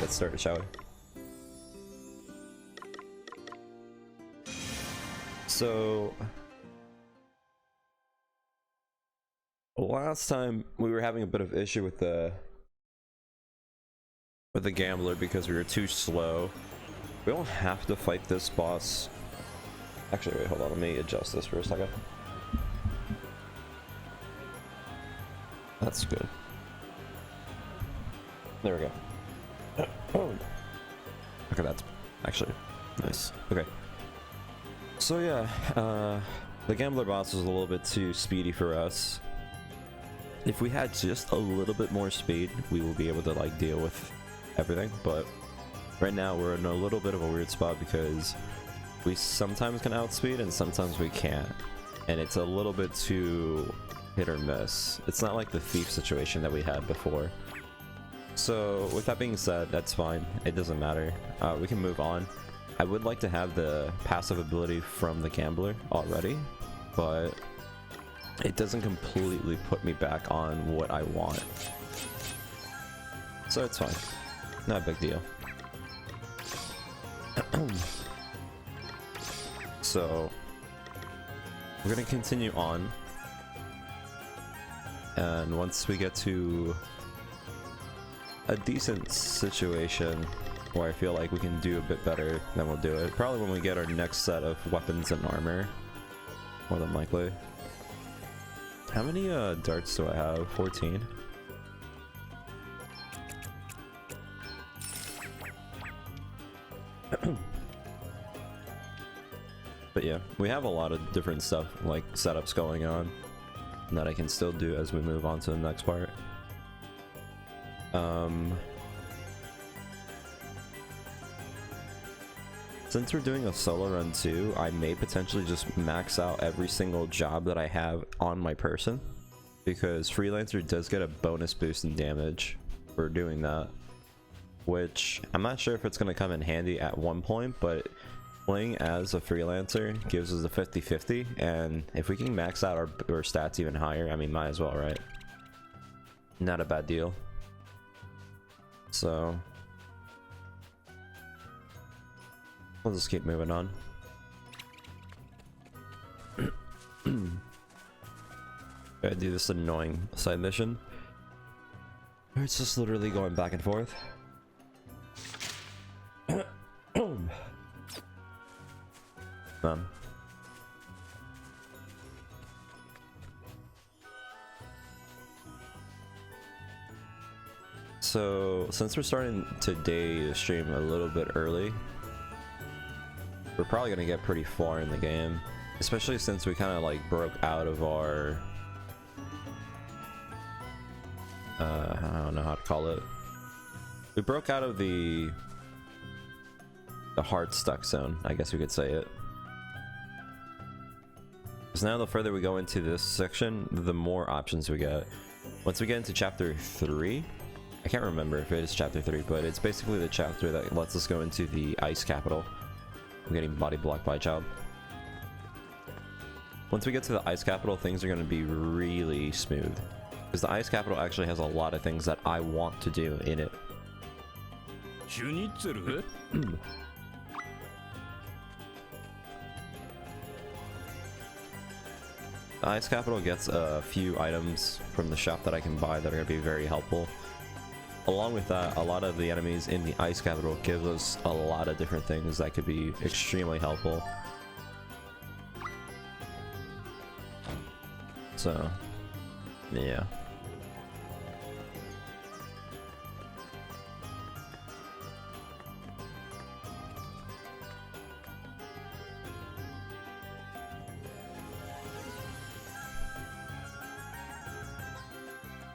get started, shall we? So last time we were having a bit of issue with the gambler because we were too slow. We don't have to fight this boss. Actually, wait, hold on, let me adjust this for a second. That's good. There we go. Okay, that's actually nice. Okay. So yeah, the gambler boss was a little bit too speedy for us. If we had just a little bit more speed, we will be able to like deal with everything, but right now we're in a little bit of a weird spot because we sometimes can outspeed and sometimes we can't, and it's a little bit too hit or miss. It's not like the thief situation that we had before. So with that being said, that's fine, it doesn't matter. We can move on. I would like to have the passive ability from the gambler already, but it doesn't completely put me back on what I want. So it's fine. Not a big deal. So we're gonna continue on, and once we get to a decent situation where I feel like we can do a bit better, then we'll do it. Probably when we get our next set of weapons and armor, more than likely. How many darts do I have? 14. But yeah, we have a lot of different stuff, like setups going on that I can still do as we move on to the next part. Since we're doing a solo run too, I may potentially just max out every single job that I have on my person, because Freelancer does get a bonus boost in damage for doing that, which I'm not sure if it's going to come in handy at one point, but playing as a Freelancer gives us a 50-50, and if we can max out our stats even higher, I mean, might as well, right? Not a bad deal. So we'll just keep moving on. Gotta do this annoying side mission. It's just literally going back and forth. So since we're starting today's stream a little bit early, we're probably gonna get pretty far in the game, especially since we kind of like broke out of our I don't know how to call it. We broke out of the hard stuck zone, I guess we could say it. Because now the further we go into this section, the more options we get. Once we get into chapter 3, I can't remember if it is chapter 3, but it's basically the chapter that lets us go into the ice capital. I'm getting body blocked by a child. Once we get to the ice capital, things are going to be really smooth, because the ice capital actually has a lot of things that I want to do in it. The ice capital gets a few items from the shop that I can buy that are going to be very helpful. Along with that, a lot of the enemies in the ice capital gives us a lot of different things that could be extremely helpful. So, yeah.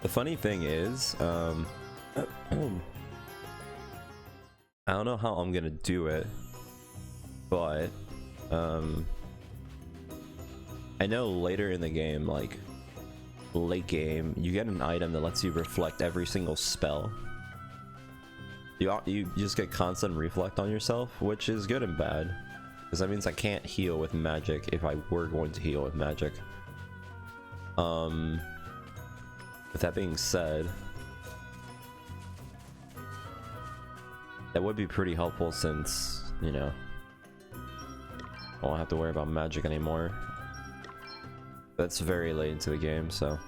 The funny thing is, I don't know how I'm gonna do it, but I know later in the game, like late game, you get an item that lets you reflect every single spell. You just get constant reflect on yourself, which is good and bad, because that means I can't heal with magic if I were going to heal with magic. With that being said, That would be pretty helpful since, you know, I won't have to worry about magic anymore. That's very late into the game, so.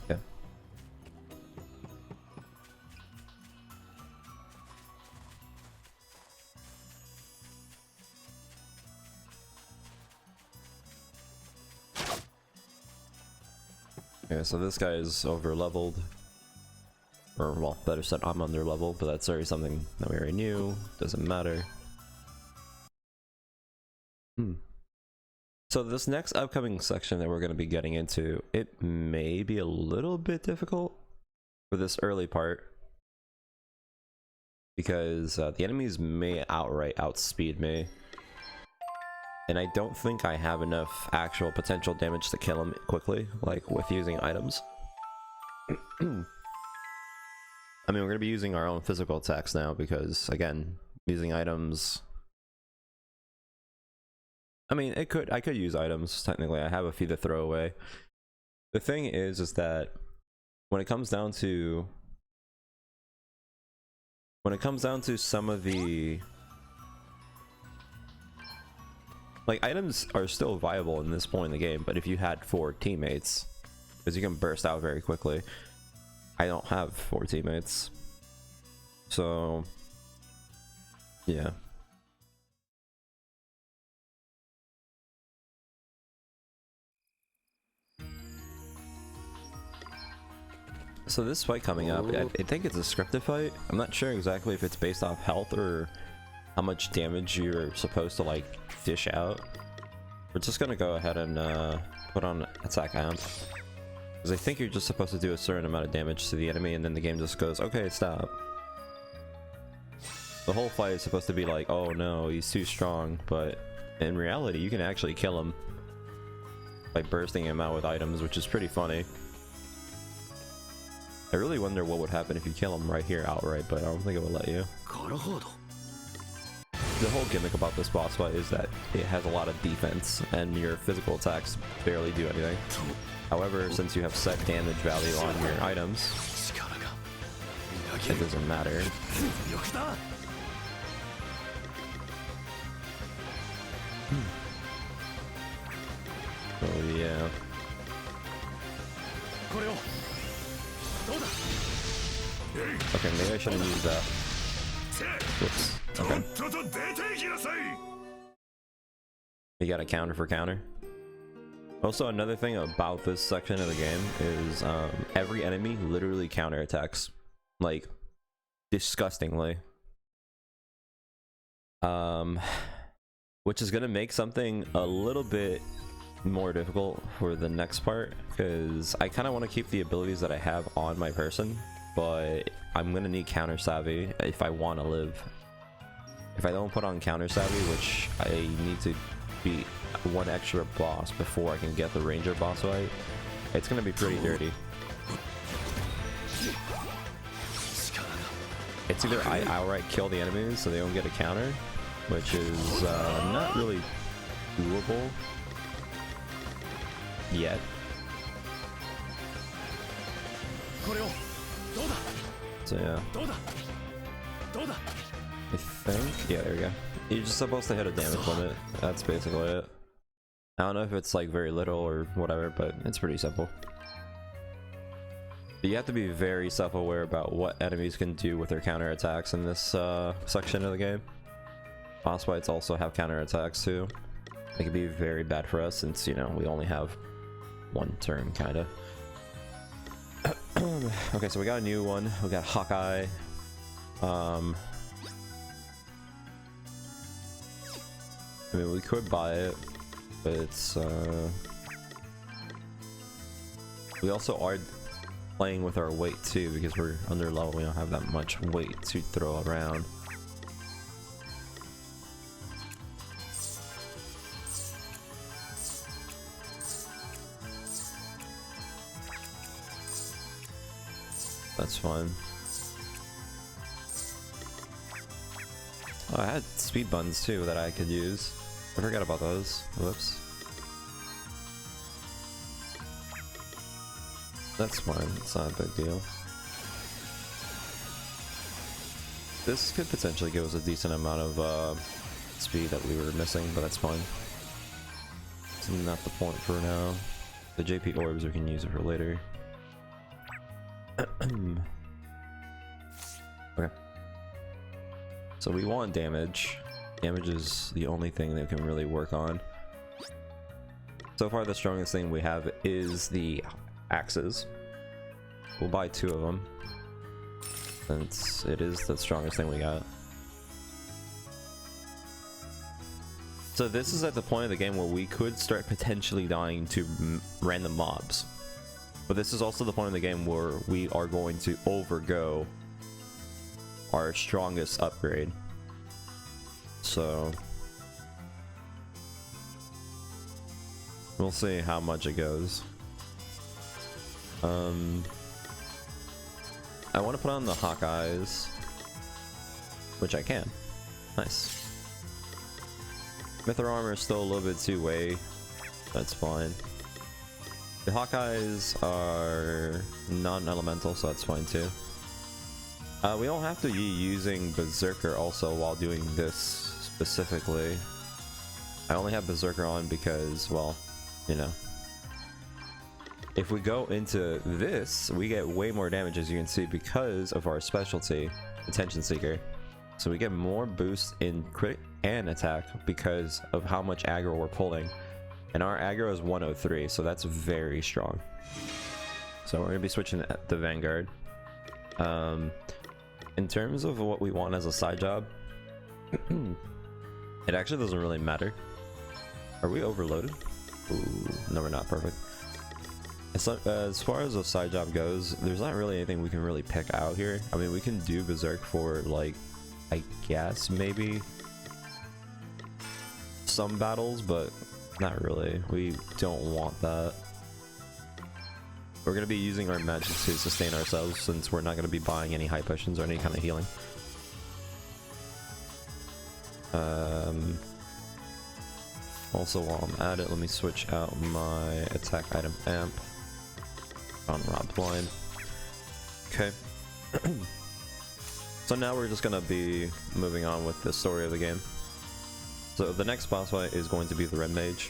Yeah. Okay, so this guy is over leveled. Or, well, better said, I'm under level, but that's already something that we already knew. Doesn't matter. So this next upcoming section that we're going to be getting into, it may be a little bit difficult for this early part. Because the enemies may outright outspeed me. And I don't think I have enough actual potential damage to kill them quickly, like with using items. I mean, we're going to be using our own physical attacks now because, again, using items... I mean, I could use items, technically. I have a few to throw away. The thing is that when it comes down to... some of the... Like, items are still viable in this point in the game, but if you had 4 teammates, because you can burst out very quickly. I don't have 4 teammates. So, yeah. So this fight coming up, I think it's a scripted fight. I'm not sure exactly if it's based off health or how much damage you're supposed to, like, dish out. We're just gonna go ahead and put on attack amp. Because I think you're just supposed to do a certain amount of damage to the enemy and then the game just goes, okay, stop. The whole fight is supposed to be like, oh no, he's too strong, but in reality you can actually kill him by bursting him out with items, which is pretty funny. I really wonder what would happen if you kill him right here outright, but I don't think it will let you. The whole gimmick about this boss fight is that it has a lot of defense and your physical attacks barely do anything. However, since you have set damage value on your items, it doesn't matter. Oh yeah. Okay, maybe I shouldn't use that. Whoops. Okay. You got a counter for counter. Also, another thing about this section of the game is every enemy literally counterattacks, like, disgustingly. Which is gonna make something a little bit more difficult for the next part, because I kind of want to keep the abilities that I have on my person, but I'm gonna need counter savvy if I want to live. If I don't put on counter savvy, which I need to beat one extra boss before I can get the ranger boss fight, it's gonna be pretty dirty. It's either I outright kill the enemies so they don't get a counter, which is not really doable yet. So yeah, I think, yeah, there we go. You're just supposed to hit a damage limit. That's basically it. I don't know if it's like very little or whatever, but it's pretty simple. But you have to be very self-aware about what enemies can do with their counterattacks in this section of the game. Boss fights also have counterattacks too. They can be very bad for us since, you know, we only have one turn, kinda. Okay, so we got a new one. We got Hawkeye. I mean, we could buy it, but it's we also are playing with our weight too, because we're under level. We don't have that much weight to throw around. That's fine. Oh, I had speed buns too that I could use. I forgot about those. Whoops. That's fine. It's not a big deal. This could potentially give us a decent amount of speed that we were missing, but that's fine. It's not the point for now. The JP orbs, we can use it for later. Okay. So we want damage. Damage is the only thing that we can really work on. So far, the strongest thing we have is the axes. We'll buy 2 of them, since it is the strongest thing we got. So this is at the point of the game where we could start potentially dying to random mobs. But this is also the point of the game where we are going to overgo our strongest upgrade. So we'll see how much it goes. I want to put on the Hawkeyes, which I can. Nice. Mythril armor is still a little bit too way. That's fine. The Hawkeyes are non-elemental, so that's fine too. We don't have to be using Berserker also while doing this specifically. I only have Berserker on because, well, you know. If we go into this, we get way more damage, as you can see, because of our specialty, Attention Seeker. So we get more boost in crit and attack because of how much aggro we're pulling. And our aggro is 103, so that's very strong. So we're going to be switching to the Vanguard. In terms of what we want as a side job, it actually doesn't really matter. Are we overloaded? Ooh, no, we're not. Perfect. As far as a side job goes, there's not really anything we can really pick out here. I mean, we can do Berserk for, like, I guess maybe some battles, but not really. We don't want that. We're going to be using our magic to sustain ourselves, since we're not going to be buying any high potions or any kind of healing. Also, while I'm at it, let me switch out my attack item amp on Rob Blind. Okay. So now we're just going to be moving on with the story of the game. So the next boss fight is going to be the Red Mage.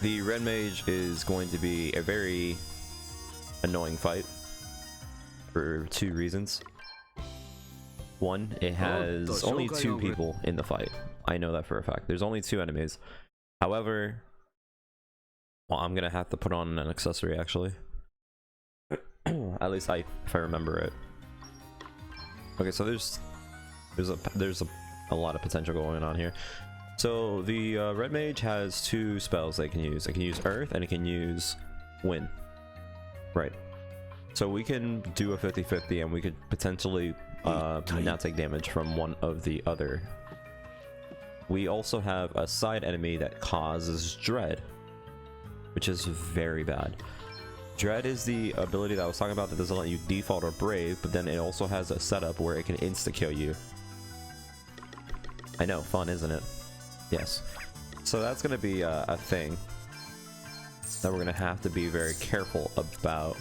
The Red Mage is going to be a very annoying fight for 2 reasons. One, it has only 2 people in the fight. I know that for a fact. There's only 2 enemies. However, well, I'm gonna have to put on an accessory actually. At least if I remember it. Okay, so there's a lot of potential going on here. So the Red Mage has 2 spells they can use. It can use Earth and it can use Wind. Right. So we can do a 50-50 and we could potentially not take damage from one of the other. We also have a side enemy that causes Dread, which is very bad. Dread is the ability that I was talking about that doesn't let you default or brave, but then it also has a setup where it can insta-kill you. I know, fun, isn't it? Yes. So that's going to be a thing that we're going to have to be very careful about.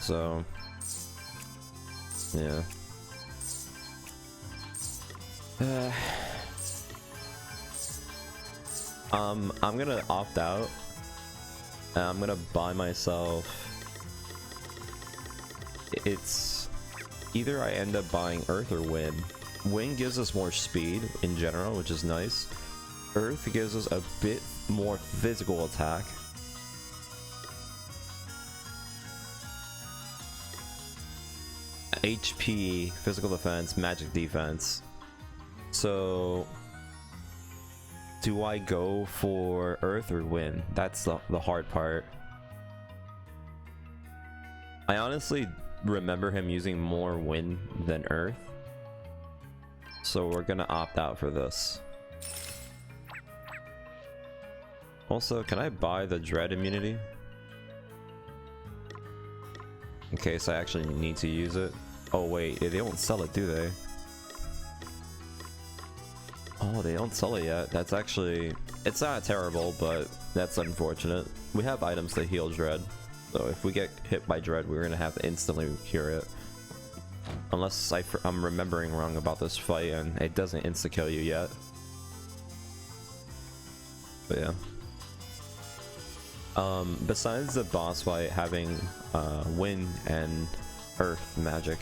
So, yeah. I'm gonna opt out. I'm gonna buy myself. It's either I end up buying Earth or Wind. Wind gives us more speed in general, which is nice. Earth gives us a bit more physical attack. HP, physical defense, magic defense. So, do I go for Earth or Wind? That's the hard part. I honestly remember him using more Wind than Earth. So we're gonna opt out for this. Also, can I buy the Dread immunity? In case I actually need to use it. Oh wait, they don't sell it, do they? Oh, they don't sell it yet. That's actually... It's not terrible, but that's unfortunate. We have items that heal Dread. So if we get hit by Dread, we're gonna have to instantly cure it. Unless I'm remembering wrong about this fight and it doesn't insta-kill you yet. But yeah. Besides the boss fight having wind and earth magic,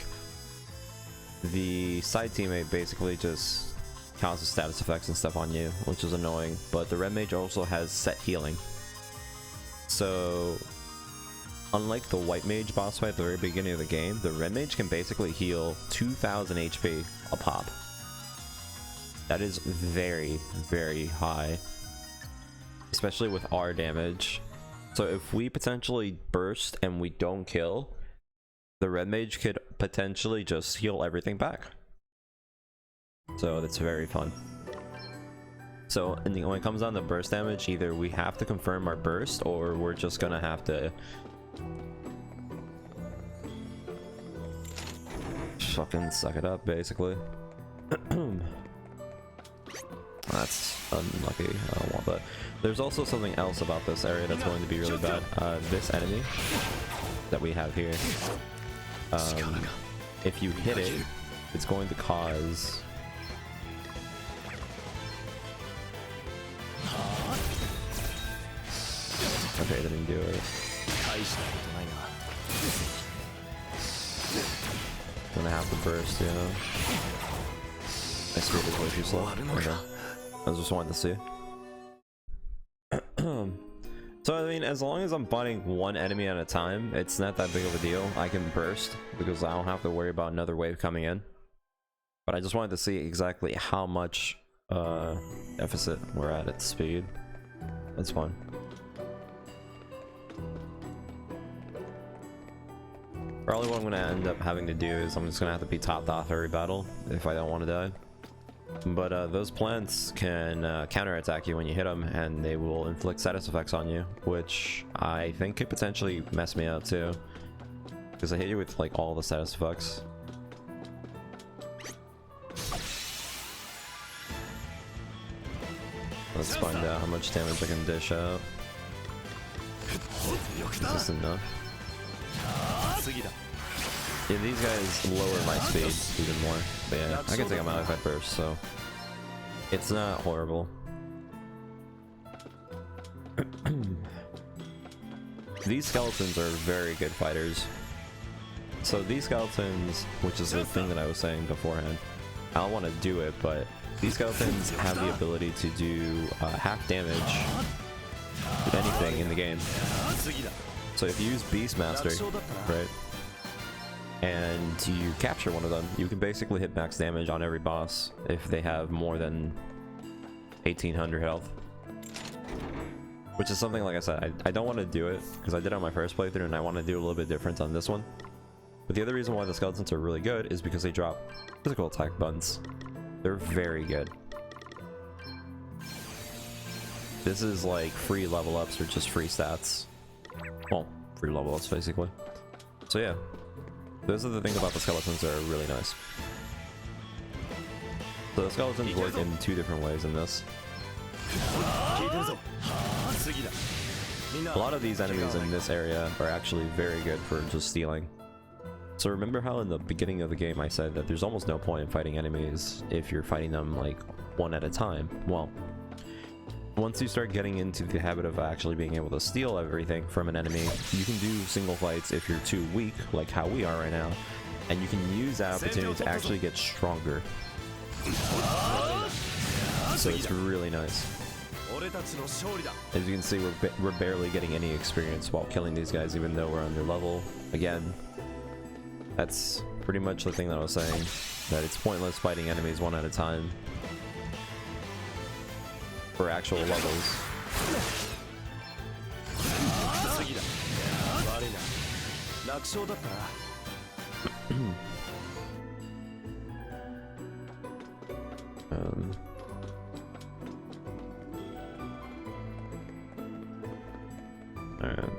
the side teammate basically just causes status effects and stuff on you, which is annoying. But the red mage also has set healing. So unlike the white mage boss fight at the very beginning of the game, the red mage can basically heal 2000 HP a pop. That is very, very high, especially with our damage. So if we potentially burst and we don't kill, the red mage could potentially just heal everything back. So that's very fun. So when it comes down to burst damage, either we have to confirm our burst or we're just gonna have to fucking suck it up, basically. That's unlucky. I don't want that. There's also something else about this area that's going to be really bad. This enemy that we have here, if you hit it, it's going to cause... Okay, it didn't do it. Gonna have to burst, you know? My speed is way too slow. Okay. I just wanted to see. So I mean, as long as I'm fighting one enemy at a time, it's not that big of a deal. I can burst because I don't have to worry about another wave coming in. But I just wanted to see exactly how much deficit we're at speed. That's fine. Probably what I'm gonna end up having to do is I'm just gonna have to be top dot every battle if I don't want to die. But those plants can counterattack you when you hit them, and they will inflict status effects on you, which I think could potentially mess me up too, because I hit you with like all the status effects. Let's find out how much damage I can dish out. Is this enough? Yeah, these guys lower my speed even more. But yeah, I can take them out if I burst, so it's not horrible. These skeletons are very good fighters. So these skeletons, which is the thing that I was saying beforehand, I don't want to do it, but these skeletons have the ability to do half damage to anything in the game. So if you use Beastmaster, right, and you capture one of them, you can basically hit max damage on every boss if they have more than 1800 health. Which is something, like I said, I don't want to do it because I did it on my first playthrough and I want to do a little bit different on this one. But the other reason why the skeletons are really good is because they drop physical attack buttons. They're very good. This is like free level ups or just free stats. Well, free level ups basically. So yeah, those are the things about the skeletons that are really nice. So the skeletons work in two different ways in this. A lot of these enemies in this area are actually very good for just stealing. So remember how in the beginning of the game I said that there's almost no point in fighting enemies if you're fighting them like one at a time? Well, once you start getting into the habit of actually being able to steal everything from an enemy, you can do single fights if you're too weak, like how we are right now, and you can use that opportunity to actually get stronger. So it's really nice. As you can see, we're barely getting any experience while killing these guys, even though we're under level. Again, that's pretty much the thing that I was saying, that it's pointless fighting enemies one at a time for actual levels. Alright.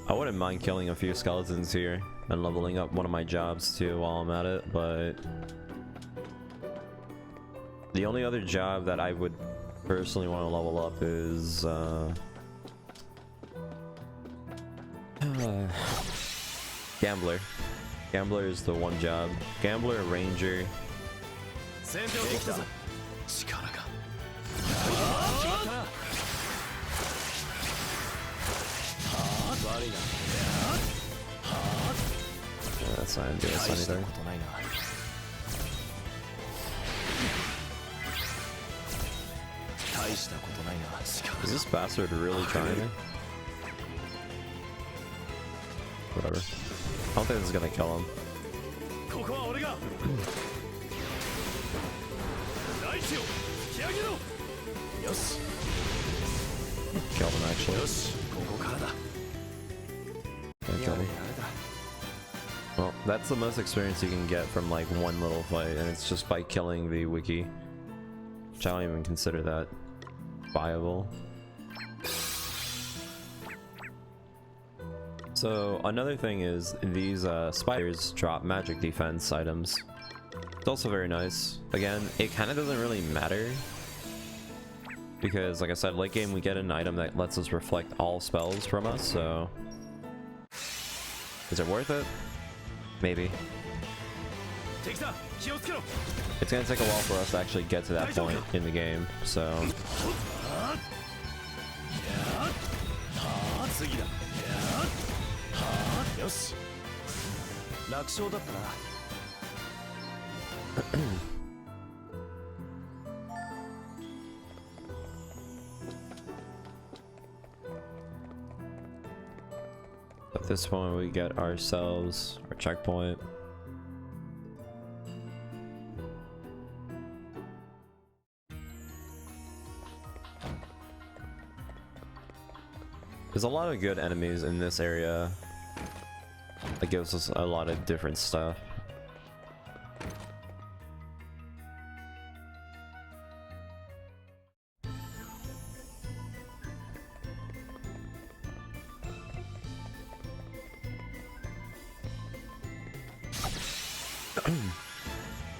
I wouldn't mind killing a few skeletons here and leveling up one of my jobs too while I'm at it, but the only other job that I would personally want to level up is Gambler. Gambler is the one job. Gambler, Ranger. That's not doing us anything. Is this bastard really trying me? Whatever. I don't think this is gonna kill him. Killed him actually. Kill him. Well, that's the most experience you can get from like one little fight, and it's just by killing the wiki. Which I don't even consider that viable. So another thing is these spiders drop magic defense items. It's also very nice. Again, it kind of doesn't really matter because, like I said, late game we get an item that lets us reflect all spells from us, so is it worth it? Maybe. It's gonna take a while for us to actually get to that point in the game, so at this point we get ourselves our checkpoint. There's a lot of good enemies in this area that gives us a lot of different stuff.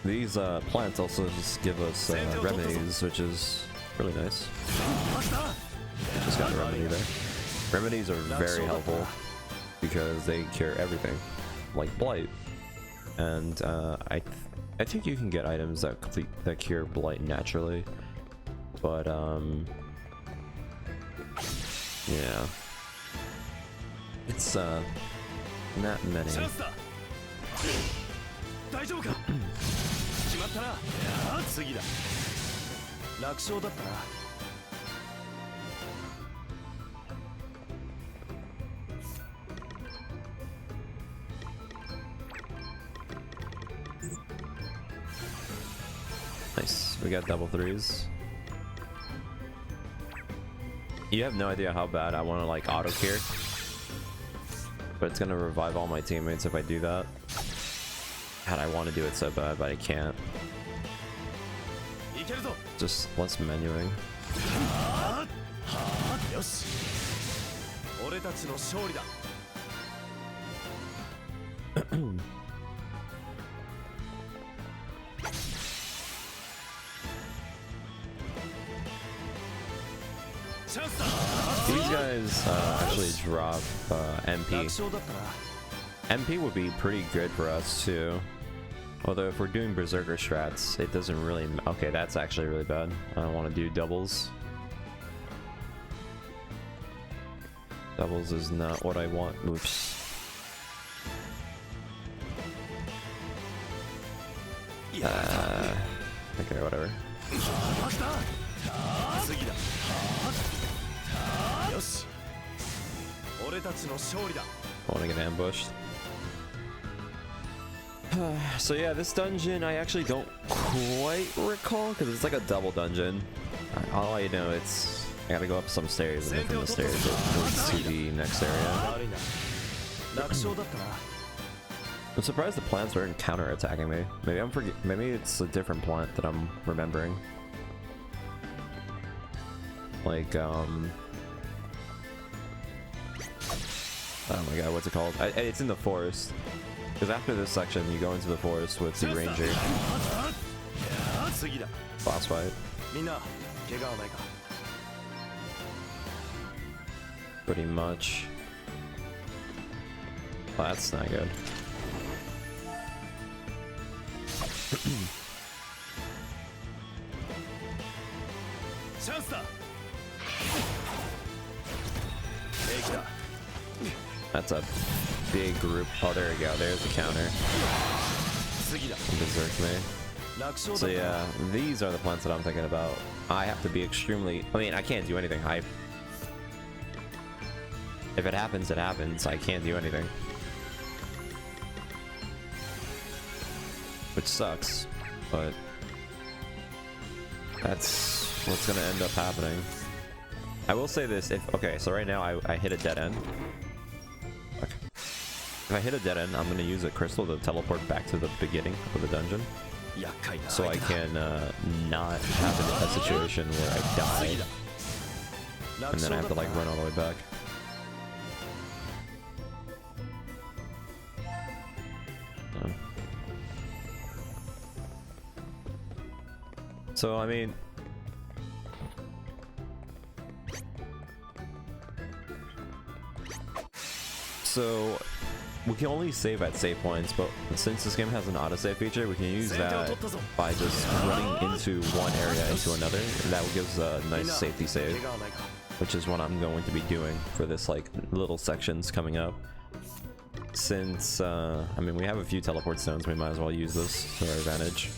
These plants also just give us remedies, which is really nice. Just got a remedy there. Remedies are very helpful because they cure everything, like blight, and I think you can get items that cure blight naturally, but yeah, it's not many. Nice, we got double threes. You have no idea how bad I want to like auto cure, but it's gonna revive all my teammates if I do that. God, I want to do it so bad, but I can't. Just less menuing. These guys actually drop MP. MP would be pretty good for us too. Although if we're doing berserker strats, it doesn't really. Okay, that's actually really bad. I don't want to do doubles. Doubles is not what I want. Oops. Okay, whatever. I want to get ambushed. So yeah, this dungeon I actually don't quite recall because it's like a double dungeon. All I know, it's I gotta go up some stairs, and then from the stairs it leads to the next area. I'm surprised the plants aren't counter-attacking me. Maybe it's a different plant that I'm remembering. Like Oh my god, what's it called? It's in the forest. Because after this section, you go into the forest with the ranger. Boss fight. Pretty much. Oh, that's not good. That's a big group. Oh, there we go. There's the counter. Berserk me. So yeah, these are the plants that I'm thinking about. I have to be extremely... I mean, I can't do anything. If it happens, it happens. I can't do anything. Which sucks, but that's what's gonna end up happening. I will say this, okay, so right now I hit a dead end. Okay. If I hit a dead end, I'm gonna use a crystal to teleport back to the beginning of the dungeon. So I can not have a situation where I die and then I have to like run all the way back. So I mean, so we can only save at save points, but since this game has an autosave feature, we can use that by just running into one area into another, and that gives a nice safety save, which is what I'm going to be doing for this like little sections coming up. Since I mean, we have a few teleport stones, we might as well use this to our advantage.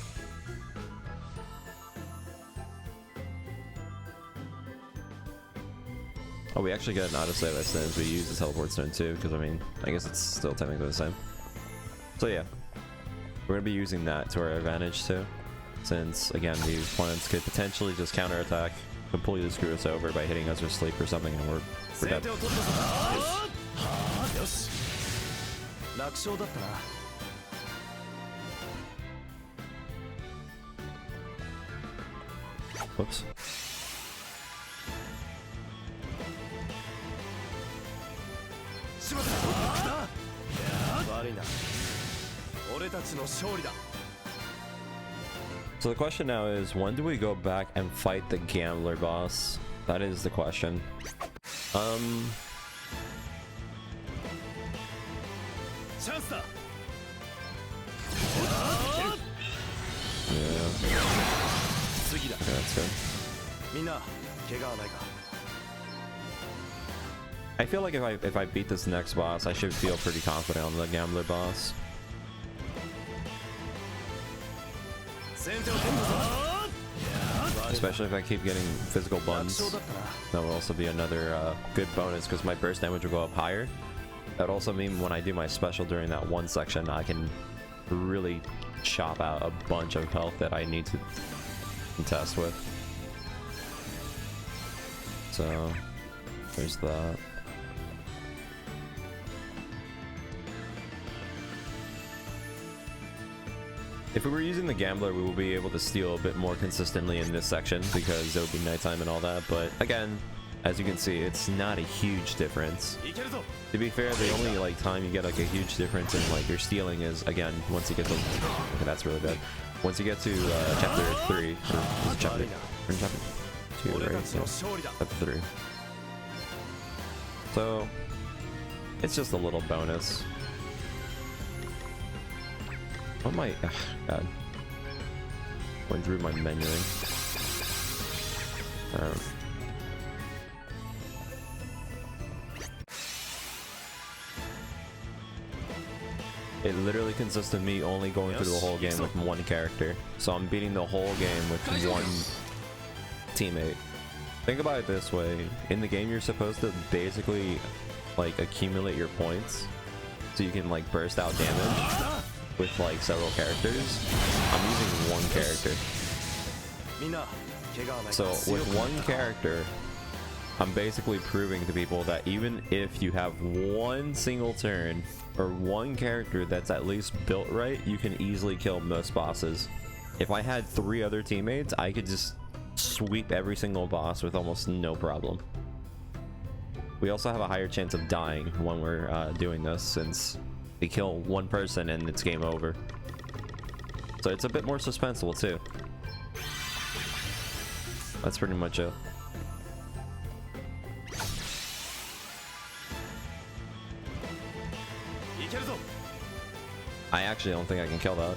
Oh, we actually get an autosave as soon as we use the teleport stone too, because I mean, I guess it's still technically the same. So yeah, we're gonna be using that to our advantage too, since again these plants could potentially just counterattack, completely screw us over by hitting us or sleep or something, and we're dead. Whoops. So the question now is, when do we go back and fight the gambler boss? That is the question. Yeah. Okay, that's good. I feel like if I beat this next boss, I should feel pretty confident on the gambler boss. Especially if I keep getting physical buns. That will also be another good bonus, because my burst damage will go up higher. That would also mean when I do my special during that one section, I can really chop out a bunch of health that I need to contest with. So there's that. If we were using the gambler, we will be able to steal a bit more consistently in this section because it will be nighttime and all that. But again, as you can see, it's not a huge difference. To be fair, the only like time you get like a huge difference in like your stealing is again once you get to, okay, that's really bad. Once you get to chapter 3, or chapter 2, right? Yeah. Chapter 3. So it's just a little bonus. What am I? Ugh, God. Went through my menuing. It literally consists of me only going through the whole game with one character. So I'm beating the whole game with one teammate. Think about it this way. In the game, you're supposed to basically like accumulate your points so you can like burst out damage with like several characters. I'm using one character. So with one character, I'm basically proving to people that even if you have one single turn or one character that's at least built right, you can easily kill most bosses. If I had 3 other teammates, I could just sweep every single boss with almost no problem. we also have a higher chance of dying when we're doing this, since we kill one person and it's game over. So it's a bit more suspenseful too. That's pretty much it. I actually don't think I can kill that.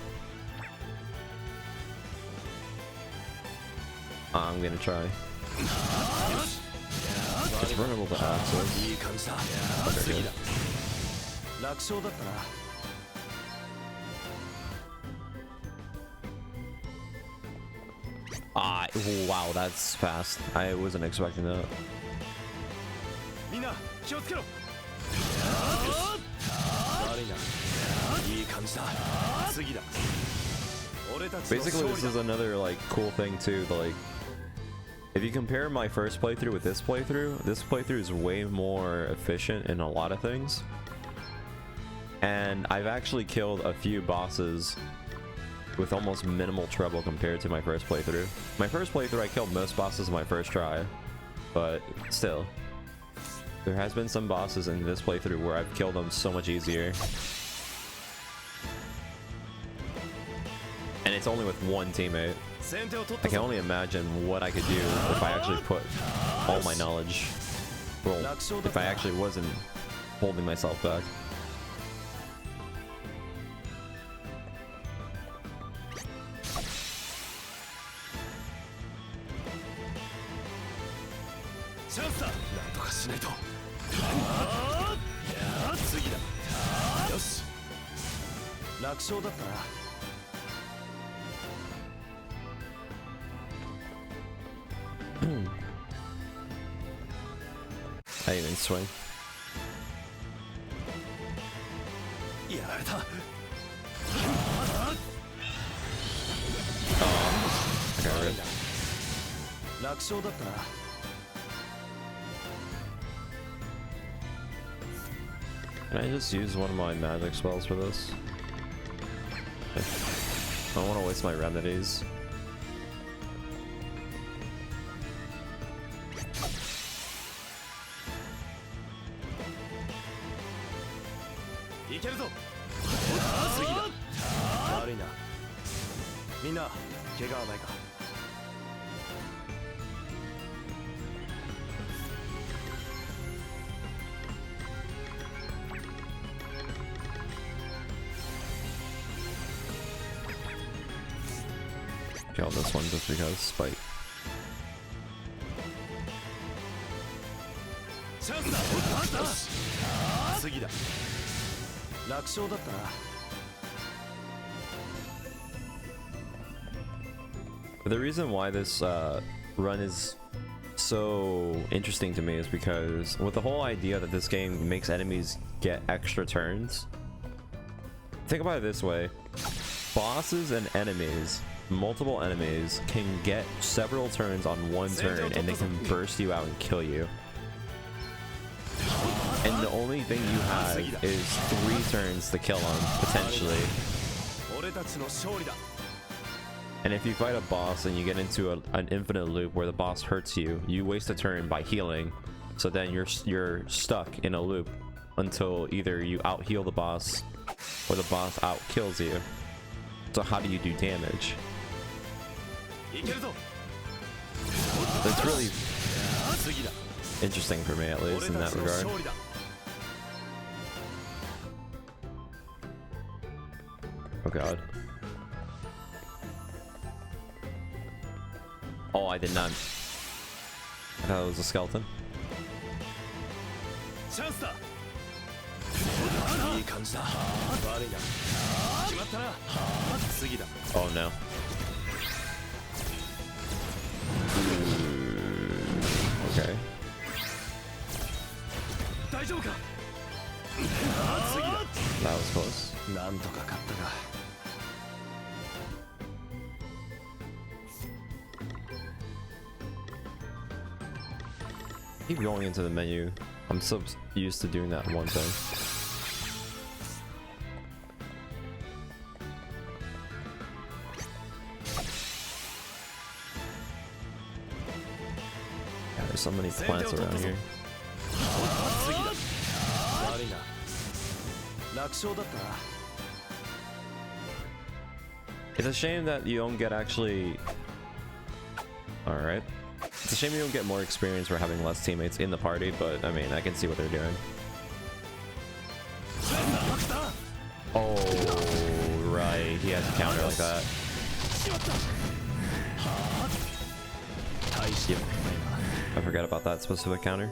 I'm gonna try. It's vulnerable to access. Okay, good. Wow, that's fast. I wasn't expecting that. Basically, this is another like cool thing too. Like, if you compare my first playthrough with this playthrough is way more efficient in a lot of things. And I've actually killed a few bosses with almost minimal trouble compared to my first playthrough. My first playthrough, I killed most bosses in my first try, but still, there has been some bosses in this playthrough where I've killed them so much easier. And it's only with one teammate. I can only imagine what I could do if I actually put all my knowledge, well, if I actually wasn't holding myself back. I didn't even swing. Oh, I got rid. Can I just use one of my magic spells for this? I don't want to waste my remedies. Kill this one just because spite. But the reason why this run is so interesting to me is because with the whole idea that this game makes enemies get extra turns, think about it this way: bosses and enemies, multiple enemies, can get several turns on one turn and they can burst you out and kill you. And the only thing you have is 3 turns to kill them, potentially. And if you fight a boss and you get into an infinite loop where the boss hurts you, you waste a turn by healing. So then you're stuck in a loop until either you out heal the boss or the boss out kills you. So how do you do damage? It's really interesting for me, at least, in that regard. Oh god. Oh, I did not. I thought it was a skeleton. Oh no. Okay. That was close. Keep going into the menu. I'm so used to doing that one thing. Yeah, there's so many plants around here. It's a shame that you don't get actually... Alright. It's a shame you don't get more experience for having less teammates in the party, but I mean, I can see what they're doing. Oh, right. He has a counter like that. Yep. I forgot about that specific counter.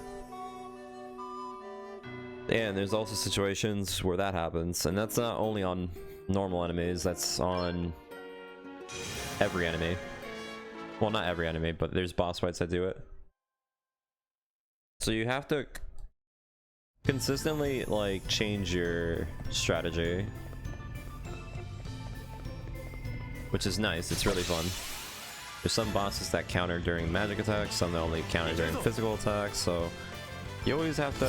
And there's also situations where that happens, and that's not only on normal enemies, that's on every enemy. Well, not every enemy, but there's boss fights that do it. So you have to consistently like change your strategy, which is nice. It's really fun. There's some bosses that counter during magic attacks, some that only counter during physical attacks, so you always have to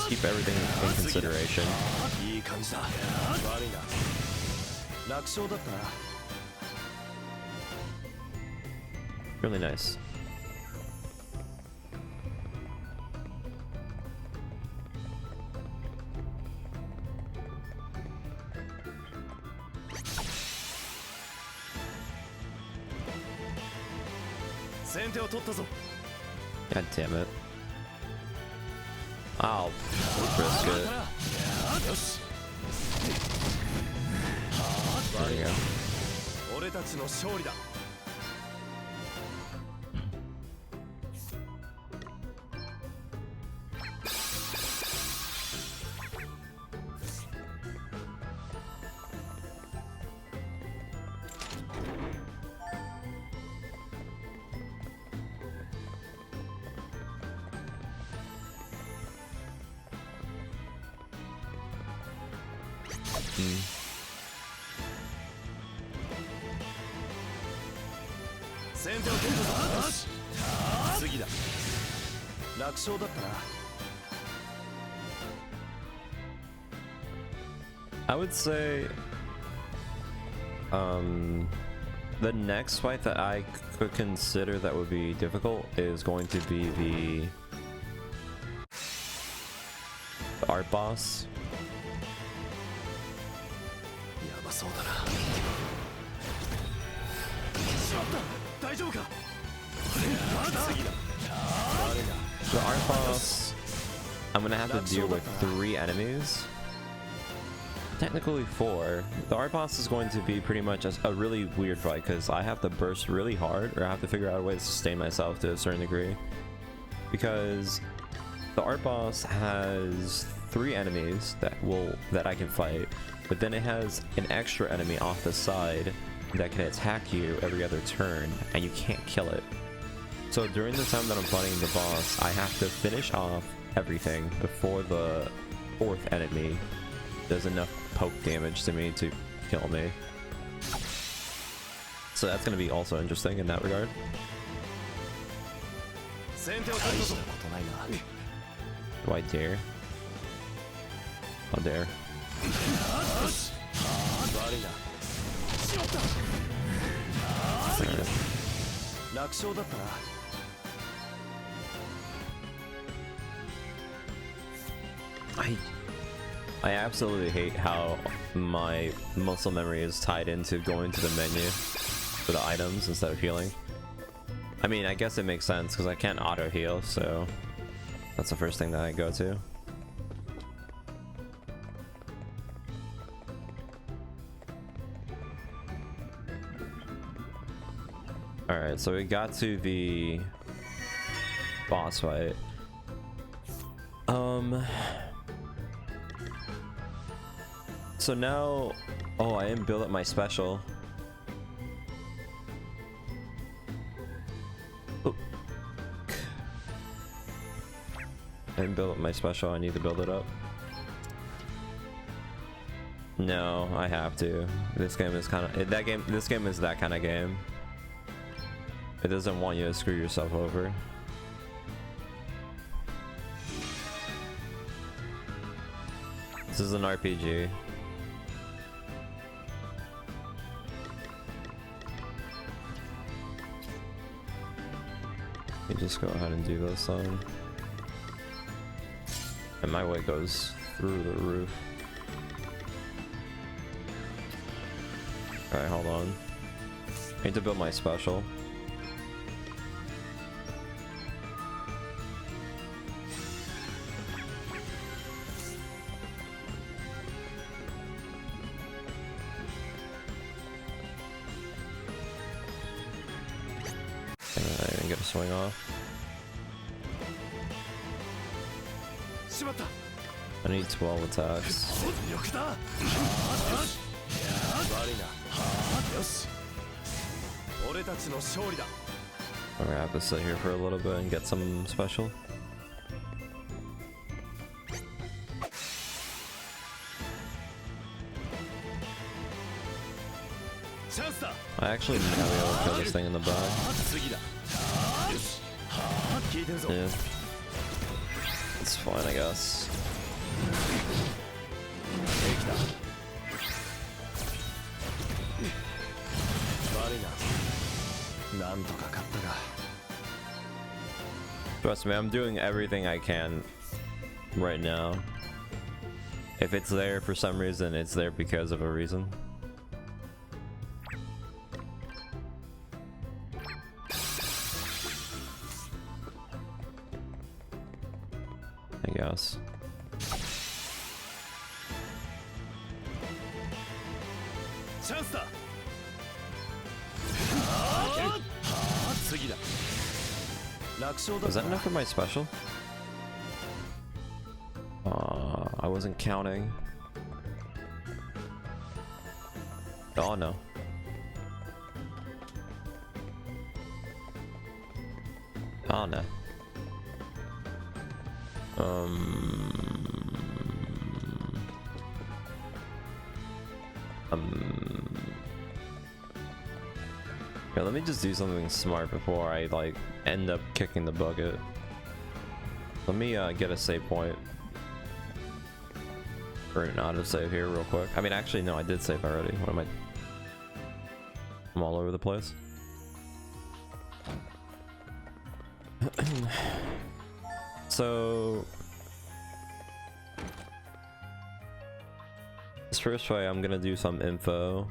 keep everything in consideration. Really nice. God damn it. I'll risk it. There you go. I would say the next fight that I could consider that would be difficult is going to be the art boss. The art boss, I'm gonna have to deal with 3 enemies. Technically 4. The art boss is going to be pretty much a really weird fight because I have to burst really hard, or I have to figure out a way to sustain myself to a certain degree. Because the art boss has 3 enemies that I can fight, but then it has an extra enemy off the side that can attack you every other turn, and you can't kill it. So during the time that I'm fighting the boss, I have to finish off everything before the 4th enemy does enough poke damage to me to kill me. So that's going to be also interesting in that regard. Do I dare? I'll dare. I absolutely hate how my muscle memory is tied into going to the menu for the items instead of healing. I mean, I guess it makes sense because I can't auto heal, so that's the first thing that I go to. Alright, so we got to the boss fight. So now, oh, I didn't build up my special. Oh. I didn't build up my special, I need to build it up. No, I have to. This game is kind of this game is that kind of game. It doesn't want you to screw yourself over. This is an RPG. You just go ahead and do this one. And my weight goes through the roof. Alright, hold on. I need to build my special. I didn't get a swing off. I need 12 attacks. I'm gonna have to sit here for a little bit and get some special. I actually may be able to kill this thing in the back. Yeah. It's fine, I guess. Trust me, I'm doing everything I can right now. If it's there for some reason, it's there because of a reason. I guess. Was that enough for my special? I wasn't counting. Oh no. Oh no. Yeah, let me just do something smart before I like end up kicking the bucket. Let me get a save point. Or not a save here real quick. I mean, actually no, I did save already. What am I? I'm all over the place. So this first fight, I'm gonna do some info.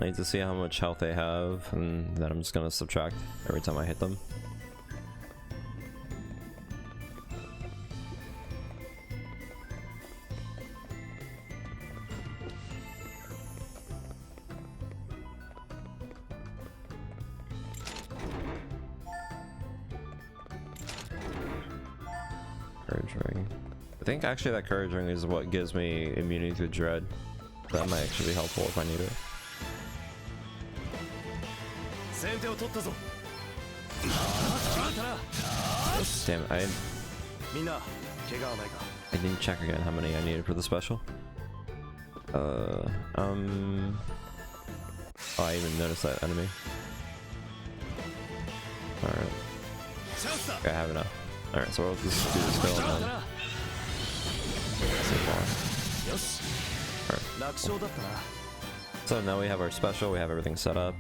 I need to see how much health they have, and then I'm just gonna subtract every time I hit them. Courage ring. I think actually that courage ring is what gives me immunity to dread. That might actually be helpful if I need it. Damn it, I didn't check again how many I needed for the special. Oh, I even noticed that enemy. Alright. Okay, I have enough. Alright, so we'll just do this build and then Alright. So now we have our special, we have everything set up.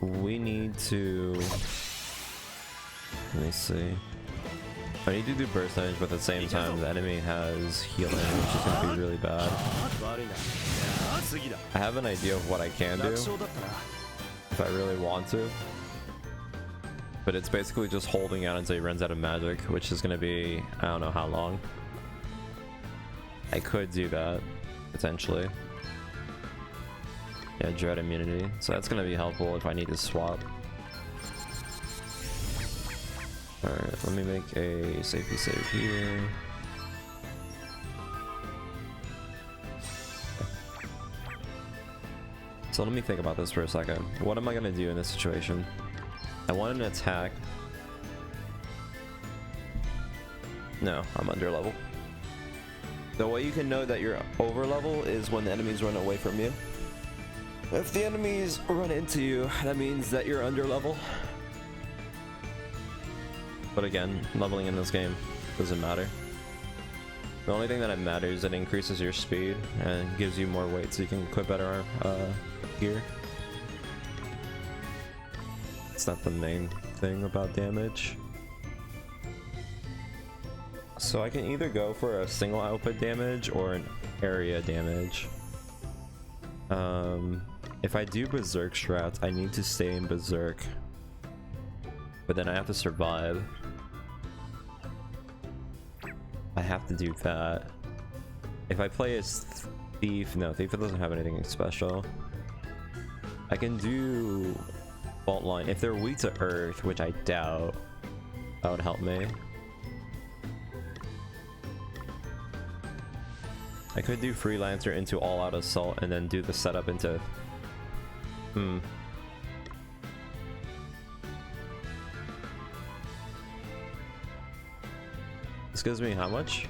We need to... Let me see. I need to do burst damage, but at the same time the enemy has healing, which is going to be really bad. I have an idea of what I can do, if I really want to. But it's basically just holding out until he runs out of magic, which is going to be, I don't know how long. I could do that, potentially. Yeah, dread immunity. So that's going to be helpful if I need to swap. Alright, let me make a safety save here. So let me think about this for a second. What am I going to do in this situation? I want an attack. No, I'm under level. The way you can know that you're over level is when the enemies run away from you. If the enemies run into you, that means that you're under level. But again, leveling in this game doesn't matter. The only thing that matters is it increases your speed and gives you more weight so you can equip better gear. It's not the main thing about damage. So I can either go for a single output damage or an area damage. If I do Berserk strats, I need to stay in Berserk. But then I have to survive. I have to do that. If I play as Thief, no, Thief doesn't have anything special. I can do Fault Line. If they're weak to Earth, which I doubt, that would help me. I could do Freelancer into All Out Assault and then do the setup into... This gives me how much?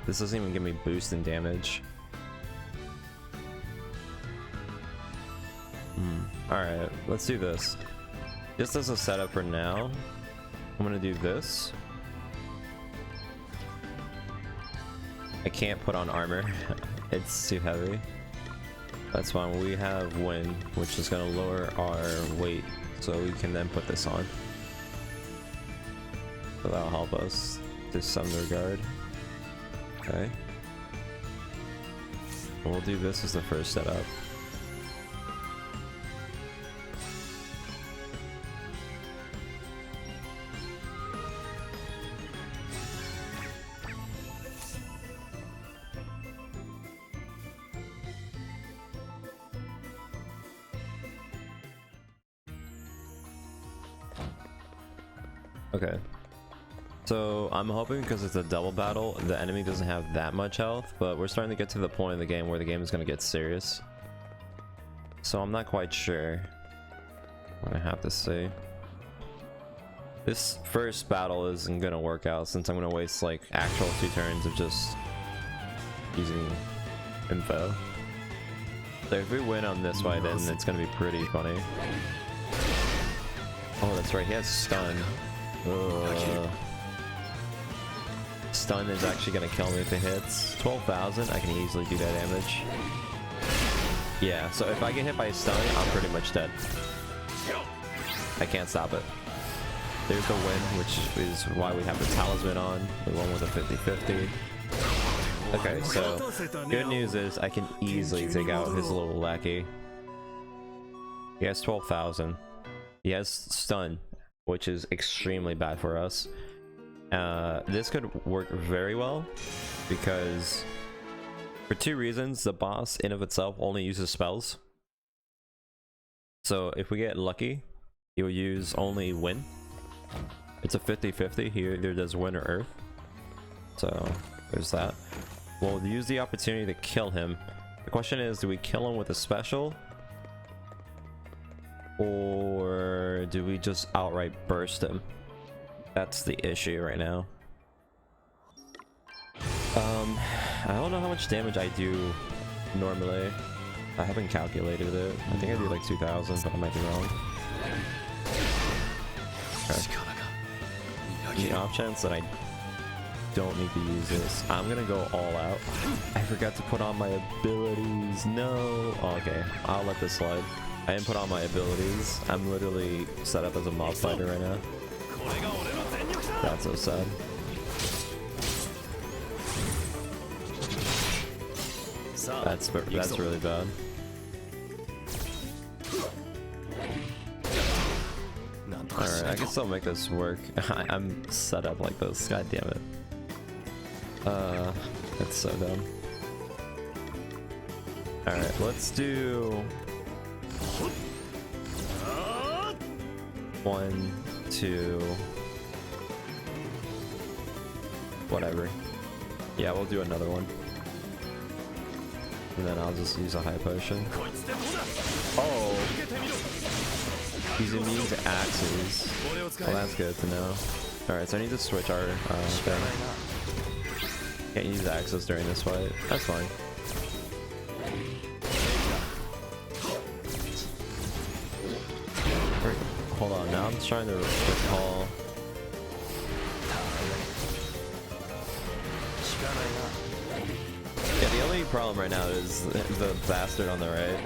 This doesn't even give me boost in damage. Alright, let's do this. Just as a setup for now, I'm gonna do this. I can't put on armor. It's too heavy. That's fine. We have wind, which is gonna lower our weight, so we can then put this on. So that'll help us to some regard. Okay. We'll do this as the first setup. Okay. So I'm hoping because it's a double battle, the enemy doesn't have that much health, but we're starting to get to the point in the game where the game is going to get serious. So I'm not quite sure. I'm gonna have to see. This first battle isn't gonna work out since I'm gonna waste like actual 2 turns of just using info. So if we win on this fight, then it's gonna be pretty funny. Oh, that's right, he has stun. Stun is actually gonna kill me if it hits. 12,000, I can easily do that damage. Yeah, so if I get hit by a stun, I'm pretty much dead. I can't stop it. There's the win, which is why we have the talisman on. The one with a 50-50. Okay, so good news is I can easily take out his little lackey. He has 12,000. He has stun, which is extremely bad for us. This could work very well because for 2 reasons. The boss in of itself only uses spells. So if we get lucky, he will use only wind. It's a 50-50. He either does wind or earth. So there's that. We'll use the opportunity to kill him. The question is, do we kill him with a special? Or do we just outright burst him? That's the issue right now. I don't know how much damage I do normally. I haven't calculated it. I think I do like 2,000, but I might be wrong. Okay. The off chance that I don't need to use this, I'm gonna go all out. I forgot to put on my abilities. No. Oh, okay, I'll let this slide. I didn't put on my abilities. I'm literally set up as a mob fighter right now. That's so sad. That's really bad. Alright, I can still make this work. I'm set up like this. God damn it. That's so dumb. Alright, let's do 1, 2, whatever. Yeah, we'll do another one. And then I'll just use a high potion. Oh! He's immune to axes. Well, that's good to know. Alright, so I need to switch our thing. Can't use axes during this fight. That's fine. Hold on, now I'm just trying to recall. Yeah, the only problem right now is the bastard on the right.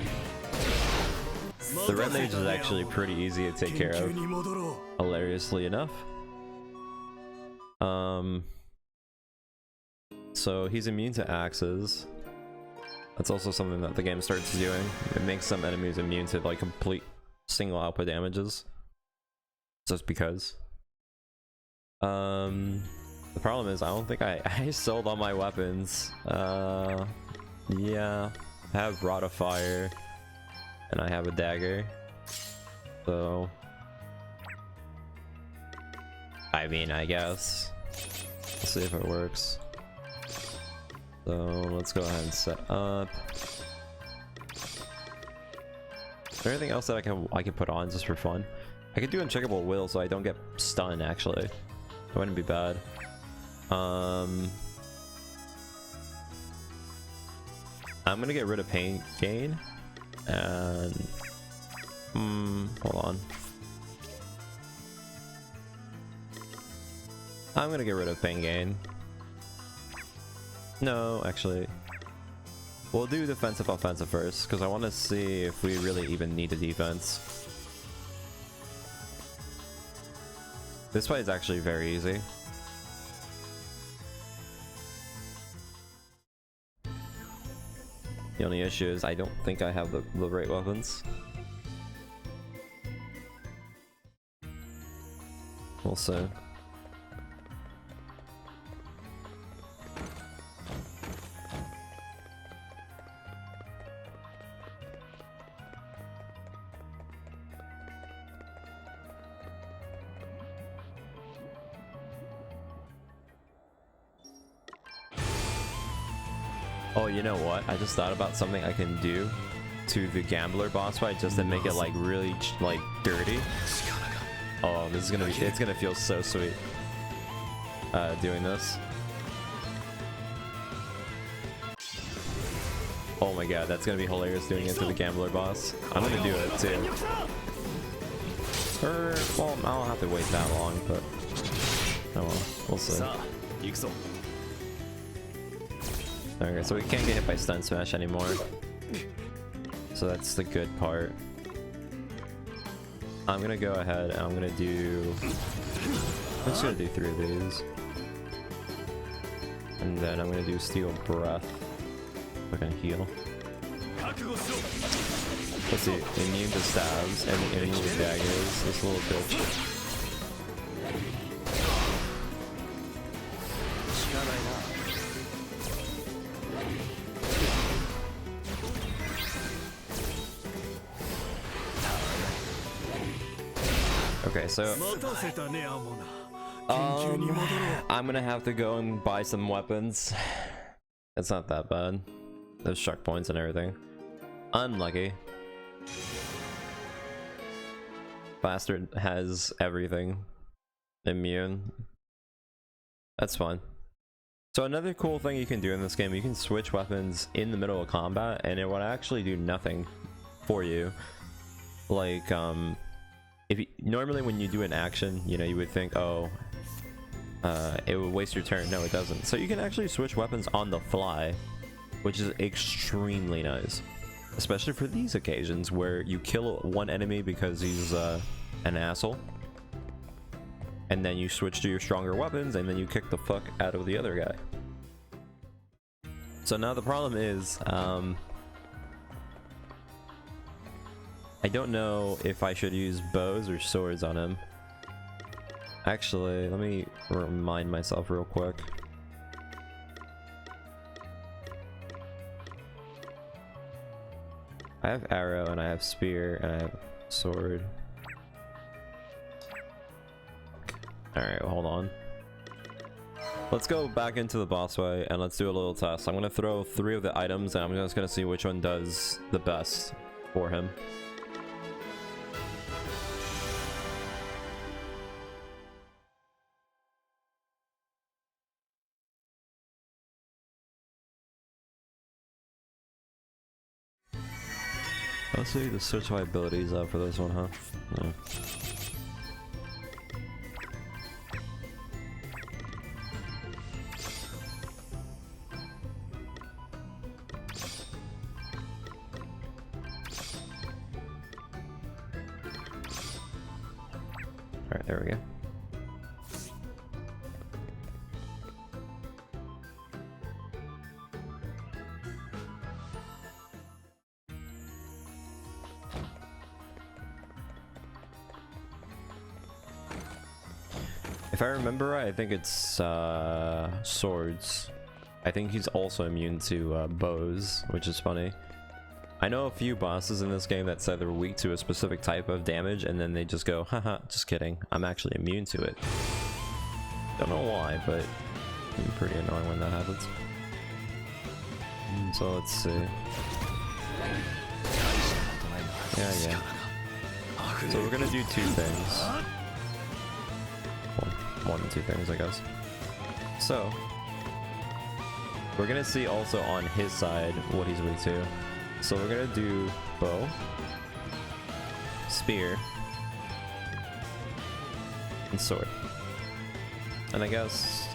The red mage is actually pretty easy to take care of, hilariously enough. So he's immune to axes. That's also something that the game starts doing. It makes some enemies immune to like complete single output damages. Just because. The problem is I don't think I sold all my weapons. Yeah. I have Rod of Fire. And I have a dagger. So I mean, I guess. Let's see if it works. So let's go ahead and set up. Is there anything else that I can put on just for fun? I could do Uncheckable Will so I don't get stunned actually. It wouldn't be bad. I'm gonna get rid of Pain Gain. And hold on. I'm gonna get rid of Pain Gain. No, actually, we'll do defensive offensive first because I want to see if we really even need a defense. This fight is actually very easy. The only issue is I don't think I have the right weapons. We'll see. Oh, you know what? I just thought about something I can do to the gambler boss fight just to make it like really like dirty. Oh, this is gonna be, it's gonna feel so sweet doing this. Oh my god, that's gonna be hilarious doing it to the gambler boss. I'm gonna do it too. Well, I don't have to wait that long, but oh well, we'll see. Okay, so we can't get hit by Stun Smash anymore. So that's the good part. I'm gonna go ahead and I'm gonna do... I'm just gonna do 3 of these. And then I'm gonna do Steel Breath. I can heal. Let's see, immune to stabs and immune to daggers. This little bitch. Okay, so I'm gonna have to go and buy some weapons. It's not that bad. There's shark points and everything. Unlucky. Bastard has everything. Immune. That's fine. So another cool thing you can do in this game, you can switch weapons in the middle of combat and it will actually do nothing for you. Like, if you, normally when you do an action, you know, you would think, oh, it would waste your turn. No, it doesn't. So you can actually switch weapons on the fly, which is extremely nice. Especially for these occasions where you kill one enemy because he's an asshole. And then you switch to your stronger weapons and then you kick the fuck out of the other guy. So now the problem is, I don't know if I should use bows or swords on him. Actually, let me remind myself real quick. I have arrow and I have spear and I have sword. Alright, hold on. Let's go back into the boss fight and let's do a little test. I'm gonna throw 3 of the items and I'm just gonna see which one does the best for him. Let's see the search my abilities up for this one, huh? No. Alright, there we go. If I remember right, I think it's swords. I think he's also immune to bows, which is funny. I know a few bosses in this game that said they're weak to a specific type of damage, and then they just go, haha, just kidding. I'm actually immune to it. Don't know why, but it's pretty annoying when that happens. So let's see. Yeah. So we're gonna do two things. Well, one and two things, I guess. So we're gonna see also on his side what he's weak to. So we're gonna do bow, spear, and sword. And I guess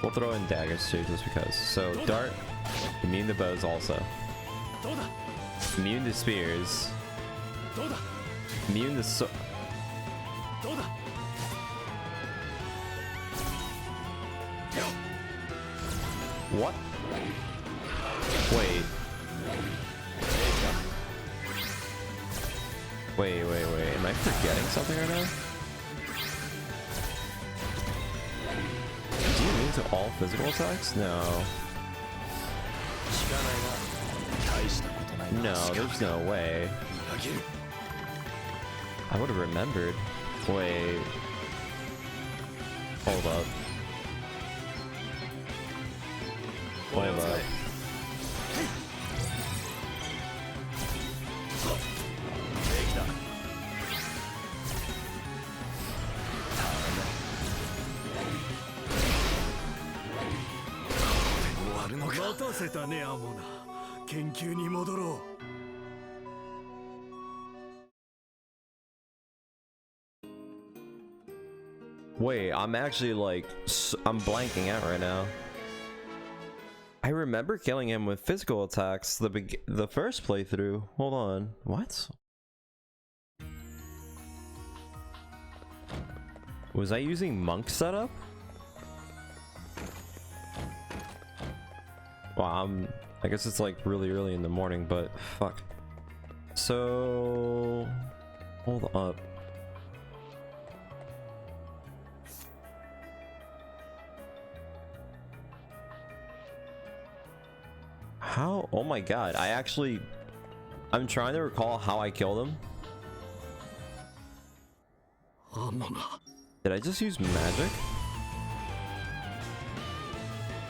we'll throw in daggers too, just because. So dart, immune to bows also. Immune to spears. Immune to sword. What? Wait. Wait. Am I forgetting something right now? Do you mean to all physical attacks? No. No, there's no way. I would have remembered. Wait. Hold up. Hold up. Wait, I'm actually like, I'm blanking out right now. I remember killing him with physical attacks the first playthrough. Hold on, what? Was I using monk setup? Wow, I guess it's like really early in the morning, but fuck. So, hold up. How? Oh my god, I'm trying to recall how I killed him. Did I just use magic?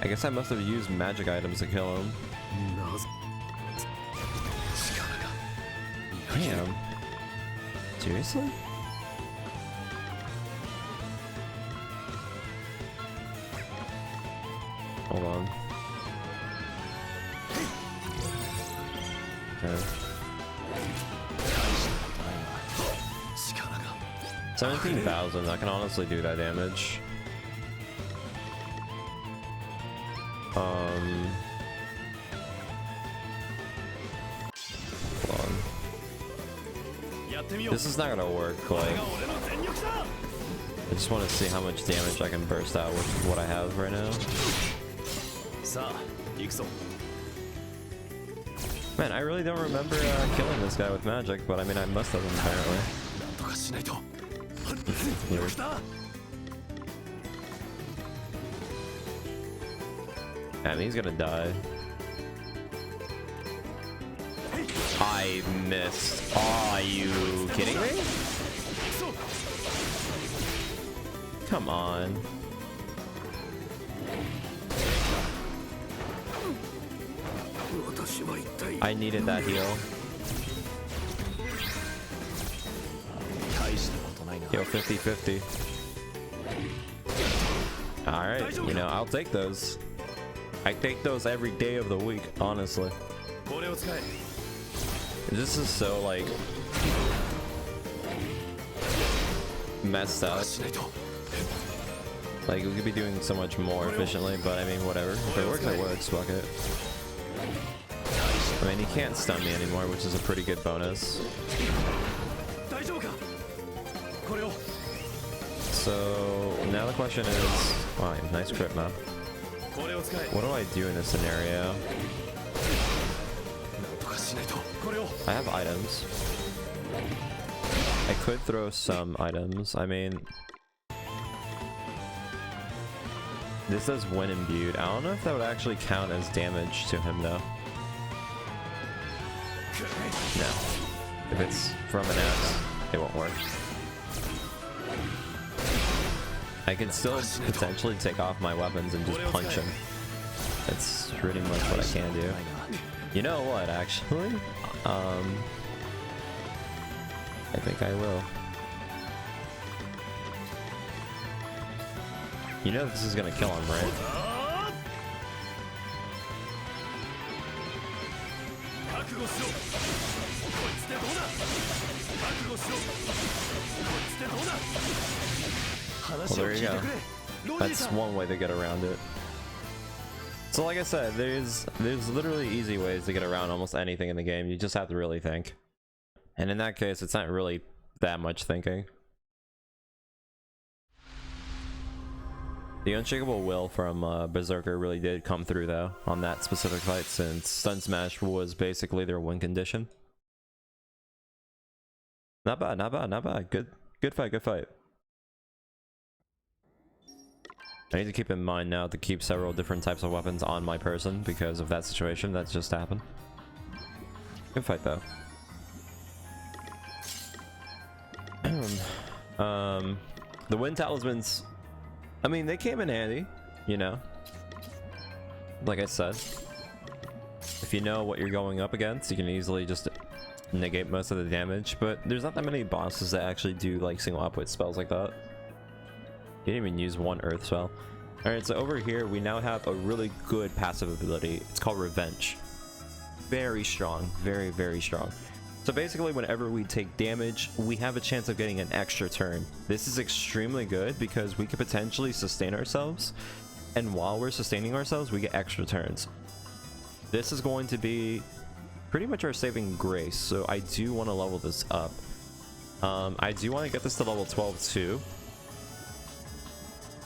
I guess I must have used magic items to kill him. Damn. Seriously? Hold on. Okay. 17,000, I can honestly do that damage. Hold on. This is not gonna work, like, I just want to see how much damage I can burst out with what I have right now. Man, I really don't remember killing this guy with magic, but I mean, I must have apparently. Weird. And he's gonna die. I missed. Are you kidding me? Come on. I needed that heal. Yo, 50-50. Alright, you know, I'll take those. I take those every day of the week, honestly. This is so, like, messed up. Like, we could be doing so much more efficiently, but I mean, whatever. If it works, it works. Fuck it. I mean, he can't stun me anymore, which is a pretty good bonus. So now the question is, wow, nice crit map. What do I do in this scenario? I have items. I could throw some items. I mean, This does when imbued. I don't know if that would actually count as damage to him though. No. If it's from an axe, it won't work. I can still potentially take off my weapons and just punch him. That's pretty much what I can do. You know what, actually? I think I will. You know this is gonna kill him, right? Well, there you go. That's one way to get around it. So like I said, there's literally easy ways to get around almost anything in the game. You just have to really think. And in that case, it's not really that much thinking. The unshakable will from Berserker really did come through though on that specific fight, since Stun Smash was basically their win condition. Not bad, not bad, not bad. Good fight, good fight. I need to keep in mind now to keep several different types of weapons on my person because of that situation that's just happened. Good fight though. The wind talismans, I mean, they came in handy, you know. Like I said, if you know what you're going up against, you can easily just negate most of the damage, but there's not that many bosses that actually do like single output spells like that. You didn't even use one earth spell. Alright, so over here we now have a really good passive ability. It's called Revenge. Very strong, very, very strong. So basically whenever we take damage, we have a chance of getting an extra turn. This is extremely good because we could potentially sustain ourselves, and while we're sustaining ourselves, we get extra turns. This is going to be pretty much our saving grace, so I do want to level this up. I do want to get this to level 12 too.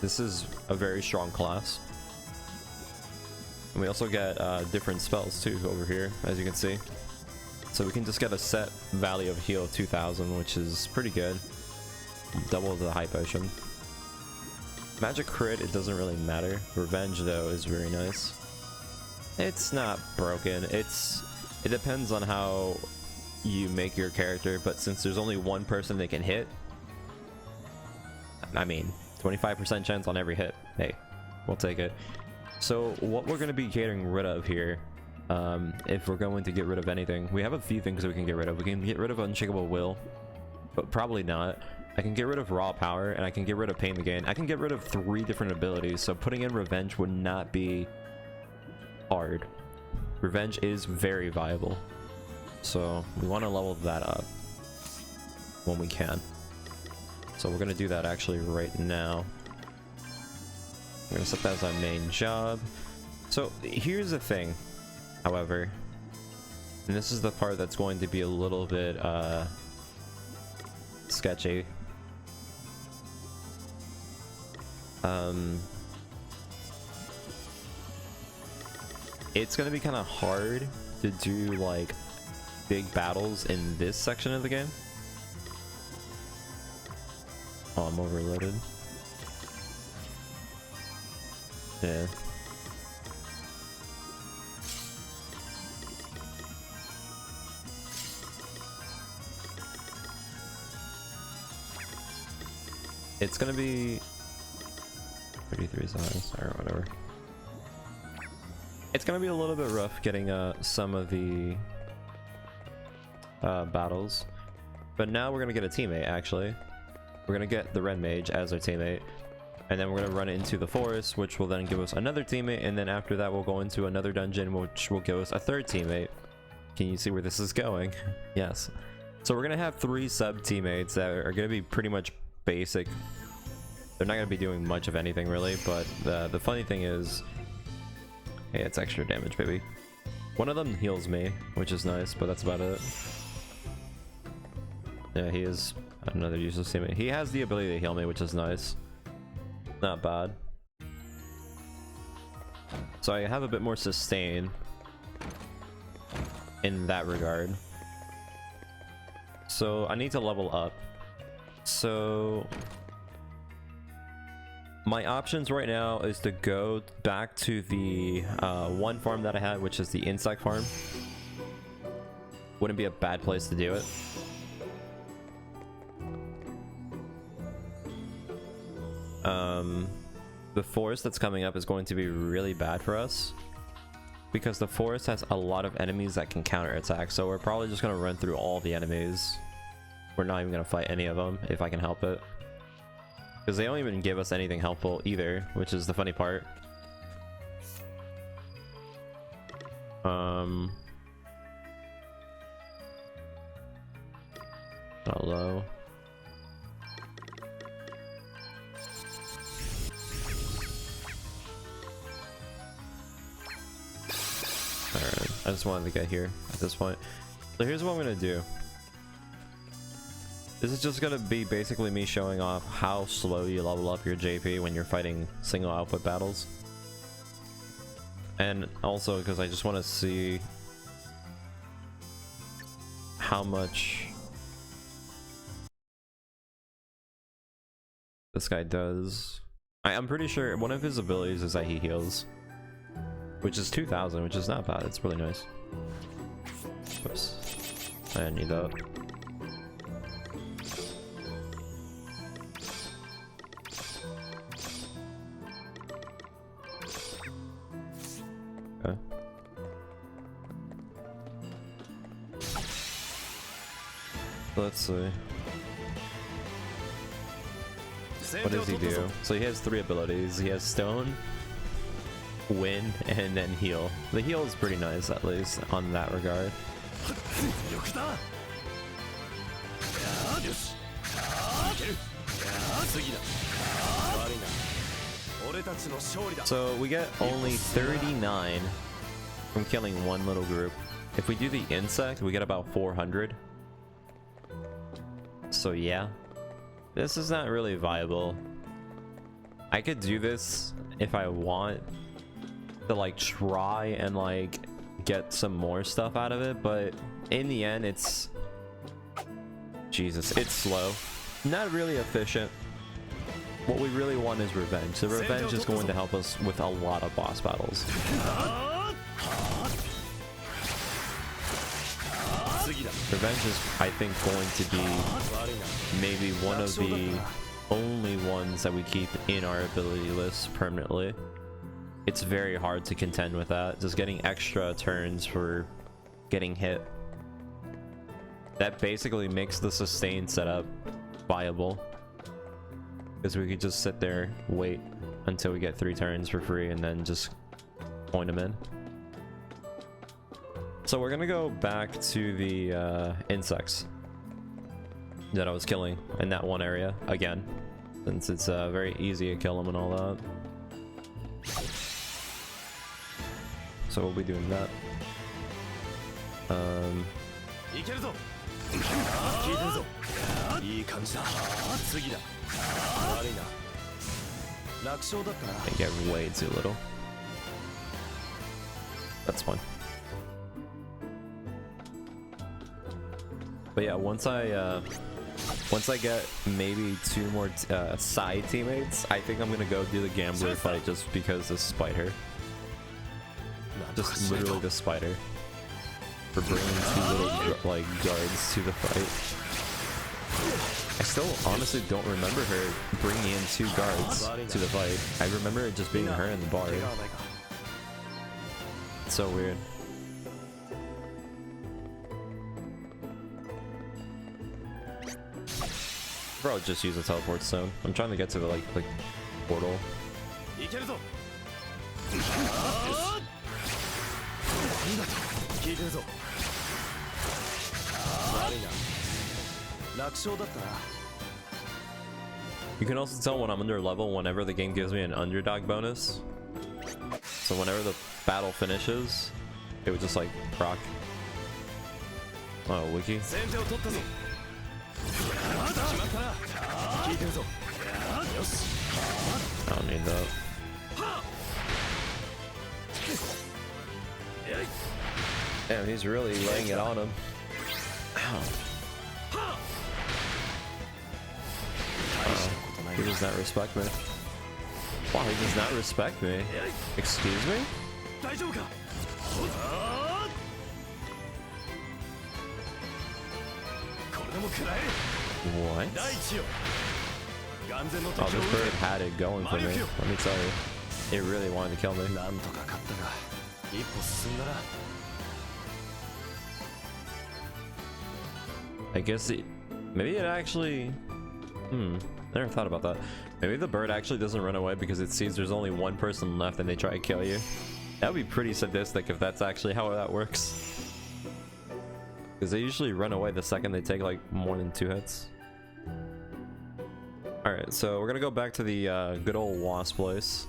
This is a very strong class. And we also get different spells too over here, as you can see. So we can just get a set value of heal of 2000, which is pretty good. Double the high potion. Magic crit, it doesn't really matter. Revenge though is very nice. It's not broken. It depends on how you make your character, but since there's only one person they can hit, I mean, 25% chance on every hit. Hey, we'll take it. So what we're going to be getting rid of here, if we're going to get rid of anything, we have a few things that we can get rid of. We can get rid of Unshakable Will, but probably not. I can get rid of Raw Power, and I can get rid of Pain the Gain. I can get rid of 3 different abilities, so putting in Revenge would not be hard. Revenge is very viable, so we want to level that up when we can. So we're going to do that actually right now. We're going to set that as our main job. So here's the thing, however, and this is the part that's going to be a little bit sketchy. It's going to be kind of hard to do like big battles in this section of the game. Oh, I'm overloaded. Yeah. It's gonna be 33 size or whatever. It's gonna be a little bit rough getting some of the battles, but now we're gonna get a teammate. Actually, we're gonna get the Red Mage as our teammate, and then we're gonna run into the forest, which will then give us another teammate, and then after that we'll go into another dungeon, which will give us a third teammate. Can you see where this is going? Yes. So we're gonna have 3 sub teammates that are gonna be pretty much basic. They're not gonna be doing much of anything really, but the funny thing is, hey, it's extra damage, baby. One of them heals me, which is nice, but that's about it. Yeah, he is another useless teammate. He has the ability to heal me, which is nice. Not bad. So I have a bit more sustain in that regard. So I need to level up. So my options right now is to go back to the one farm that I had, which is the insect farm. Wouldn't be a bad place to do it. The forest that's coming up is going to be really bad for us because the forest has a lot of enemies that can counterattack, so we're probably just going to run through all the enemies. We're not even going to fight any of them if I can help it, because they don't even give us anything helpful either, which is the funny part. Hello. Alright, I just wanted to get here at this point. So here's what I'm gonna do. This is just gonna be basically me showing off how slow you level up your JP when you're fighting single output battles. And also because I just want to see how much this guy does. I'm pretty sure one of his abilities is that he heals, which is 2,000, which is not bad. It's really nice. Oops. I didn't need that. Okay. Let's see. What does he do? So he has 3 abilities. He has Stone, Win, and then Heal. The heal is pretty nice, at least on that regard. So we get only 39 from killing one little group. If we do the insect, we get about 400. So yeah, this is not really viable. I could do this if I want to like try and like get some more stuff out of it, but in the end it's it's slow, not really efficient. What we really want is revenge. The revenge is going to help us with a lot of boss battles. Revenge is, I think, going to be maybe one of the only ones that we keep in our ability list permanently. It's very hard to contend with that. Just getting extra turns for getting hit. That basically makes the sustain setup viable, because we could just sit there, wait until we get 3 turns for free, and then just point them in. So we're gonna go back to the insects that I was killing in that one area again, since it's very easy to kill them and all that. So we'll be doing that. And get way too little. That's fine. But yeah, once I get maybe 2 more side teammates, I think I'm gonna go do the gambler fight just because of Spider. Just literally the Spider. For bringing 2 little like guards to the fight. I still honestly don't remember her bringing in 2 guards to the fight. I remember it just being her in the bar. It's so weird. Bro, just use a teleport stone. I'm trying to get to the like portal. You can also tell when I'm under level whenever the game gives me an underdog bonus. So whenever the battle finishes, it would just like proc. Oh, wiki. I don't need that. Damn, he's really laying it on him. He does not respect me. Wow, he does not respect me. Excuse me? What? Oh, this bird had it going for me. Let me tell you. It really wanted to kill me. I guess maybe it actually... never thought about that. Maybe the bird actually doesn't run away because it sees there's only one person left and they try to kill you. That would be pretty sadistic if that's actually how that works. Because they usually run away the second they take like more than 2 hits. Alright, so we're gonna go back to the good old wasp place.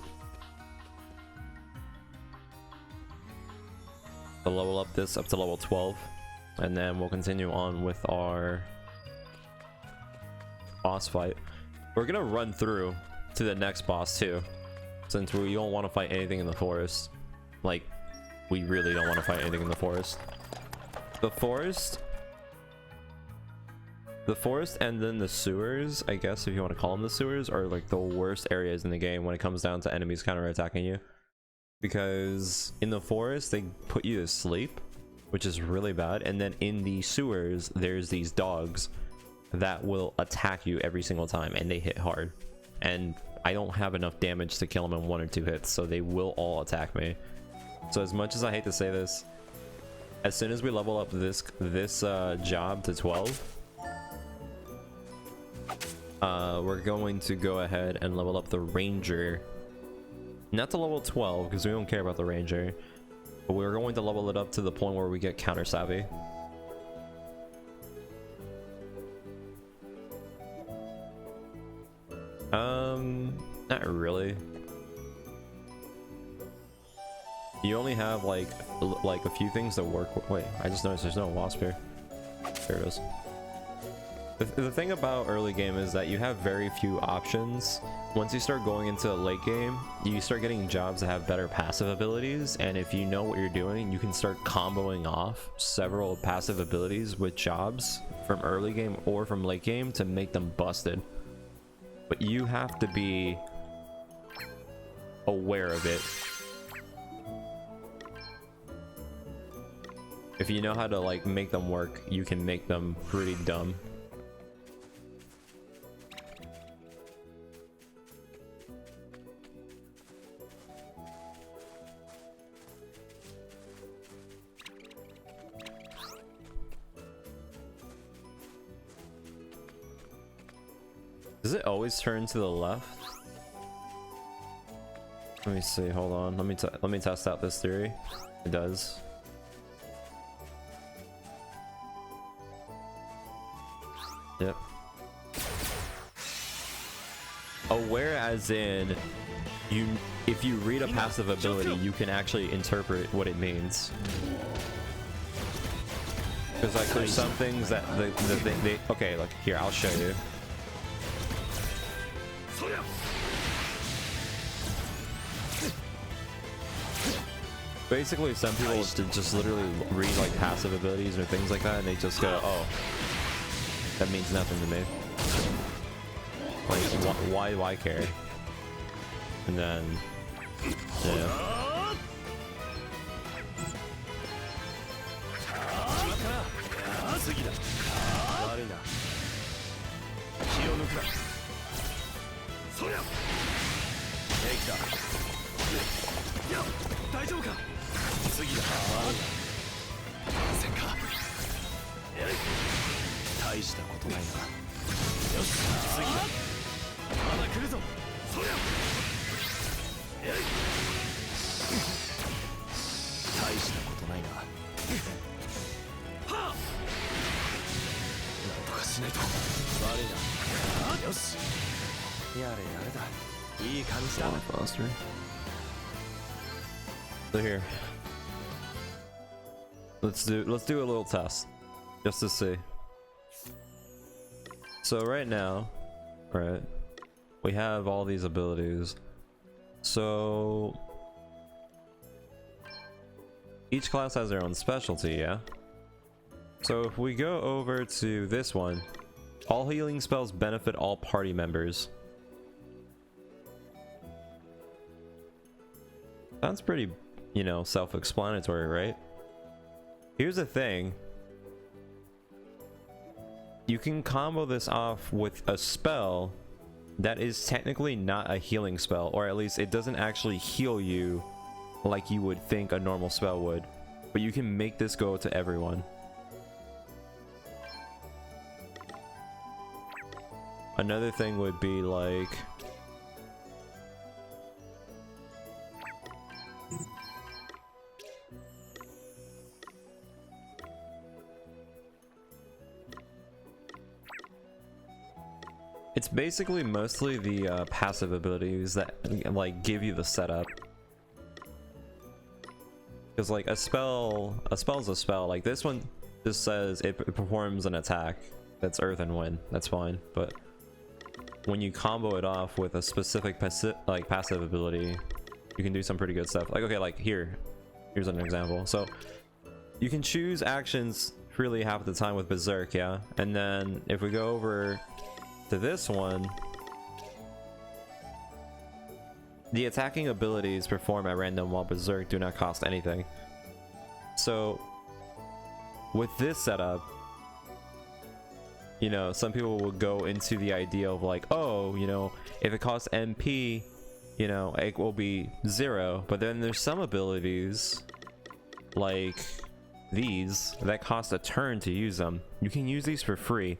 To level up this up to level 12. And then we'll continue on with our boss fight. We're gonna run through to the next boss too, since we don't want to fight anything in the forest. Like, we really don't want to fight anything in the forest. The forest and then the sewers, I guess if you want to call them the sewers, are like the worst areas in the game when it comes down to enemies counterattacking you. Because in the forest, they put you to sleep, which is really bad. And then in the sewers, there's these dogs that will attack you every single time, and they hit hard. And I don't have enough damage to kill them in 1 or 2 hits, so they will all attack me. So as much as I hate to say this, as soon as we level up this job to 12, we're going to go ahead and level up the ranger. Not to level 12, because we don't care about the ranger. But we're going to level it up to the point where we get counter savvy. Not really. You only have like a few things that work. Wait, I just noticed there's no wasp here. There it is. The thing about early game is that you have very few options. Once you start going into the late game, you start getting jobs that have better passive abilities, and if you know what you're doing, you can start comboing off several passive abilities with jobs from early game or from late game to make them busted. But you have to be aware of it. If you know how to like make them work, you can make them pretty dumb. Does it always turn to the left? Let me see, hold on. Let me test out this theory. It does. Yep. Aware as in if you read a passive ability, you can actually interpret what it means. Because like there's some things that they okay, look here, I'll show you. Basically, some people just literally read like passive abilities or things like that, and they just go, "Oh, that means nothing to me." Like, why do I care? And then, yeah. So here, let's do a little test just to see. So right now, right, we have all these abilities. So each class has their own specialty, yeah? So if we go over to this one, all healing spells benefit all party members. Sounds pretty, you know, self-explanatory, right? Here's the thing. You can combo this off with a spell that is technically not a healing spell, or at least it doesn't actually heal you like you would think a normal spell would. But you can make this go to everyone. Another thing would be like... It's basically mostly the passive abilities that like give you the setup. Because like a spell's a spell. Like this one just says it performs an attack that's earth and wind. That's fine. But when you combo it off with a specific passive ability, you can do some pretty good stuff. Like okay, like here's an example. So you can choose actions freely half the time with Berserk, yeah. And then if we go over to this one, the attacking abilities perform at random while Berserk do not cost anything. So with this setup, you know, some people will go into the idea of like, oh, you know, if it costs MP, you know, it will be 0. But then there's some abilities like these that cost a turn to use them. You can use these for free.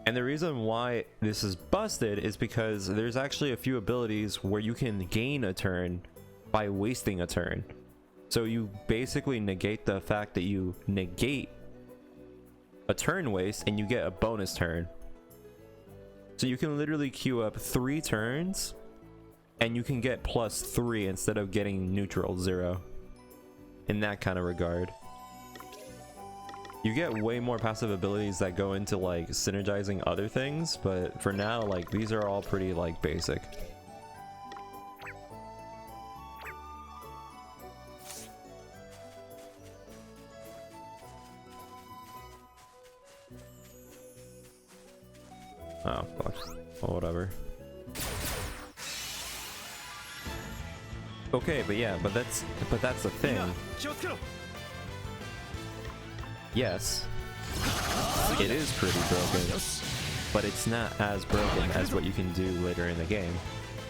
And the reason why this is busted is because there's actually a few abilities where you can gain a turn by wasting a turn. So you basically negate the fact that you negate a turn waste and you get a bonus turn. So you can literally queue up 3 turns and you can get +3 instead of getting neutral 0. In that kind of regard. You get way more passive abilities that go into like synergizing other things, but for now, like these are all pretty like basic. Oh fuck. Well, whatever. Okay, but yeah, but that's the thing. Yes, it is pretty broken, but it's not as broken as what you can do later in the game.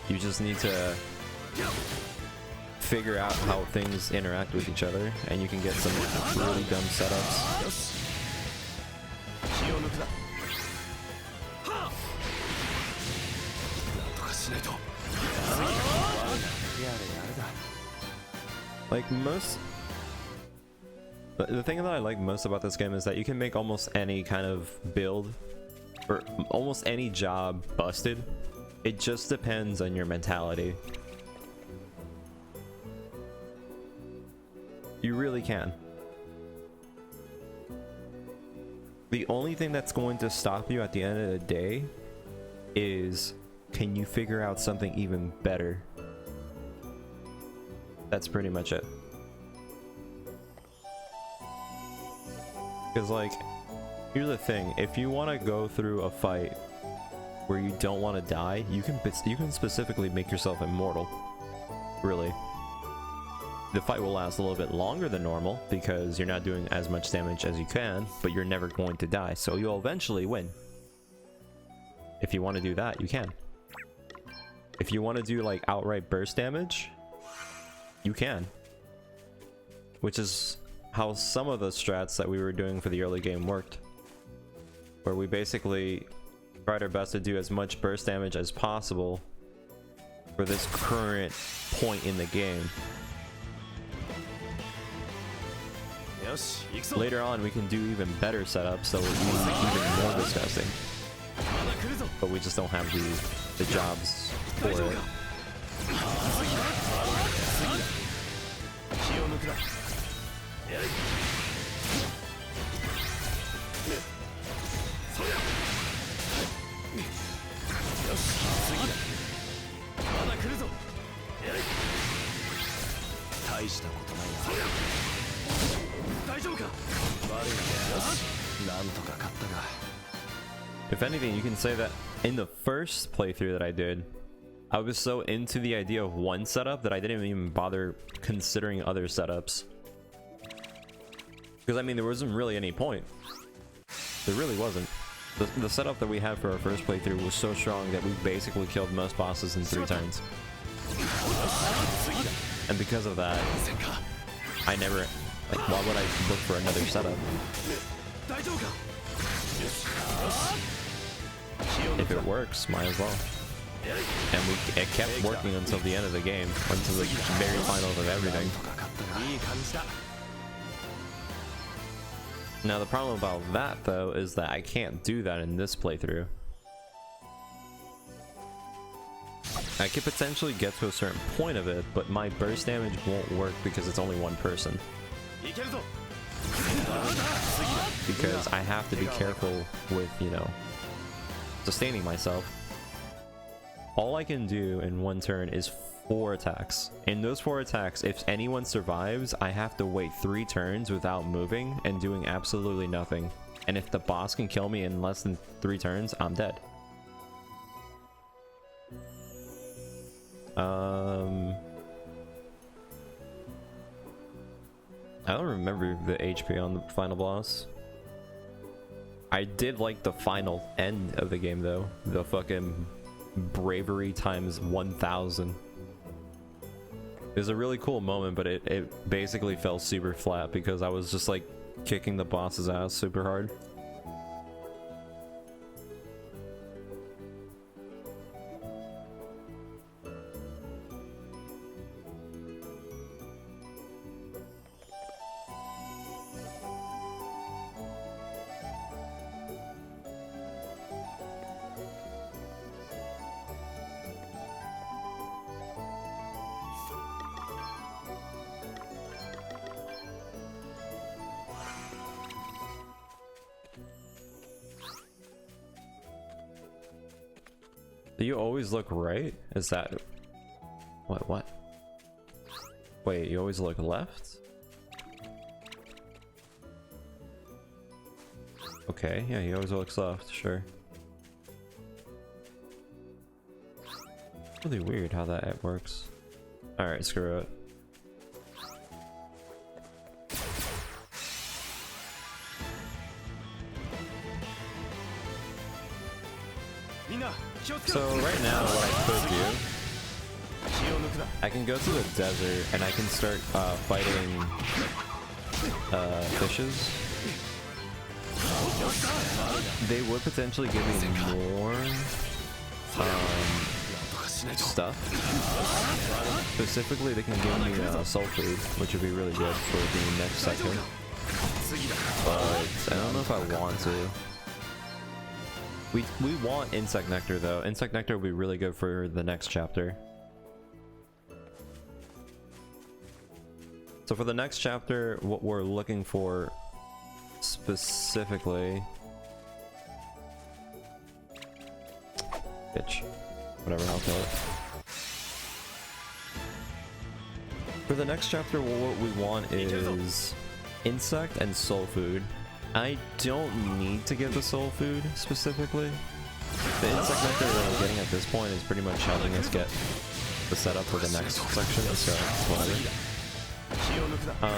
You just need to figure out how things interact with each other, and you can get some really dumb setups. Like most... The thing that I like most about this game is that you can make almost any kind of build or almost any job busted. It just depends on your mentality. You really can. The only thing that's going to stop you at the end of the day is, can you figure out something even better? That's pretty much it. Because like, here's the thing, if you want to go through a fight where you don't want to die, you can specifically make yourself immortal. Really. The fight will last a little bit longer than normal because you're not doing as much damage as you can, but you're never going to die, so you'll eventually win. If you want to do that, you can. If you want to do like outright burst damage, you can. Which is how some of the strats that we were doing for the early game worked, where we basically tried our best to do as much burst damage as possible for this current point in the game. Later on we can do even better setups that will be even more disgusting, but we just don't have the jobs for it. If anything, you can say that in the first playthrough that I did, I was so into the idea of one setup that I didn't even bother considering other setups. Because I mean, there wasn't really any point. There really wasn't. The setup that we had for our first playthrough was so strong that we basically killed most bosses in 3 turns. And because of that, I never, like, why would I look for another setup? If it works, might as well. And it kept working until the end of the game, until the very finals of everything. Now the problem about that though is that I can't do that in this playthrough. I could potentially get to a certain point of it, but my burst damage won't work because it's only one person. Because I have to be careful with, you know, sustaining myself. All I can do in one turn is 4 attacks. In those 4 attacks, if anyone survives, I have to wait 3 turns without moving and doing absolutely nothing. And if the boss can kill me in less than 3 turns, I'm dead. I don't remember the HP on the final boss. I did like the final end of the game though. The fucking bravery times 1000. It was a really cool moment, but it basically fell super flat because I was just like kicking the boss's ass super hard. Do you always look right? Is that... What? Wait, you always look left? Okay, yeah, he always looks left, sure. Really weird how that works. Alright, screw it. So right now what I could do, I can go to the desert and I can start fighting fishes. They would potentially give me more stuff. Specifically, they can give me soul food, which would be really good for the next sector. But I don't know if I want to. We want insect nectar though. Insect nectar will be really good for the next chapter. So for the next chapter, what we're looking for specifically... Bitch. Whatever, I'll kill it. For the next chapter, what we want is insect and soul food. I don't need to get the soul food specifically. The insect nectar that I'm getting at this point is pretty much helping us get the setup for the next section, so whatever. I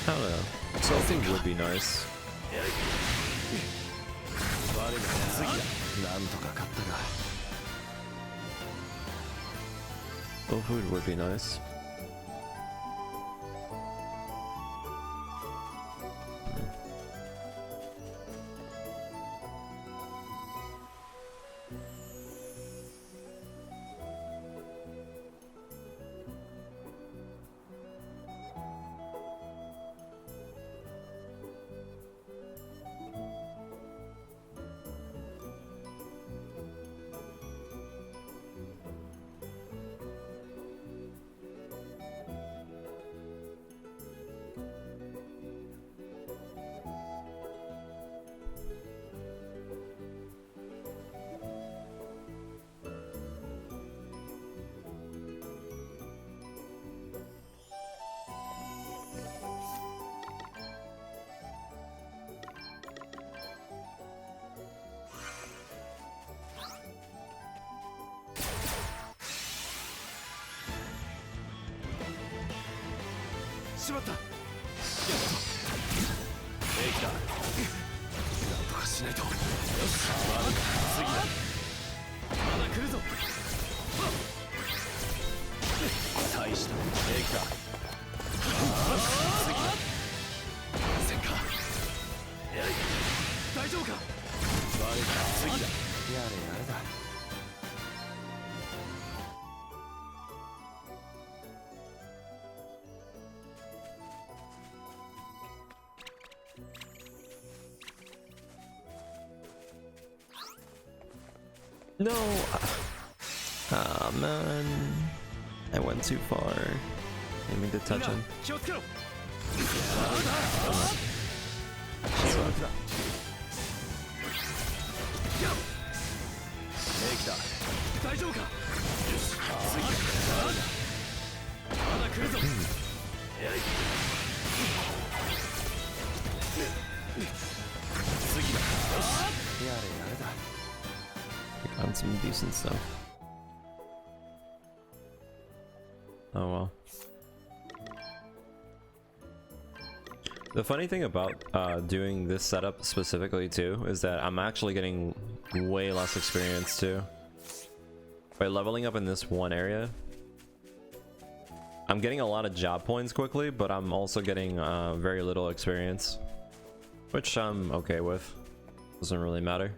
don't know. Soul food would be nice. Soul food would be nice. しまった。やっと平気だ。なんとかしないと。よし、次だ。まだ来るぞ。大した平気だ。次だ。せんか。大丈夫か。次だ。やれやれだ。No! Ah, man. I went too far. Didn't mean to touch him. Got some decent stuff. Oh well. The funny thing about doing this setup specifically too is that I'm actually getting way less experience too. By leveling up in this one area, I'm getting a lot of job points quickly, but I'm also getting very little experience, which I'm okay with. Doesn't really matter.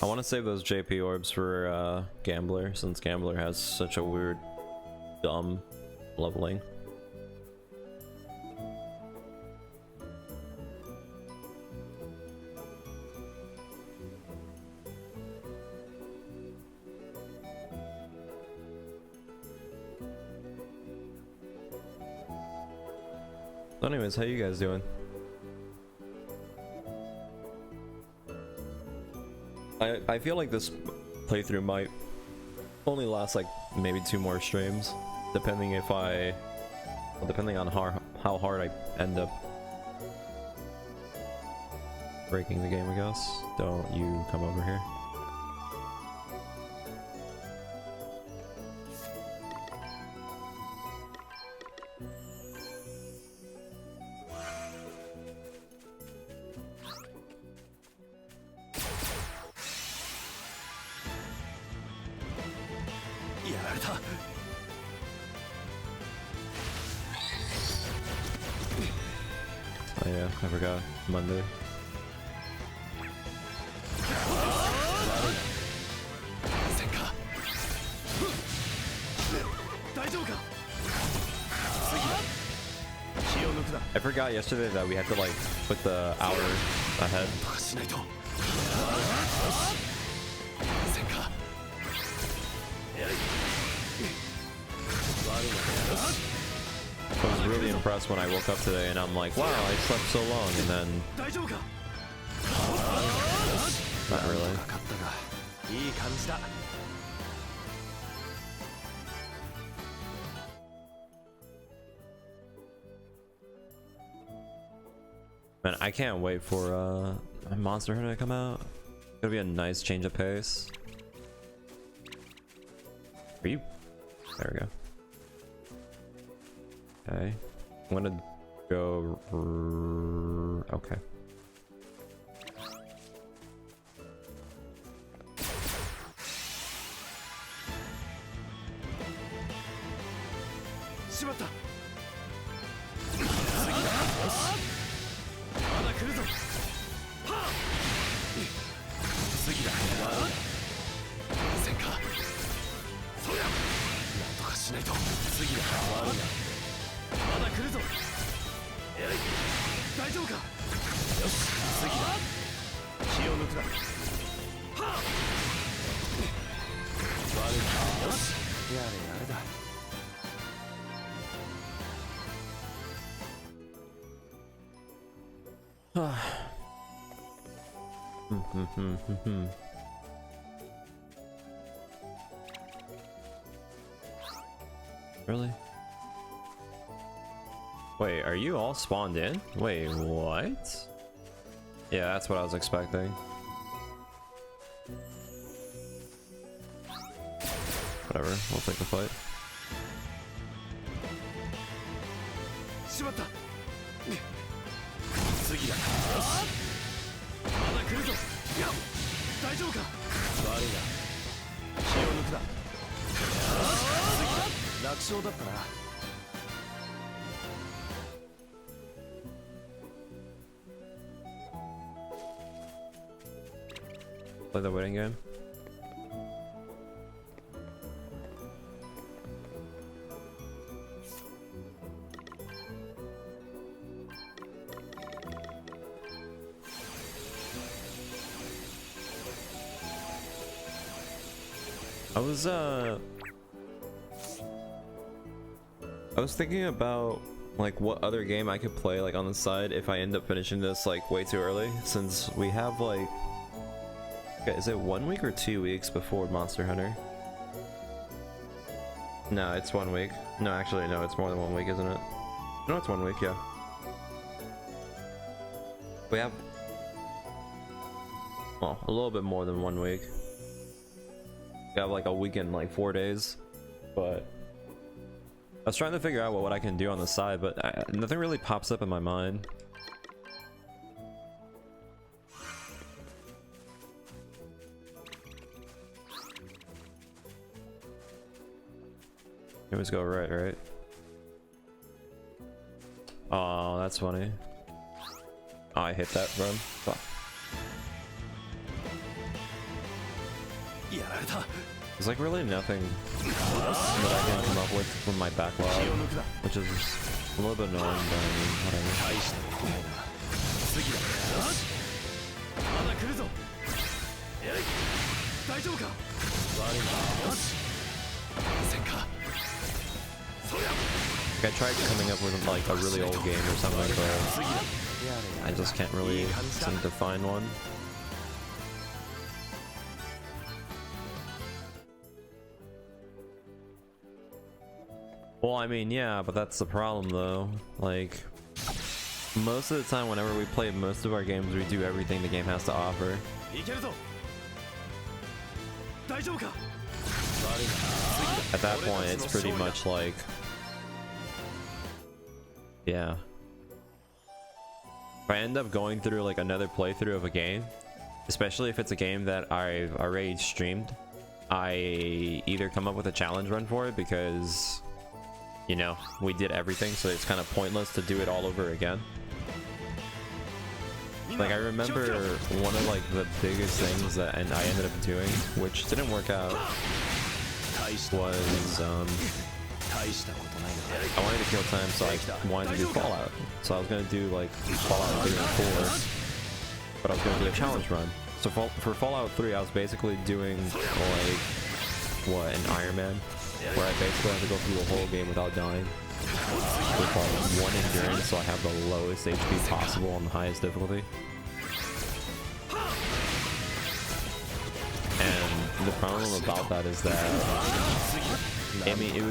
I want to save those JP orbs for Gambler, since Gambler has such a weird, dumb leveling. So anyways, how you guys doing? I feel like this playthrough might only last like maybe 2 more streams, depending on how hard I end up breaking the game, I guess. Don't you come over here. Oh yeah, I forgot. Monday. I forgot yesterday that we had to like put the hour ahead. I was really impressed when I woke up today and I'm like, wow, I slept so long, and then not really. Man, I can't wait for Monster Hunter to come out. It's gonna be a nice change of pace. Are you? There we go. Okay, I'm gonna go. Okay. Really? Wait, are you all spawned in? Wait, what? Yeah, that's what I was expecting. Whatever, we'll take the fight. しまった次だよしまだ来るぞいや大丈夫か悪いな気を抜くな次だ楽勝だったな Play the waiting game. I was thinking about like what other game I could play like on the side if I end up finishing this like way too early, since we have like, is it 1 week or 2 weeks before Monster Hunter? No, it's 1 week. No, actually no, it's more than 1 week, isn't it? No, it's 1 week, yeah. We have, well, a little bit more than 1 week. We have like a week and like 4 days, but I was trying to figure out what I can do on the side, but nothing really pops up in my mind. You always go right? Oh, that's funny. Oh, I hit that run. Fuck. There's like really nothing that I can come up with from my backlog, which is a little bit annoying, but I mean, whatever. Like I tried coming up with like a really old game or something, but I just can't really seem to find one. Well, I mean, yeah, but that's the problem though. Like, most of the time whenever we play most of our games, we do everything the game has to offer. At that point, it's pretty much like, yeah. If I end up going through like another playthrough of a game, especially if it's a game that I've already streamed, I either come up with a challenge run for it because, you know, we did everything, so it's kind of pointless to do it all over again. Like I remember one of like the biggest things that I ended up doing, which didn't work out, was I wanted to kill time, so I wanted to do Fallout. So I was gonna do like Fallout 3 and 4, but I was gonna do a challenge run. So for Fallout 3, I was basically doing like what, an Iron Man, where I basically have to go through the whole game without dying with like 1 endurance, so I have the lowest HP possible on the highest difficulty. And the problem about that is that, I mean, it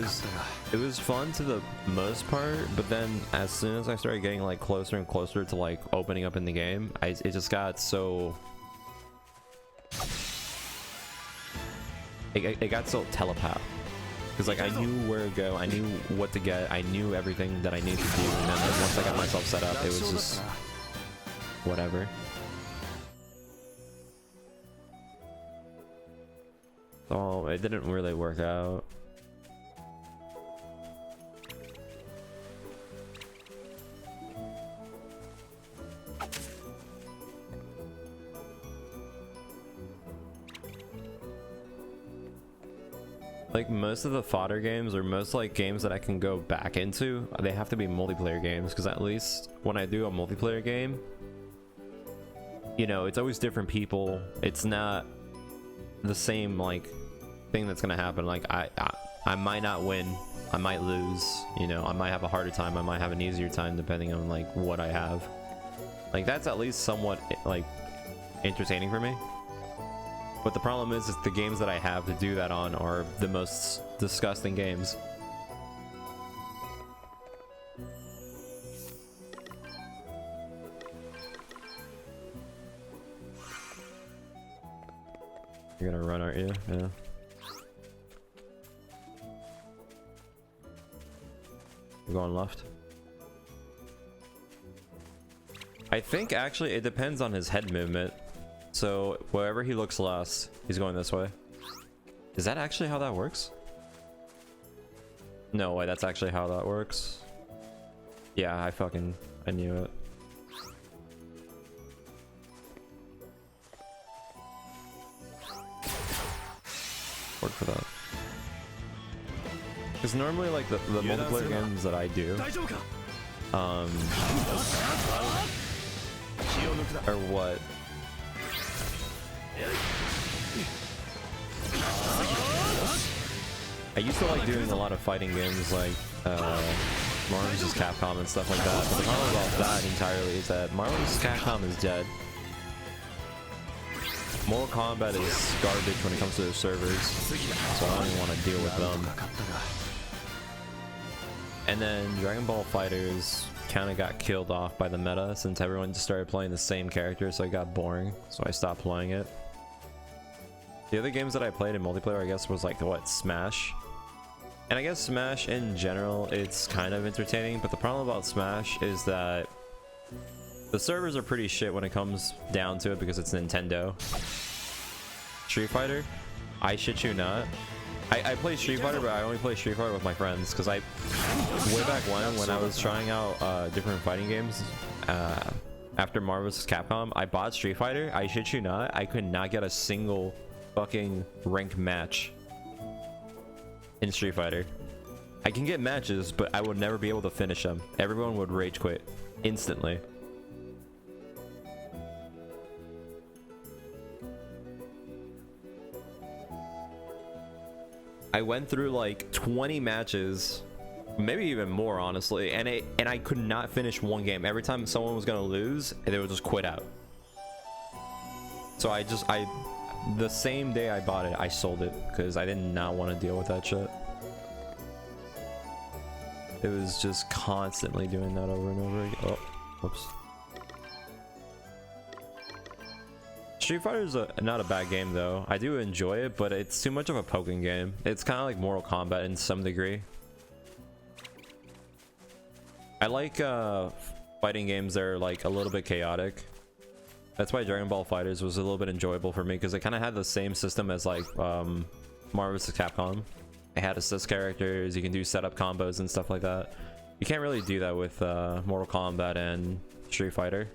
was fun to the most part, but then as soon as I started getting like closer and closer to like opening up in the game, it just got so, it got so telepath. Because like I knew where to go, I knew what to get, I knew everything that I needed to do, and then like, once I got myself set up, it was just whatever. So it didn't really work out. Like most of the fodder games, or most like games that I can go back into, they have to be multiplayer games, because at least when I do a multiplayer game, you know, it's always different people. It's not the same like thing that's gonna happen. Like I might not win, I might lose, you know, I might have a harder time, I might have an easier time depending on like what I have. Like that's at least somewhat like entertaining for me. But the problem is the games that I have to do that on are the most disgusting games. You're gonna run, aren't you? Yeah. You're going left. I think actually it depends on his head movement. So wherever he looks last, he's going this way. Is that actually how that works? No way, that's actually how that works. Yeah, I knew it. Work for that. Because normally, like the multiplayer games that I do, or what? I used to like doing a lot of fighting games like Marvel vs. Capcom and stuff like that, but the problem about that entirely is that Marvel vs. Capcom is dead. Mortal Kombat is garbage when it comes to their servers, so I don't even want to deal with them. And then Dragon Ball FighterZ kind of got killed off by the meta since everyone just started playing the same character, so it got boring, so I stopped playing it. The other games that I played in multiplayer, I guess, was like, what, Smash? And I guess Smash in general, it's kind of entertaining, but the problem about Smash is that the servers are pretty shit when it comes down to it because it's Nintendo. Street Fighter? I shit you not. I play Street Fighter, but I only play Street Fighter with my friends because way back when I was trying out different fighting games, after Marvel vs. Capcom, I bought Street Fighter. I shit you not. I could not get a single fucking ranked match in Street Fighter. I can get matches, but I would never be able to finish them. Everyone would rage quit instantly. I went through like 20 matches, maybe even more honestly, and I could not finish one game. Every time someone was gonna lose, they would just quit out. So the same day I bought it, I sold it because I did not want to deal with that shit. It was just constantly doing that over and over again. Oh, whoops. Street Fighter is not a bad game though. I do enjoy it, but it's too much of a poking game. It's kind of like Mortal Kombat in some degree. I like fighting games that are like a little bit chaotic. That's why Dragon Ball FighterZ was a little bit enjoyable for me because it kind of had the same system as like Marvel vs. Capcom. It had assist characters, you can do setup combos and stuff like that. You can't really do that with Mortal Kombat and Street Fighter.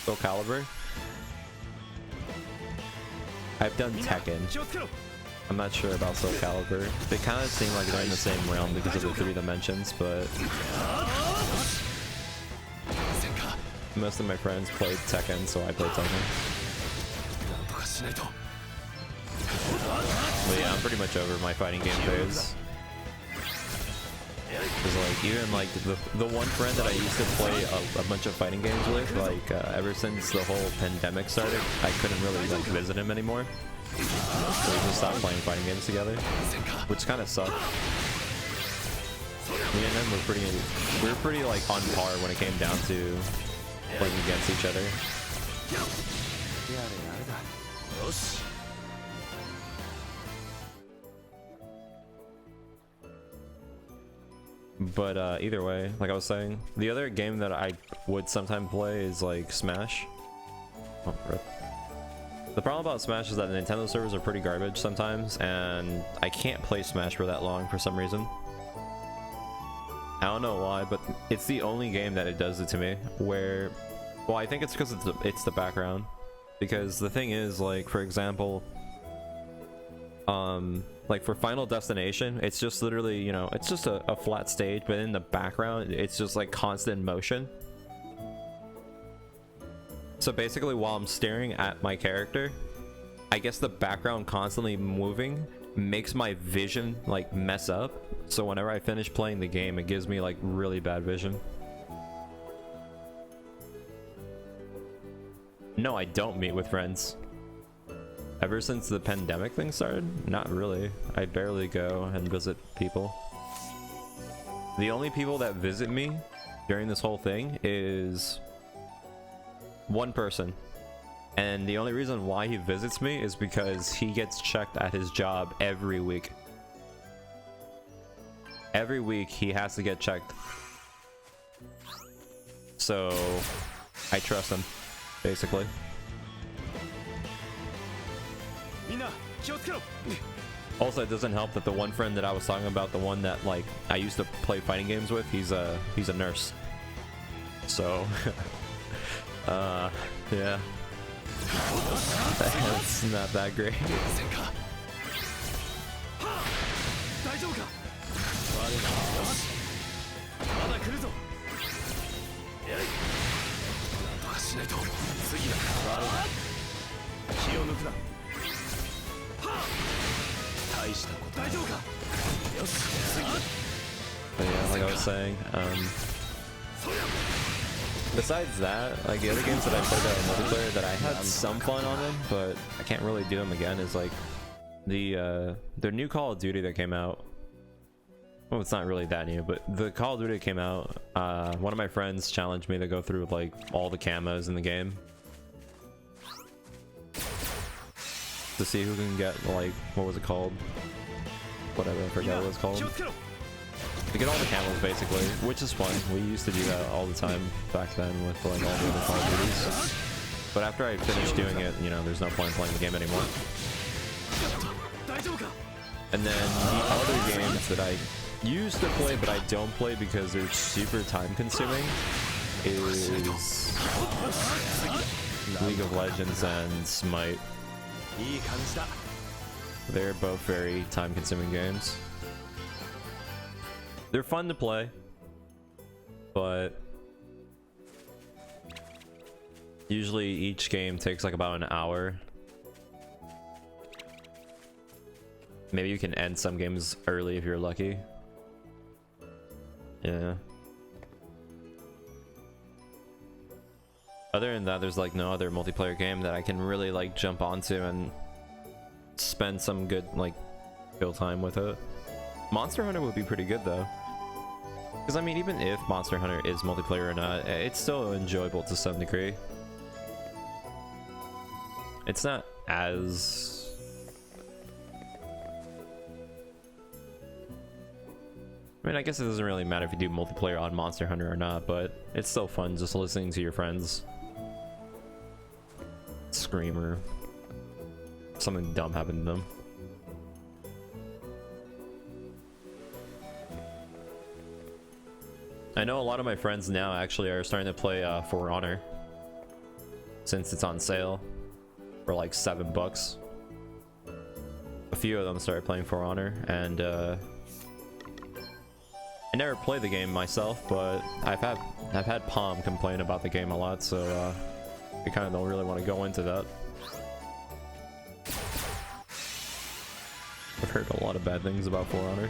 Soul Calibur. I've done Tekken. I'm not sure about Soul Calibur. They kind of seem like they're in the same realm because of the 3 dimensions, but most of my friends played Tekken, so I played Tekken. But yeah, I'm pretty much over my fighting game phase. Because like even like the one friend that I used to play a bunch of fighting games with, like ever since the whole pandemic started, I couldn't really like visit him anymore. So we just stopped playing fighting games together, which kind of sucked. Me and him were pretty like on par when it came down to playing against each other. But either way, like I was saying, the other game that I would sometimes play is like Smash. Oh, rip. The problem about Smash is that the Nintendo servers are pretty garbage sometimes, and I can't play Smash for that long for some reason. I don't know why, but it's the only game that it does it to me. Where, well, I think it's because it's the background. Because the thing is, like for example, like for Final Destination, it's just literally, you know, it's just a flat stage, but in the background, it's just like constant motion. So basically, while I'm staring at my character, I guess the background constantly moving makes my vision like mess up. So whenever I finish playing the game, it gives me like really bad vision. No, I don't meet with friends. Ever since the pandemic thing started? Not really. I barely go and visit people. The only people that visit me during this whole thing is One person. And the only reason why he visits me is because he gets checked at his job every week. Every week he has to get checked. So I trust him, basically. Also, it doesn't help that the one friend that I was talking about, the one that like I used to play fighting games with, he's a nurse. So yeah. That's not that great. But yeah, like I was saying, besides that, like the other games that I played that were multiplayer that I had some fun on them, but I can't really do them again, is like the new Call of Duty that came out. Well, it's not really that new, but the Call of Duty that came out, one of my friends challenged me to go through like all the camos in the game to see who can get like, what was it called? Whatever, I forgot what it was called. To get all the camos basically, which is fun. We used to do that all the time back then with like all the other Call of Duties. But after I finished doing it, you know, there's no point in playing the game anymore. And then the other games that I used to play but I don't play because they're super time consuming is League of Legends and Smite. They're both very time consuming games. They're fun to play, but usually each game takes like about an hour. Maybe you can end some games early if you're lucky. Yeah. Other than that, there's like no other multiplayer game that I can really like jump onto and spend some good like chill time with it. Monster Hunter would be pretty good though. Because I mean, even if Monster Hunter is multiplayer or not, it's still enjoyable to some degree. It's not as... I mean, I guess it doesn't really matter if you do multiplayer on Monster Hunter or not, but it's still fun just listening to your friends scream or something dumb happened to them. I know a lot of my friends now actually are starting to play For Honor since it's on sale for like $7. A few of them started playing For Honor, and I never played the game myself, but I've had Palm complain about the game a lot, so I kind of don't really want to go into that. I've heard a lot of bad things about For Honor.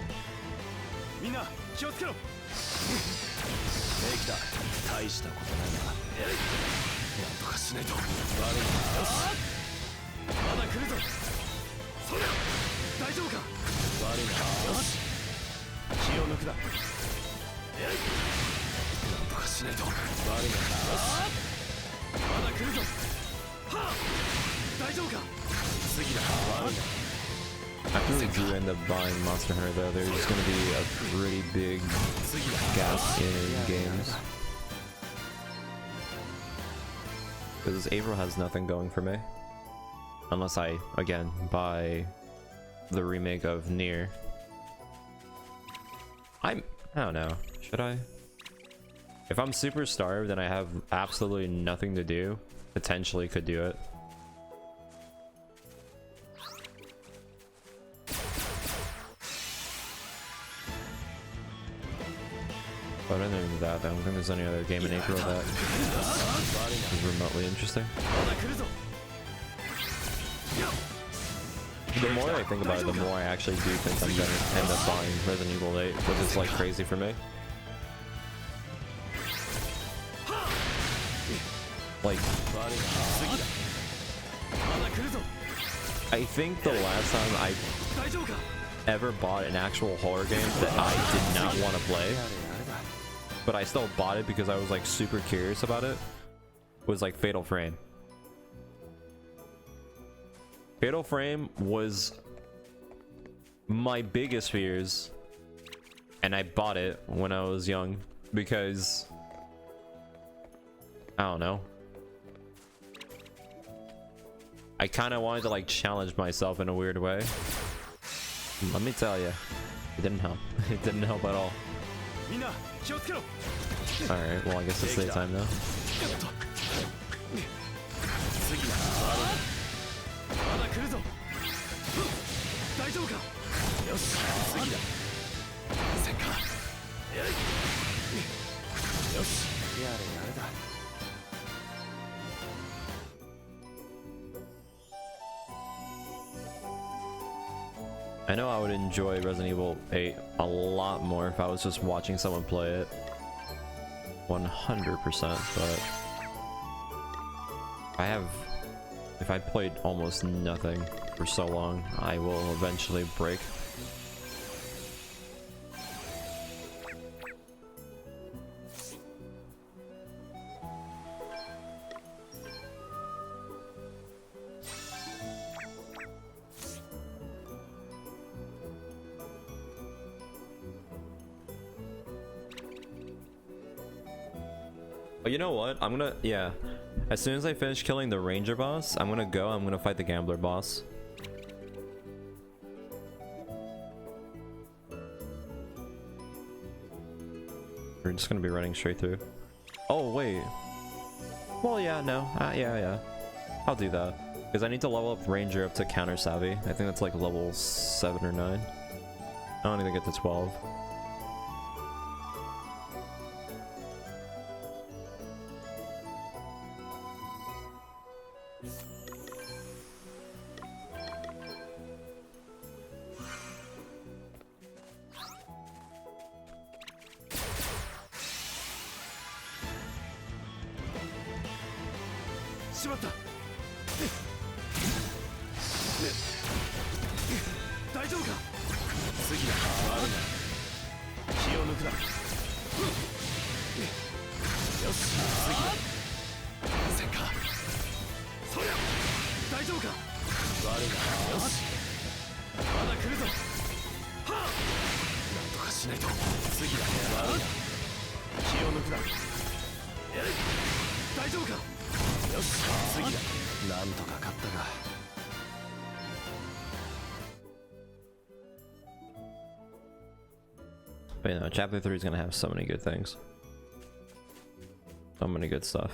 After we do end up buying Monster Hunter though, there's going to be a pretty big gap in games. Because April has nothing going for me. Unless I, again, buy the remake of Nier. I don't know. Should I? If I'm super starved and I have absolutely nothing to do, potentially could do it. But other than that, I don't think there's any other game in April that is remotely interesting. The more I think about it, the more I actually do think I'm gonna end up buying Resident Evil 8, which is like crazy for me. Like, I think the last time I ever bought an actual horror game that I did not want to play, but I still bought it because I was like super curious about it, was like Fatal Frame. Fatal Frame was my biggest fears, and I bought it when I was young because I don't know. I kind of wanted to like challenge myself in a weird way. Let me tell you, it didn't help. It didn't help at all. Alright, well I guess it's daytime now. I know I would enjoy Resident Evil 8 a lot more if I was just watching someone play it. 100%, but if I played almost nothing for so long, I will eventually break. But you know what? I'm gonna, yeah. As soon as I finish killing the ranger boss, I'm gonna fight the gambler boss. We're just gonna be running straight through. Oh, wait. Well, yeah, no. Yeah. I'll do that. Because I need to level up ranger up to counter savvy. I think that's like level 7 or 9. I don't even get to 12. But you know, chapter 3 is gonna have so many good things. So many good stuff.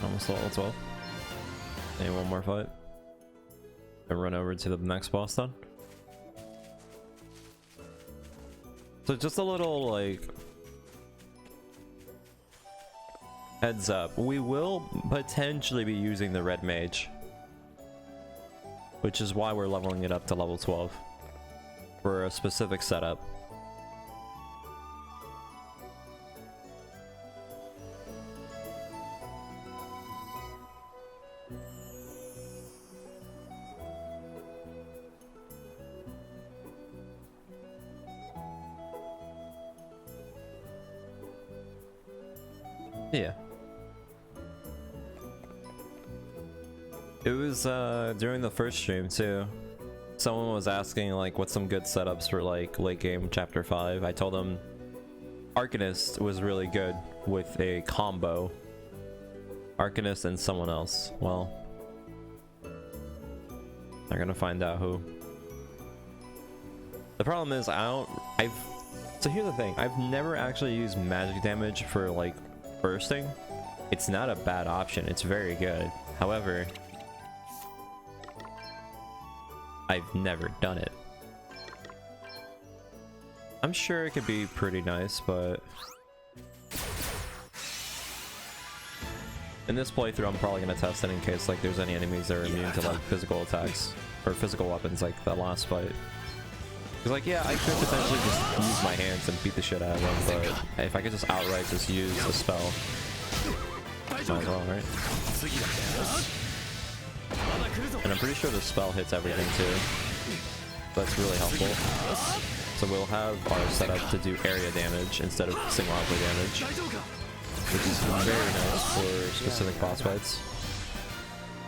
Almost level 12. Maybe one more fight. And run over to the next boss then. So just a little like heads up. We will potentially be using the red mage, which is why we're leveling it up to level 12 for a specific setup. Yeah. It was during the first stream too. Someone was asking like what's some good setups for like late game chapter 5. I told them Arcanist was really good with a combo. Arcanist and someone else. Well, they're gonna find out who. The problem is so here's the thing, I've never actually used magic damage for like bursting. It's not a bad option, it's very good. However, I've never done it. I'm sure it could be pretty nice, but In this playthrough, I'm probably gonna test it in case like there's any enemies that are immune to like physical attacks or physical weapons like that last fight. Cause like yeah, I could potentially just use my hands and beat the shit out of them, but if I could just outright just use a spell, might as well, right? And I'm pretty sure the spell hits everything too. That's really helpful. So we'll have our setup to do area damage instead of single output damage, which is very nice for specific boss fights.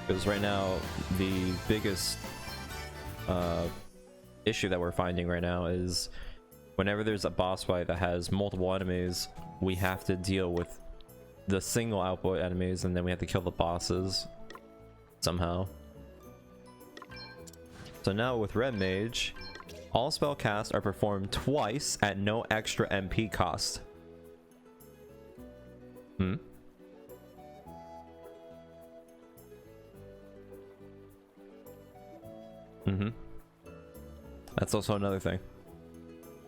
Because right now, the biggest issue that we're finding right now is whenever there's a boss fight that has multiple enemies, we have to deal with the single output enemies and then we have to kill the bosses somehow. So now with Red Mage, all spell casts are performed twice at no extra MP cost. That's also another thing.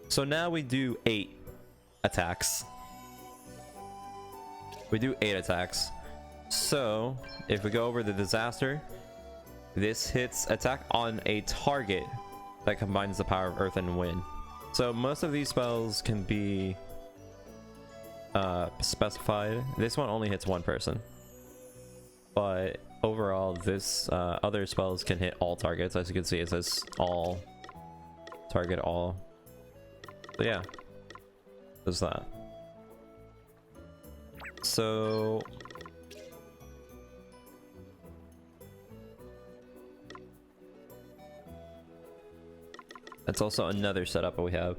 So now we do 8 attacks. We do 8 attacks. So if we go over the disaster, this hits attack on a target that combines the power of earth and wind. So most of these spells can be specified. This one only hits one person, but overall this other spells can hit all targets. As you can see, it says all target all. So yeah, there's that. So that's also another setup that we have.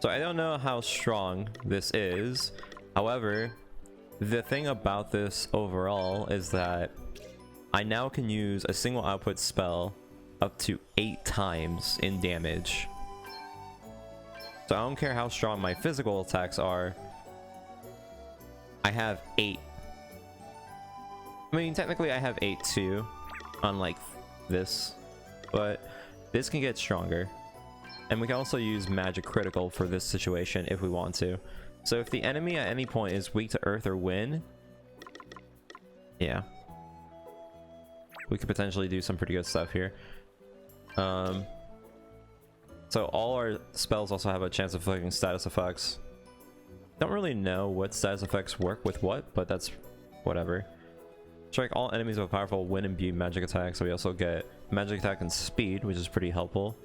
So I don't know how strong this is. However, the thing about this overall is that I now can use a single output spell up to 8 times in damage. So I don't care how strong my physical attacks are, I have 8. I mean, technically I have 8 too, unlike this, but this can get stronger. And we can also use magic critical for this situation if we want to. So if the enemy at any point is weak to earth or wind, yeah, we could potentially do some pretty good stuff here. So all our spells also have a chance of inflicting status effects. Don't really know what status effects work with what, but that's whatever. Strike all enemies with powerful wind imbued magic attack. So we also get magic attack and speed, which is pretty helpful.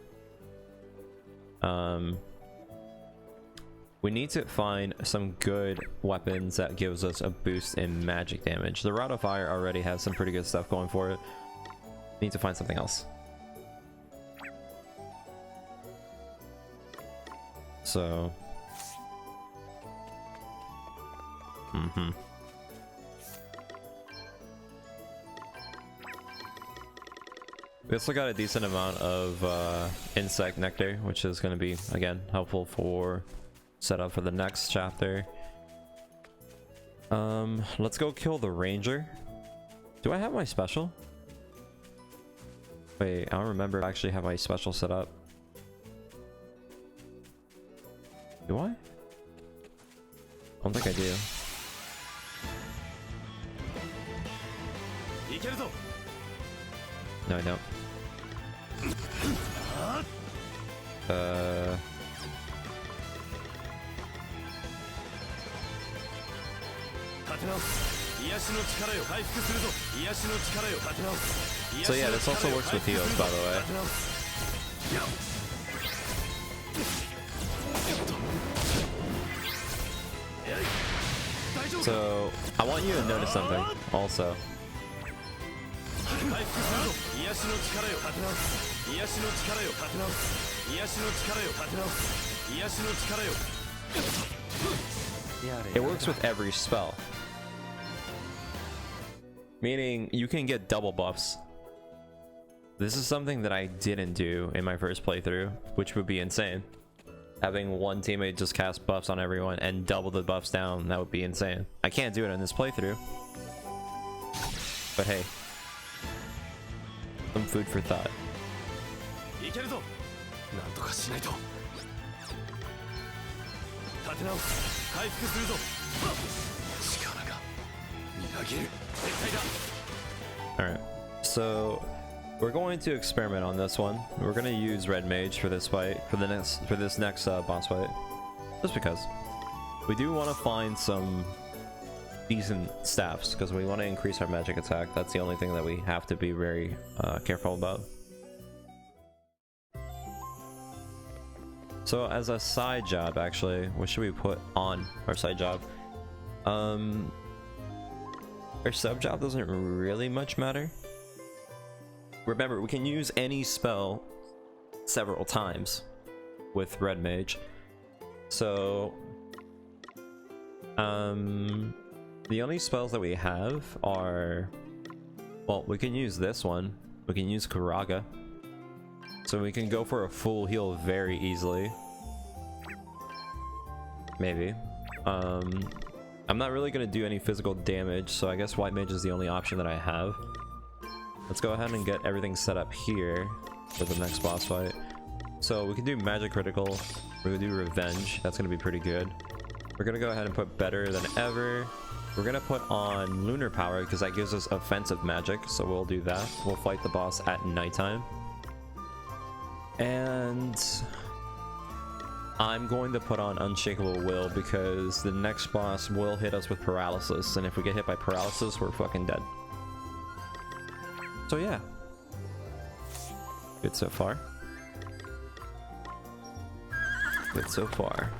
We need to find some good weapons that gives us a boost in magic damage. The Rod of Fire already has some pretty good stuff going for it. Need to find something else. So we also got a decent amount of insect nectar, which is going to be again helpful for setup for the next chapter. Let's go kill the ranger. Do I have my special? Wait, I don't remember if I actually have my special set up. Do I? I don't think I do. No, I don't. So yeah, this also works with heals, by the way. So I want you to notice something also. It works with every spell. Meaning you can get double buffs. This is something that I didn't do in my first playthrough, which would be insane. Having one teammate just cast buffs on everyone and double the buffs down, that would be insane. I can't do it in this playthrough. But hey, some food for thought. Alright, so we're going to experiment on this one. We're going to use Red Mage for this fight, for this next boss fight, just because we do want to find some decent staffs, because we want to increase our magic attack. That's the only thing that we have to be very careful about. So as a side job, actually, what should we put on our side job? Our sub job doesn't really much matter. Remember, we can use any spell several times with Red Mage. So the only spells that we have are, well, we can use this one. We can use Karaga. So we can go for a full heal very easily. Maybe. I'm not really going to do any physical damage, so I guess White Mage is the only option that I have. Let's go ahead and get everything set up here for the next boss fight. So we can do Magic Critical. We're going to do Revenge. That's going to be pretty good. We're going to go ahead and put Better Than Ever. We're going to put on Lunar Power because that gives us offensive magic, so we'll do that. We'll fight the boss at nighttime. And I'm going to put on Unshakable Will because the next boss will hit us with paralysis, and if we get hit by paralysis, we're fucking dead. So yeah, good so far. Good so far.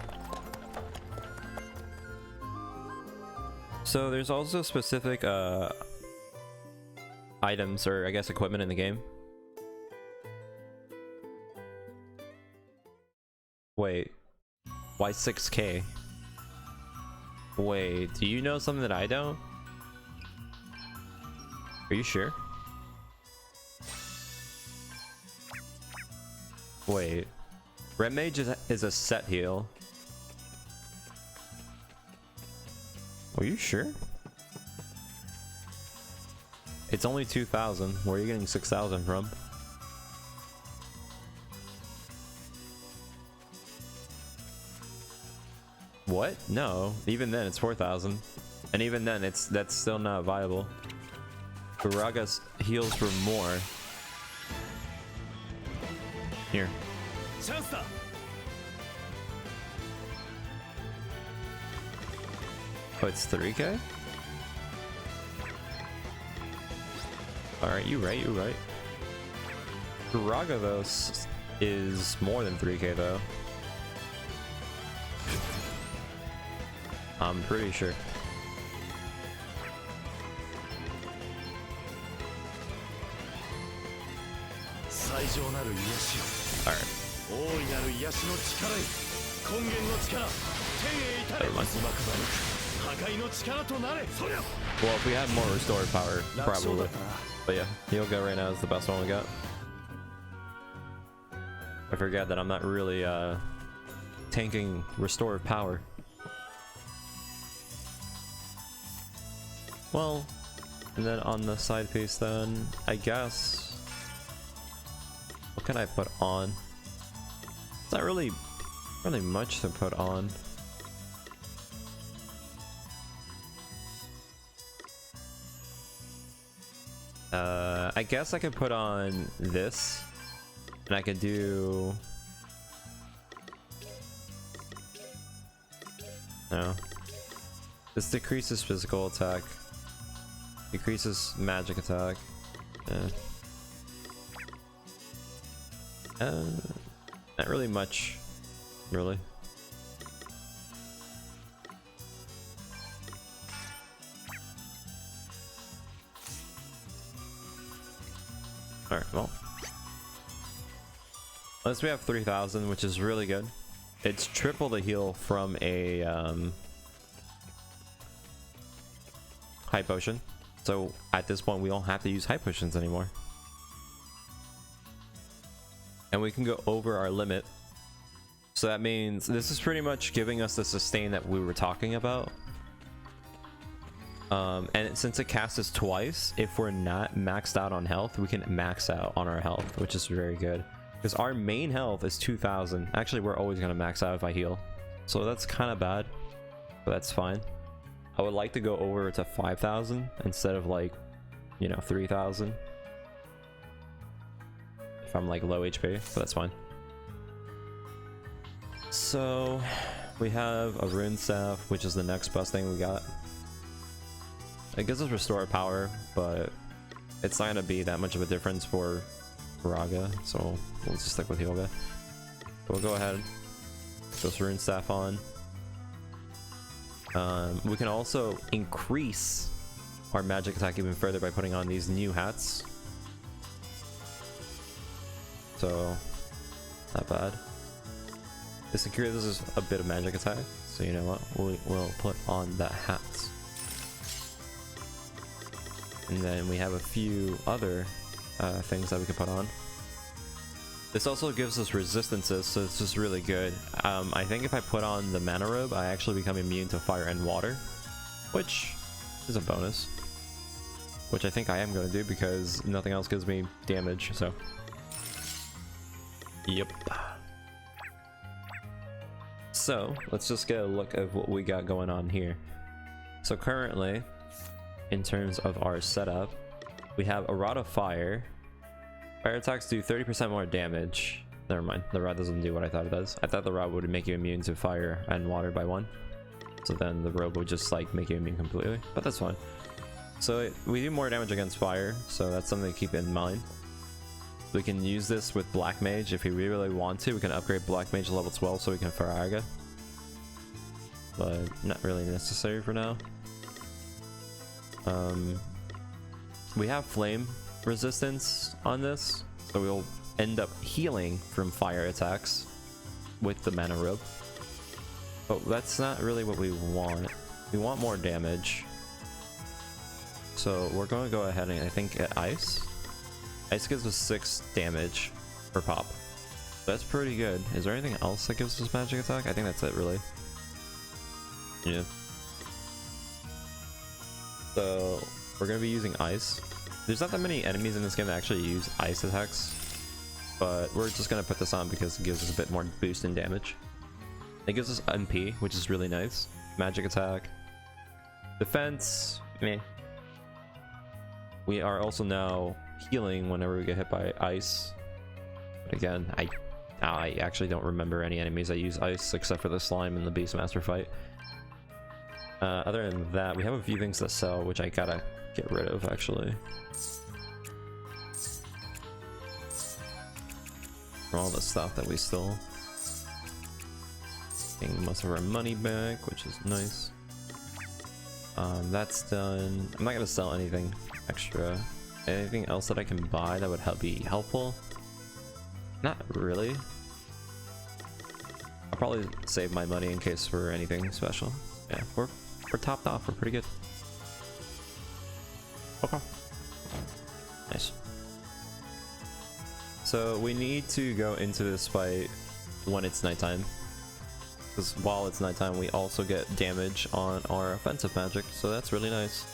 So there's also specific items, or I guess equipment in the game. Wait, why 6K? Wait, do you know something that I don't? Are you sure? Wait, Red Mage is a set heal. Are you sure? It's only 2,000. Where are you getting 6,000 from? What? No. Even then, it's 4,000, and even then, that's still not viable. Baraga's heals for more. Here. Oh, it's 3K? Alright, you're right. Baraga, though, is more than 3K, though. I'm pretty sure. Alright. Never mind. Well, if we had more restored power, probably. But yeah, Yoga right now is the best one we got. I forget that I'm not really tanking restored power. Well, and then on the side piece then, I guess, what can I put on? It's not really much to put on. I guess I could put on this, and I could do, no, this decreases physical attack. Decreases magic attack. Not really much, really. Alright, well. Unless we have 3,000, which is really good. It's triple the heal from a high potion. So at this point, we don't have to use high potions anymore. And we can go over our limit. So that means this is pretty much giving us the sustain that we were talking about. And since it casts us twice, if we're not maxed out on health, we can max out on our health, which is very good. Because our main health is 2,000. Actually, we're always going to max out if I heal. So that's kind of bad, but that's fine. I would like to go over to 5,000 instead of like, you know, 3,000. If I'm like low HP, but that's fine. So we have a rune staff, which is the next best thing we got. It gives us restore power, but it's not gonna be that much of a difference for Raga, so we'll just stick with Yoga. So we'll go ahead, put this rune staff on. We can also increase our magic attack even further by putting on these new hats. So, not bad. This increases a bit of magic attack, so you know what? We will put on that hat. And then we have a few other things that we can put on. This also gives us resistances, so it's just really good. I think if I put on the mana robe, I actually become immune to fire and water, which is a bonus. Which I think I am going to do because nothing else gives me damage, so. Yep. So, let's just get a look at what we got going on here. So currently, in terms of our setup, we have a Rod of Fire. Fire attacks do 30% more damage. Never mind, the rod doesn't do what I thought it does. I thought the rod would make you immune to fire and water by 1. So then the robe would just like make you immune completely, but that's fine. So we do more damage against fire, so that's something to keep in mind. We can use this with Black Mage if we really want to. We can upgrade Black Mage to level 12 so we can Faraga. But not really necessary for now. We have flame resistance on this, so we'll end up healing from fire attacks with the mana robe. But that's not really what we want. We want more damage. So we're going to go ahead and I think get ice. Ice gives us 6 damage per pop. That's pretty good. Is there anything else that gives us magic attack? I think that's it really. Yeah. So we're going to be using ice. There's not that many enemies in this game that actually use ice attacks, but we're just going to put this on because it gives us a bit more boost in damage. It gives us MP, which is really nice. Magic attack. Defense, meh. We are also now healing whenever we get hit by ice. But again, I actually don't remember any enemies that use ice except for the slime in the Beastmaster fight. Other than that, we have a few things that sell, which I gotta get rid of actually. For all the stuff that we stole. Getting most of our money back, which is nice. That's done. I'm not gonna sell anything extra. Anything else that I can buy that would be helpful? Not really. I'll probably save my money in case for anything special. Yeah, we're topped off. We're pretty good. Okay. Nice. So we need to go into this fight when it's nighttime. Because while it's nighttime, we also get damage on our offensive magic, so that's really nice.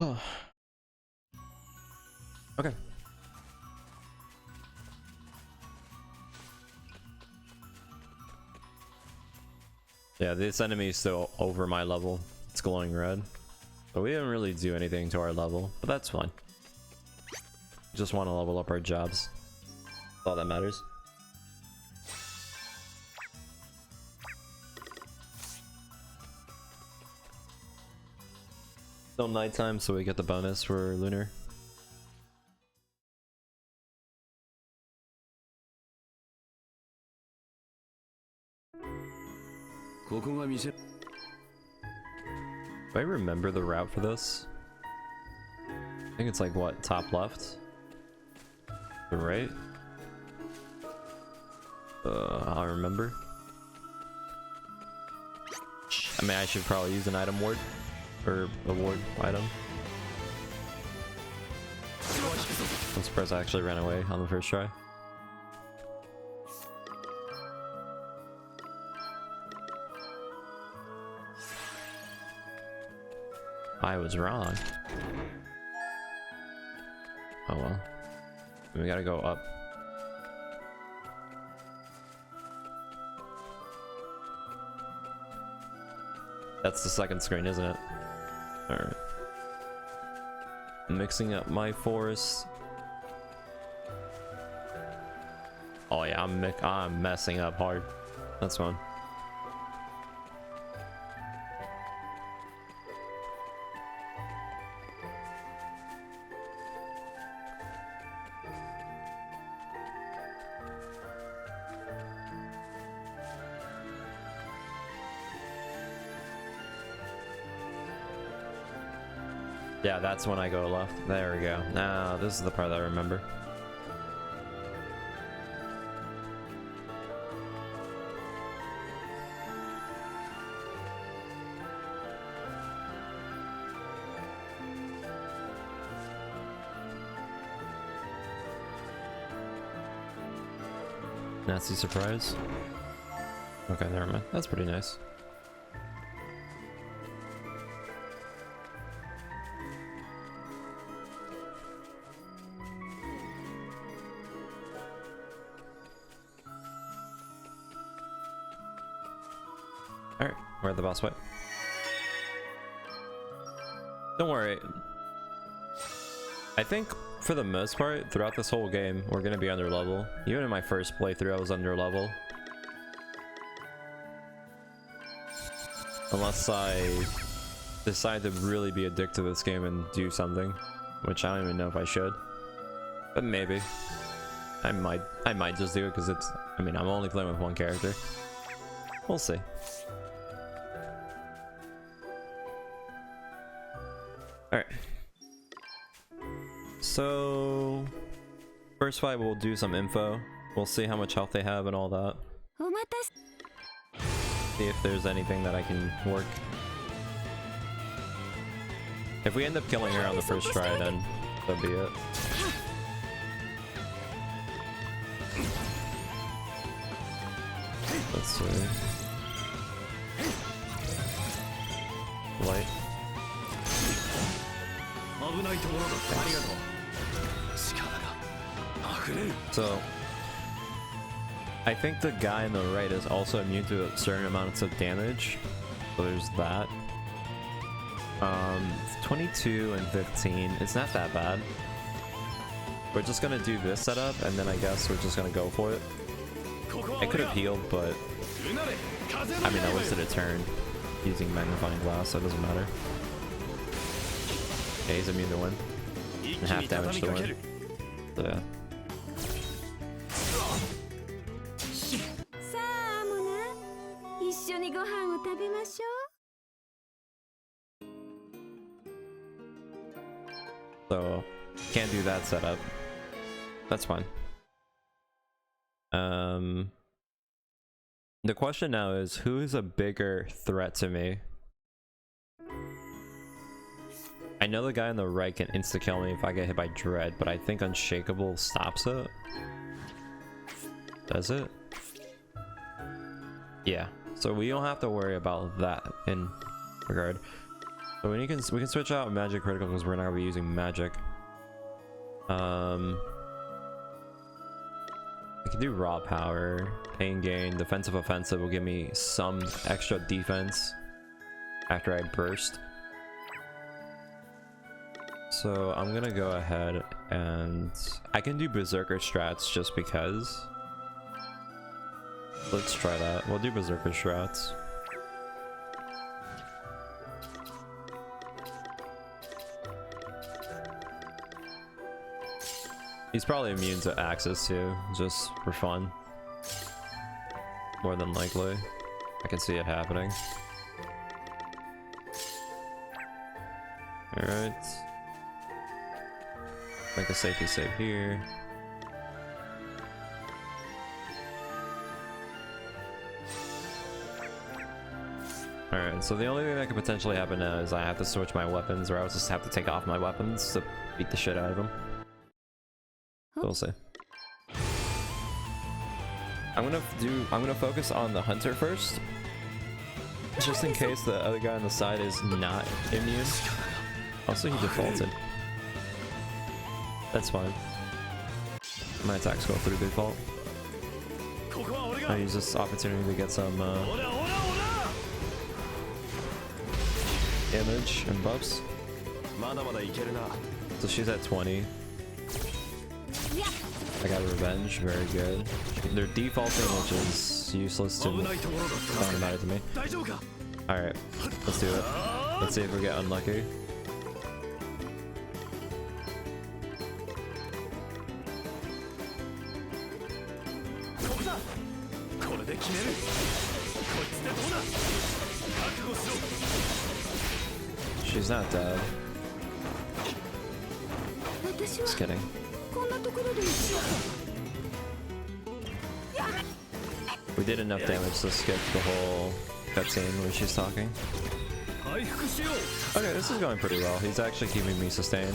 Oh. Okay. Yeah, this enemy is still over my level. It's glowing red. But we didn't really do anything to our level, but that's fine. Just want to level up our jobs. That's all that matters. Still nighttime, so we get the bonus for lunar. Do I remember the route for this? I think it's like what, top left? Right? I remember. I mean, I should probably use an item ward or a ward item. I'm surprised I actually ran away on the first try. I was wrong. Oh well. We gotta go up. That's the second screen, isn't it? Alright. Mixing up my forest. Oh yeah, I'm messing up hard. That's fun. Yeah, that's when I go left. There we go. Now, this is the part that I remember. Nasty surprise. Okay, never mind. That's pretty nice. Alright, we're at the boss fight. Don't worry. I think for the most part, throughout this whole game, we're gonna be under level. Even in my first playthrough, I was under level. Unless I decide to really be addicted to this game and do something, which I don't even know if I should. But maybe. I might just do it because it's, I mean, I'm only playing with one character. We'll see. Alright. So, first fight we'll do some info. We'll see how much health they have and all that. See if there's anything that I can work. If we end up killing her on the first try, then that'll be it. Let's see. Light. So, I think the guy on the right is also immune to certain amounts of damage. So there's that. 22 and 15. It's not that bad. We're just gonna do this setup, and then I guess we're just gonna go for it. I could have healed, but I mean, I wasted a turn using magnifying glass, so it doesn't matter. Yeah, he's immune to one. And half damage to one. So yeah. So, can't do that setup. That's fine. The question now is, who is a bigger threat to me? I know the guy on the right can insta-kill me if I get hit by Dread, but I think Unshakable stops it. Does it? Yeah. So we don't have to worry about that in regard. So we can switch out Magic Critical because we're not gonna be using Magic. I can do Raw Power, Pain Gain, Defensive Offensive will give me some extra defense after I burst. So I'm gonna go ahead and I can do Berserker strats just because. Let's try that. We'll do Berserker strats. He's probably immune to Axis too, just for fun. More than likely. I can see it happening. Alright. Make a safety save here. Alright, so the only thing that could potentially happen now is I have to switch my weapons, or I will just have to take off my weapons to beat the shit out of them. We'll see. I'm gonna focus on the hunter first, just in case the other guy on the side is not immune. Also, he defaulted. That's fine. My attacks go through default. I use this opportunity to get some damage and buffs. まだまだいけるな。 So she's at 20. I got revenge, very good. They're defaulting, which is useless to me. Doesn't matter to me. 大丈夫か。 Alright, let's do it. Let's see if we get unlucky. ここだ。これで決める。こいつでどうだ。覚悟しろ。 She's not dead. Just kidding. We did enough damage to skip the whole cutscene where she's talking. 回復しよう。 Okay, this is going pretty well. He's actually keeping me sustained.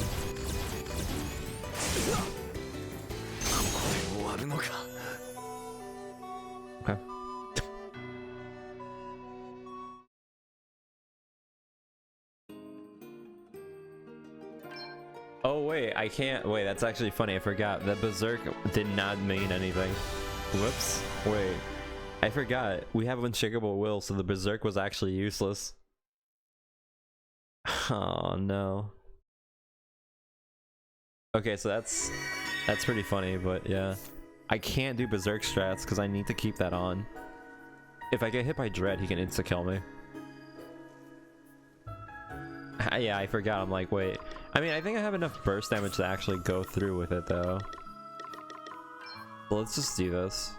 ここで終わるのか。 Okay. Oh wait, I can't wait, that's actually funny. I forgot that Berserk did not mean anything. Whoops. Wait. I forgot. We have unshakable will, so the Berserk was actually useless. Oh no. Okay, so that's pretty funny, but yeah. I can't do Berserk strats because I need to keep that on. If I get hit by Dread, he can insta-kill me. Yeah, I forgot. I'm like, wait. I mean, I think I have enough burst damage to actually go through with it, though. So let's just do this.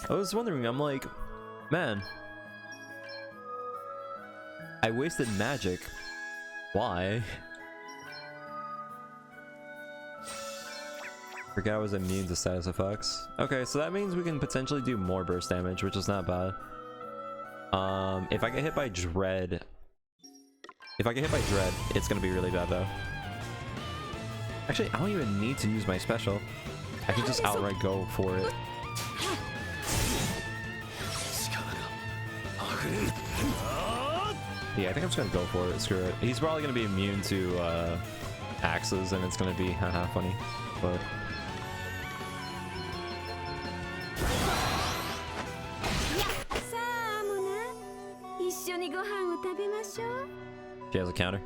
I was wondering, I'm like, man, I wasted magic. Why? Forgot I was immune to status effects. Okay, so that means we can potentially do more burst damage, which is not bad. If I get hit by Dread, it's gonna be really bad though. Actually, I don't even need to use my special. I can just outright go for it. Yeah, I think I'm just gonna go for it. Screw it. He's probably gonna be immune to axes, and it's gonna be haha funny, but. She has a counter.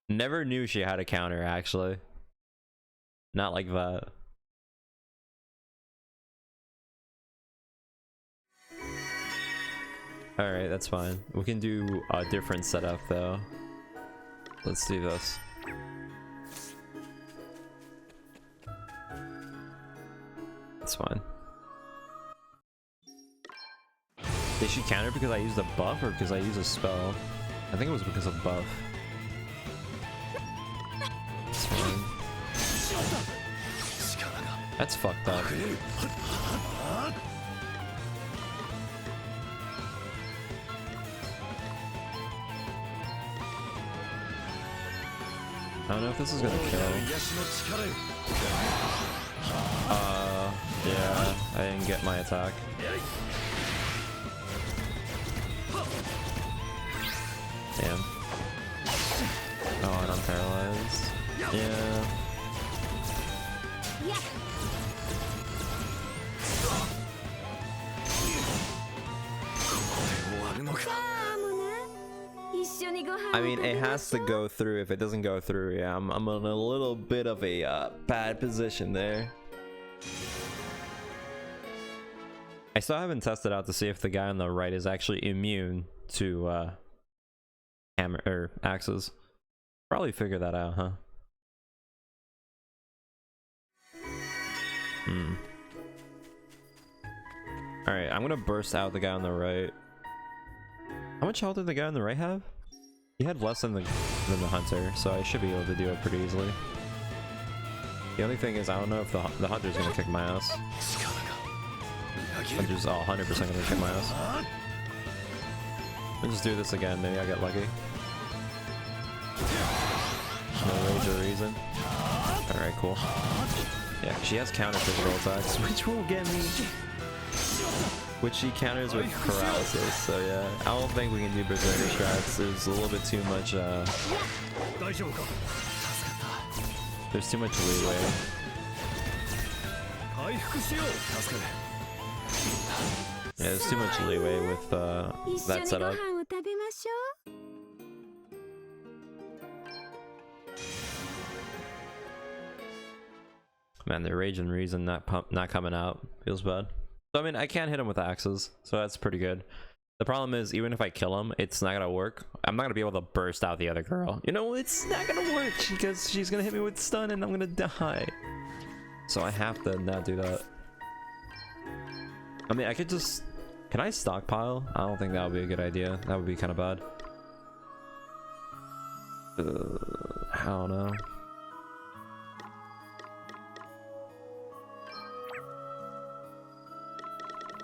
Never knew she had a counter, actually. Not like that. Alright, that's fine. We can do a different setup, though. Let's do this. That's fine. Did she counter because I used a buff or because I used a spell? I think it was because of buff. That's fine. That's fucked up. I don't know if this is gonna kill. Yeah, I didn't get my attack. Damn. Oh, and I'm paralyzed. Yeah. I mean, it has to go through. If it doesn't go through, yeah, I'm in a little bit of a bad position there. I still haven't tested out to see if the guy on the right is actually immune to hammer or axes. Probably figure that out, huh? Alright, I'm gonna burst out the guy on the right. How much health did the guy on the right have? He had less than the hunter, so I should be able to do it pretty easily. The only thing is, I don't know if the hunter's gonna kick my ass. Hunter's 100% gonna kick my ass. Let's just do this again, maybe I get lucky. No rage or reason. Alright, cool. Yeah, she has counter physical attacks, which will get me. which he counters with paralysis. So yeah, I don't think we can do berserker strats. There's a little bit too much. 大丈夫か。助かっ There's too much leeway. た。回復しよう。助かる。 Yeah, there's too much leeway with that setup. Man, the rage and reason not coming out feels bad. So I mean, I can't hit him with axes, so that's pretty good. The problem is, even if I kill him, it's not gonna work. I'm not gonna be able to burst out the other girl. You know, it's not gonna work because she's gonna hit me with stun and I'm gonna die. So I have to not do that. I mean, I could just... Can I stockpile? I don't think that would be a good idea. That would be kind of bad. I don't know.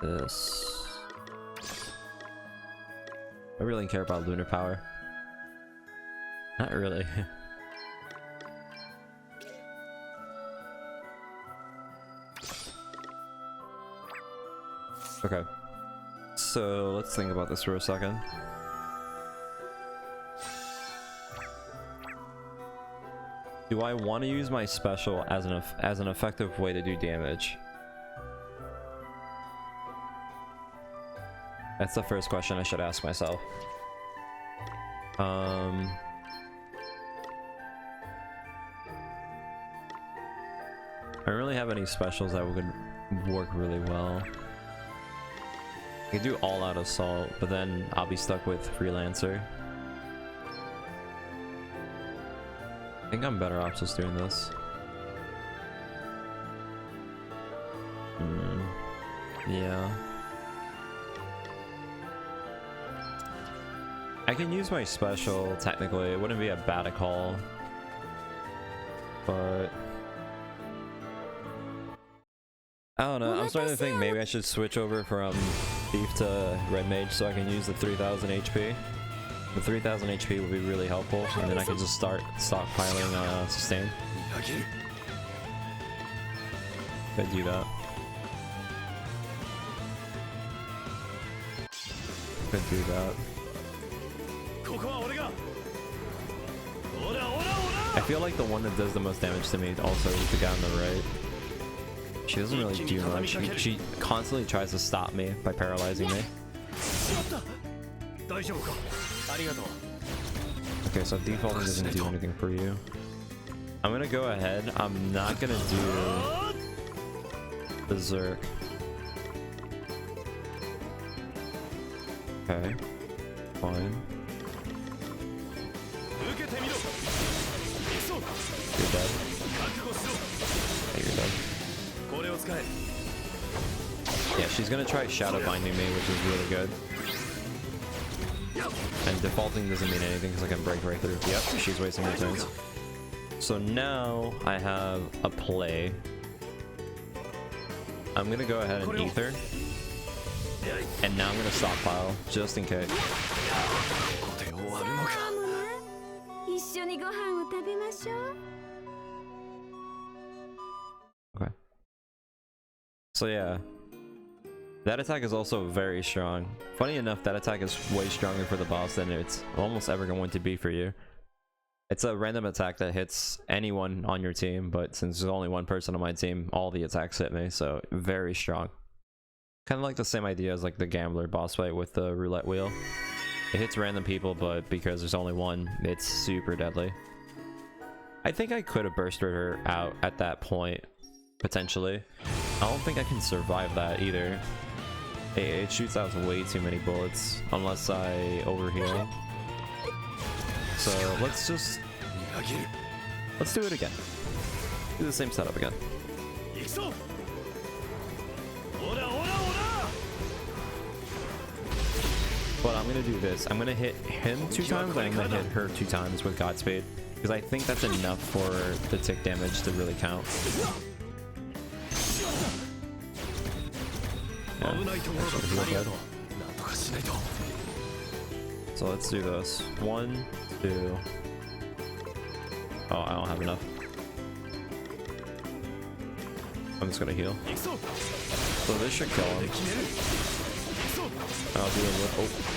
This. I really care about lunar power. Not really. Okay. So let's think about this for a second. Do I want to use my special as an effective way to do damage? That's the first question I should ask myself. I don't really have any specials that would work really well. I could do all out assault, but then I'll be stuck with freelancer. I think I'm better off just doing this. Yeah. I can use my special, technically. It wouldn't be a bad call. But... I don't know, I'm starting to think maybe I should switch over from Diff to Red Mage so I can use the 3000 HP. The 3000 HP would be really helpful, and then I can just start stockpiling sustain. Could do that. Could do that. I feel like the one that does the most damage to me also is the guy on the right. She doesn't really do much. She constantly tries to stop me by paralyzing me. Okay, so defaulting doesn't do anything for you. I'm gonna go ahead. I'm not gonna do Berserk. Okay, fine. You're dead. Okay, you're dead. Yeah, she's gonna try shadow binding me, which is really good. And defaulting doesn't mean anything because I can break right through. Yep, she's wasting her turns. So now I have a play. I'm gonna go ahead and ether. And now I'm gonna stockpile, just in case. Okay. So yeah. That attack is also very strong. Funny enough, that attack is way stronger for the boss than it's almost ever going to be for you. It's a random attack that hits anyone on your team, but since there's only one person on my team, all the attacks hit me, so very strong. Kind of like the same idea as like the Gambler boss fight with the roulette wheel. It hits random people, but because there's only one, it's super deadly. I think I could have bursted her out at that point, potentially. I don't think I can survive that either. It shoots out way too many bullets unless I overheal. So let's do it again. Do the same setup again. But I'm gonna do this. I'm gonna hit him 2 times, and I'm gonna hit her 2 times with Godspeed. Because I think that's enough for the tick damage to really count. Yeah, so let's do this. 1, 2. Oh, I don't have enough. I'm just gonna heal. 行くぞ So this should kill で him. 決める行くぞ I'll do a little. Oh.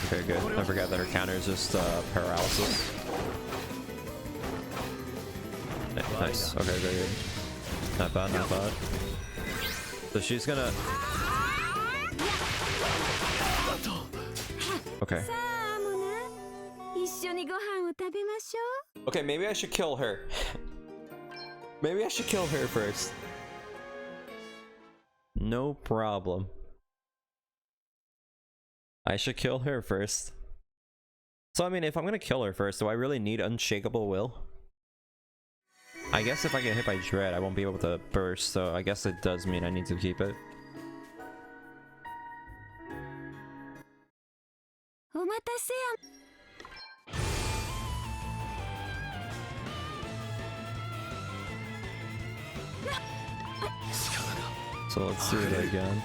Okay, good. I forgot that her counter is just paralysis. Nice. Okay, very good. Not bad, not bad. So she's gonna. Okay. Okay, maybe I should kill her. Maybe I should kill her first. No problem. I should kill her first. So I mean, if I'm gonna kill her first, do I really need unshakable will? I guess if I get hit by dread, I won't be able to burst, so I guess it does mean I need to keep it. So let's do it again.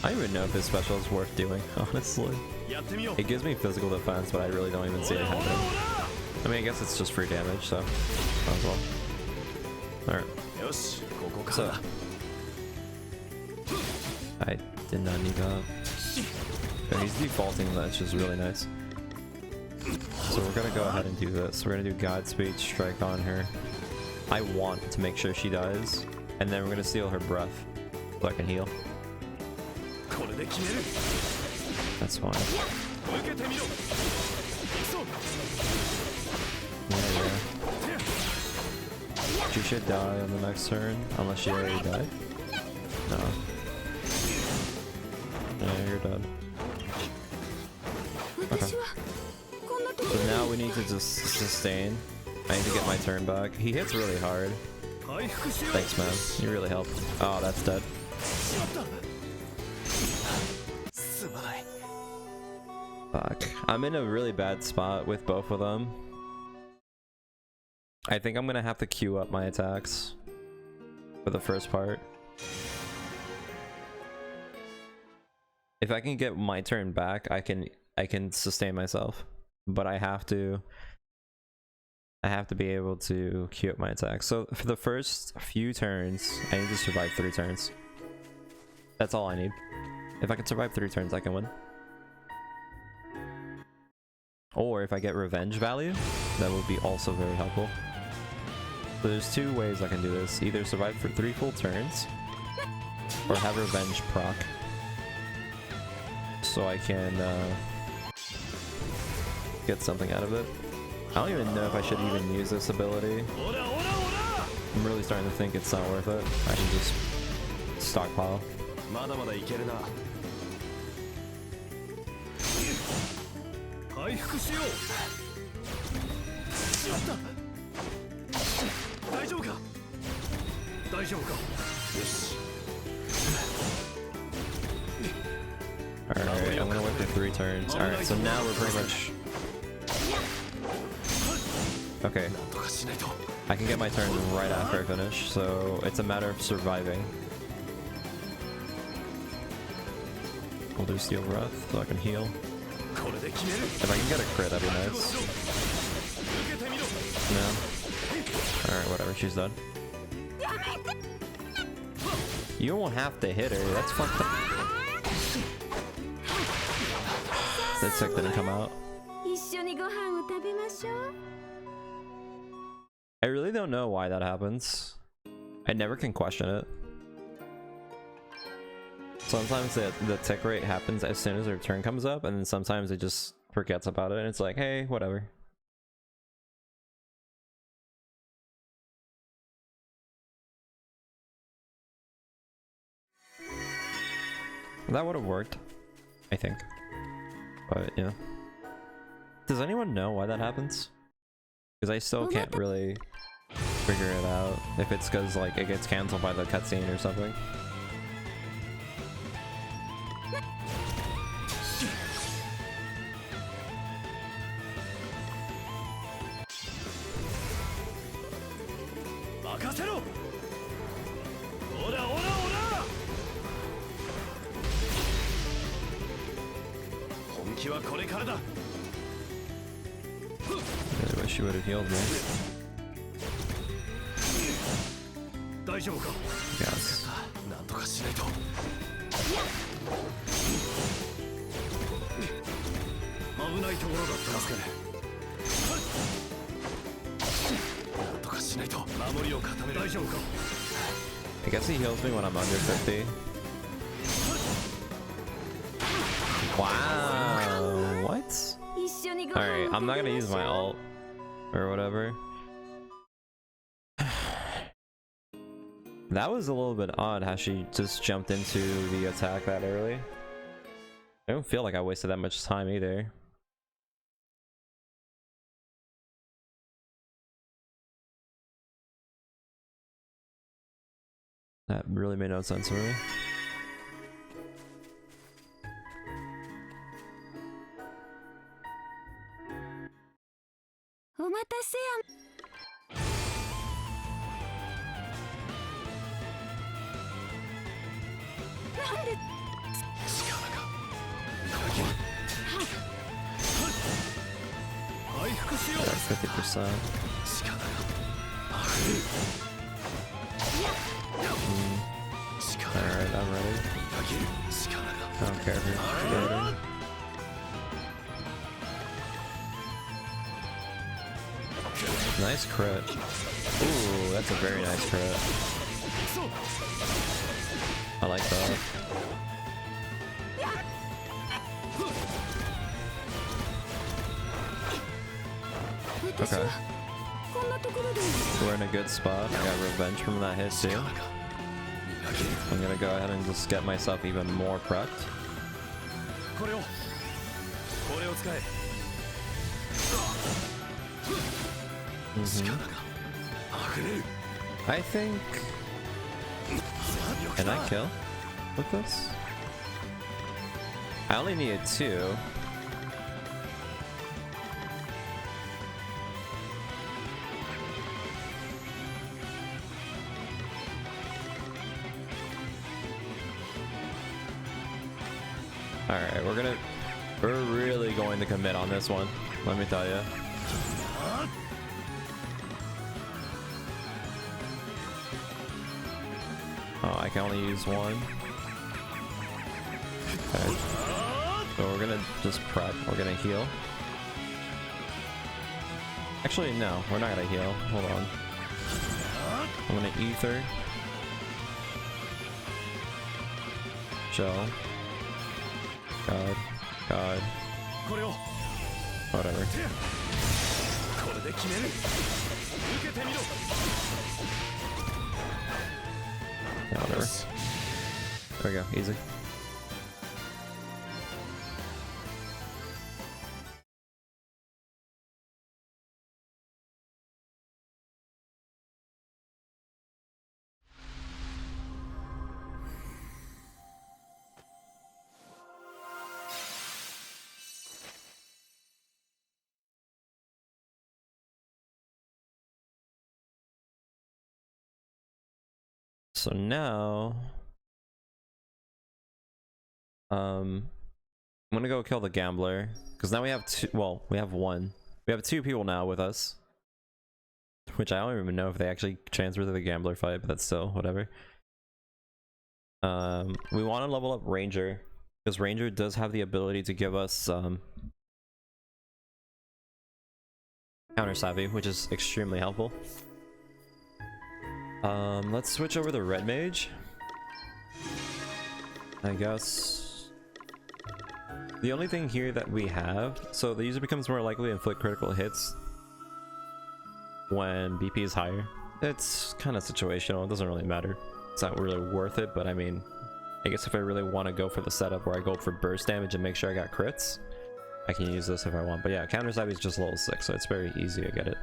I don't even know if this special is worth doing, honestly. やってみよう It gives me physical defense, but I really don't even see it happening. I mean, I guess it's just free damage, so might as well. Alright. よしここから So だ I did not need that. Yeah, he's defaulting, that's just really nice. So we're gonna go ahead and do this. We're gonna do Godspeed Strike on her. I want to make sure she dies, and then we're gonna steal her breath so I can heal. これで決める That's fine. 受けてみろ行くぞ Yeah, yeah. She should die on the next turn, unless she already died. No. Yeah, you're dead. Okay. So now we need to just sustain. I need to get my turn back. He hits really hard. 回復しよう Thanks, man. You really helped. Oh, that's dead. しまったすまない Fuck. I'm in a really bad spot with both of them. I think I'm gonna have to queue up my attacks for the first part. If I can get my turn back, I can sustain myself. But I have to be able to queue up my attacks. So for the first few turns, I need to survive 3 turns. That's all I need. If I can survive 3 turns, I can win. Or if I get revenge value, that would be also very helpful. So there's 2 ways I can do this. Either survive for 3 full turns, or have revenge proc. So I can get something out of it. I don't even know if I should even use this ability. オラオラオラ I'm really starting to think it's not worth it. I can just stockpile. まだまだいけるな回復しようしまった大丈夫か大丈夫かよし Alright, I'm gonna wait for 3 turns. Alright, so now we're pretty much... Okay, なんとかしないと I can get my turn right after I finish, so it's a matter of surviving. We'll do Steel Breath so I can heal. これで決める If I can get a crit, that'd be 覚悟 nice. しろ受けてみろ No. Alright, whatever, she's done. You won't have to hit her, that's fucked up. That sick didn't come out. I really don't know why that happens. I never can question it. Sometimes the tick rate happens as soon as their turn comes up, and then sometimes it just forgets about it, and it's like, hey, whatever. That would have worked, I think. But yeah. Does anyone know why that happens? Because I still can't really figure it out. If it's because like it gets canceled by the cutscene or something. I wish you would have healed me. 大丈夫か Yes. なんとかしないと危ないところだった助かるなんとかしないと守りを固める大丈夫か I guess he heals me when I'm under 50. Wow. What? Alright, I'm not gonna use my ult or whatever. That was a little bit odd how she just jumped into the attack that early. I don't feel like I wasted that much time either. That really made no sense to me. That's 50%. Alright, I'm ready. I don't care if you're ready. Nice crit. Ooh, that's a very nice crit. I like that. Okay. We're in a good spot. I got revenge from that hit too. I'm gonna go ahead and just get myself even more prepped. I think... Can I kill with this? I only needed 2. Alright, we're really going to commit on this one, let me tell you. Oh, I can only use 1. Okay. So we're gonna just prep, we're gonna heal. Actually, no, we're not gonna heal. Hold on. I'm gonna ether. Shell. God. Whatever. Yeah, whatever. There we go, easy. So now, I'm gonna go kill the gambler because now we have 2. Well, we have 1. We have 2 people now with us, which I don't even know if they actually transfer to the gambler fight, but that's still whatever. We want to level up Ranger because Ranger does have the ability to give us counter savvy, which is extremely helpful. Let's switch over to Red Mage. I guess the only thing here that we have, so the user becomes more likely to inflict critical hits when BP is higher. It's kind of situational, it doesn't really matter. It's not really worth it, but I mean, I guess if I really want to go for the setup where I go for burst damage and make sure I got crits, I can use this if I want. But yeah, counter savvy is just level 6, so it's very easy to get it.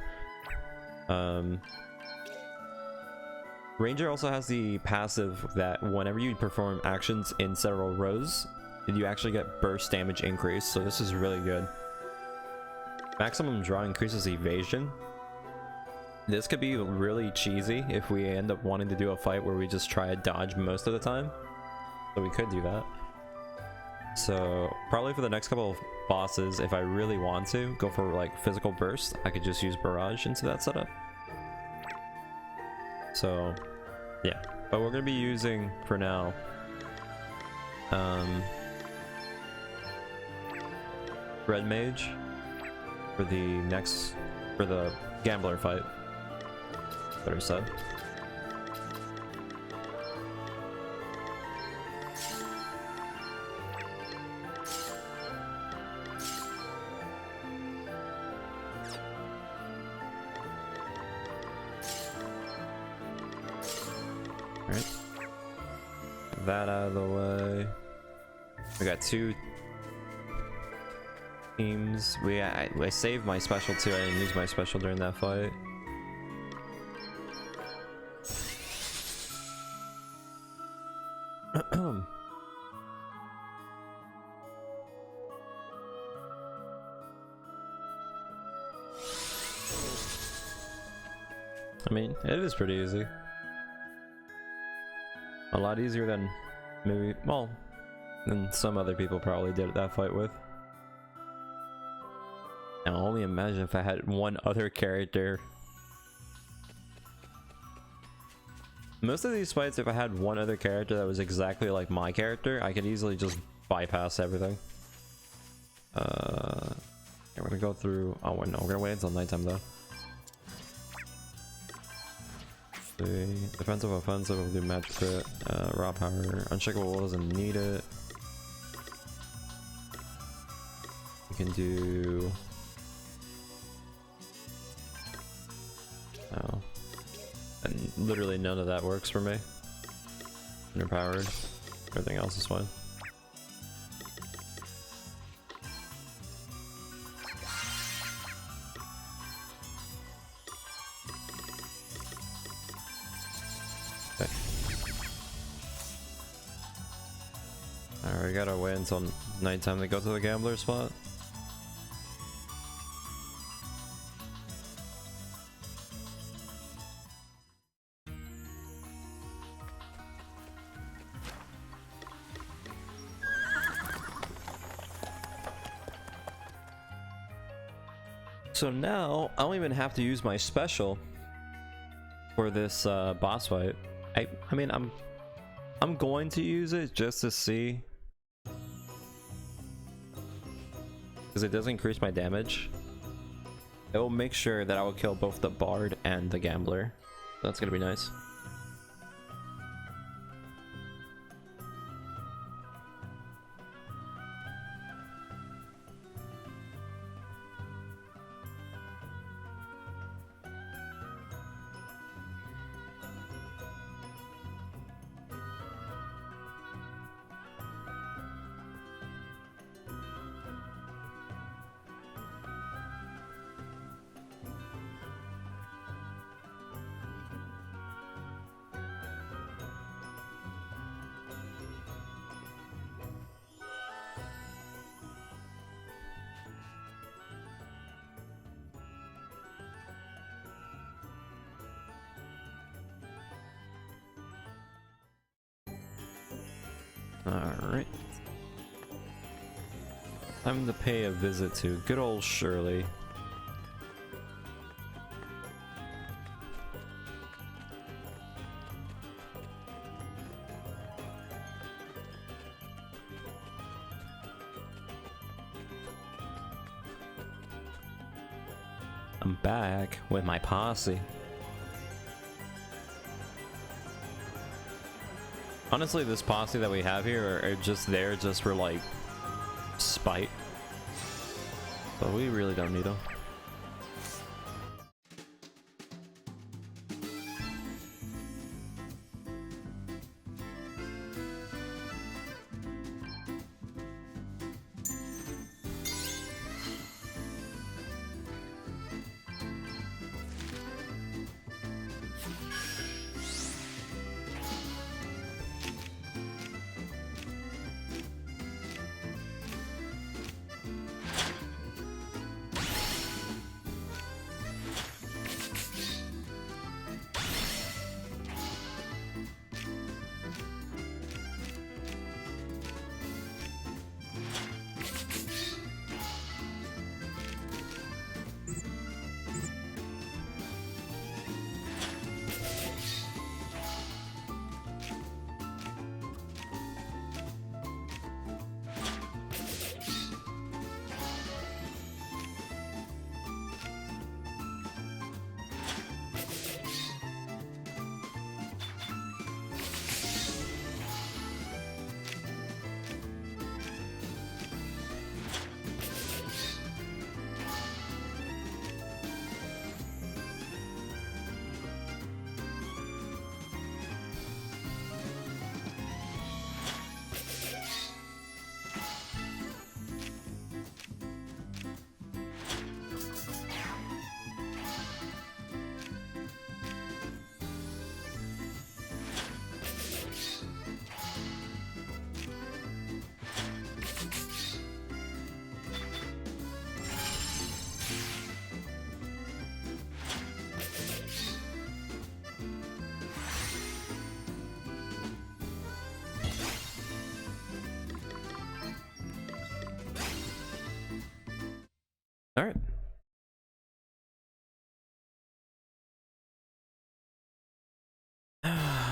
Ranger also has the passive that whenever you perform actions in several rows, you actually get burst damage increase, so this is really good. Maximum draw increases evasion. This could be really cheesy if we end up wanting to do a fight where we just try to dodge most of the time. So we could do that. So probably for the next couple of bosses, if I really want to go for like physical burst, I could just use barrage into that setup. So Yeah, but we're gonna be using for now Red Mage for the gambler fight. Better said. Alright. That out of the way. We got 2 teams. I saved my special too. I didn't use my special during that fight. I mean, it is pretty easy. A lot easier than maybe, well, than some other people probably did that fight with. And I'll only imagine if I had one other character. Most of these fights, if I had one other character that was exactly like my character, I could easily just bypass everything. We're gonna go through. Oh, no, we're gonna wait until nighttime though. Defensive, offensive, we'll do magic crit, raw power, unshakable will doesn't need it. We can do. Oh. And literally none of that works for me. Underpowered. Everything else is fine. Okay. Alright, we gotta wait until nighttime to go to the gambler spot. So now I don't even have to use my special for this boss fight. I mean I'm going to use it just to see, because it does increase my damage. It will make sure that I will kill both the bard and the gambler. That's gonna be nice. Alright. Time to pay a visit to good old Shirley. I'm back with my posse. Honestly, this posse that we have here are just there just for like spite, but we really don't need them.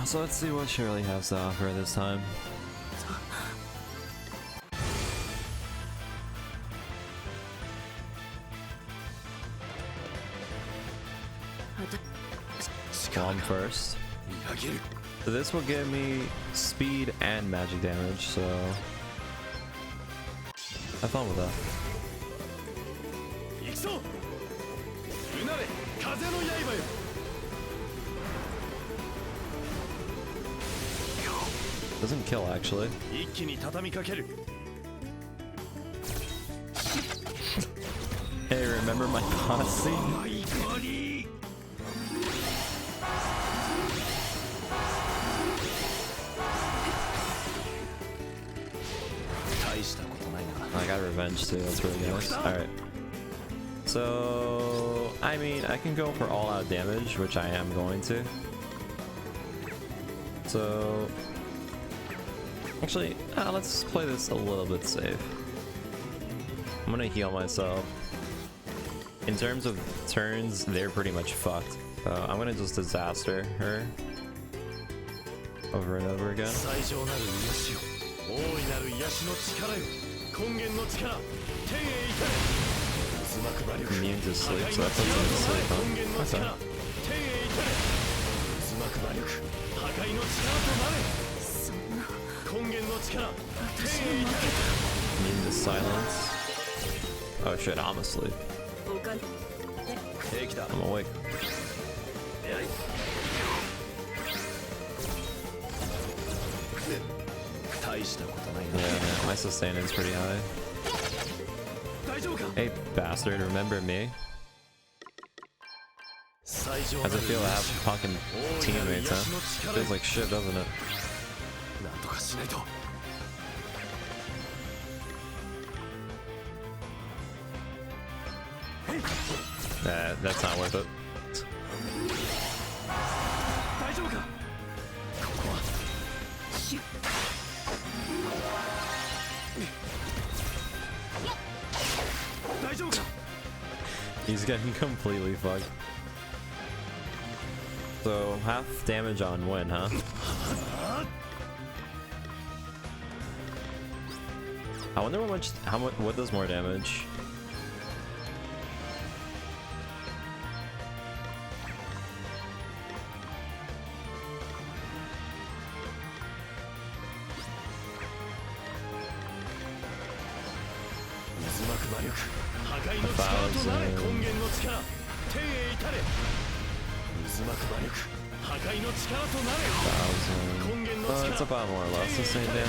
So let's see what Shirley has to offer this time. Bomb first. So this will give me speed and magic damage, so have fun with that. Doesn't kill actually. Hey, remember my cutscene? I got revenge too, that's really nice. Alright. So, I mean, I can go for all out damage, which I am going to. So, actually, let's play this a little bit safe. I'm gonna heal myself. In terms of turns, they're pretty much fucked. I'm gonna just disaster her over and over again. Immune to sleep, so that puts him to sleep, huh? Okay. Immune to silence. Oh shit, I'm asleep. I'm awake. Yeah, my sustain is pretty high. Hey bastard, remember me? How's it feel to have fucking teammates, huh? Feels like shit, doesn't it? That's not worth it. He's getting completely fucked. So half damage on win, huh? I wonder what does more damage? It's about more or less the same damage.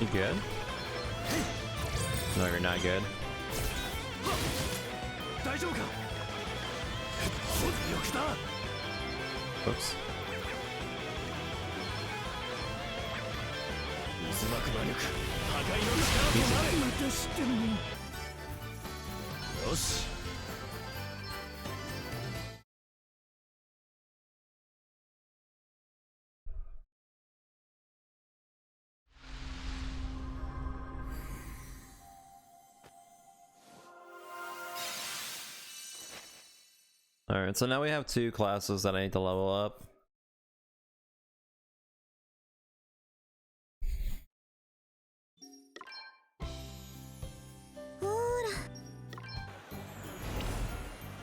You good? No, you're not good. Oops. Alright, so now we have two classes that I need to level up.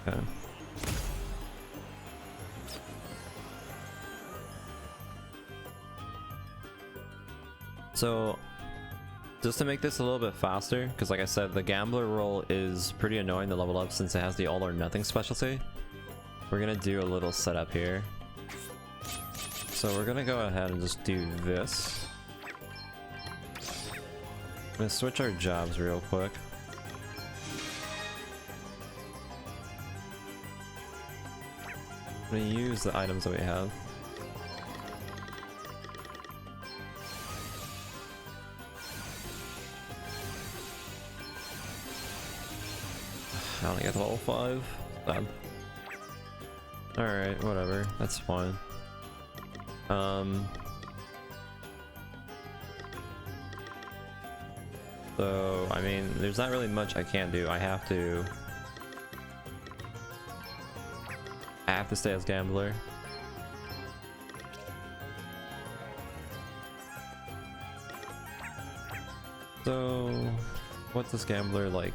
Okay. So, just to make this a little bit faster, because like I said, the gambler role is pretty annoying to level up since it has the all or nothing specialty. We're gonna do a little setup here. So we're gonna go ahead and just do this. I'm gonna switch our jobs real quick. I'm gonna use the items that we have. I only got level 5. Bad. Alright, whatever. That's fine. So, I mean, there's not really much I can do. I have to stay as gambler. So, what's this gambler like?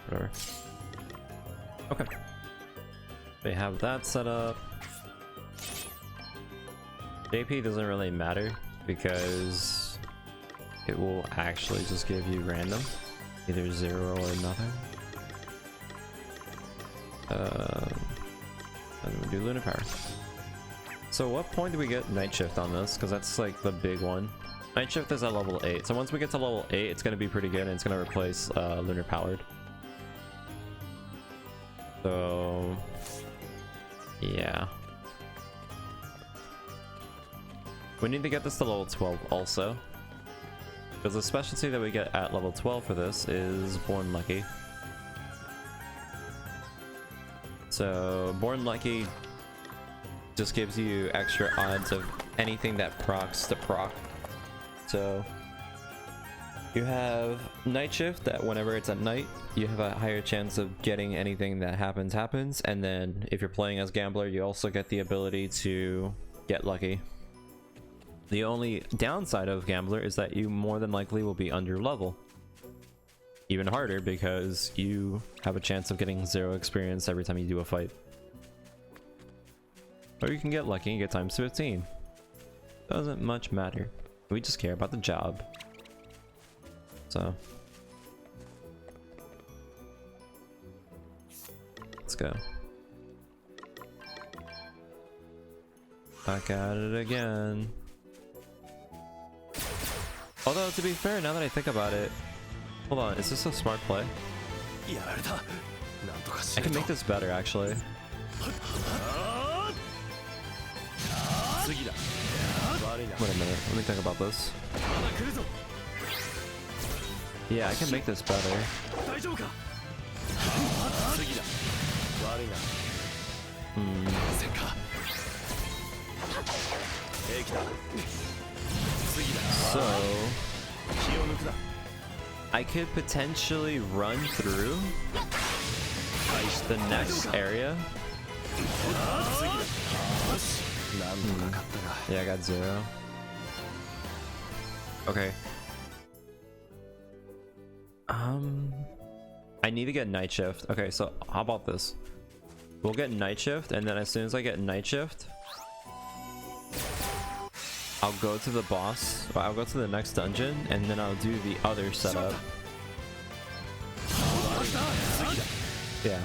Whatever. Okay. They have that set up. JP doesn't really matter because it will actually just give you random, either 0 or nothing. And then we do Lunar Power. So what point do we get Night Shift on this? Because that's like the big one. Night Shift is at level 8. So once we get to level 8, it's going to be pretty good and it's going to replace Lunar Powered. So yeah. We need to get this to level 12 also. Because the specialty that we get at level 12 for this is Born Lucky. So Born Lucky just gives you extra odds of anything that procs to proc. So you have Night Shift, that whenever it's at night, you have a higher chance of getting anything that happens. And then if you're playing as Gambler, you also get the ability to get lucky. The only downside of Gambler is that you more than likely will be under level. Even harder because you have a chance of getting 0 experience every time you do a fight. Or you can get lucky and get times 15. Doesn't much matter. We just care about the job. So let's go. Back at it again. Although, to be fair, now that I think about it, hold on, is this a smart play? I can make this better, actually. Wait a minute, let me think about this. Yeah, I can make this better. So I could potentially run through the next area. Yeah, I got 0. Okay. I need to get Night Shift. Okay, so how about this? We'll get Night Shift, and then as soon as I get Night Shift, I'll go to the boss, or I'll go to the next dungeon, and then I'll do the other setup. Yeah.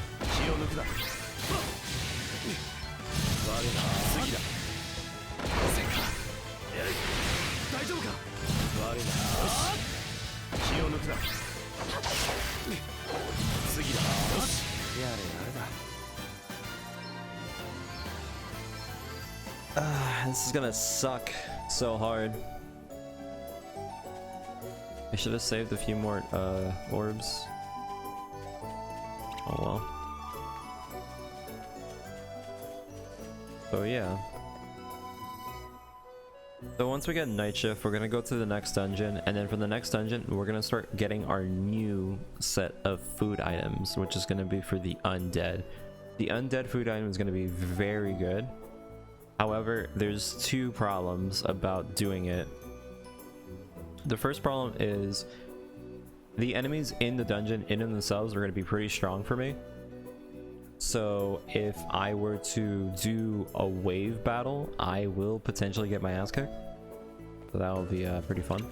This is gonna suck so hard. I should have saved a few more orbs. Oh well. So yeah. So once we get Night Shift, we're gonna go to the next dungeon, and then from the next dungeon, we're gonna start getting our new set of food items, which is gonna be for the undead. The undead food item is gonna be very good. However, there's 2 problems about doing it. The first problem is the enemies in the dungeon in and themselves are going to be pretty strong for me. So if I were to do a wave battle, I will potentially get my ass kicked. So that will be pretty fun.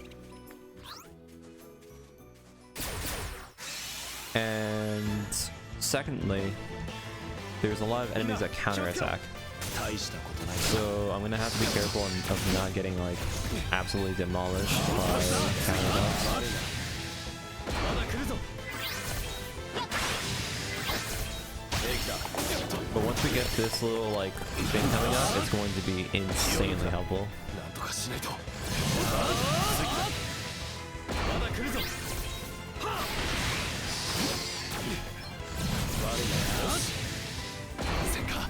And secondly, there's a lot of enemies that counterattack. So I'm gonna have to be careful of not getting like absolutely demolished by counterattacks. But once once we get this little like thing coming up, it's going to be insanely helpful. なんとかしないと。まだ来るぞ。悪いな。戦か。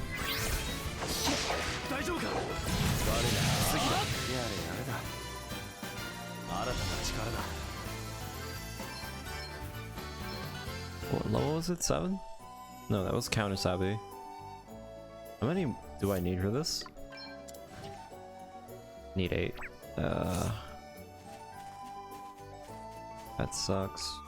大丈夫か。悪いな。次だ。やれやれだ。新たな力だ。What level was it? 7? No, that was counter sabi. How many do I need for this? Need 8. That sucks.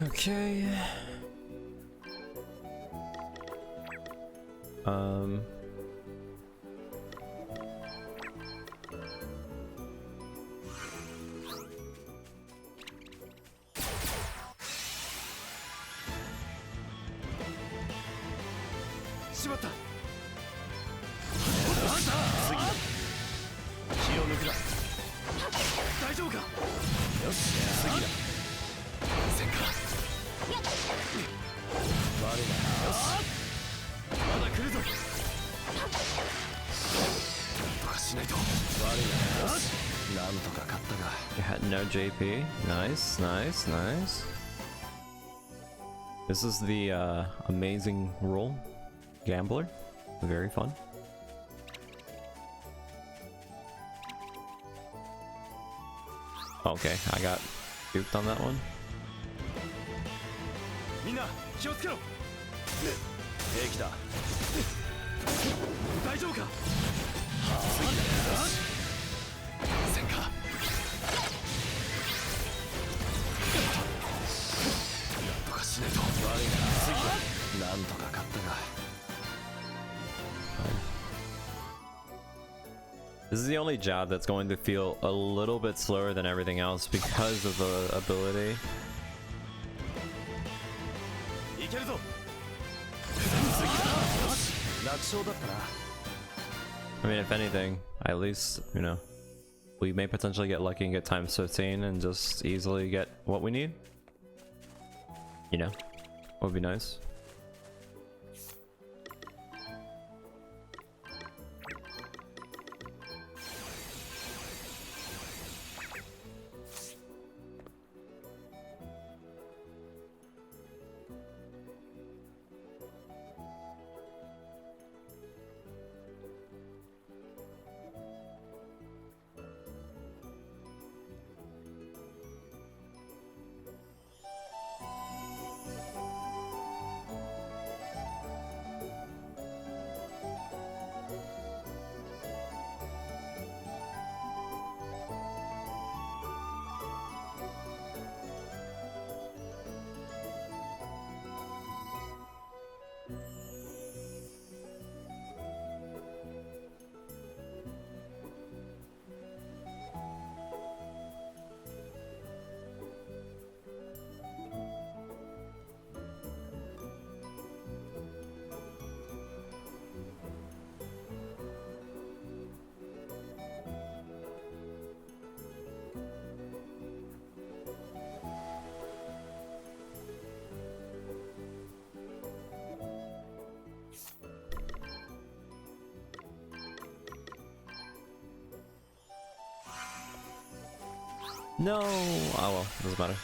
Okay. You had no JP. Nice, nice, nice. This is the amazing rule. Gambler. Very fun. Okay, I got duped on that one. みんな気をつけろ。兵器だ。大丈夫か。次だ。戦か。なんとかしないと。悪いな。次だ。なんとか勝ったが。This is the only job that's going to feel a little bit slower than everything else because of the ability. I mean, if anything, at least, you know, we may potentially get lucky and get times 15 and just easily get what we need. You know, would be nice. No! Oh well, doesn't matter.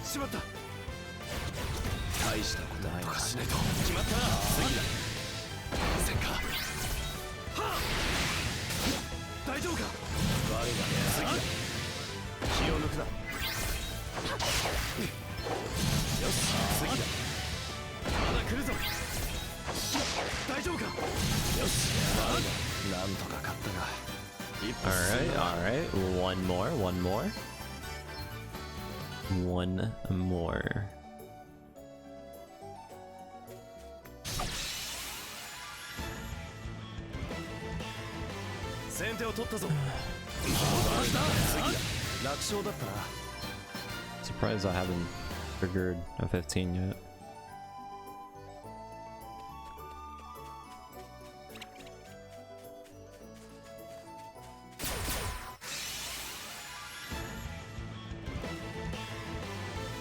しまった大したことなんとかしないと決まったな次だせんかはあ大丈夫か我が次だ気を抜くなよし次だまだ来るぞ大丈夫かよし我がなんとか勝ったが一歩進んだ Alright, one more. One more. 先手を取ったぞ次だ楽勝だったな Surprised I haven't triggered a 15 yet.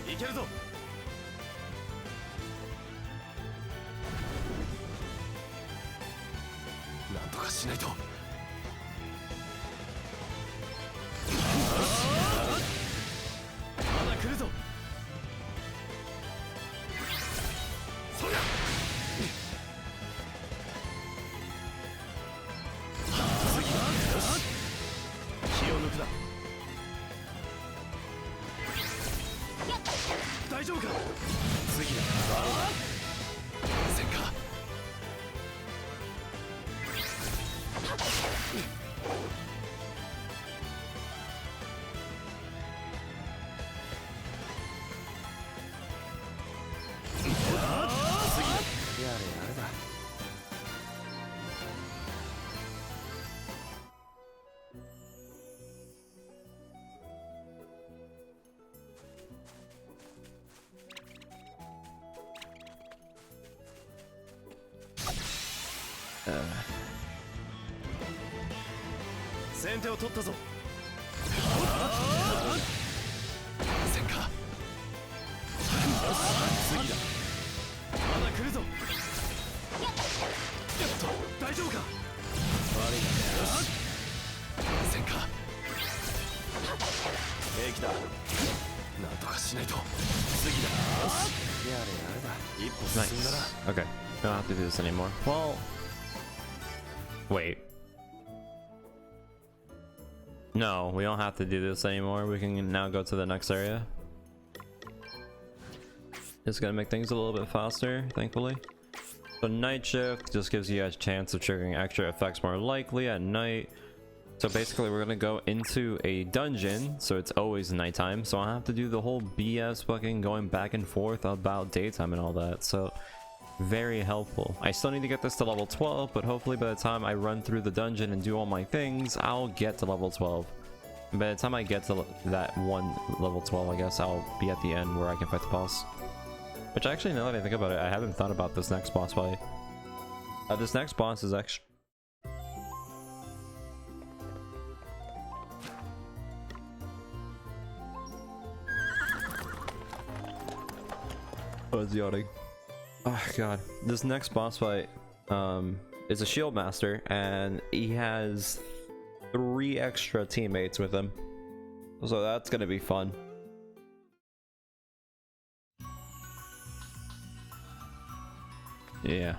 いけるぞなんとかしないとまだ来るぞそりゃ次だよし気を抜くな大丈夫か次だせんかやれやれだ先手を取ったぞせんかよし次だまだ来るぞやっと大丈夫か悪いなよしせんか平気だなんとかしないと次だよしやれやれだ一歩進んだな Nice. Okay, we don't have to do this anymore. Well, wait. No, we don't have to do this anymore. We can now go to the next area. It's gonna make things a little bit faster, thankfully. So night shift just gives you a chance of triggering extra effects more likely at night. So basically we're gonna go into a dungeon, so it's always nighttime, so I have to do the whole BS fucking going back and forth about daytime and all that. So very helpful. I still need to get this to level 12, but hopefully by the time I run through the dungeon and do all my things, I'll get to level 12. And by the time I get to that one level 12, I guess I'll be at the end where I can fight the boss. Which actually, now that I think about it, I haven't thought about this next boss fight. This next boss is actually... Oh, it's yawning. Oh god. This next boss fight is a shield master, and he has 3 extra teammates with him. So that's gonna be fun. Yeah.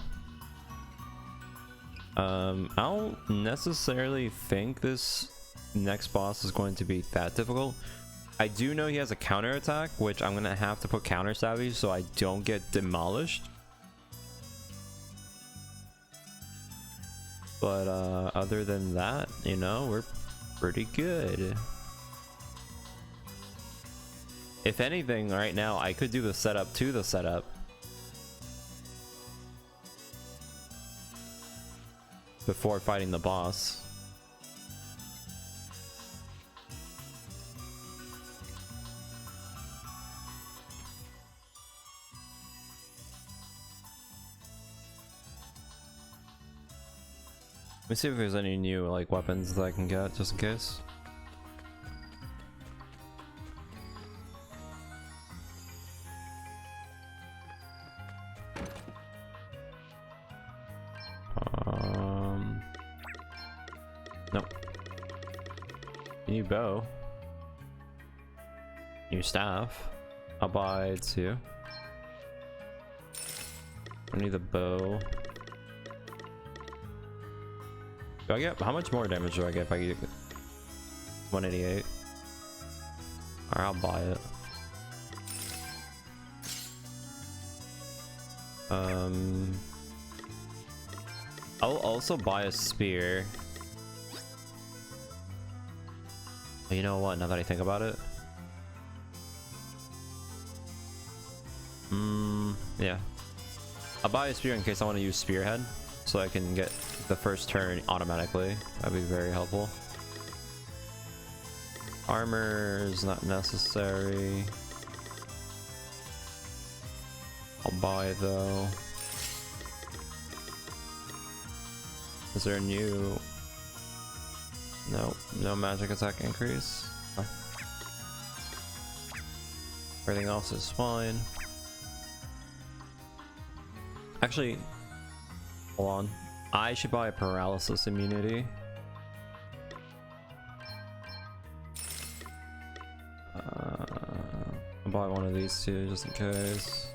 I don't necessarily think this next boss is going to be that difficult. I do know he has a counter attack, which I'm gonna have to put counter savvy so I don't get demolished. But other than that, you know, we're pretty good. If anything, right now I could do the setup to the setup before fighting the boss. Let me see if there's any new like weapons that I can get just in case. Nope. New bow. New staff. I'll buy 2. I need the bow. Do I get, how much more damage do I get if I get 188? Alright, I'll buy it. I'll also buy a spear. You know what, now that I think about it? Yeah. I'll buy a spear in case I want to use spearhead, so I can get the first turn automatically. That'd be very helpful. Armor is not necessary. I'll buy though. Is there a new? Nope, no magic attack increase. Oh. Everything else is fine. Actually, hold on. I should buy a paralysis immunity. I'll buy one of these two just in case.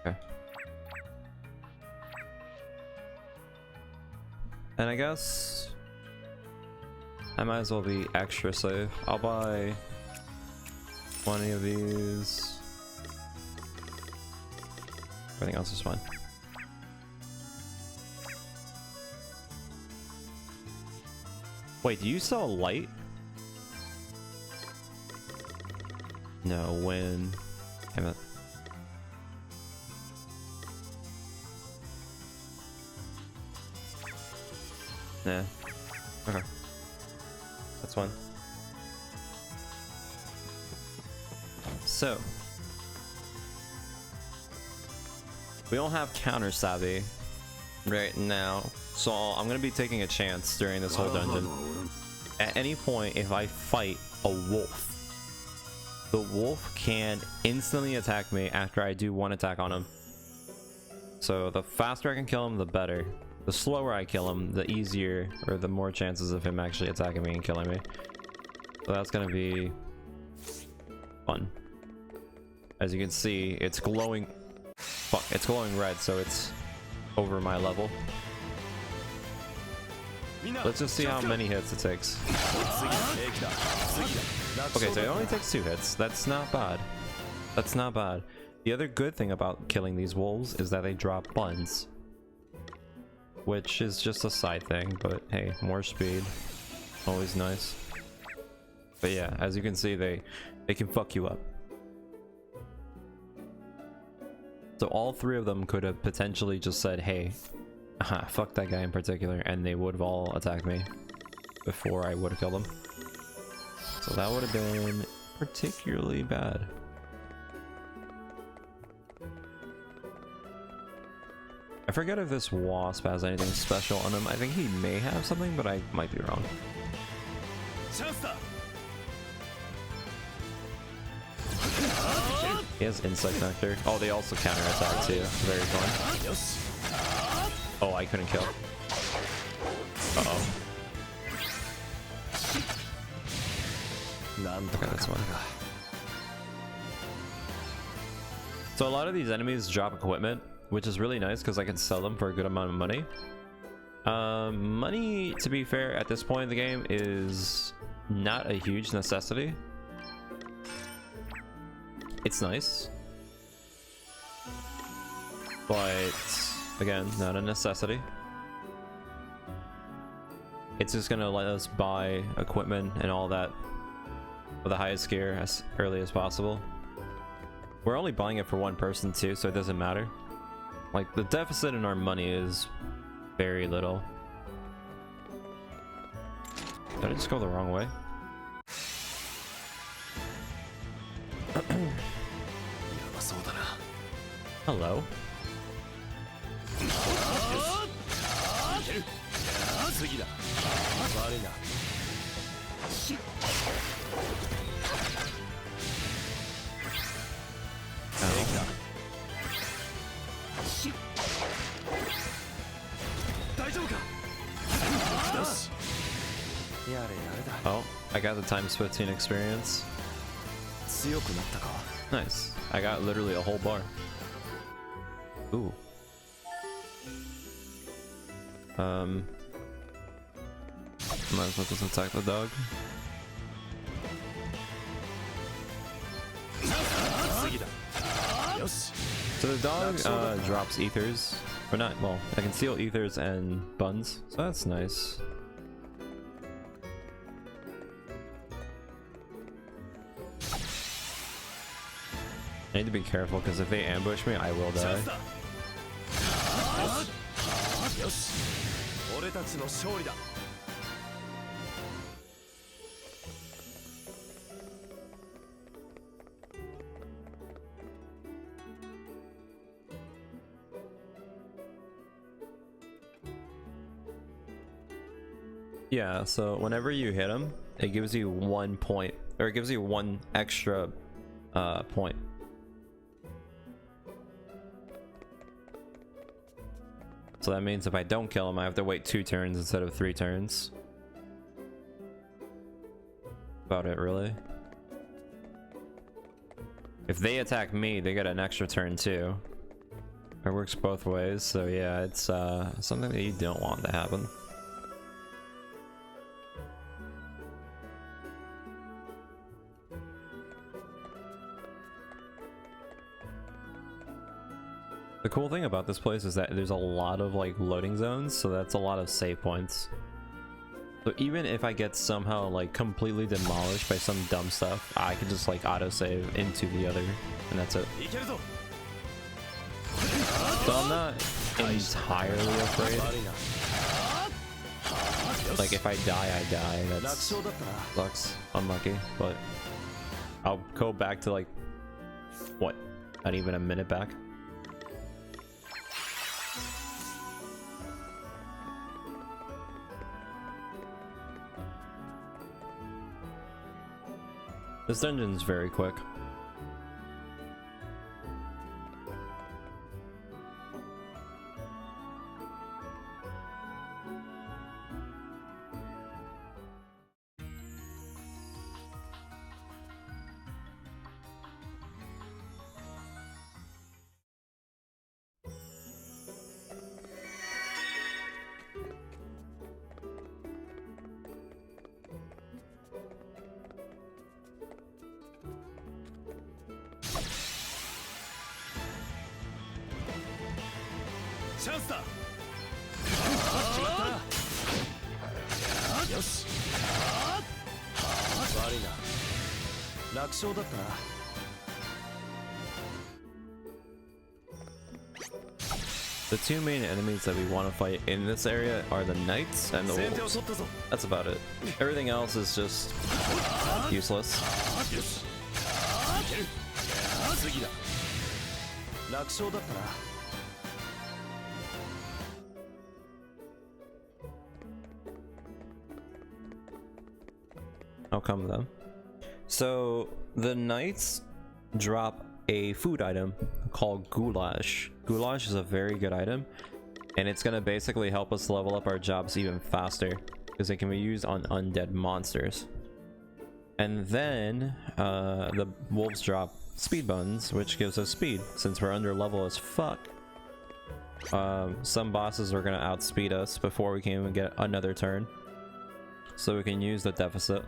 Okay. And I guess I might as well be extra safe. I'll buy 20 of these. Everything else is fine. Wait, do you sell light? No, when? Damn it. Nah. Okay. That's fine. So. We don't have counter savvy right now, so I'm gonna be taking a chance during this whole dungeon. At any point, if I fight a wolf, the wolf can instantly attack me after I do one attack on him. So the faster I can kill him, the better. The slower I kill him, the easier, or the more chances of him actually attacking me and killing me. So that's gonna be fun. As you can see, it's glowing. Fuck, it's glowing red, so it's over my level. Let's just see how many hits it takes. Okay, so it only takes 2 hits. That's not bad. That's not bad. The other good thing about killing these wolves is that they drop buns, which is just a side thing, but hey, more speed, always nice. But yeah, as you can see, they can fuck you up. So all 3 of them could have potentially just said, hey, fuck that guy in particular, and they would have all attacked me before I would have killed them. So that would have been particularly bad. I forget if this wasp has anything special on him. I think he may have something, but I might be wrong. He has insect nectar. Oh, they also counterattack too. Very fun. Oh, I couldn't kill. Uh-oh. Okay, that's one. So a lot of these enemies drop equipment, which is really nice because I can sell them for a good amount of money. Money, to be fair, at this point in the game is not a huge necessity. It's nice, but again, not a necessity. It's just gonna let us buy equipment and all that with the highest gear as early as possible. We're only buying it for one person too, so it doesn't matter. Like, the deficit in our money is very little. Did I just go the wrong way? Hello. やれやれだ Oh, I got the times 15 experience. 強くなったか Nice. I got literally a whole bar. Ooh. Might as well just attack the dog. 次だよし So the dog drops ethers. Or not, well, I can steal ethers and buns, so that's nice. I need to be careful because if they ambush me, I will チャ die. ンスだよし俺たちの勝利だ Yeah, so whenever you hit him, it gives you 1 point, or it gives you 1 extra point. So that means if I don't kill him, I have to wait 2 turns instead of 3 turns. About it, really. If they attack me, they get an extra turn too. It works both ways, so yeah, it's something that you don't want to happen. The cool thing about this place is that there's a lot of like loading zones, so that's a lot of save points. So even if I get somehow like completely demolished by some dumb stuff, I can just like autosave into the other, and that's it. いけるぞ So I'm not entirely afraid. 悪いな Like if I die, I die. 楽 That's 勝だったな sucks. Unlucky, but I'll go back to like what? Not even a minute back. This dungeon's very quick.チャンスだ決まったよし悪いな楽勝だったな The 2 main enemies that we want to fight in this area are the knights and the 先手を wolves. 取ったぞ That's about it. Everything else is just useless. よしいける次だ楽勝だったな How come though? So the knights drop a food item called goulash. Goulash is a very good item, and it's gonna basically help us level up our jobs even faster because it can be used on undead monsters. And then the wolves drop speed buns, which gives us speed since we're under level as fuck. Some bosses are gonna outspeed us before we can even get another turn, so we can use the deficit.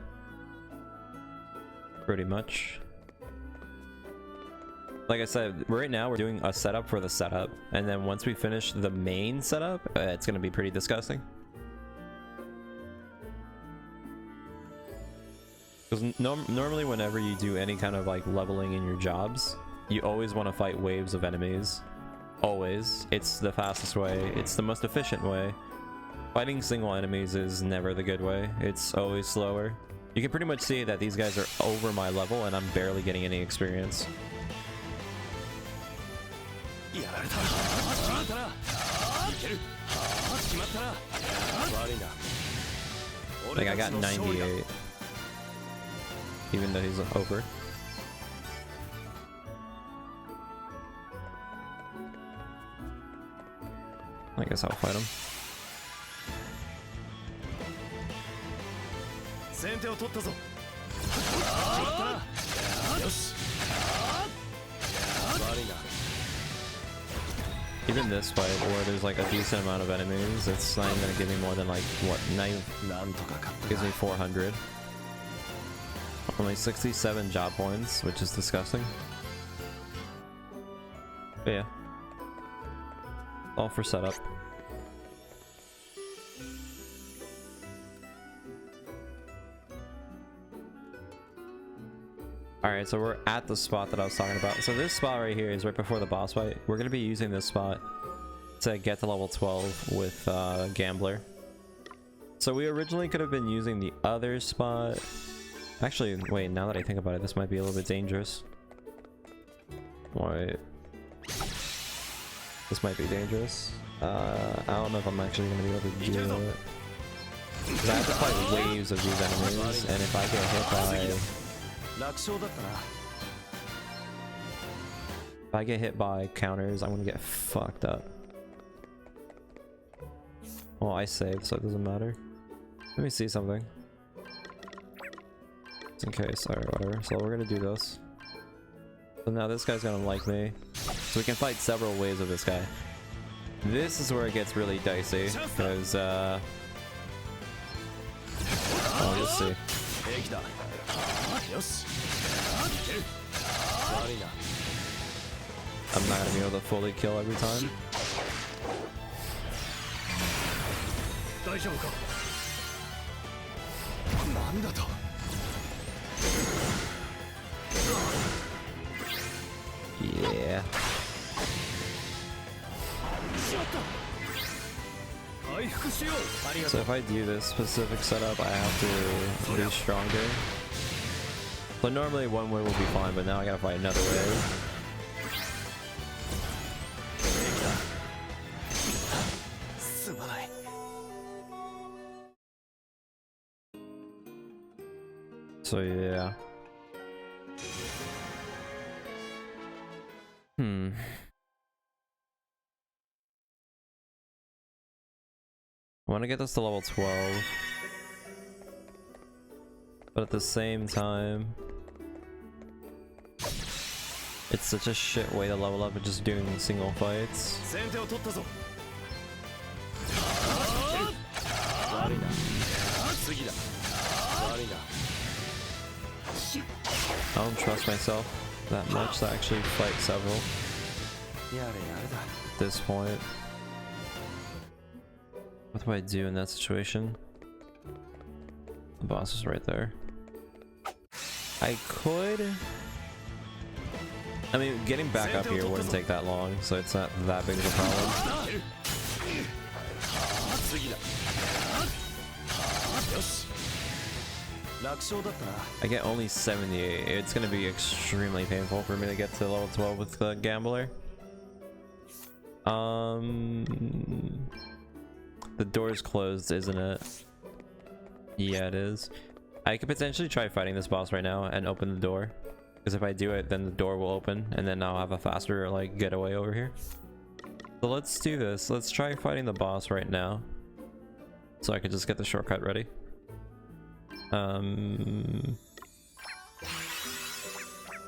Pretty much. Like I said, right now we're doing a setup for the setup, and then once we finish the main setup, it's gonna be pretty disgusting. Because normally whenever you do any kind of like leveling in your jobs, you always want to fight waves of enemies. Always. It's the fastest way. It's the most efficient way. Fighting single enemies is never the good way. It's always slower. You can pretty much see that these guys are over my level and I'm barely getting any experience. やられた決まったないける決まったな悪いな Like I got 98. Even though he's over. I guess I'll fight him. 先手を取ったぞ。決まったな。よし。悪いな。 Even this fight, where there's like a decent amount of enemies, it's not even gonna give me more than like what, 9 gives me 400. Only 67 job points, which is disgusting. But yeah, all for setup. Alright, so we're at the spot that I was talking about. So this spot right here is right before the boss fight. We're going to be using this spot to get to level 12 with Gambler. So we originally could have been using the other spot. Actually, wait, now that I think about it, this might be a little bit dangerous. Wait. This might be dangerous. I don't know if I'm actually going to be able to do it. 'Cause I have to fight waves of these enemies, and if I get hit by... If I get hit by counters, I'm gonna get fucked up. Well, I saved, so it doesn't matter. Let me see something. Just in case, alright, whatever. So we're gonna do this. So now this guy's gonna like me. So we can fight several ways of this guy. This is where it gets really dicey, because, oh, you'll see. I'm not gonna be able to fully kill every time. Yeah. So if I do this specific setup, I have to be stronger. So normally one way will be fine, but now I gotta fight another way. So yeah. I want to get this to level 12. But at the same time, it's such a shit way to level up and just doing single fights. I don't trust myself that much to actually fight several at this point. What do I do in that situation? The boss is right there. I could... I mean, getting back up here wouldn't take that long, so it's not that big of a problem. I get only 78. It's gonna be extremely painful for me to get to level 12 with the Gambler. The door's closed, isn't it? Yeah, it is. I could potentially try fighting this boss right now and open the door. Because if I do it, then the door will open, and then I'll have a faster, like, getaway over here. So let's do this. Let's try fighting the boss right now. So I could just get the shortcut ready. How am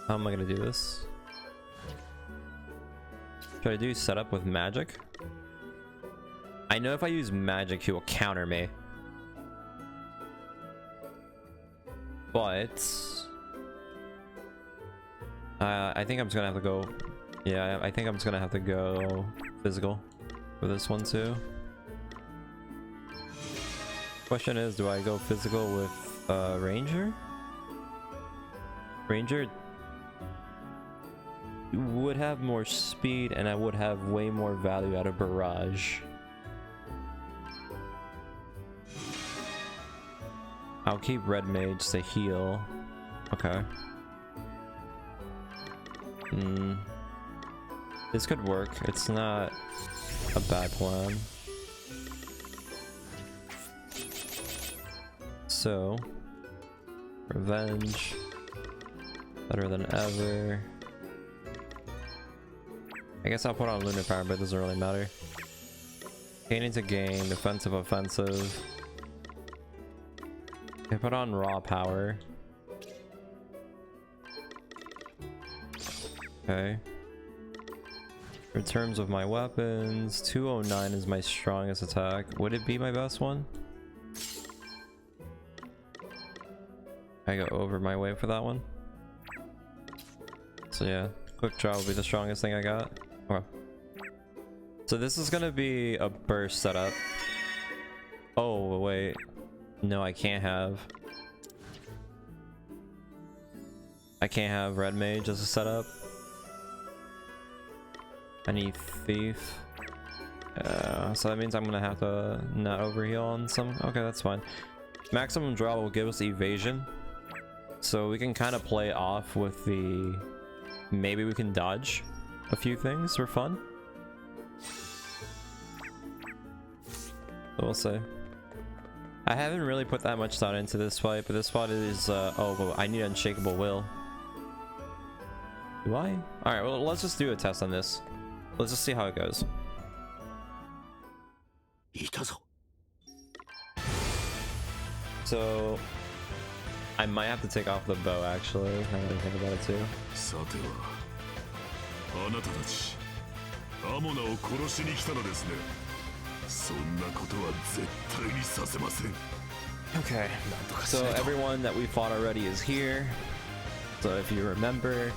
I gonna do this? Should I do setup with magic? I know if I use magic, he will counter me. But... I think I'm just gonna have to go... Yeah, I think I'm just gonna have to go physical for this one too. Question is, do I go physical with Ranger? Ranger would have more speed, and I would have way more value out of Barrage. I'll keep Red Mage to heal. Okay. This could work. It's not a bad plan. So, Revenge. Better than ever. I guess I'll put on Lunar Power, but it doesn't really matter. Gaining to gain, defensive, offensive. I put on raw power. Okay. In terms of my weapons, 209 is my strongest attack. Would it be my best one? I go over my weight for that one. So yeah, quick draw will be the strongest thing I got. Okay. So this is gonna be a burst setup. Oh wait, no, I can't have red mage as a setup. I need thief. So that means I'm gonna have to not overheal on some. Okay, that's fine. Maximum draw will give us evasion, so we can kind of play off with the. Maybe we can dodge a few things for fun. So we'll see. I haven't really put that much thought into this fight, but this fight is oh, but I need unshakable will. Do I? Alright, well, let's just do a test on this. Let's just see how it goes. So I might have to take off the bow actually. I didn't think about it too. Okay, so everyone that we fought already is here. So if you remember,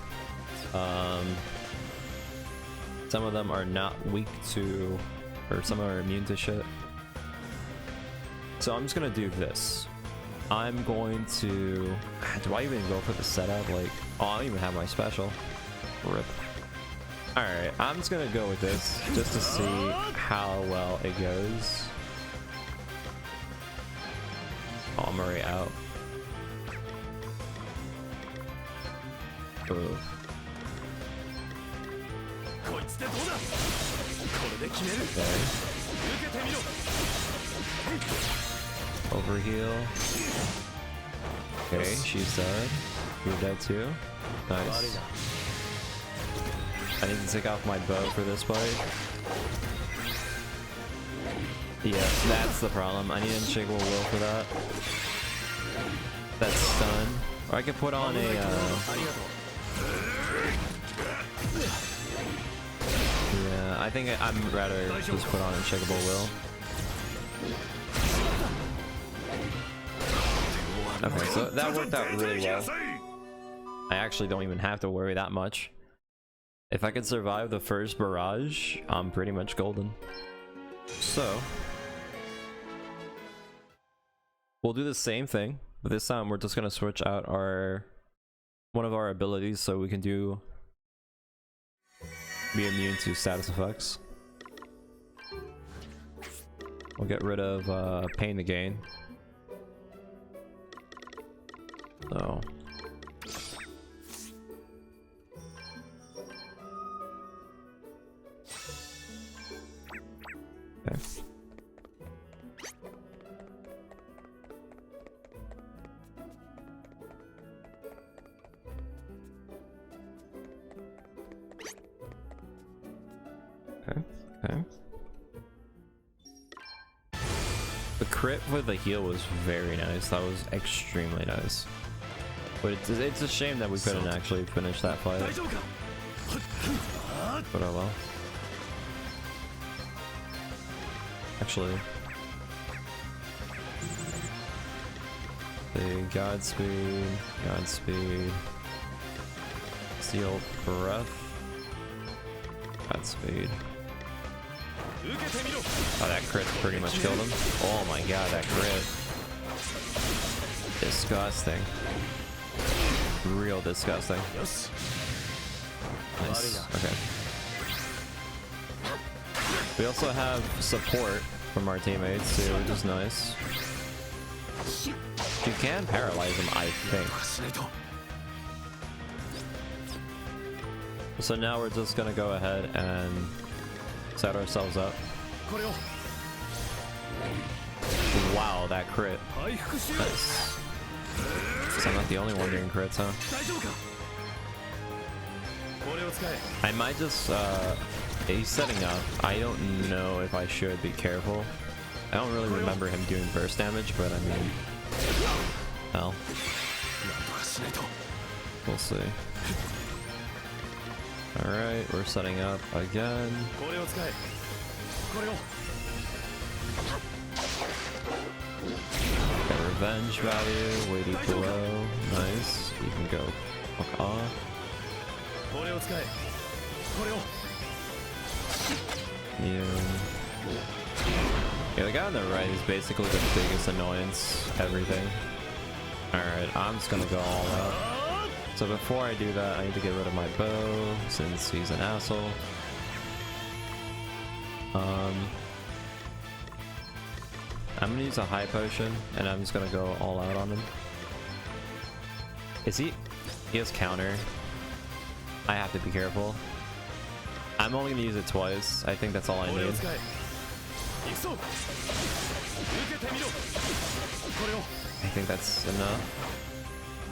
some of them are not weak to, or some are immune to shit. So I'm just gonna do this. I'm going to, do I even go for the setup? Like, oh, I don't even have my special. Rip. Alright, I'm just gonna go with this just to see how well it goes. Oh, I'm already out. Ugh. Okay. Overheal. Okay, she's dead. You're dead too. Nice. I need to take off my bow for this fight. Yeah, that's the problem. I need unshakable will for that. That's stun. Or I could put on a yeah, I think I'm rather just put on unshakable will. Okay, so that worked out really well. I actually don't even have to worry that much. If I can survive the first barrage, I'm pretty much golden. So we'll do the same thing, but this time we're just gonna switch out one of our abilities so we can be immune to status effects. We'll get rid of pain to gain. So okay. Okay. The crit with the heal was very nice. That was extremely nice. But it's a shame that we couldn't actually finish that fight. But oh well. Actually, the Godspeed, Steel Breath, Godspeed. Oh, that crit pretty much killed him. Oh my god, that crit. Disgusting. Real disgusting. Nice. Okay. We also have support from our teammates too, which is nice. You can paralyze them, I think. So now we're just gonna go ahead and set ourselves up. Wow, that crit. Nice. So I'm not the only one doing crits, huh? I might just, he's setting up. I don't know if I should be careful. I don't really remember him doing burst damage, but I mean, Hell. We'll see. Alright, we're setting up again. Got revenge value, weighty blow. Nice. You can go fuck off. Yeah, the guy on the right is basically the biggest annoyance. Everything. Alright, I'm just gonna go all out. So before I do that, I need to get rid of my bow, since he's an asshole. I'm gonna use a high potion, and I'm just gonna go all out on him. Is he? He has counter. I have to be careful. I'm only gonna use it twice. I think that's all I need. I think that's enough.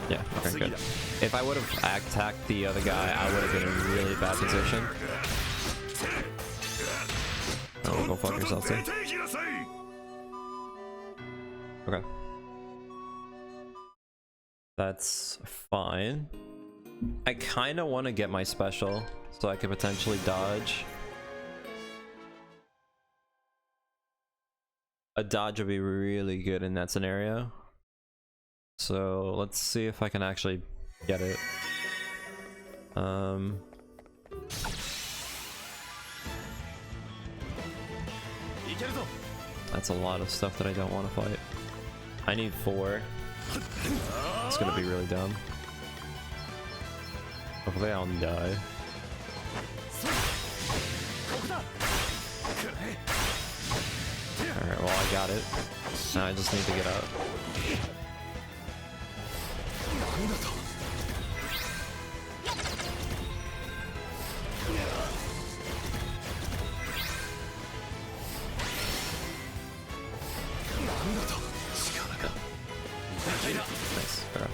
Yeah, okay, good. If I would have attacked the other guy, I would have been in a really bad position. Oh, go fuck yourself, too. Okay. That's fine. I kind of want to get my special, so I could potentially dodge. A dodge would be really good in that scenario. So let's see if I can actually get it. That's a lot of stuff that I don't want to fight. I need 4. It's gonna be really dumb. Hopefully I don't die. Alright, well I got it. Now I just need to get out. Nice. Okay.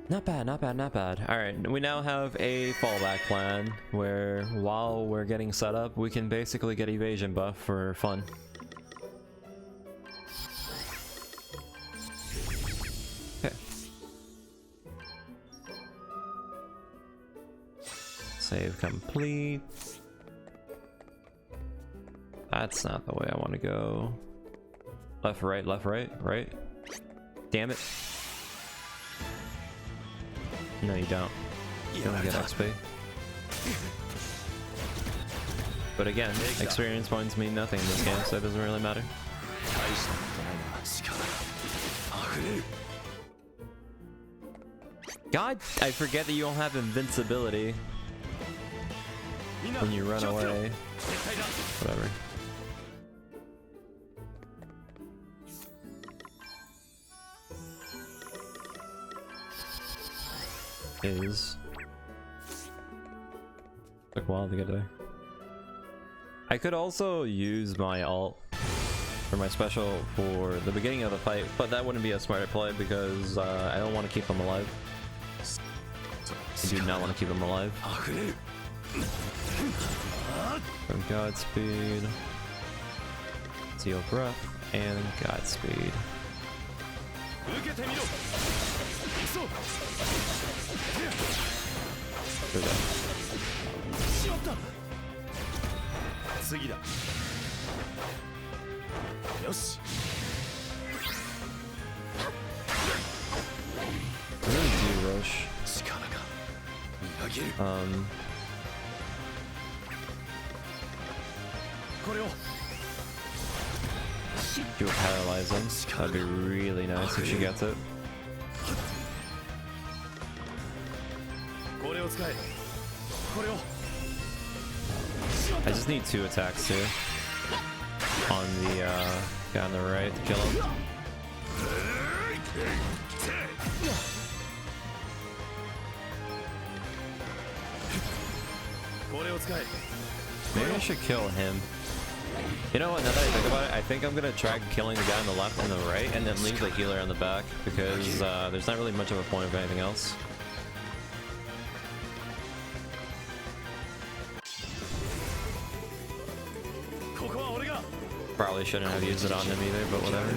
Not bad, not bad, not bad. Alright, we now have a fallback plan where while we're getting set up, we can basically get evasion buff for fun. Okay. Save complete. That's not the way I want to go. Left, right, right. Damn it. No, you don't. You don't get XP. But again, experience points mean nothing in this game, so it doesn't really matter. God, I forget that you don't have invincibility when you run away. Whatever. Is took a while to get there. I could also use my ult for my special for the beginning of the fight, but that wouldn't be a smart play because I don't want to keep them alive. I do not want to keep them alive. From Godspeed, Seal Breath, and Godspeed. They're dead. I really do rush. Do a paralyzing. That'd be really nice if she gets it. I just need 2 attacks too on the guy on the right to kill him. Maybe I should kill him. You know what, now that I think about it, I think I'm gonna try killing the guy on the left and the right and then leave the healer on the back because there's not really much of a point of anything else. Probably shouldn't have used it on him either, but whatever.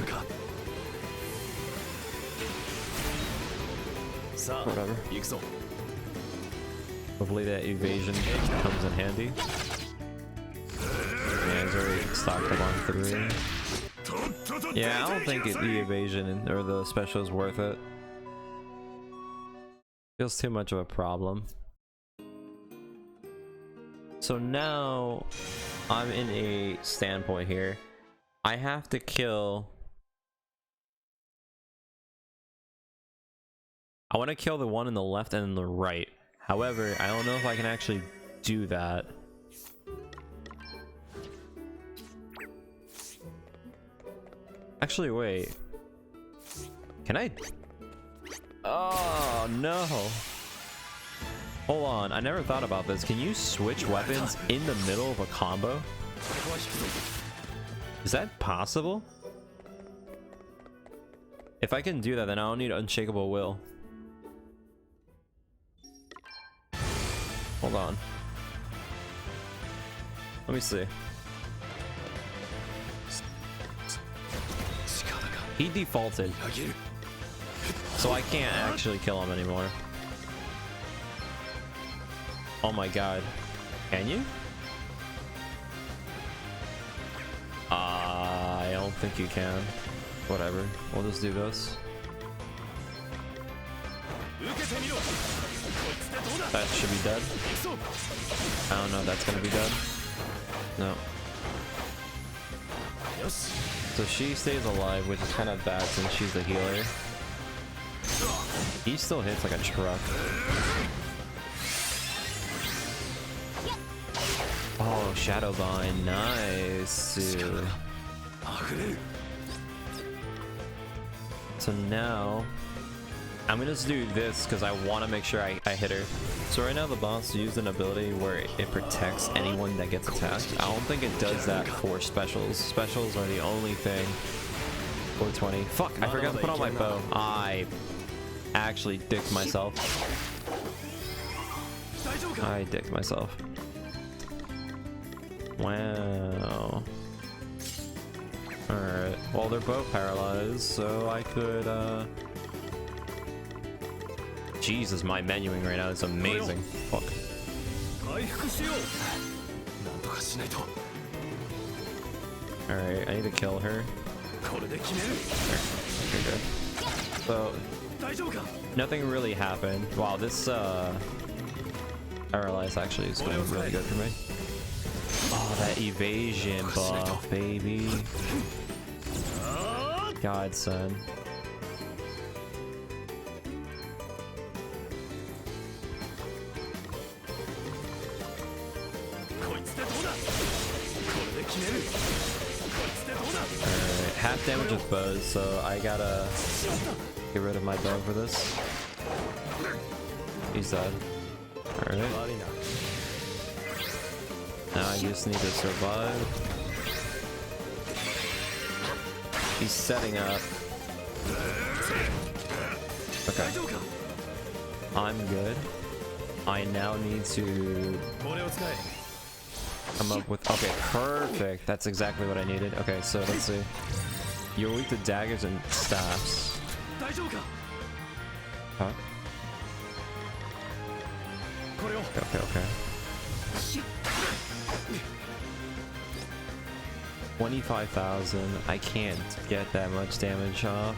Whatever. 行くぞ Hopefully that evasion comes in handy. Yeah, he's already stocked up on 3. Yeah, I don't think the evasion or the special is worth it. Feels too much of a problem. So now I'm in a standpoint here. I have to kill. I want to kill the one in the left and the right. However, I don't know if I can actually do that. Actually, wait. Can I? Oh, no. Hold on. I never thought about this. Can you switch weapons in the middle of a combo? Is that possible? If I can do that, then I don't need Unshakable Will. Hold on. Let me see. He defaulted, so I can't actually kill him anymore. Oh my god. Can you? I don't think you can. Whatever. We'll just do this. That should be dead. I don't know if that's gonna be dead. No. So she stays alive, which is kind of bad since she's the healer. He still hits like a truck. Oh, Shadowbind. Nice, dude. So now I'm gonna just do this because I want to make sure I hit her. So right now the boss used an ability where it protects anyone that gets attacked. I don't think it does that for specials. Specials are the only thing. 420. Fuck, I forgot to put on my bow. I actually dicked myself. I dicked myself. Wow. Alright. Well, they're both paralyzed, so I could, Jesus, my menuing right now is amazing. Fuck. Alright, I need to kill her. There. Okay, good. So, nothing really happened. Wow, this, paralyzed actually is going really good for me. Oh, that evasion buff, baby. God, son. Alright, half damage with bows, so I gotta get rid of my bow for this. He's dead. Alright. Now I just need to survive. He's setting up. Okay. I'm good. I now need to come up with... Okay, perfect. That's exactly what I needed. Okay, so let's see. You're weak to daggers and staffs. Huh? Okay. 25,000. I can't get that much damage off.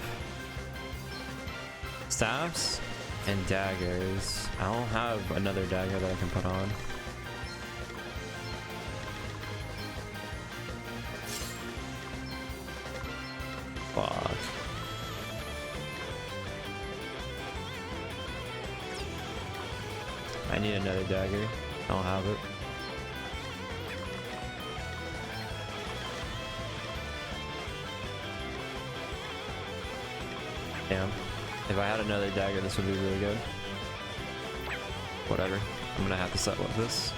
Staffs and daggers. I don't have another dagger that I can put on. Fuck. I need another dagger. I don't have it. Damn. If I had another dagger, this would be really good. Whatever. I'm gonna have to settle with this.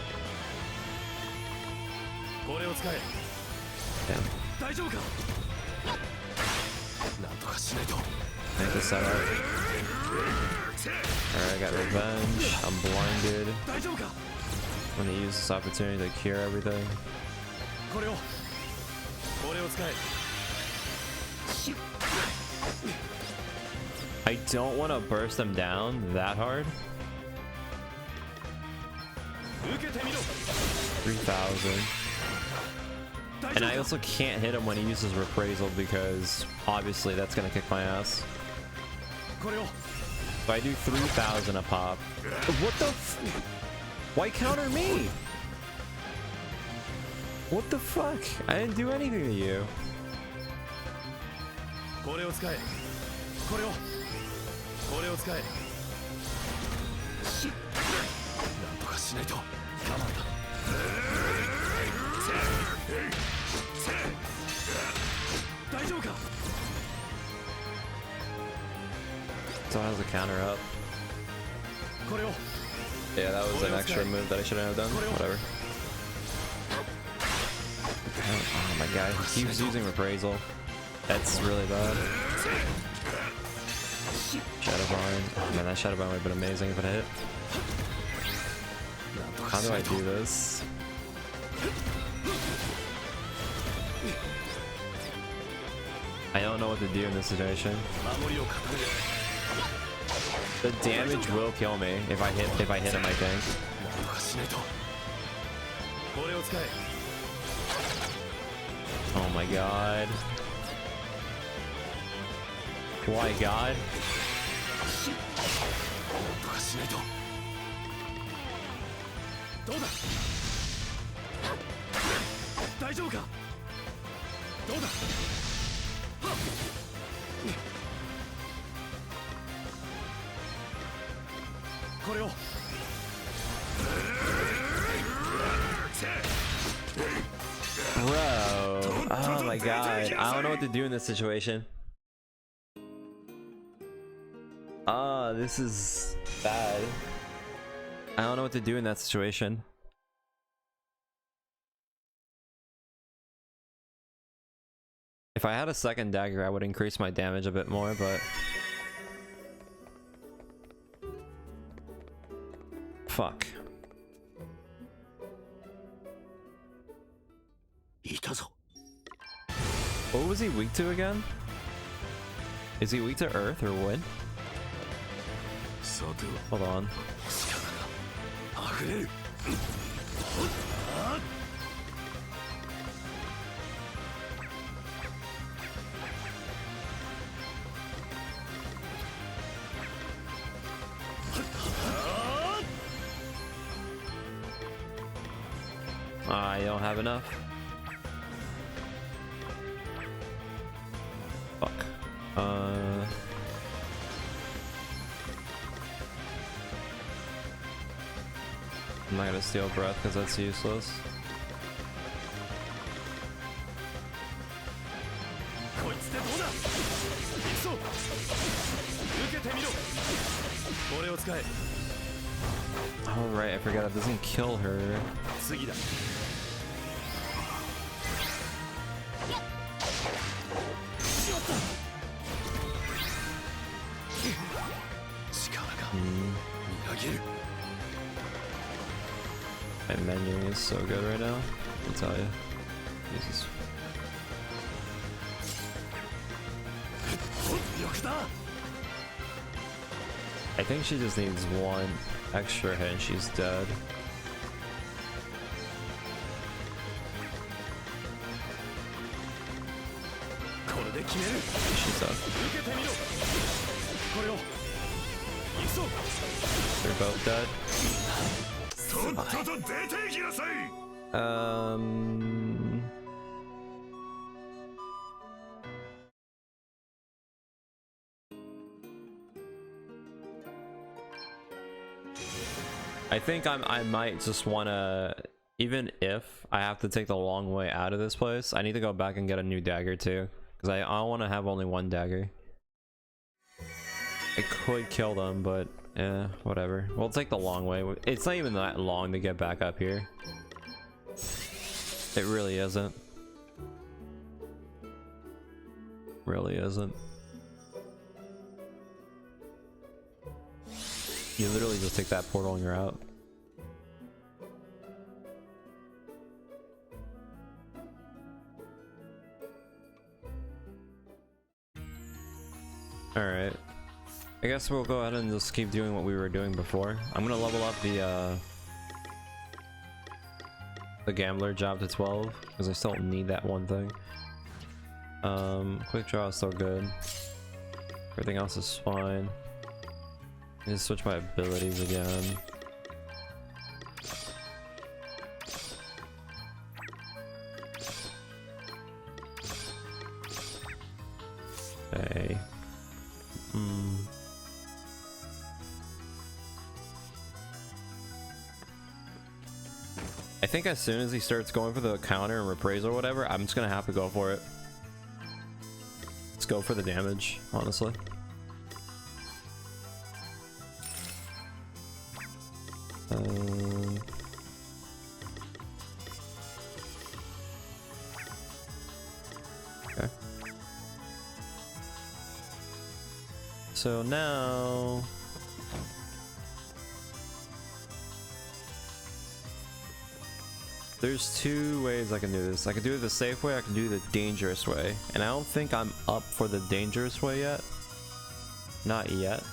Damn. Make this set up. Alright, I got revenge. I'm blinded. I'm gonna use this opportunity to cure everything. I don't want to burst them down that hard. 3,000. And I also can't hit him when he uses reprisal because obviously that's gonna kick my ass. So I do 3,000 a pop. What the f— why counter me? What the fuck? I didn't do anything to you. So how's the counter up? Yeah, that was an extra move that I shouldn't have done. Whatever. Oh my god, he keeps using reprisal. That's really bad. Shadowbind. Oh man, that Shadowbind would have been amazing if it hit. How do I do this? I don't know what to do in this situation. The damage will kill me if I hit him, I think. Oh my god. Why god? Bro, oh my god, I don't know what to do in this situation. Ah, this is bad. I don't know what to do in that situation. If I had a second dagger, I would increase my damage a bit more, but fuck. What was he weak to again? Is he weak to earth or wood? Hold on. I don't have enough. Fuck. I'm not gonna steal breath because that's useless. Oh right, I forgot it doesn't kill her. My menuing is so good right now, I'll tell you. Jesus. I think she just needs one extra hit and she's dead. She's up. They're both dead. I think I might just wanna, even if I have to take the long way out of this place, I need to go back and get a new dagger too, because I don't want to have only one dagger. I could kill them, but yeah, whatever. We'll take the long way. It's not even that long to get back up here. It really isn't. Really isn't. You literally just take that portal and you're out. Alright. I guess we'll go ahead and just keep doing what we were doing before. I'm gonna level up the gambler job to 12 because I still need that one thing. Quick draw is still good. Everything else is fine. I need to switch my abilities again. Okay. I think as soon as he starts going for the counter and reprise or whatever, I'm just gonna have to go for it. Let's go for the damage, honestly. Okay. So now there's two ways I can do this. I can do it the safe way, I can do the dangerous way. And I don't think I'm up for the dangerous way yet. Not yet.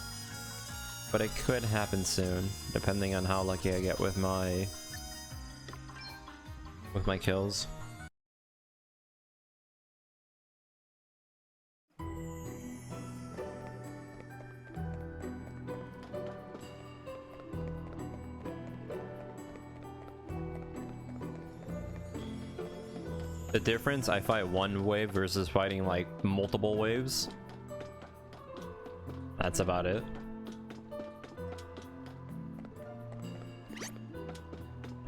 But it could happen soon, depending on how lucky I get with my kills. The difference, I fight one wave versus fighting like multiple waves. That's about it.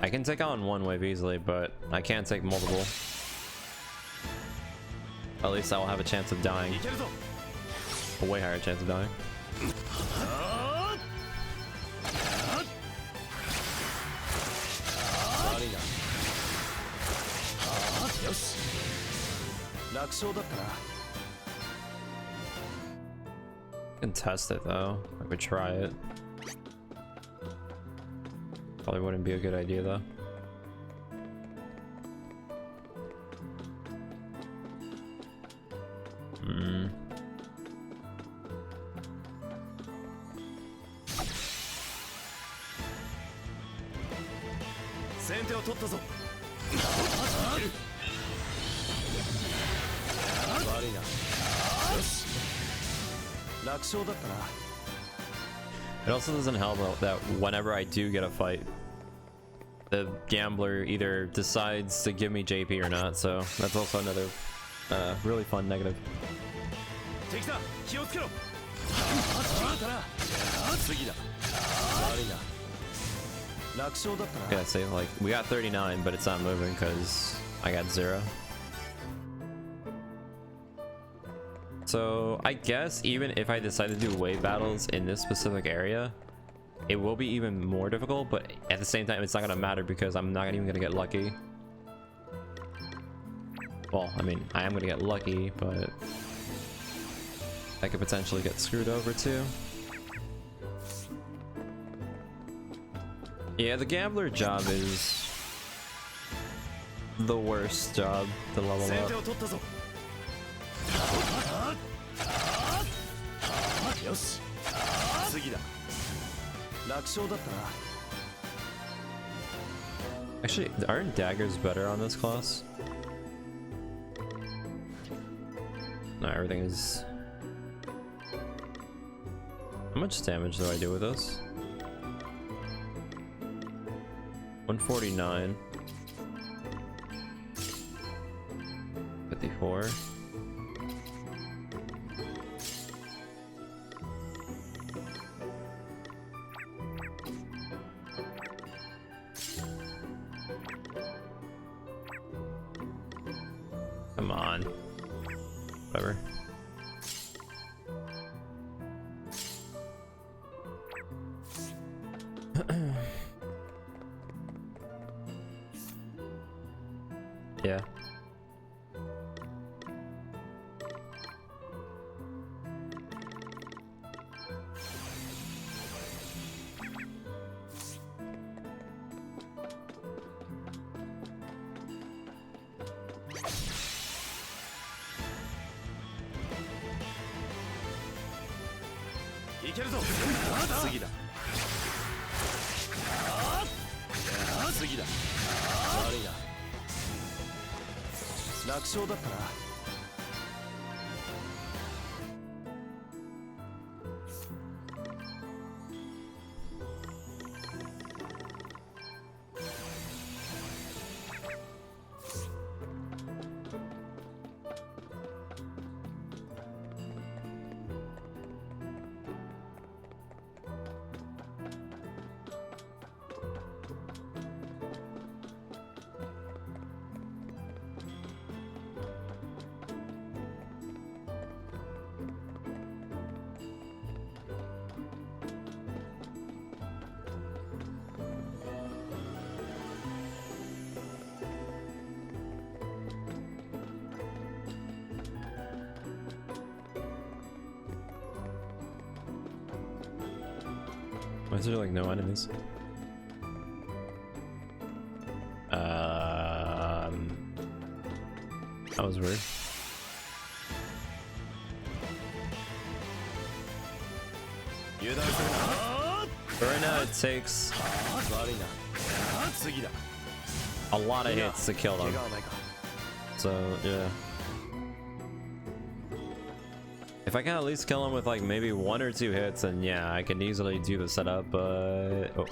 I can take on one wave easily, but I can't take multiple. At least I will have a chance of dying. A way higher chance of dying. I can test it though. I could try it. Probably wouldn't be a good idea though. It also doesn't help that whenever I do get a fight, the gambler either decides to give me JP or not, so that's also another really fun negative. Yeah, say like we got 39, but it's not moving because I got 0. So I guess even if I decide to do wave battles in this specific area, it will be even more difficult, but at the same time it's not gonna matter because I'm not even gonna get lucky. Well, I mean, I am gonna get lucky, but I could potentially get screwed over too. Yeah, the gambler job is the worst job to level up. Actually, aren't daggers better on this class? No, everything is... How much damage do I do with this? 149. 54. Come on. Whatever. Yeah. けるぞ。次だ。次だ。悪いな。楽勝だったな。Why is there like no enemies? That was weird. But right now it takes a lot of hits to kill them. So yeah. If I can at least kill him with like maybe 1 or 2 hits, then yeah, I can easily do the setup, but... Oh,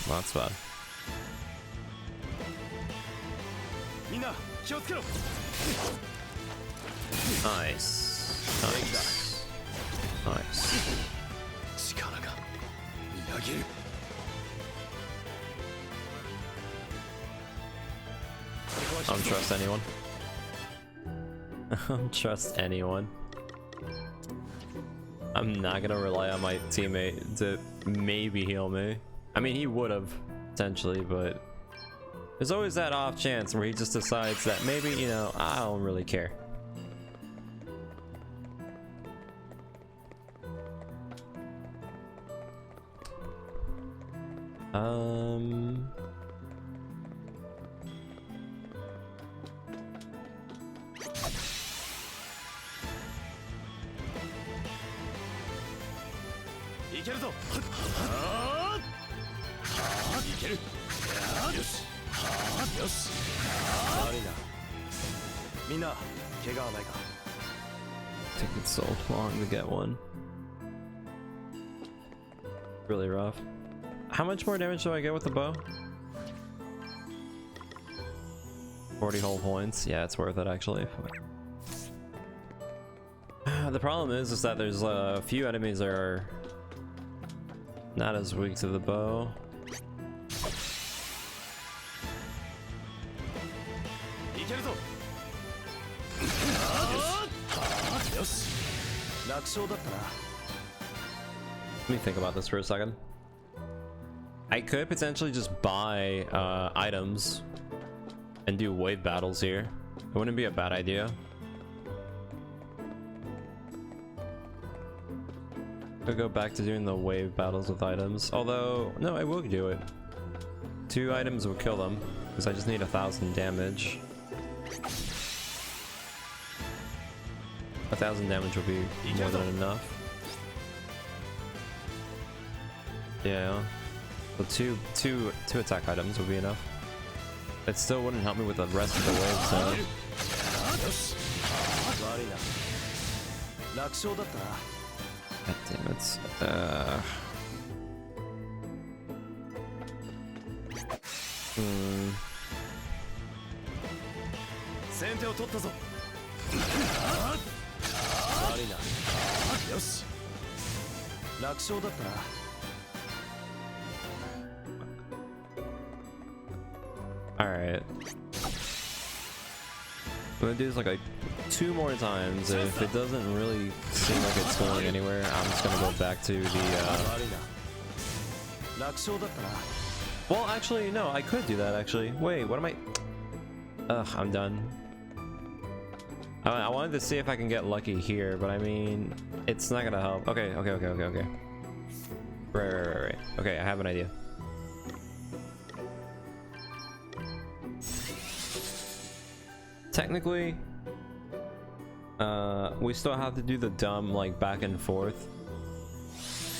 that's bad. Nice. Nice. Nice. I don't trust anyone. I don't trust anyone. I'm not gonna rely on my teammate to maybe heal me. I mean, he would have, potentially, but there's always that off chance where he just decides that maybe, you know, I don't really care. Taking so long to get one. Really rough. How much more damage do I get with the bow? 40 whole points. Yeah, it's worth it actually. The problem is that there's a few enemies that are not as weak to the bow. Let me think about this for a second. I could potentially just buy items and do wave battles here. It wouldn't be a bad idea. I'll go back to doing the wave battles with items. Although, no, I will do it. 2 items will kill them, because I just need 1,000 damage. 1,000 damage will be more than enough. Yeah. So two attack items would be enough. It still wouldn't help me with the rest of the waves though. God damn it. Alright. I'm gonna do this like 2 more times. If it doesn't really seem like it's going anywhere, I'm just gonna go back to the well, actually, no, I could do that actually. Wait, what am I? Ugh, I'm done. I wanted to see if I can get lucky here, but I mean, it's not gonna help. Okay. Right. Okay, I have an idea. Technically, we still have to do the dumb like back and forth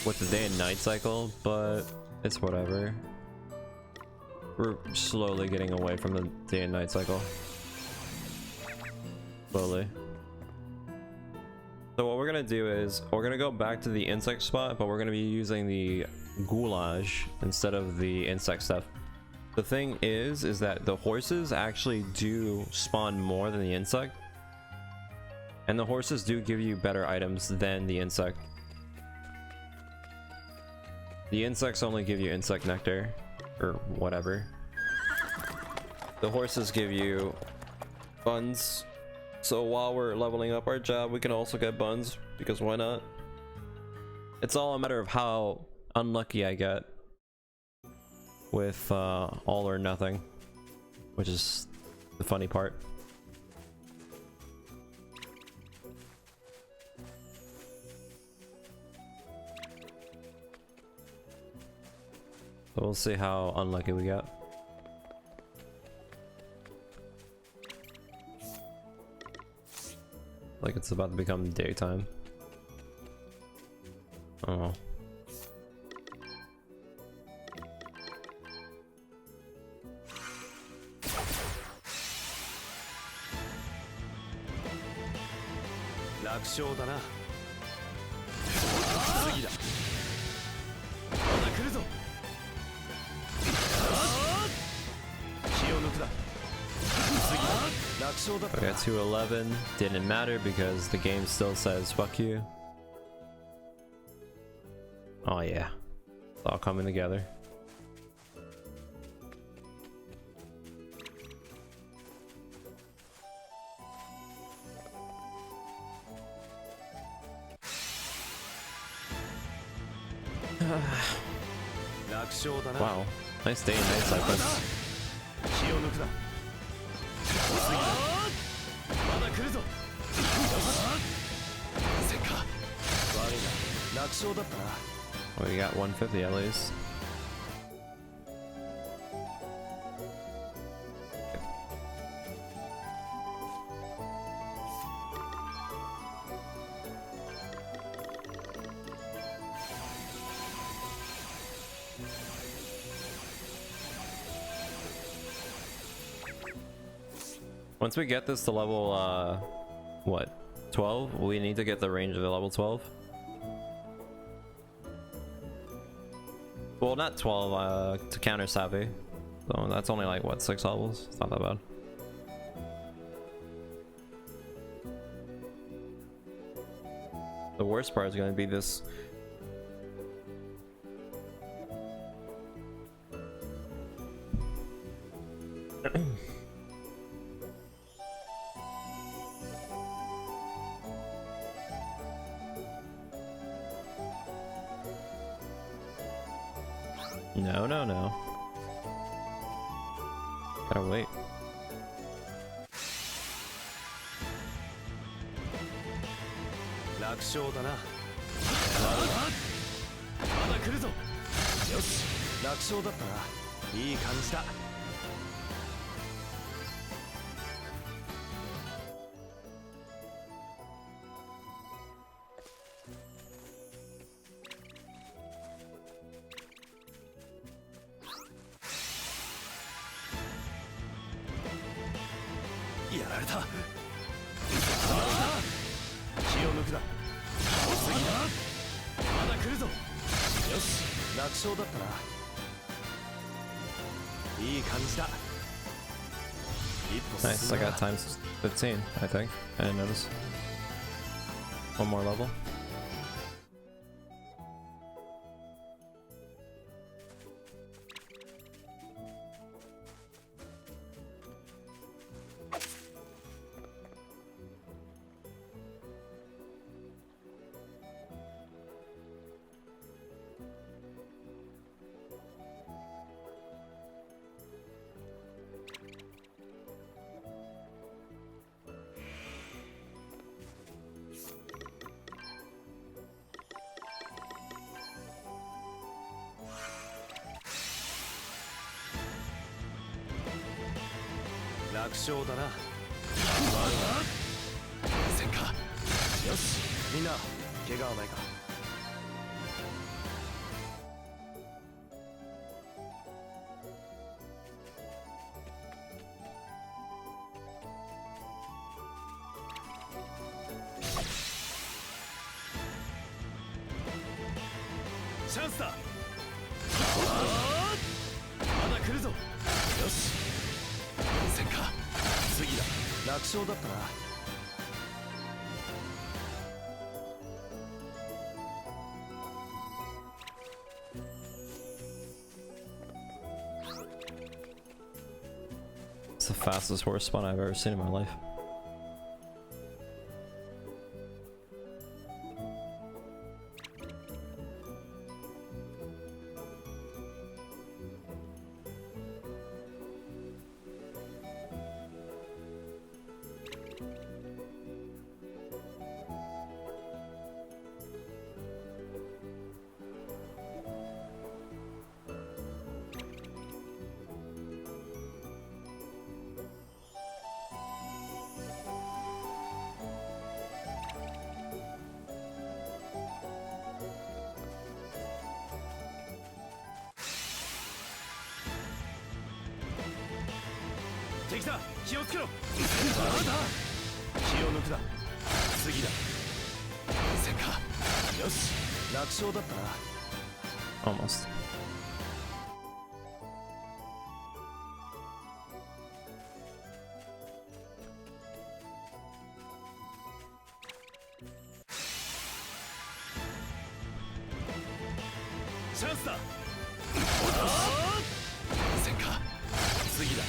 with the day and night cycle, but it's whatever. We're slowly getting away from the day and night cycle. Slowly. So what we're gonna do is we're gonna go back to the insect spot, but we're gonna be using the goulash instead of the insect stuff. The thing is that the horses actually do spawn more than the insect, and the horses do give you better items than the insect. The insects only give you insect nectar or whatever. The horses give you buns. So while we're leveling up our job, we can also get buns, because why not? It's all a matter of how unlucky I get with all or nothing, which is the funny part. So we'll see how unlucky we get. Like it's about to become daytime. Oh. I got 211. Didn't matter because the game still says fuck you. Oh yeah, it's all coming together. Wow, nice day and night cycles. Well, we got 150 at least. Once we get this to level, what? 12? We need to get the range of the level 12. Well, not 12, to counter Savvy. So that's only like, what, 6 levels? It's not that bad. The worst part is going to be this. No, no, no. Gotta wait. Nice, I got times 15, I think. I didn't notice. One more level. チャンスだ。まだ来るぞ。よし、戦か。次だ。楽勝だったな。It's the fastest horse spawn I've ever seen in my life.敵だ、気をつけろ。まだ気を抜くな。次だ。戦か。よし、楽勝だったな。 Almost. チャンスだ。戦か。次だ。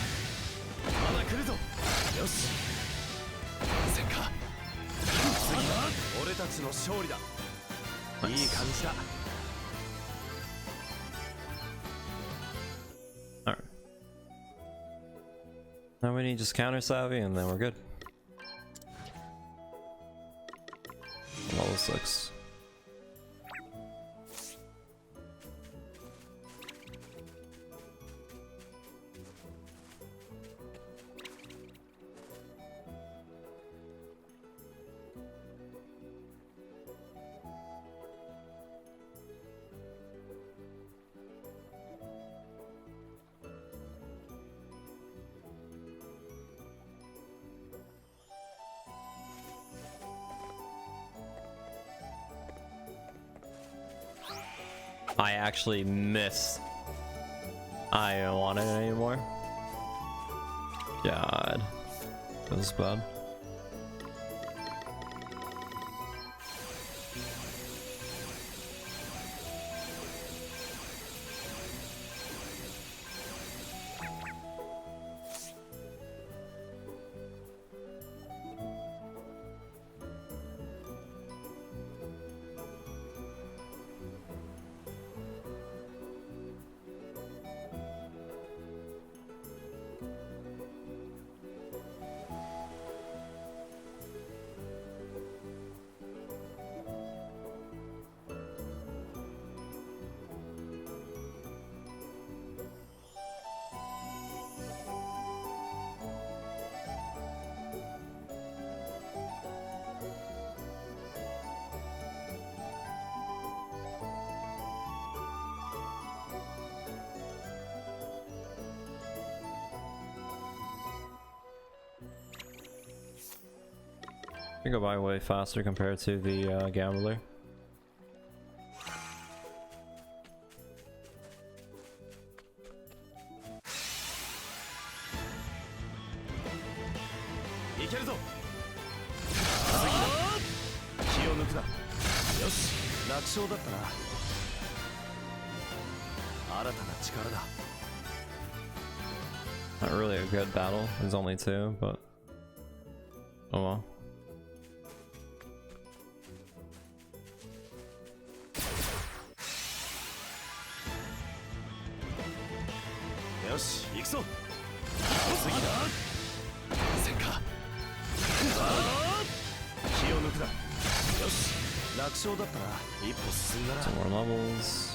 まだ来るぞ。よし、戦か。次だ。俺たちの勝利だ。いい感じだ。 Alright. Now we need just counter savvy and then we're good. Level 6. I actually missed. I don't want it anymore. God. Feels bad. I go by way faster compared to the gambler. Not really a good battle. There's only two, but oh well. Some more levels.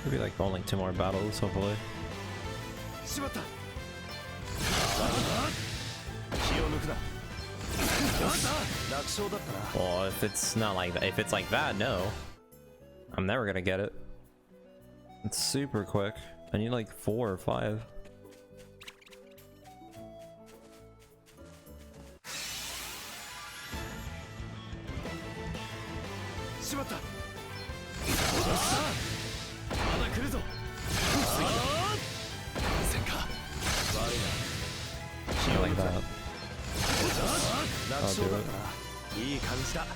Maybe like only 2 more battles, hopefully. しまった気を抜くな楽勝だったな Well, if it's not like that, if it's like that, no. I'm never gonna get it. It's super quick. I need like 4 or 5. しまったまだ来るぞ戦か悪いな Something like that. 楽勝だったないい感じだ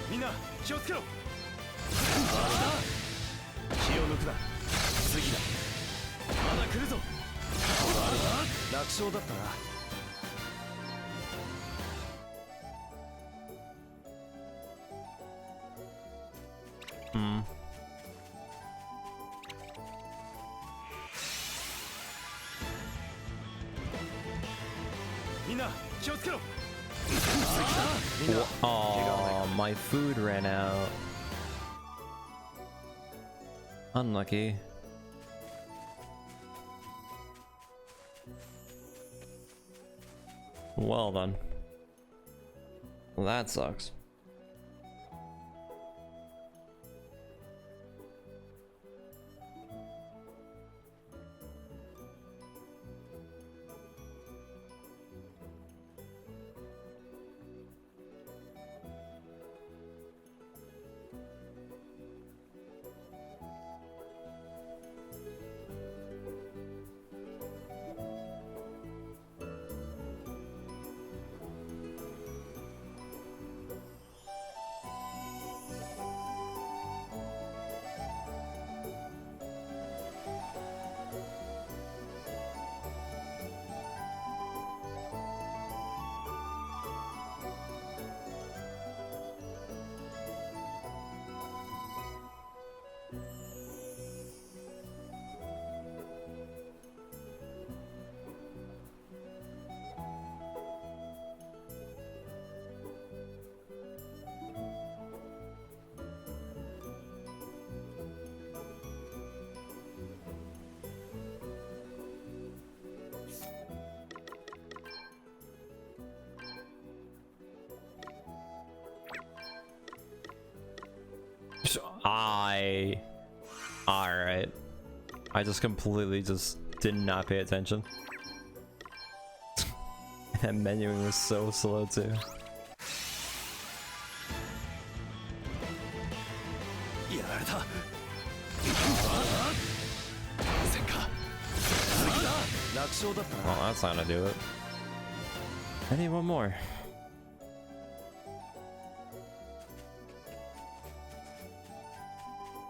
みんな気をつけろ気を抜くな次だまだ来るぞ楽勝だったな みんな気をつけろ Oh, my food ran out. Unlucky. Well done. Well, that sucks. Alright. I just completely just did not pay attention. That menuing was so slow too. Oh, that's not gonna do it. I need one more.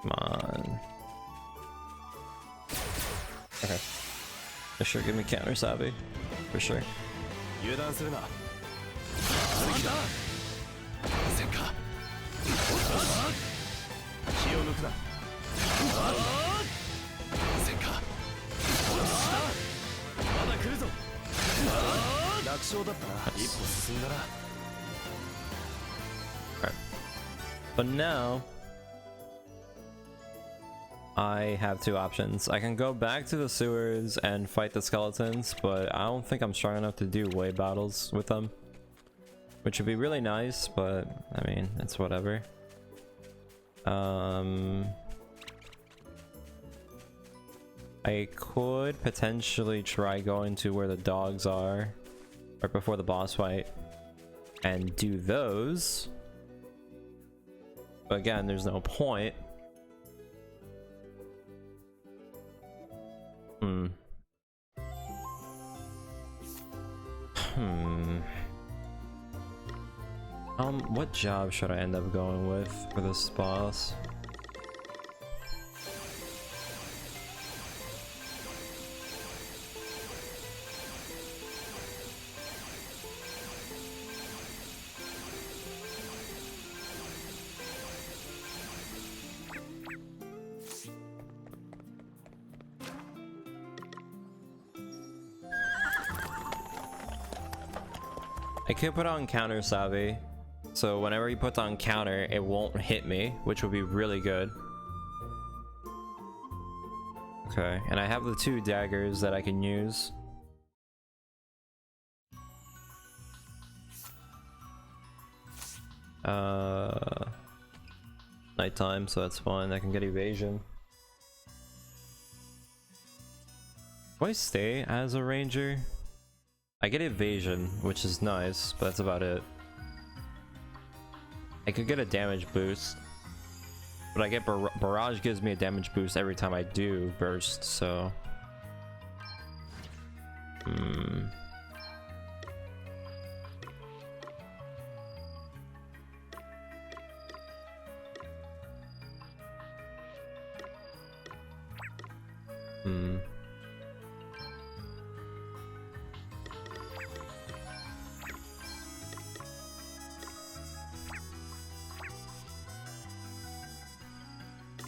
Come on. Okay. For sure, give me counter savvy. For sure. 勝だったな。一歩進んだな。 Alright. But now I have two options. I can go back to the sewers and fight the skeletons, but I don't think I'm strong enough to do wave battles with them. Which would be really nice, but I mean, it's whatever. I could potentially try going to where the dogs are right before the boss fight and do those. But again, there's no point. What job should I end up going with for this boss? I could put on counter savvy, so whenever he puts on counter, it won't hit me, which would be really good. Okay, and I have the two daggers that I can use. Nighttime, so that's fine. I can get evasion. Do I stay as a ranger? I get evasion, which is nice, but that's about it. I could get a damage boost, but I get barrage gives me a damage boost every time I do burst, so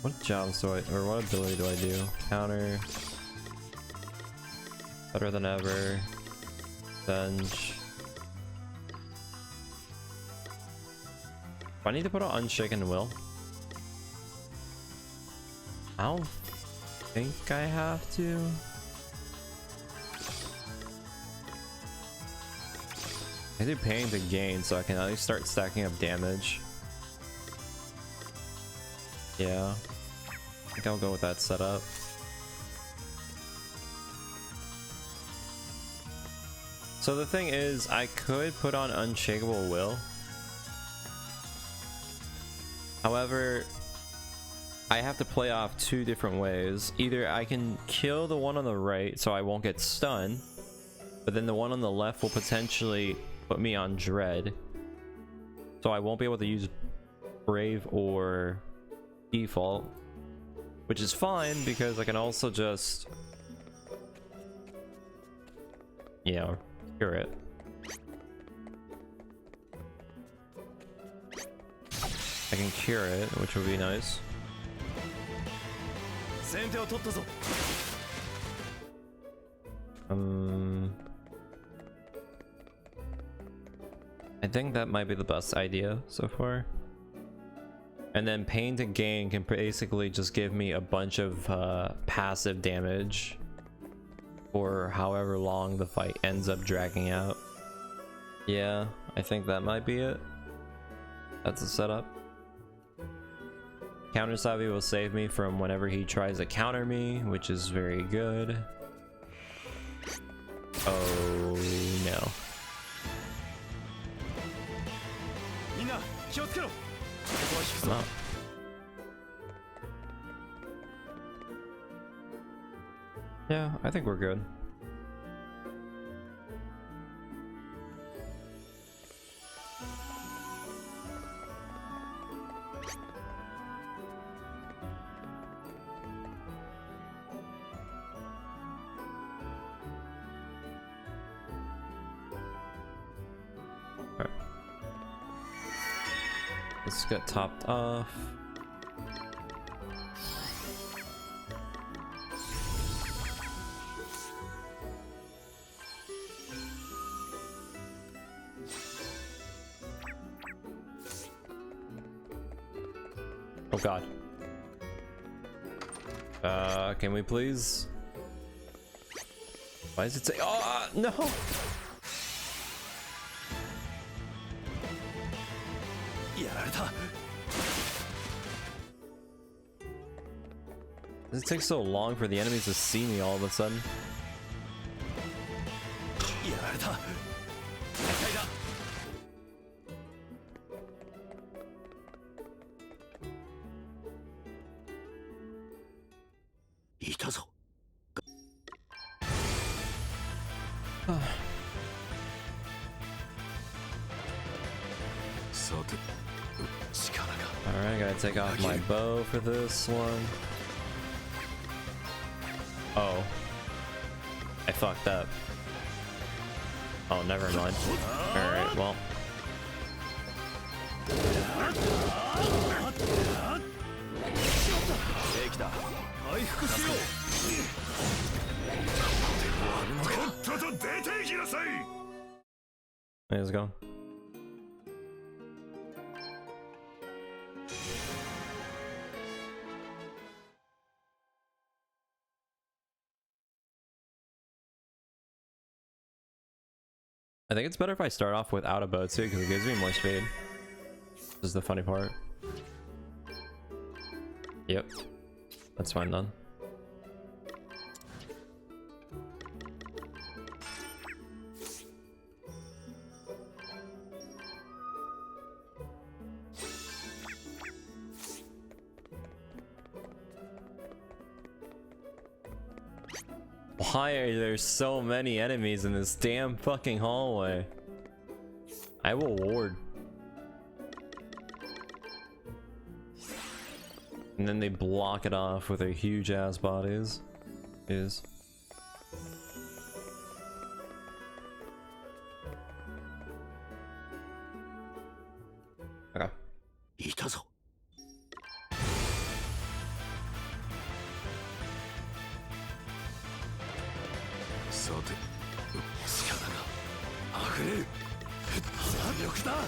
what jobs do I, or what ability do I do? Counter. Better than ever. Bench. Do I need to put on Unshaken Will? I don't think I have to. I do Pain to Gain so I can at least start stacking up damage. Yeah. I think I'll go with that setup. So the thing is, I could put on Unshakable Will. However, I have to play off two different ways. Either I can kill the one on the right so I won't get stunned, but then the one on the left will potentially put me on Dread. So I won't be able to use Brave or Default. Which is fine because I can also just, you know, cure it. I can cure it, which would be nice. I think that might be the best idea so far. And then Pain to Gain can basically just give me a bunch of passive damage for however long the fight ends up dragging out. Yeah, I think that might be it. That's a setup. Counter Savvy will save me from whenever he tries to counter me, which is very good. Oh no. Come on. Yeah, I think we're good. Let's get topped off. Oh god. Can we please? Why does it say? Oh no! Does it take so long for the enemies to see me all of a sudden? Alright, gotta take off my bow for this one. Oh. I fucked up. Oh, never mind. Alright, well. Let's go. I think it's better if I start off without a bow too, because it gives me more speed. This is the funny part. Yep. That's fine then. Why are there so many enemies in this damn fucking hallway? I will ward. And then they block it off with their huge ass bodies. Okay.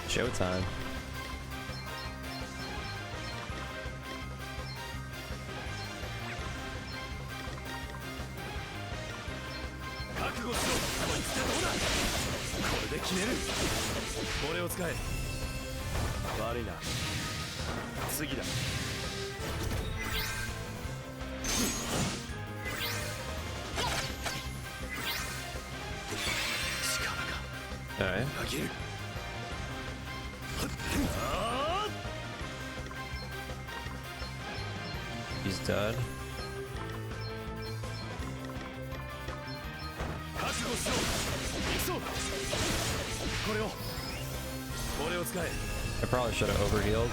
Showtime. Alright. He's dead. I probably should have overhealed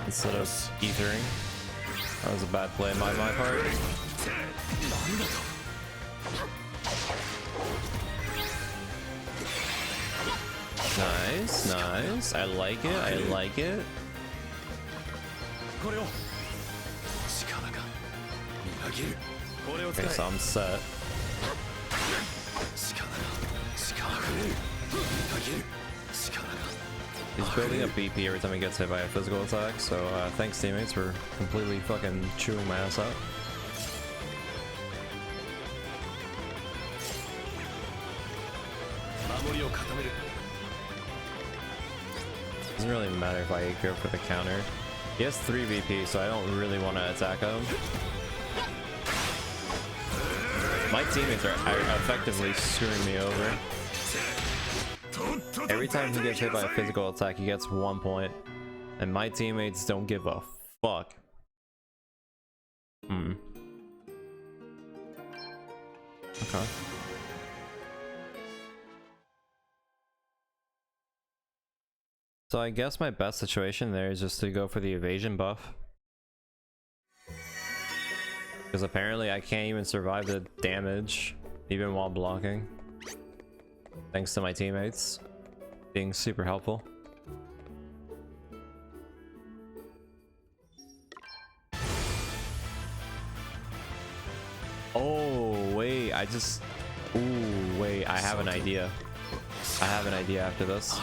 instead of ethering. That was a bad play on my part. Nice, nice. I like it. I like it. Okay, so I'm set. He's building up BP every time he gets hit by a physical attack, so thanks teammates for completely fucking chewing my ass out. Doesn't really matter if I go for the counter. He has 3 VP, so I don't really want to attack him. My teammates are effectively screwing me over. Every time he gets hit by a physical attack, he gets 1 point. And my teammates don't give a fuck. Okay. So I guess my best situation there is just to go for the evasion buff. Because apparently I can't even survive the damage, even while blocking. Thanks to my teammates being super helpful. Oh, wait, I just... Ooh, wait, I have an idea. I have an idea after this.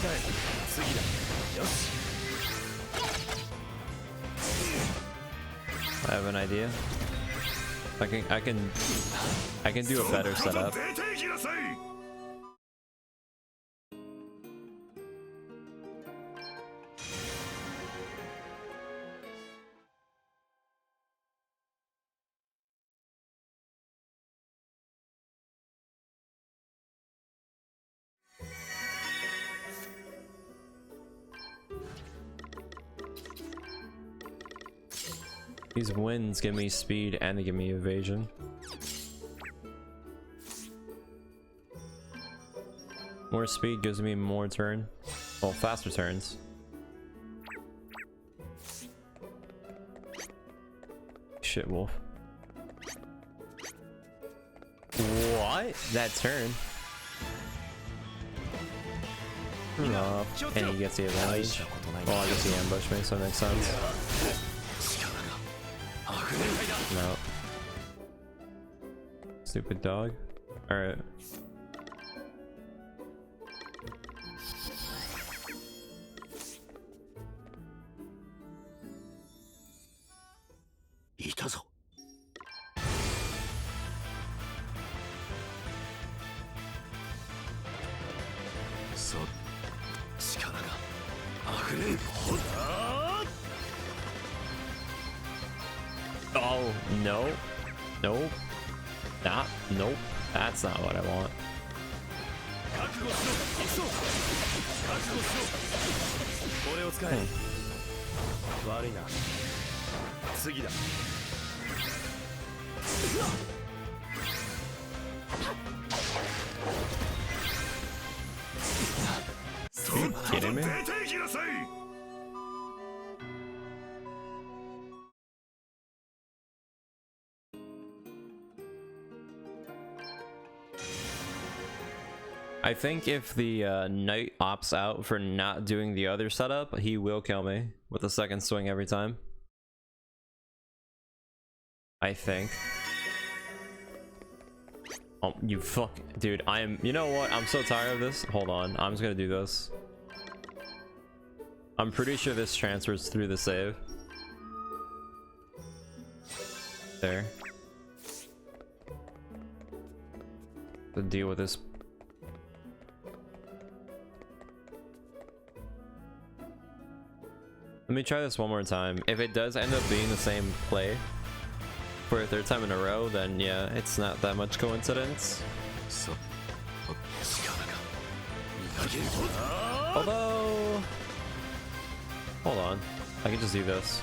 使え。次だ。よし。 I have an idea. I can do a better setup. These winds give me speed and they give me evasion. More speed gives me more turn. Well, faster turns. Shit, wolf. What? That turn? And he gets the advantage. Well, I guess he ambushed me, so it makes sense. No. Stupid dog. Alright. Oh, no. Nope. Nope. That's not what I want. Are you kidding me? I think if the knight opts out for not doing the other setup, he will kill me with a second swing every time. I think. Oh, you fuck, dude, you know what? I'm so tired of this. Hold on, I'm just gonna do this. I'm pretty sure this transfers through the save. There. To deal with this. Let me try this one more time. If it does end up being the same play for a third time in a row, then yeah, it's not that much coincidence. Although, hold on, I can just do this.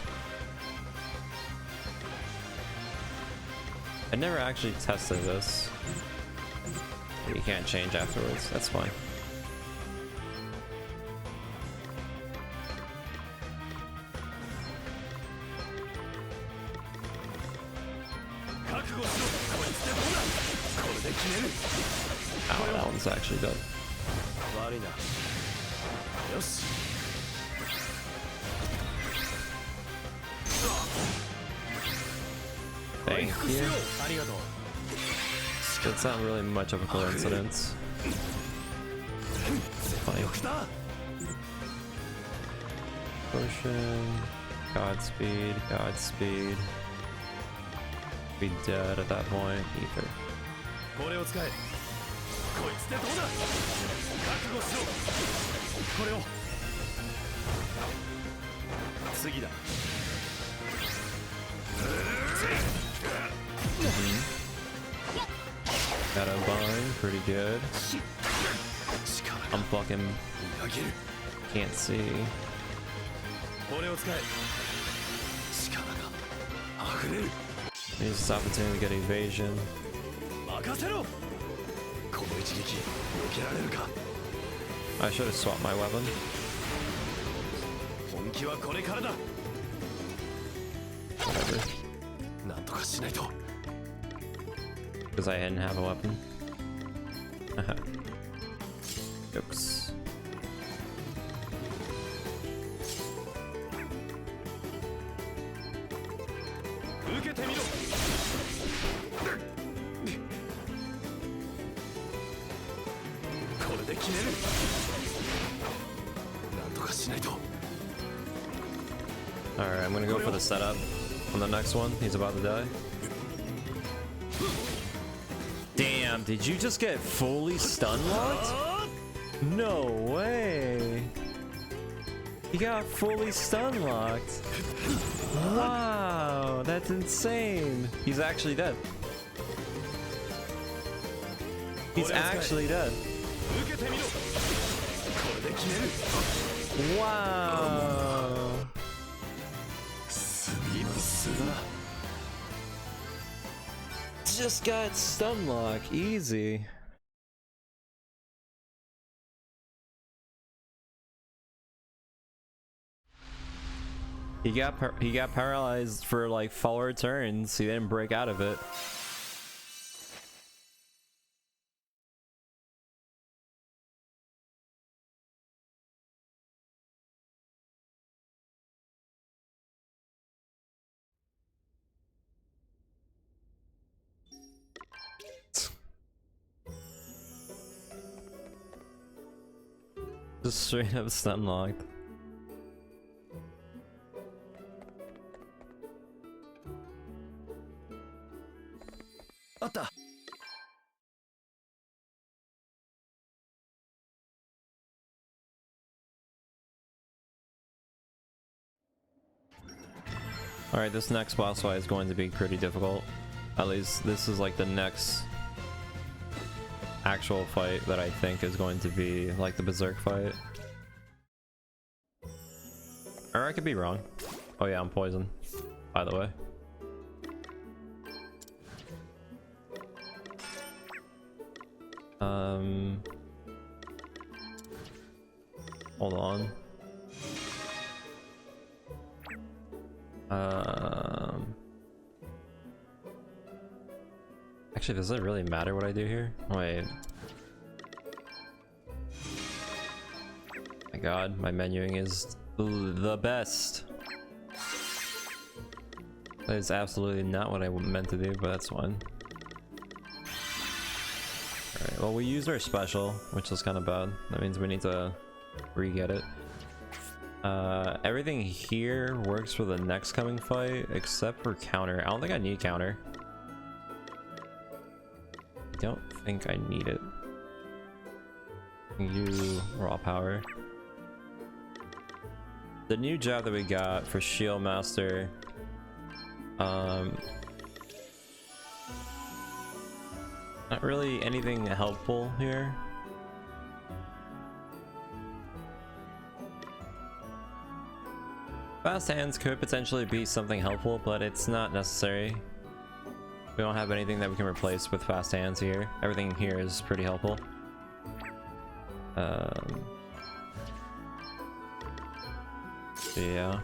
I never actually tested this. You can't change afterwards, that's fine. Oh, that one's actually done. Thank you. That's not really much of a coincidence. Funny. Potion. Godspeed. Godspeed. Be dead at that point. Ether. Got a bind, pretty good. I'm fucking can't see. Use this opportunity to get evasion. I should have swapped my weapon. Whatever. Because I didn't have a weapon. Oops. Alright, I'm gonna go for the setup on the next one. He's about to die. Damn, did you just get fully stun locked? No way. He got fully stun locked. Wow, that's insane. He's actually dead. He's actually dead. Wow. Just got stun lock, easy. He got paralyzed for like 4 turns. He didn't break out of it. Just straight up stun locked. Alright, this next boss fight is going to be pretty difficult. At least this is like the next actual fight that I think is going to be like the Berserk fight. Or I could be wrong. Oh yeah, I'm poisoned, by the way. Hold on. Actually, does it really matter what I do here? Wait. My god, my menuing is the best. That is absolutely not what I meant to do, but that's fine. Alright, well we used our special, which is kind of bad. That means we need to re-get it. Everything here works for the next coming fight, except for counter. I don't think I need counter. I don't think I need it. You raw power. The new job that we got for Shield Master, not really anything helpful here. Fast hands could potentially be something helpful, but it's not necessary. We don't have anything that we can replace with fast hands here. Everything here is pretty helpful. Yeah.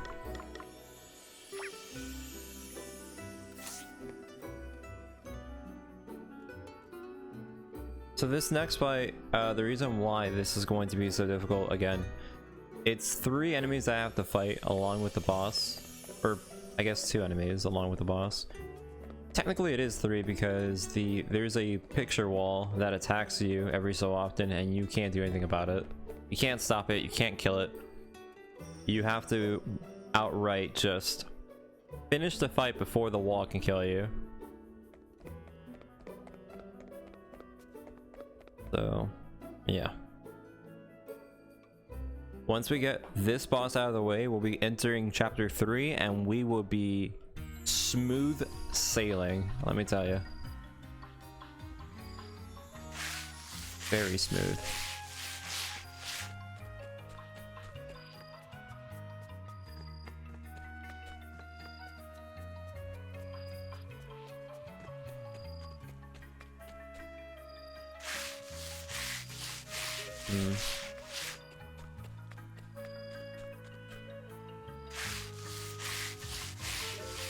So this next fight, the reason why this is going to be so difficult, again, it's 3 enemies that I have to fight along with the boss, or I guess 2 enemies along with the boss. Technically it is 3 because there's a picture wall that attacks you every so often and you can't do anything about it. You can't stop it, you can't kill it. You have to outright just finish the fight before the wall can kill you. So, yeah. Once we get this boss out of the way, we'll be entering chapter 3 and we will be smooth sailing, let me tell you. Very smooth.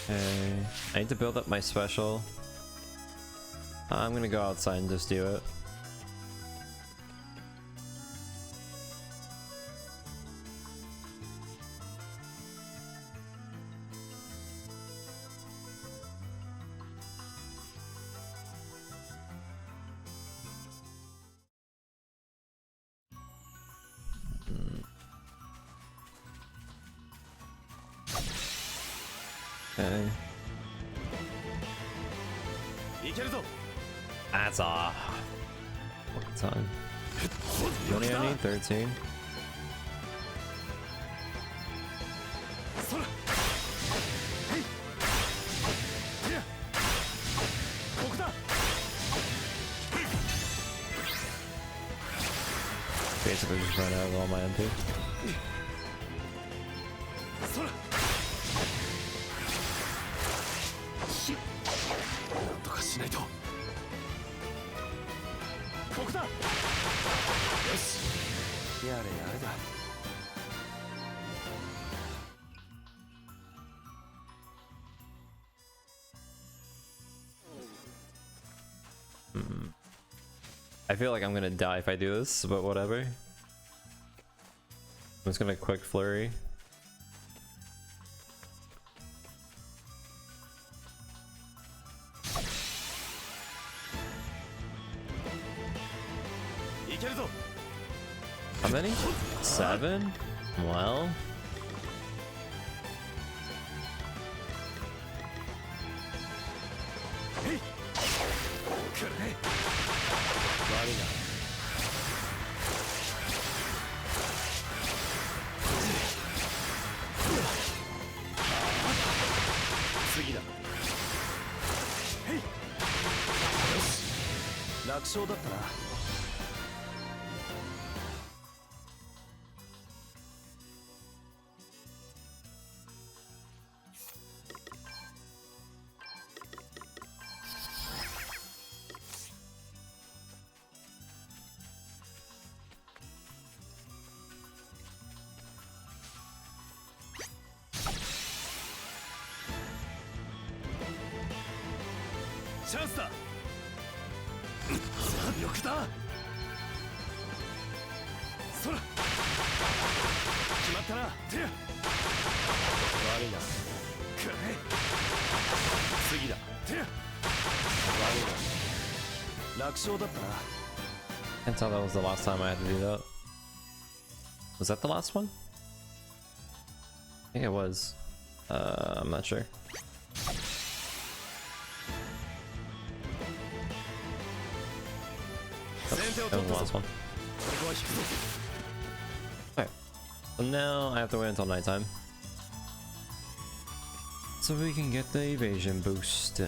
Okay, I need to build up my special. I'm gonna go outside and just do it. Okay. いけるぞ That's off. What's on? Money I need 13. そらはいいやここだ Basically just run out of all my MP. そらなんとかしないとここだよしやれやれだ I feel like I'm gonna die if I do this, but whatever. I'm just gonna quick flurry. How many? 7? Well. Can't tell that was the last time I had to do that. Was that the last one? I think it was. I'm not sure. Oh, that was the last one. Okay. So now I have to wait until nighttime. So we can get the evasion boost.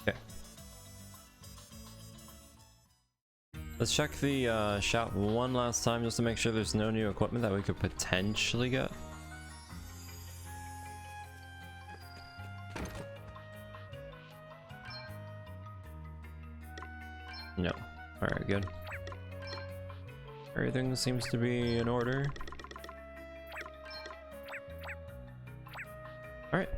Okay. Let's check the shop one last time just to make sure there's no new equipment that we could potentially get. No. Alright, good. Everything seems to be in order. Alright.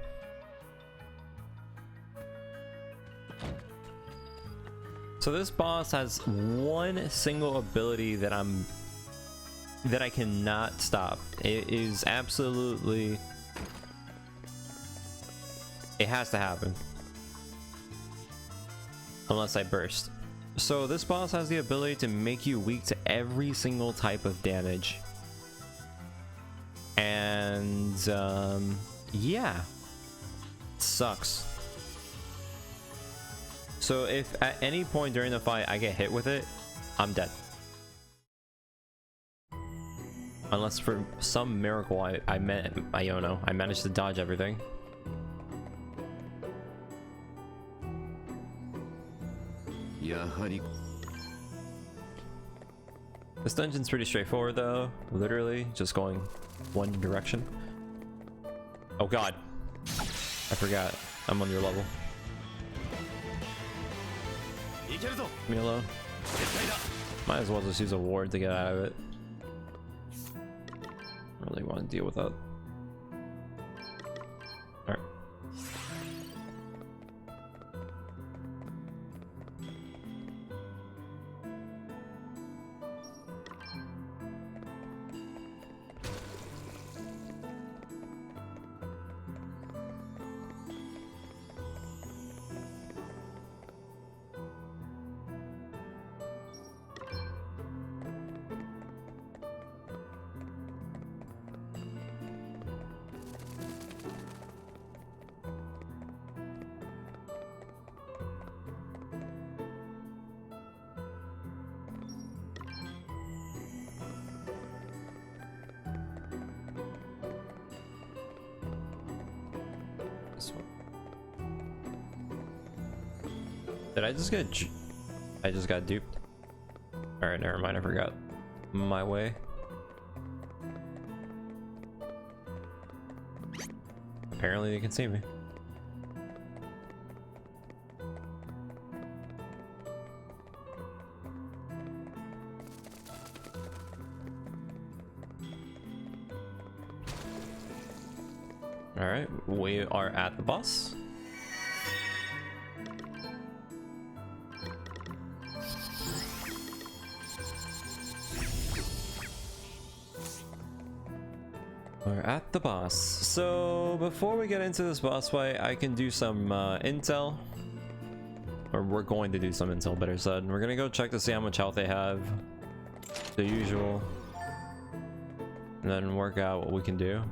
So this boss has one single ability that I cannot stop. It is absolutely, it has to happen. Unless I burst. So this boss has the ability to make you weak to every single type of damage. And yeah. It sucks. So if at any point during the fight I get hit with it, I'm dead. Unless for some miracle I managed to dodge everything. This dungeon's pretty straightforward though. Literally just going one direction. Oh god. I forgot. I'm on your level. Leave me alone. Might as well just use a ward to get out of it. I really want to deal with that. Alright. Did I just get I just got duped. Alright, never mind, I forgot my way. Apparently they can see me. Alright, we are at the boss. We're at the boss. So before we get into this boss fight, I can do some intel. Or we're going to do some intel, better said. We're gonna go check to see how much health they have. The usual. And then work out what we can do.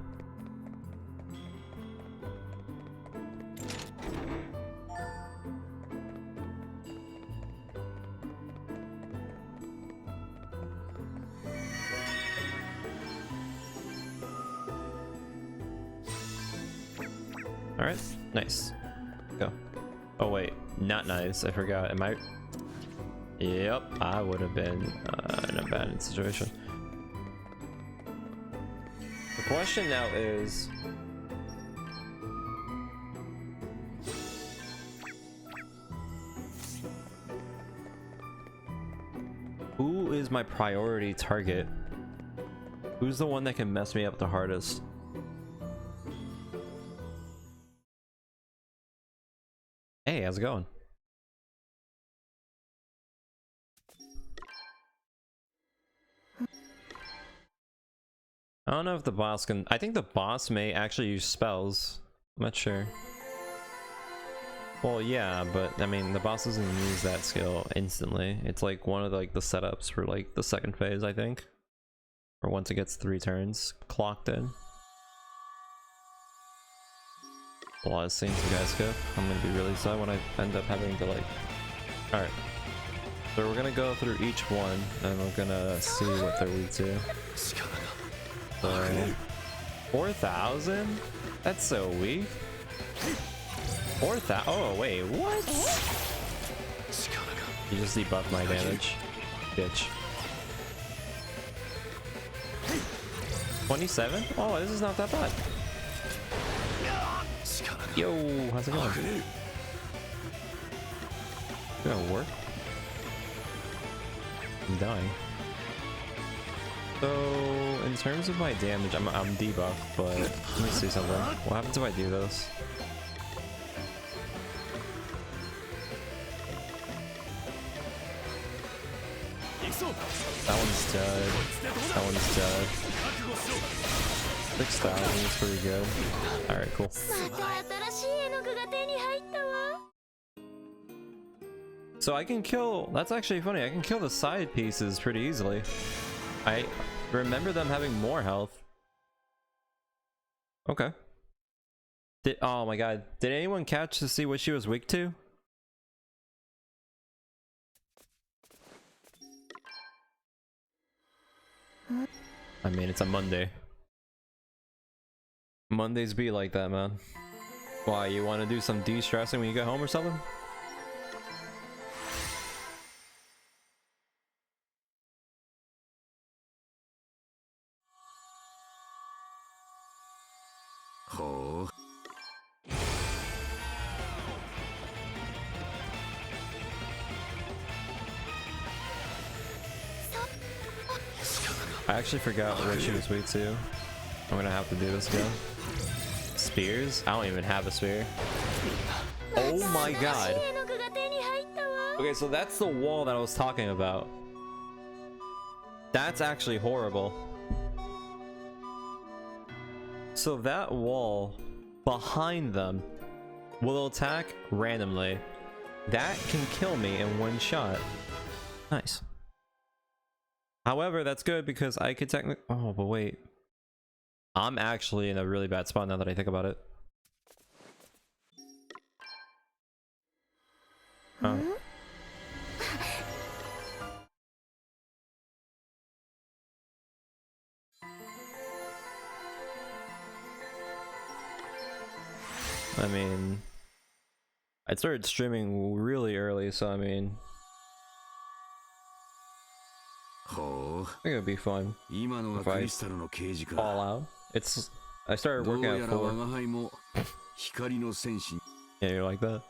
Alright, nice. Go. Oh wait, not nice. I forgot. Am I? Yep, I would have been in a bad situation. The question now is... who is my priority target? Who's the one that can mess me up the hardest? Hey, how's it going? I don't know if the boss can... I think the boss may actually use spells. I'm not sure. Well, yeah, but I mean, the boss doesn't use that skill instantly. It's like one of the setups for like the second phase, I think. Or once it gets 3 turns clocked in. A lot of scenes you guys skip. I'm gonna be really sad when I end up having to like... Alright. So we're gonna go through each one and we're gonna see what they're weak to. So... 4,000? That's so weak. 4,000? Oh wait, what? You just debuffed my damage, bitch. 27? Oh, this is not that bad. Yo, how's it going? Gonna work? I'm dying. So, in terms of my damage, I'm debuffed, but let me see something. What happens if I do this? That one's dead. That one's dead. 6,000 is pretty good. Alright, cool. So I can kill... That's actually funny. I can kill the side pieces pretty easily. I remember them having more health. Okay. Oh my god. Did anyone catch to see what she was weak to? I mean, it's a Monday. Mondays be like that, man. Why, you want to do some de-stressing when you get home or something? I actually forgot what she was weak to. I'm gonna have to do this again. Spears? I don't even have a spear. Oh my god. Okay, so that's the wall that I was talking about. That's actually horrible. So that wall behind them will attack randomly. That can kill me in one shot. Nice. However, that's good because I could technically... Oh, but wait. I'm actually in a really bad spot now that I think about it. Oh. I mean, I started streaming really early, so I mean, I think it'd be fun if I fall out. It's I started working at 4. Yeah, you like that?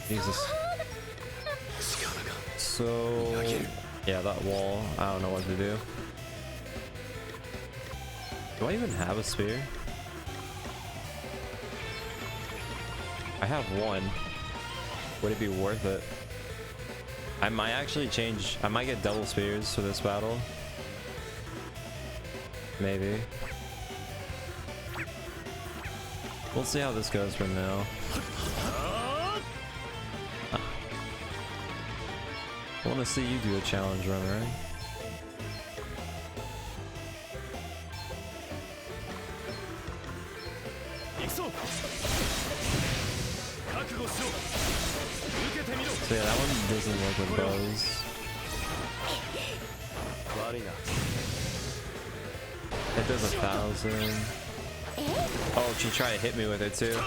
Jesus. So yeah, that wall, I don't know what to do. Do I even have a spear? I have one. Would it be worth it? I might actually change. I might get double spears for this battle. Maybe. We'll see how this goes for now. I want to see you do a challenge run, right? So yeah, that one doesn't work with bows. It does 1,000. Oh, she tried to hit me with it too.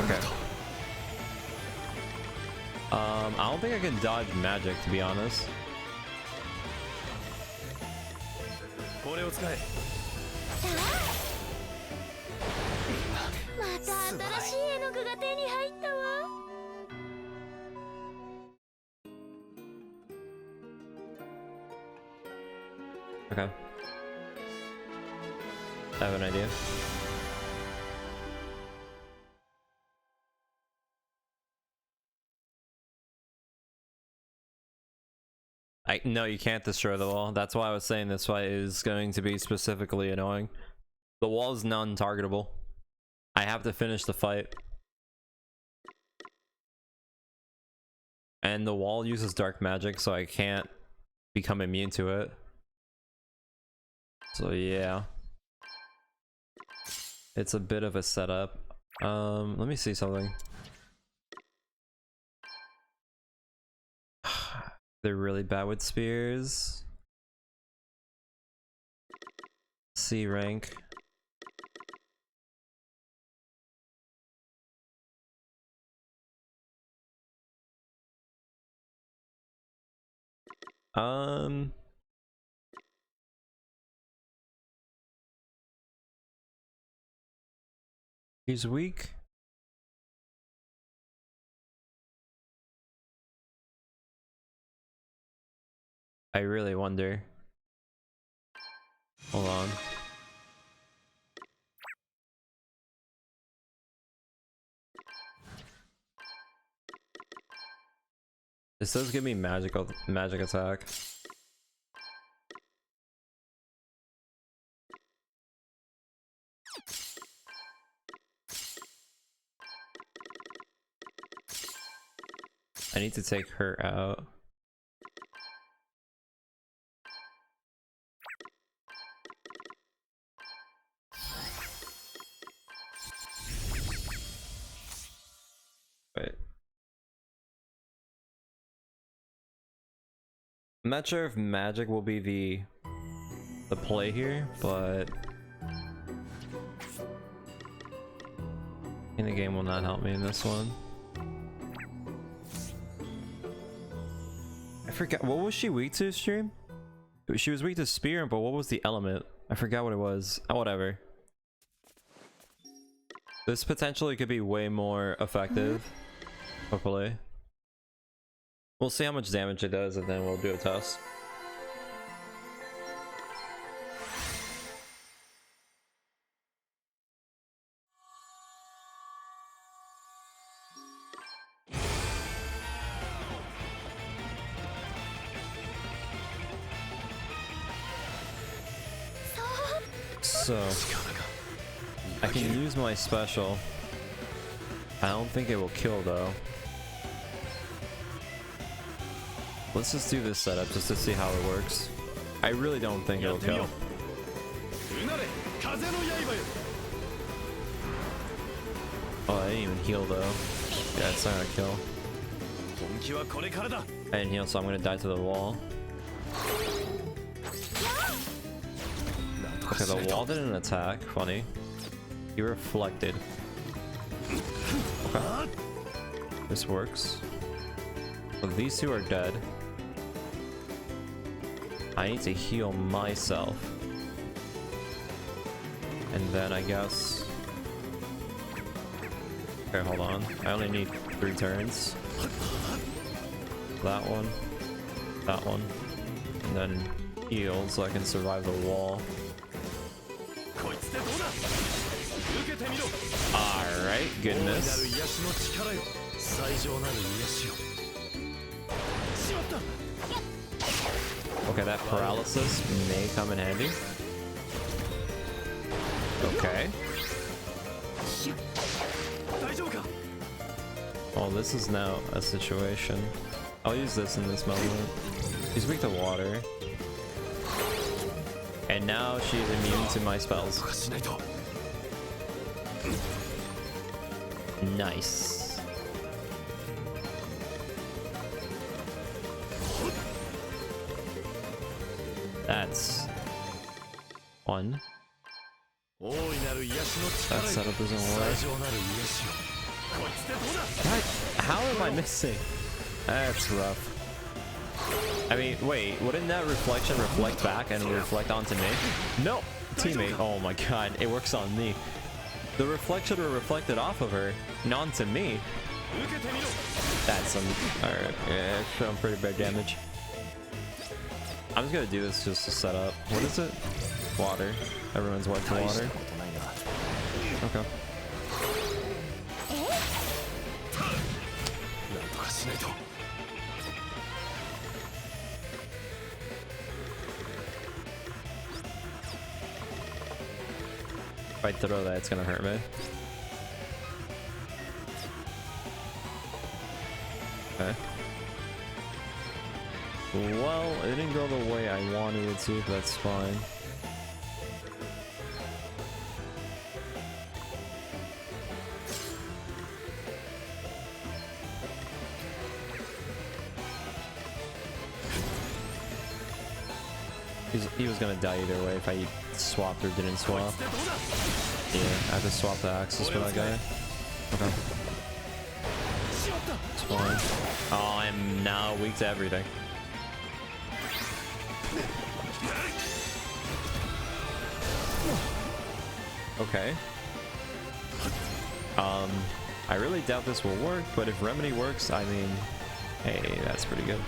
Okay. I don't think I can dodge magic, to be honest. Okay. I have an idea. No, you can't destroy the wall. That's why I was saying this fight is going to be specifically annoying. The wall is non-targetable. I have to finish the fight. And the wall uses dark magic, so I can't become immune to it. So yeah. It's a bit of a setup. Let me see something. They're really bad with spears. C rank. He's weak. I really wonder. Hold on. This does give me magic attack. I need to take her out. Wait. I'm not sure if magic will be the play here, but in the game will not help me in this one. I forgot, what was she weak to, stream? She was weak to spear, but what was the element? I forgot what it was. Oh, whatever. This potentially could be way more effective. Hopefully. We'll see how much damage it does and then we'll do a test. So I can use my special. I don't think it will kill though. Let's just do this setup just to see how it works. I really don't think it'll kill. Oh, I didn't even heal though. Yeah, it's not gonna kill. I didn't heal, so I'm gonna die to the wall. Okay, the wall didn't attack. Funny. He reflected. Okay. This works. So these two are dead. I need to heal myself. And then I guess... Okay, hold on. I only need 3 turns. That one. That one. And then heal so I can survive the wall. Alright, good miss. Okay, that paralysis may come in handy. Okay. Oh, this is now a situation. I'll use this in this moment. She's weak to water. And now she's immune to my spells. Nice. That's one. That setup doesn't work. How am I missing? That's rough. I mean, wait, wouldn't that reflection reflect back and reflect onto me? No! Teammate. Oh my god, it works on me. The reflection were reflected off of her, and onto me. That's some... Alright, yeah, it's showing pretty bad damage. I'm just gonna do this just to set up. What is it? Water. Everyone's wet to water. Okay. If I throw that, it's gonna hurt me. Okay. Well, it didn't go the way I wanted it to, but that's fine. He was gonna die either way if I swapped or didn't swap. Yeah, I have to swap the axes for that guy. Okay. It's fine. Oh, I'm now weak to everything. Okay. I really doubt this will work, but if Remedy works, I mean, hey, that's pretty good.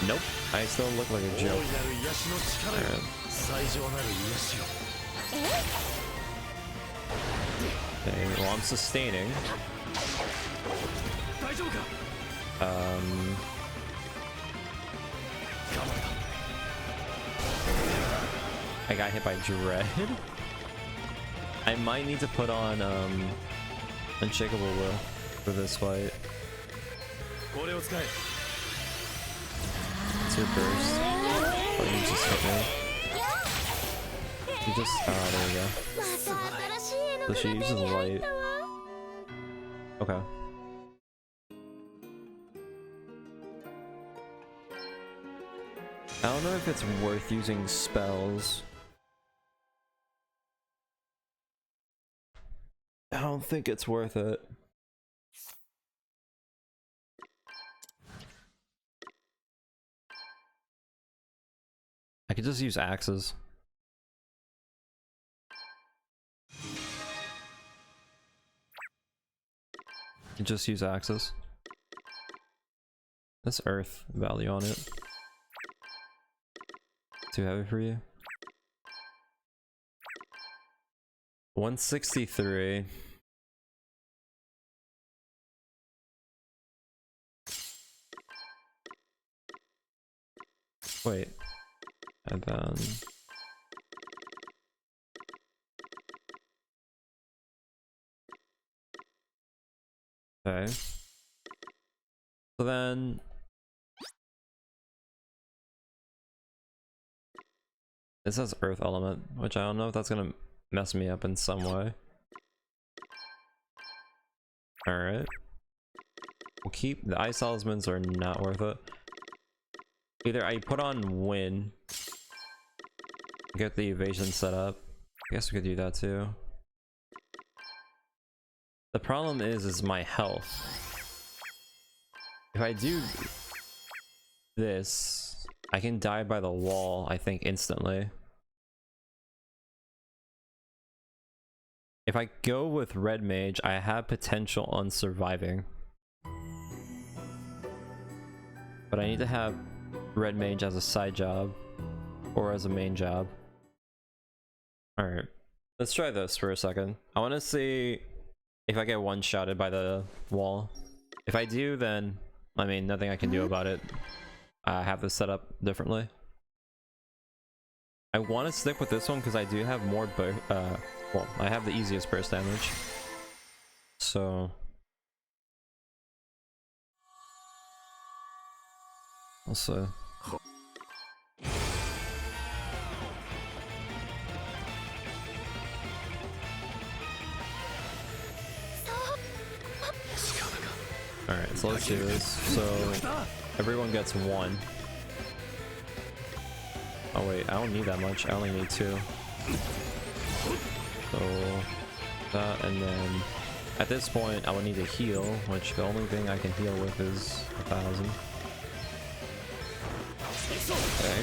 Nope, I still look like a joke. Right. Okay, well, I'm sustaining. I got hit by Dread. I might need to put on Unshakable Will for this fight. It's your burst. Oh, you just hit me. You just... Oh, there we go. So she uses light. Okay. I don't know if it's worth using spells. I don't think it's worth it. I could just use axes. You just use axes. This earth value on it. Too heavy for you? 163. Wait. And then... Okay. So then... It says earth element, which I don't know if that's gonna mess me up in some way. Alright. We'll keep... The ice talismans are not worth it. Either I put on win, get the evasion set up. I guess we could do that too. The problem is my health. If I do this, I can die by the wall, I think, instantly. If I go with red mage, I have potential on surviving. But I need to have red mage as a side job or as a main job. Alright, let's try this for a second. I want to see if I get one-shotted by the wall. If I do, then I mean nothing I can do about it. I have this set up differently. I want to stick with this one because I do have more well, I have the easiest burst damage. So we'll see. Alright, so let's do this. So everyone gets one. Oh wait, I don't need that much. I only need 2. So that, and then at this point I would need to heal, which the only thing I can heal with is 1,000. Okay.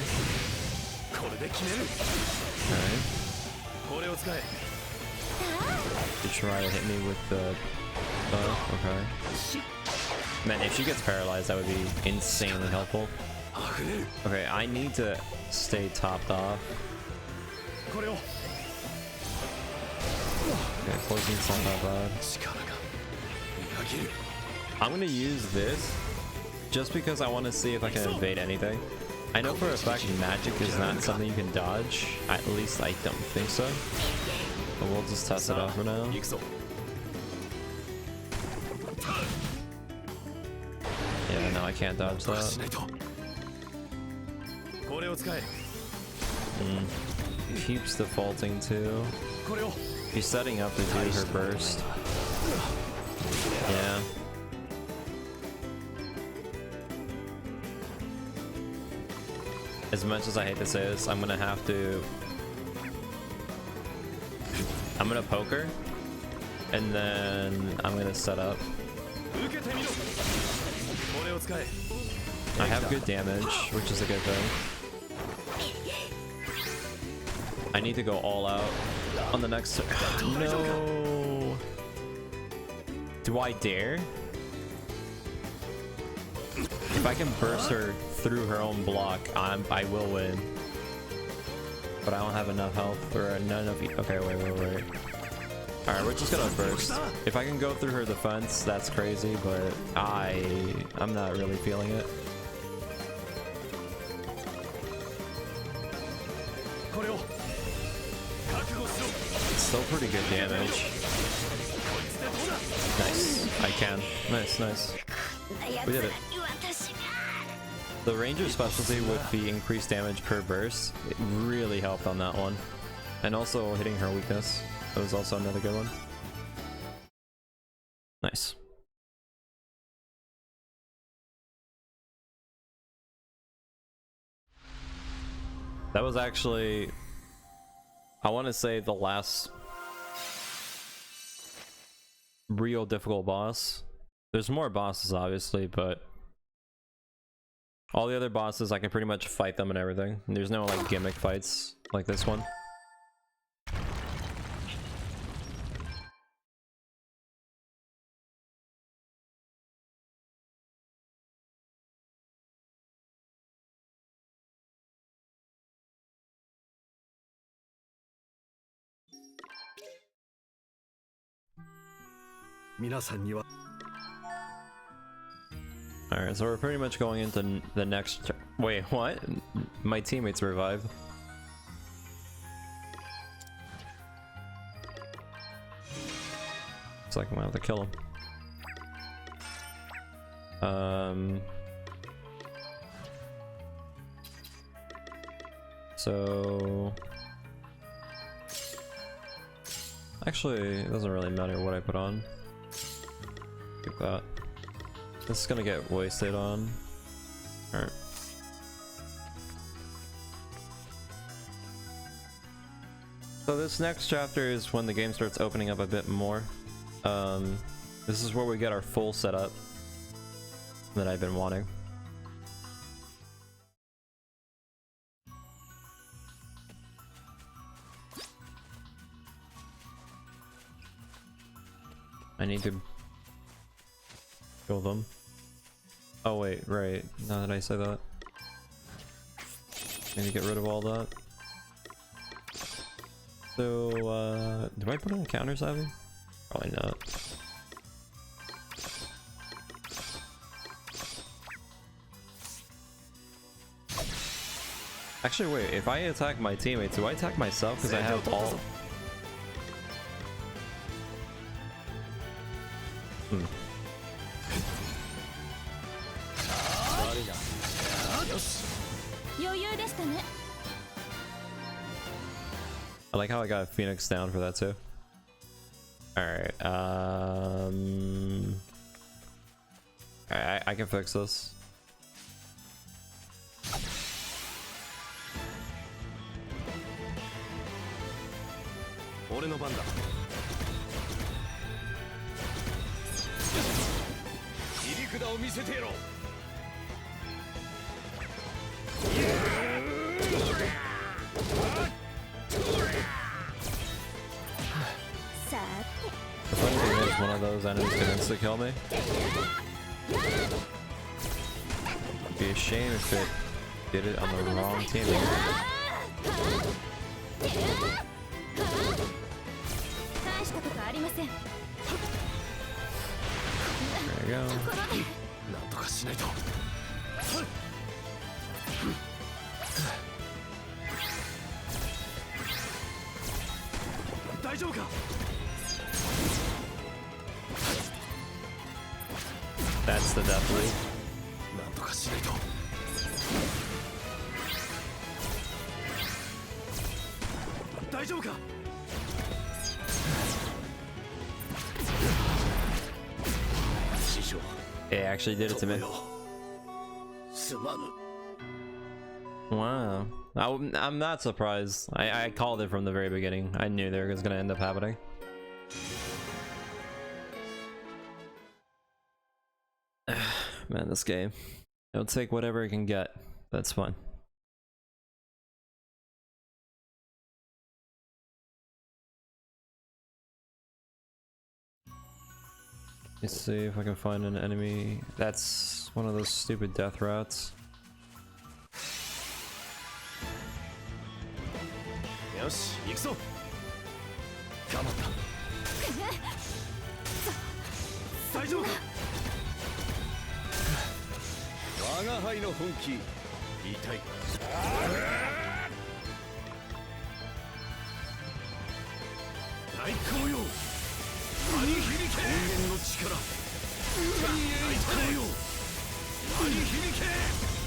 Alright. You try to hit me with the... okay. Man, if she gets paralyzed, that would be insanely helpful. Okay, I need to stay topped off. Okay, poison's not that bad. I'm gonna use this just because I want to see if I can evade anything. I know for a fact magic is not something you can dodge. At least I don't think so. But we'll just test it out for now. Yeah, no, I can't dodge that. Keeps defaulting too. She's setting up to do her burst. Yeah. As much as I hate to say this, I'm gonna have to... I'm gonna poke her, and then I'm gonna set up. I have good damage, which is a good thing. I need to go all out on the next... No! Do I dare? If I can burst her through her own block, I will win. But I don't have enough health, or none of... Okay, wait. Alright, we're just gonna burst. If I can go through her defense, that's crazy, but I'm not really feeling it. It's still pretty good damage. Nice. I can. Nice. We did it. The ranger specialty with the increased damage per burst, it really helped on that one. And also hitting her weakness. That was also another good one. Nice. That was actually, I want to say, the last real difficult boss. There's more bosses obviously, but all the other bosses I can pretty much fight them and everything. There's no like gimmick fights like this one. 皆さんには Alright, so we're pretty much going into the next. Wait, what? My teammates revived. Looks like I'm gonna have to kill him. So actually, it doesn't really matter what I put on. Keep that. This is gonna get wasted on. Alright. So this next chapter is when the game starts opening up a bit more. This is where we get our full setup that I've been wanting. I need to kill them. Oh wait, right. Now that I say that, I need to get rid of all that. So, do I put on counter savvy? Probably not. Actually, wait. If I attack my teammates, do I attack myself? Because I have all. I like how I got Phoenix down for that too. Alright, I can fix this. The funny thing is, one of those enemies can insta kill me. It'd be a shame if it did it on the wrong team. There you go. That's the death loop. It actually did it to me. Wow. I'm not surprised. I called it from the very beginning. I knew there was gonna end up happening. Man, this game. It'll take whatever it can get. That's fun. Let's see if I can find an enemy. That's one of those stupid death rats. Yosh, 行くぞ。頑張った。大丈夫か。我が輩の本気痛い。大紅葉。アニヒリケ。人間の力。大紅葉。アニヒリケ。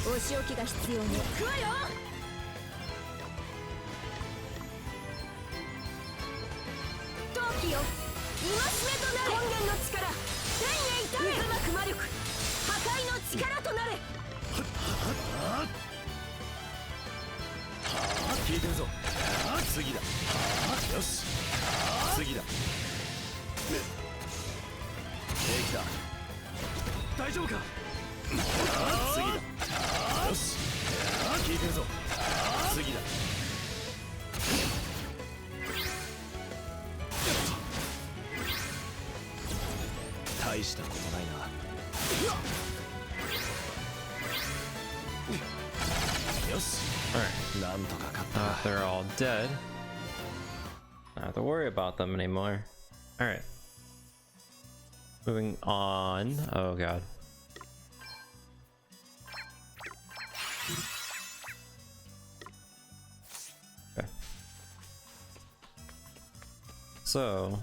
お仕置きが必要ね。行くわよ。陶器よ。戒めとなれ。根源の力。天へ至れ。渦巻く魔力。破壊の力となれ。聞いてるぞ。次だ。よし。次だ。できた。大丈夫か。次だ。よし。聞いてるぞ。次だ。大したことないな。よし。なんとか勝った。They're all dead. I don't have to worry about them anymore. Alright. Moving on. Oh god. Okay. So,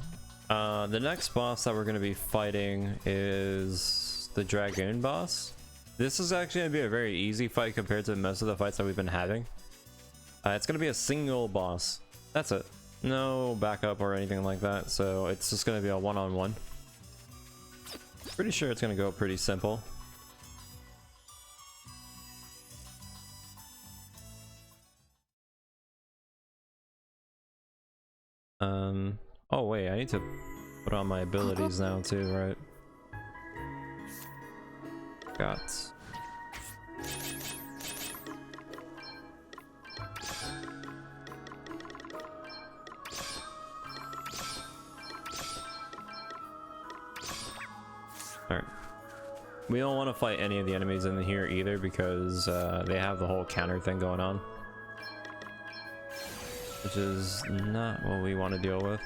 the next boss that we're going to be fighting is the Dragoon boss. This is actually going to be a very easy fight compared to most of the fights that we've been having. It's going to be a single boss. That's it. No backup or anything like that, so it's just going to be a one-on-one. Pretty sure it's going to go pretty simple. Oh wait, I need to put on my abilities now too, right? Got. Alright. We don't want to fight any of the enemies in here either because they have the whole counter thing going on. Which is not what we want to deal with.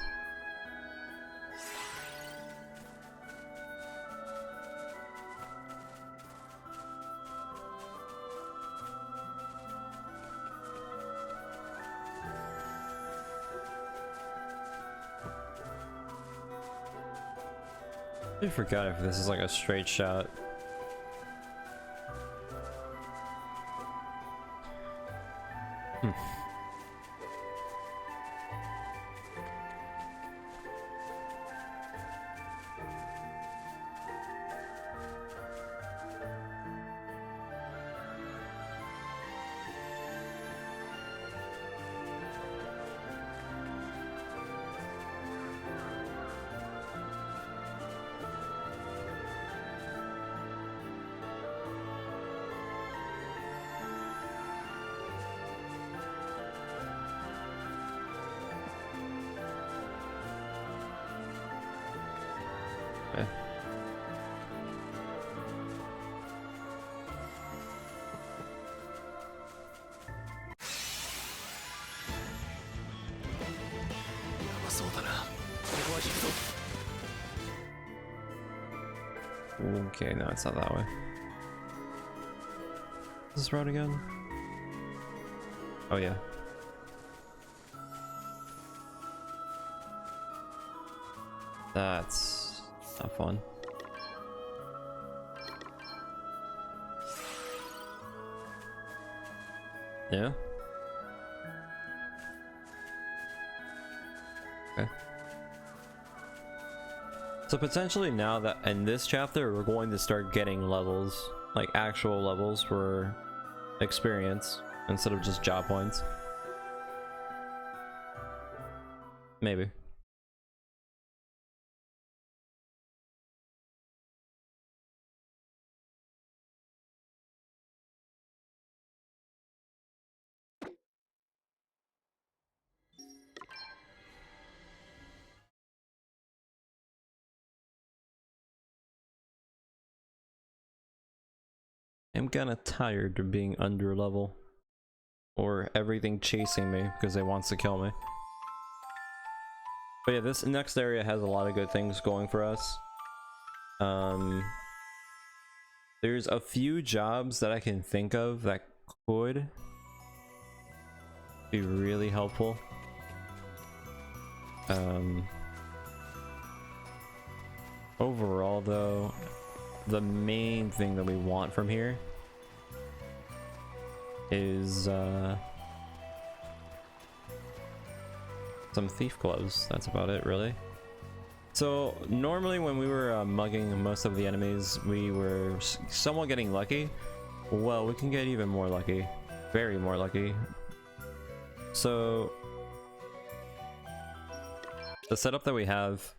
I forgot if this is like a straight shot. Okay. Okay, no, it's not that way. This road again? Oh yeah. That's not fun. Yeah? Okay. So potentially now that in this chapter we're going to start getting levels, like actual levels for experience instead of just job points. Maybe. I'm kinda tired of being under level or everything chasing me because it wants to kill me. But yeah, this next area has a lot of good things going for us. There's a few jobs that I can think of that could be really helpful. Overall though, the main thing that we want from here is some thief gloves. That's about it, really. So normally when we were mugging most of the enemies, we were somewhat getting lucky. Well, we can get even more lucky, very more lucky. So the setup that we have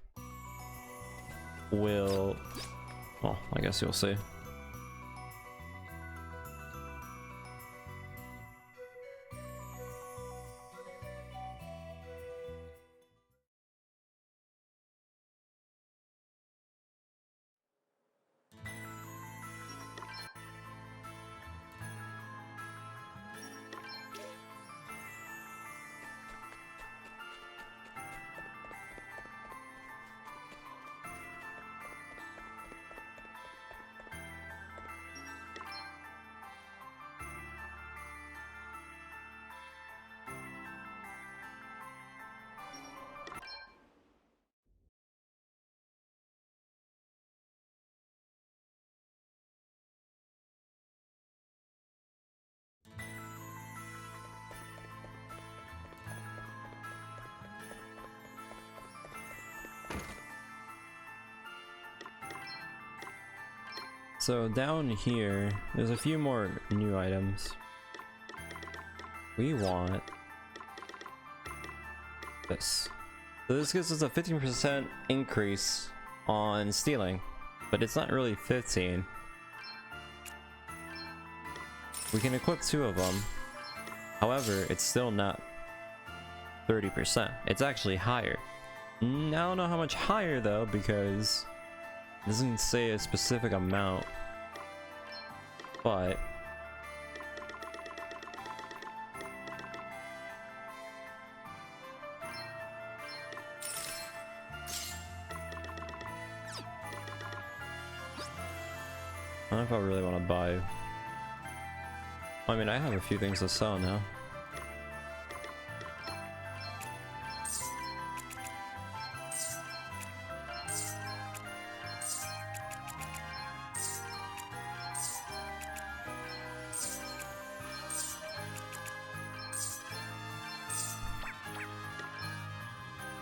will, well, I guess you'll see. So down here, there's a few more new items. We want this. So this gives us a 15% increase on stealing, but it's not really 15. We can equip 2 of them. However, it's still not 30%. It's actually higher. I don't know how much higher though, because it doesn't say a specific amount. But I don't know if I really want to buy. I mean, I have a few things to sell now.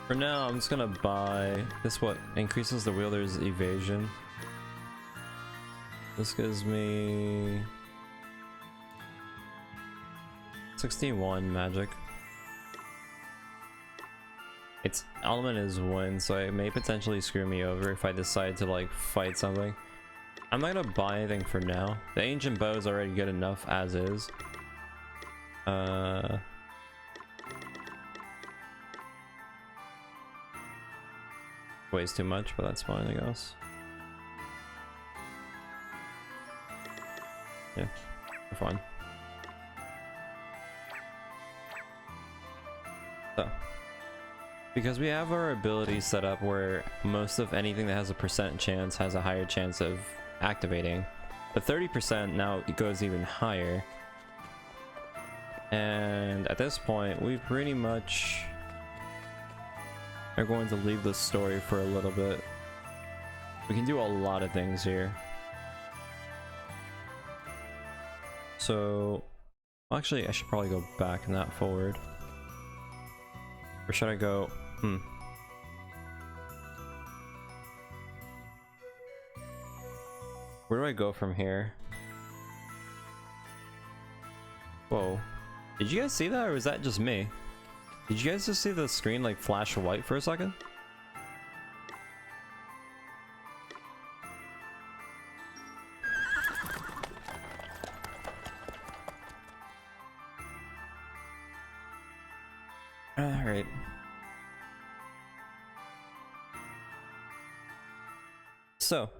For now, I'm just gonna buy this. What increases the wielder's evasion? This gives me 61 magic. Its element is wind, so it may potentially screw me over if I decide to like fight something. I'm not gonna buy anything for now. The ancient bow is already good enough as is. Weighs too much, but that's fine, I guess. Yeah, we're fine. So, because we have our ability set up where most of anything that has a % chance has a higher chance of activating, the 30% now it goes even higher. And at this point, we pretty much are going to leave the story for a little bit. We can do a lot of things here. So, actually, I should probably go back and not forward. Or should I go? Where do I go from here? Whoa. Did you guys see that, or was that just me? Did you guys just see the screen like flash white for a second? Alright. So.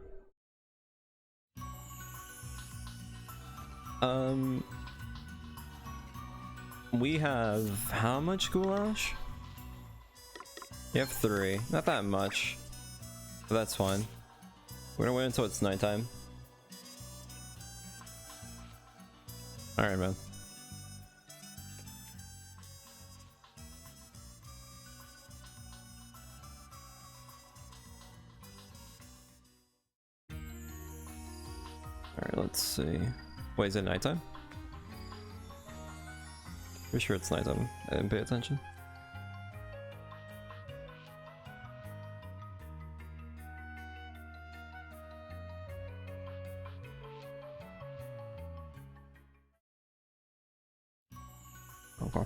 We have how much goulash? You have 3. Not that much. But that's fine. We're gonna wait until it's nighttime. Alright, man. Alright, let's see. Wait, is it nighttime? Pretty sure it's nighttime. I didn't pay attention. Okay.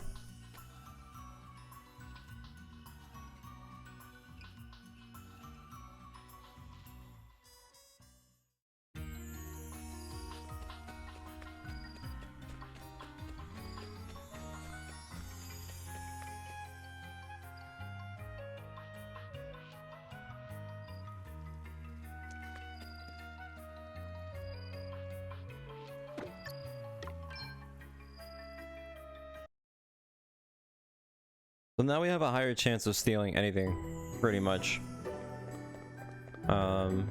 So now we have a higher chance of stealing anything, pretty much.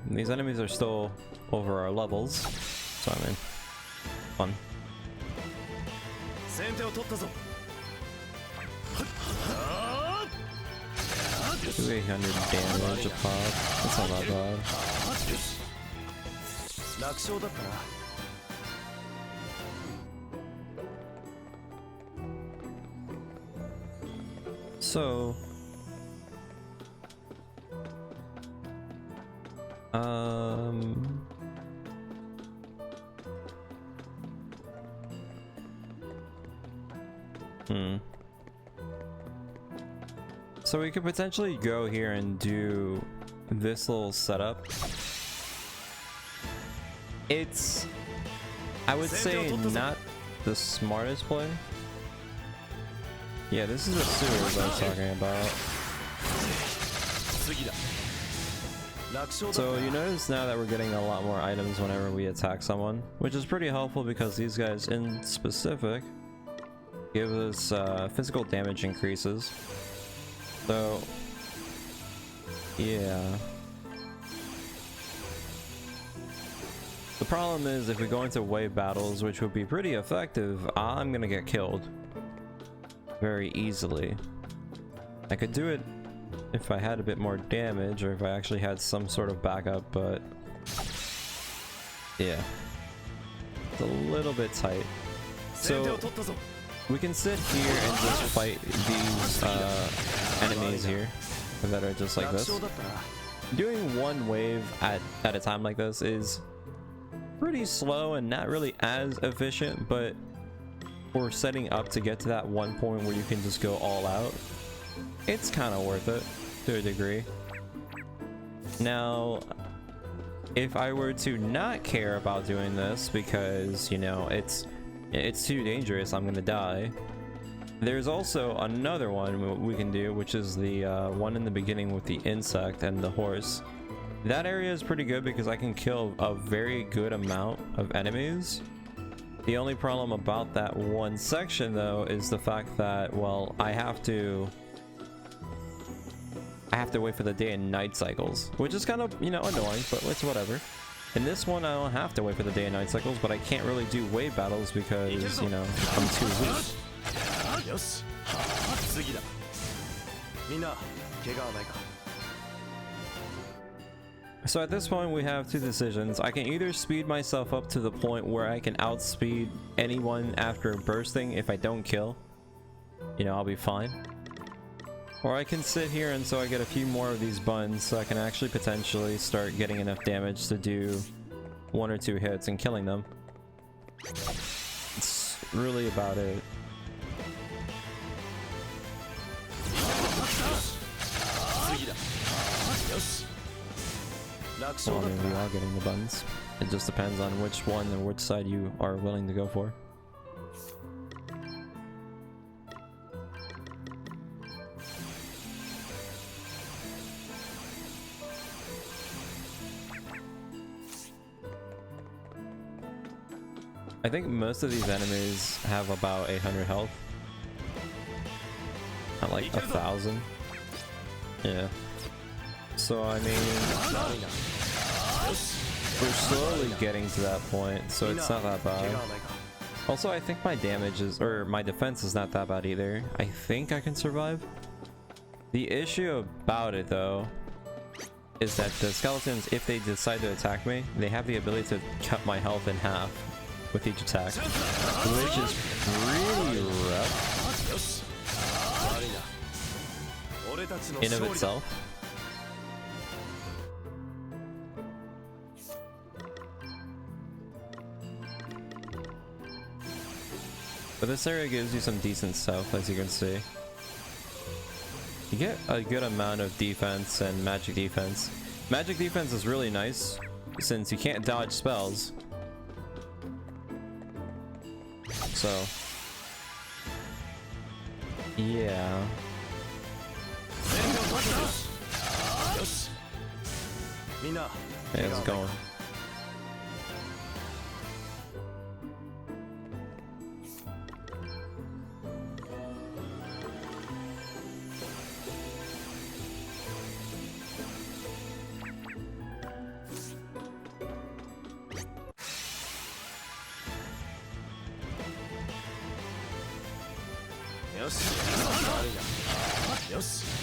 These enemies are still over our levels, so I mean, fun. 800 damage a pop. That's not that bad. 楽勝だったな。So, So we could potentially go here and do this little setup. It's, I would say, not the smartest play. Yeah, this is the sewers I was talking about. So you notice now that we're getting a lot more items whenever we attack someone, which is pretty helpful because these guys in specific give us physical damage increases. So yeah. The problem is if we go into wave battles, which would be pretty effective, I'm gonna get killed very easily. I could do it if I had a bit more damage or if I actually had some sort of backup, but yeah, it's a little bit tight. So we can sit here and just fight these enemies here that are just like this. Doing one wave at a time like this is pretty slow and not really as efficient, but for setting up to get to that one point where you can just go all out, it's kind of worth it to a degree. Now, if I were to not care about doing this because, you know, it's too dangerous, I'm gonna die, there's also another one we can do, which is the one in the beginning with the insect and the horse. That area is pretty good because I can kill a very good amount of enemies. The only problem about that one section though is the fact that, well, I have to wait for the day and night cycles, which is kind of, you know, annoying, but it's whatever. In this one, I don't have to wait for the day and night cycles, but I can't really do wave battles because, you know, I'm too weak. So at this point, we have two decisions. I can either speed myself up to the point where I can outspeed anyone after bursting. If I don't kill, you know, I'll be fine. Or I can sit here and so I get a few more of these buns so I can actually potentially start getting enough damage to do 1 or 2 hits and killing them. It's really about it. Well, I mean, we are getting the buns. It just depends on which one and which side you are willing to go for. I think most of these enemies have about 800 health. Not like 1,000. Yeah. So I mean, we're slowly getting to that point, so it's not that bad. Also, I think my damage is, or my defense is not that bad either. I think I can survive. The issue about it though is that the skeletons, if they decide to attack me, they have the ability to cut my health in half with each attack, which is really rough in of itself. But this area gives you some decent stuff, as you can see. You get a good amount of defense and magic defense. Magic defense is really nice since you can't dodge spells. So, yeah. Yeah, it's going.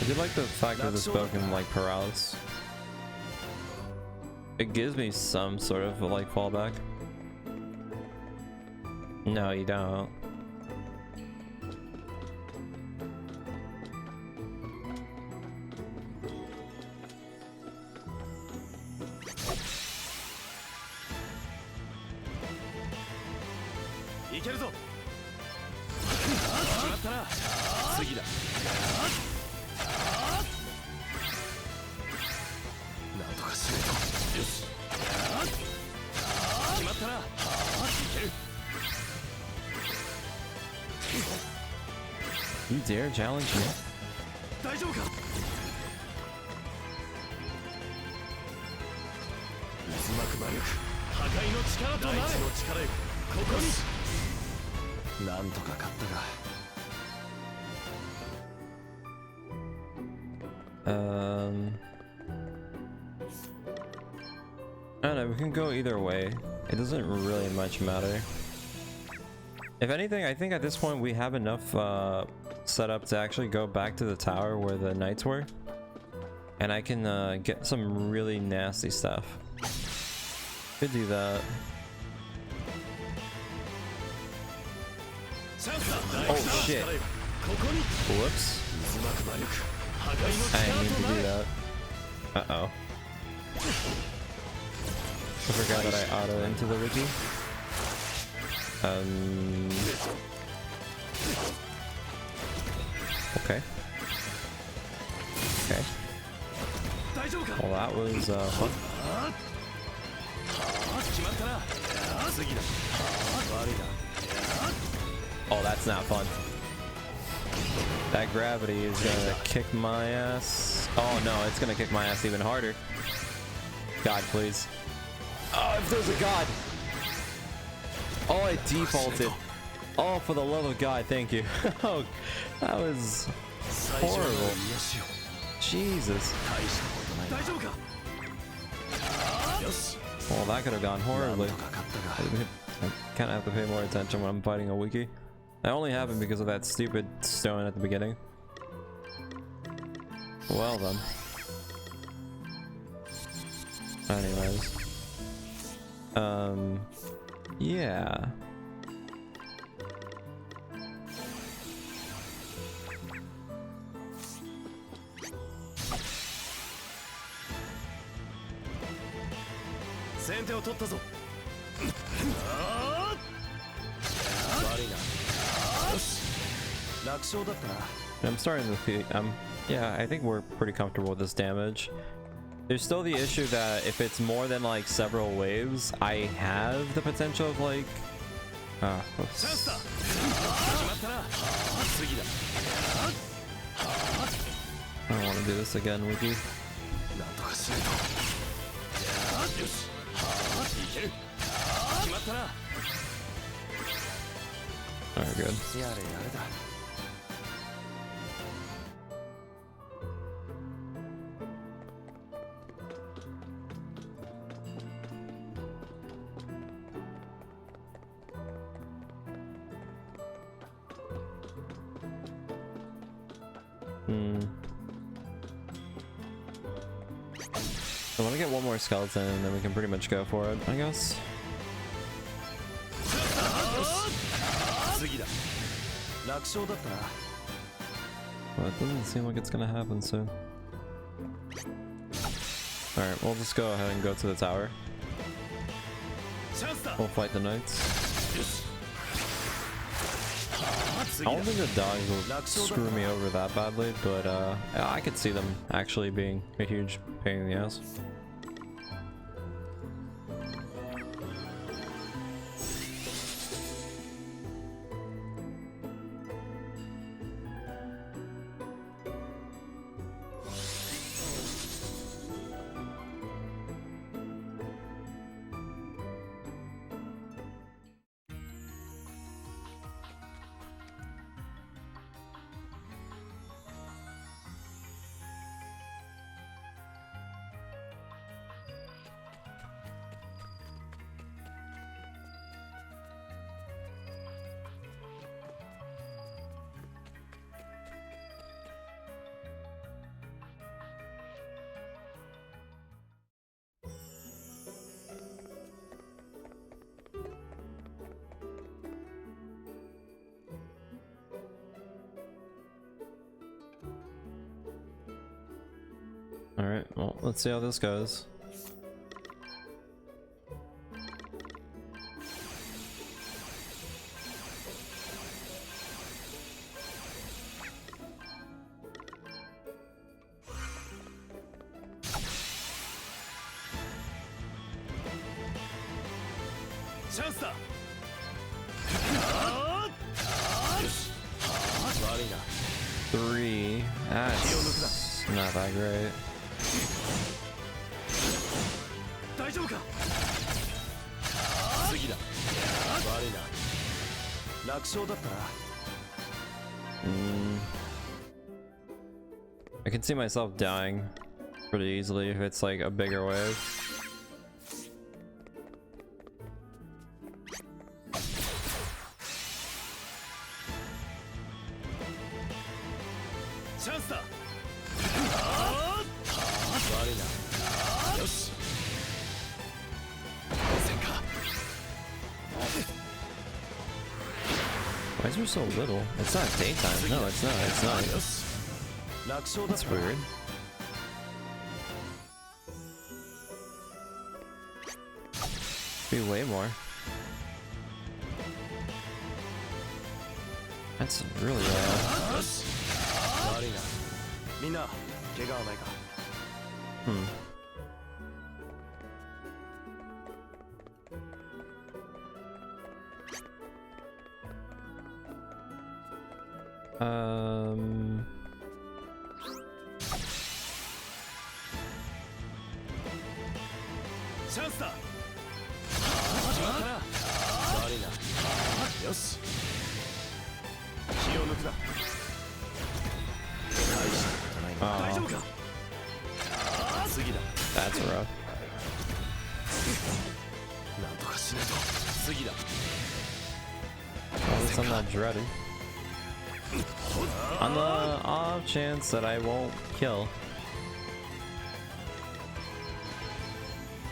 I do like the fact that this bow can like paralysis. It gives me some sort of like fallback. No, you don't. ったな。次だ。なんとかしねえと。よし。決まったな。いける。 You dare challenge me? 大丈夫か。渦巻く魔力、破壊の力となれ。大地の力よ、ここに。なんとか勝ったが。I don't know, we can go either way. It doesn't really much matter. If anything, I think at this point we have enough set up to actually go back to the tower where the knights were. And I can get some really nasty stuff. Could do that. Oh shit. Whoops. I didn't mean to do that. Uh-oh. I forgot that I auto into the wiki. Okay. Okay. Well, that was fun. Oh, that's not fun. That gravity is gonna kick my ass. Oh no, it's gonna kick my ass even harder. God, please. Oh, if there's a god. Oh, I defaulted. Oh, for the love of God, thank you. Oh, that was horrible. Jesus. Well, that could have gone horribly. I kind of have to pay more attention when I'm fighting a wiki. That only happened because of that stupid stone at the beginning. Well then. Anyways. Yeah. I'm starting to feel yeah, I think we're pretty comfortable with this damage. There's still the issue that if it's more than like several waves, I have the potential of like oops. I don't want to do this again, Wiki. Alright, good. I want to get one more skeleton and then we can pretty much go for it, I guess. Well, it doesn't seem like it's gonna happen soon. Alright, we'll just go ahead and go to the tower. We'll fight the knights. I don't think the dogs will screw me over that badly, but I could see them actually being a huge pain in the ass. Alright, well, let's see how this goes. チャンスだ。よし。悪いな。 3. That's not that great. 大丈夫か。次だ。悪いな。楽勝だったな。I can see myself dying pretty easily if it's like a bigger wave. チャンスだ。悪いな。よし。戦か。 Why is there so little? It's not daytime. No, it's not. It's not. よし。楽勝だっ That's たな。 weird. Be way more. That's really low. よし。悪いな。みんな、怪我はないか。 チャンスだ。決まったな。悪いな。よし。気を抜くな。大したことないな。大丈夫か。次だ。 That's rough. なんとかしないと。次だ。 At least I'm not dreaded. On the off chance that I won't kill.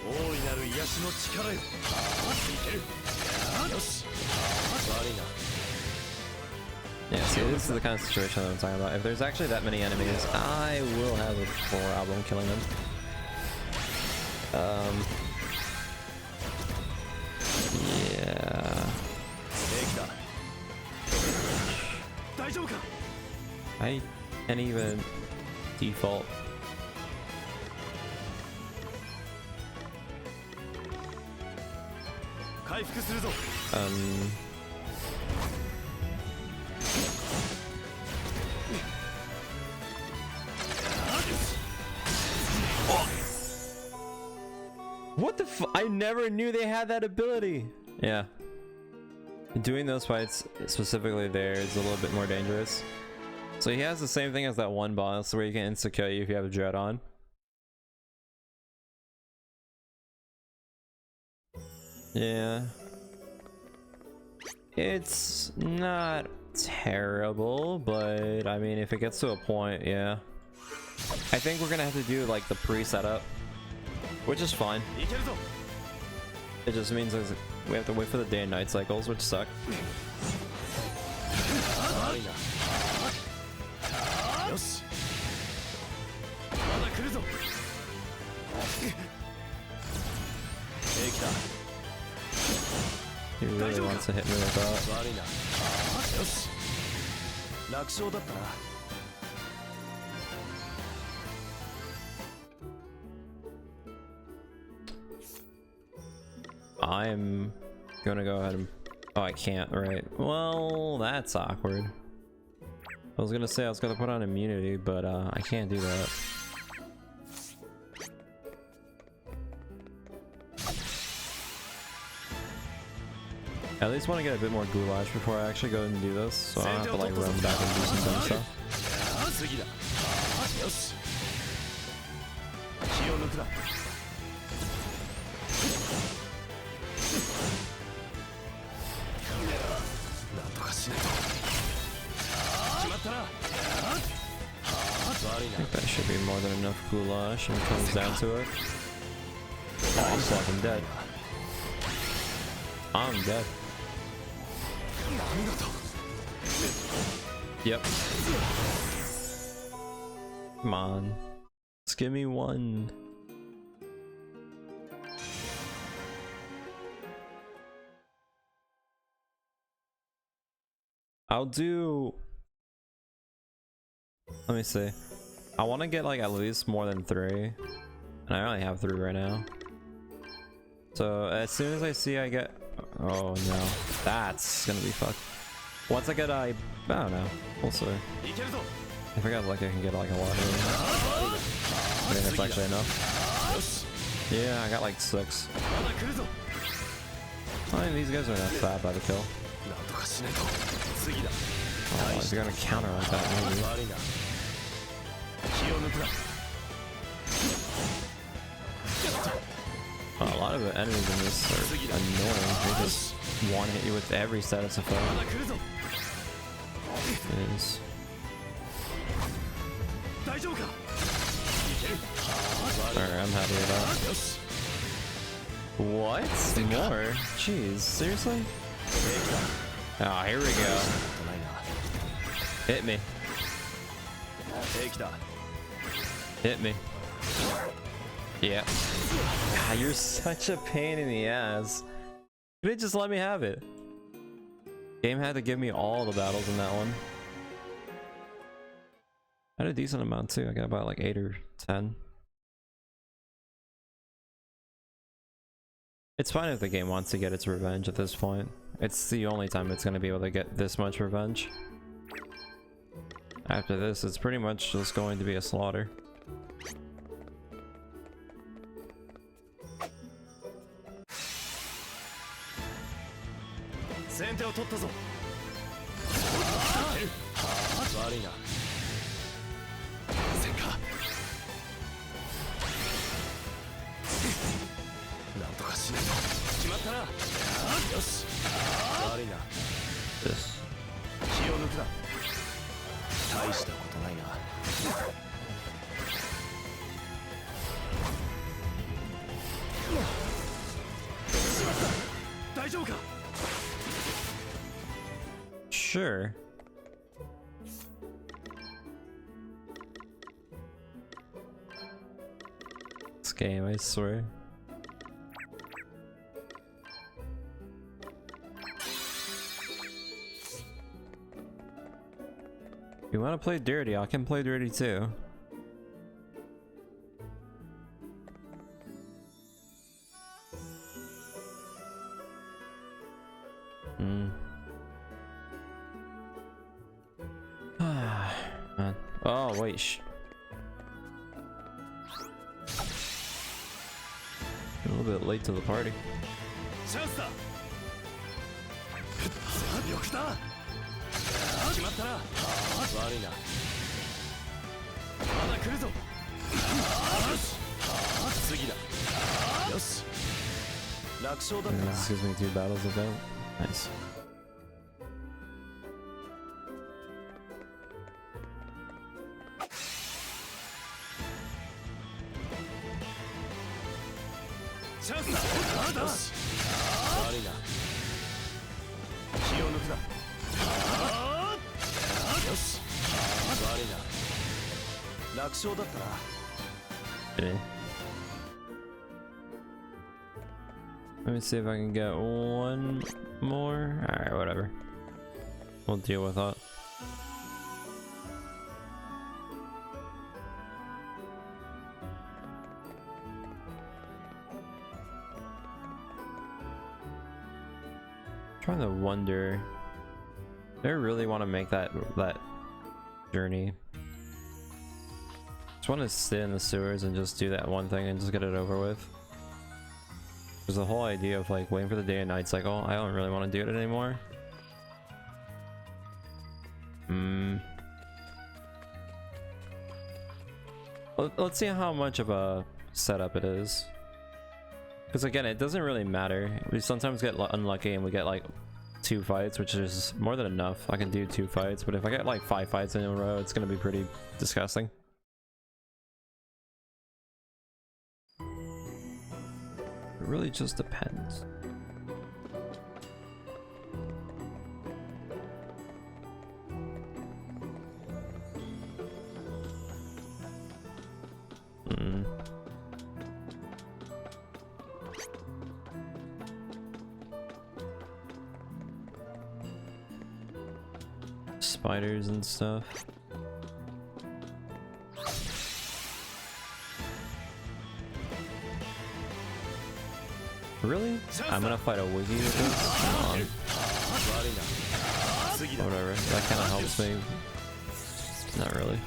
大いなる癒しの力よ。いける。よし。悪いな。 Yeah, see, this is the kind of situation that I'm talking about. If there's actually that many enemies, I will have a problem killing them. Yeah. 平気だ。大丈夫か。 I can't even default. 回復するぞ。 What the I never knew they had that ability. Yeah. Doing those fights specifically there is a little bit more dangerous. So he has the same thing as that one boss where you can insta-kill you if you have a dread on. Yeah. It's not terrible, but I mean, if it gets to a point, yeah. I think we're gonna have to do like the pre-setup, which is fine. いけるぞ。 It just means we have to wait for the day and night cycles, which suck. 悪いな。よし。まだ来るぞ。平気だ。 He really wants to hit me with that. 悪いな。よし。楽勝だったな。 I'm gonna go ahead and... Oh, I can't, right? Well, that's awkward. I was gonna say I was gonna put on immunity, but I can't do that. I at least want to get a bit more goulash before I actually go and do this, so I don't have to like run back and do some dumb stuff. 次だ。よし。気を抜くな。 なんとかしないと。決まったな。 I think that should be more than enough goulash when it comes down to it. Oh, I'm fucking dead. I'm dead. Yep. Come on. Just give me one. I'll do... Let me see. I want to get like at least more than 3. And I only have 3 right now. So as soon as I see I get Oh no, that's gonna be fucked. Once I get I don't know. We'll see. If I got lucky, I can get like a lot here. I think that's actually enough. Yeah, I got like 6. I mean, these guys are not bad by the kill. Oh, if you're gonna counter like that, maybe. Oh, a lot of the enemies in this are annoying. They just one hit you with every status effect. It is. Alright, I'm happy with that. What? More? Jeez, seriously? Oh, here we go. Hit me. Hit me. Yeah. God, you're such a pain in the ass. You could just let me have it. Game had to give me all the battles in that one. I had a decent amount too. I got about like 8 or 10. It's fine if the game wants to get its revenge at this point. It's the only time it's going to be able to get this much revenge. After this, it's pretty much just going to be a slaughter. This. Sure. This game, I swear. If you want to play dirty, I can play dirty too. Man. Oh wait, a little bit late to the party. This gives me 2 battles of that. Nice. Okay. Let me see if I can get one more. Alright, whatever. We'll deal with that. Trying to wonder, do I really want to make that journey? Just want to sit in the sewers and just do that one thing and just get it over with. There's the whole idea of like waiting for the day and night cycle. I don't really want to do it anymore. Let's see how much of a setup it is. Because again, it doesn't really matter. We sometimes get unlucky and we get like 2 fights, which is more than enough. I can do 2 fights, but if I get like 5 fights in a row, it's going to be pretty disgusting. It really just depends. Spiders and stuff. Really? I'm gonna fight a wiggy with this? Come on. Whatever. That kind of helps me. Not really.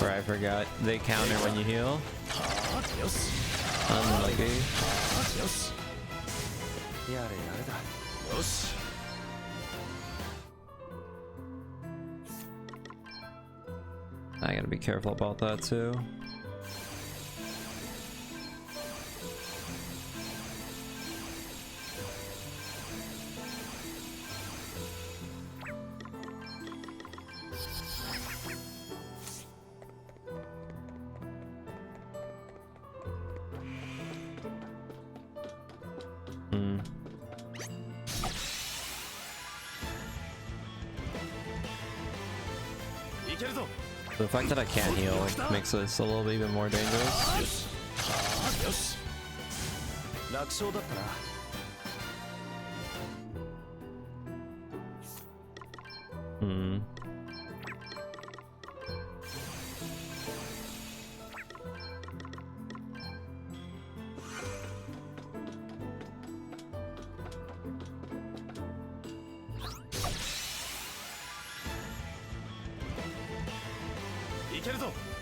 Or I forgot. They counter when you heal. Unlucky. I gotta be careful about that too. The fact that I can't heal makes this a little bit even more dangerous.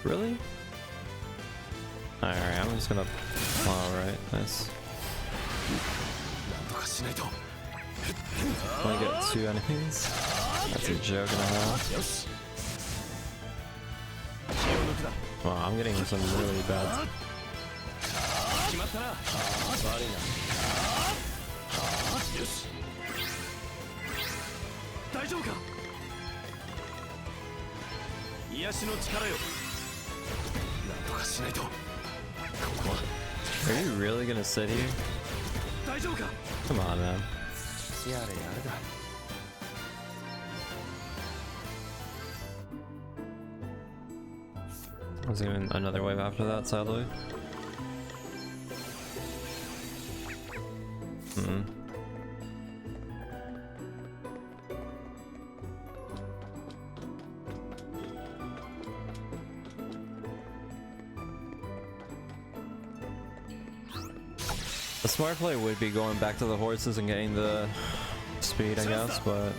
Really? Alright, I'm just gonna... Alright, nice. Only get 2 enemies? That's a joke and a half. Wow, I'm getting some really bad... Are you really gonna sit here? Come on, man. There's even another wave after that, sadly. The smart play would be going back to the horses and getting the speed, I guess, but...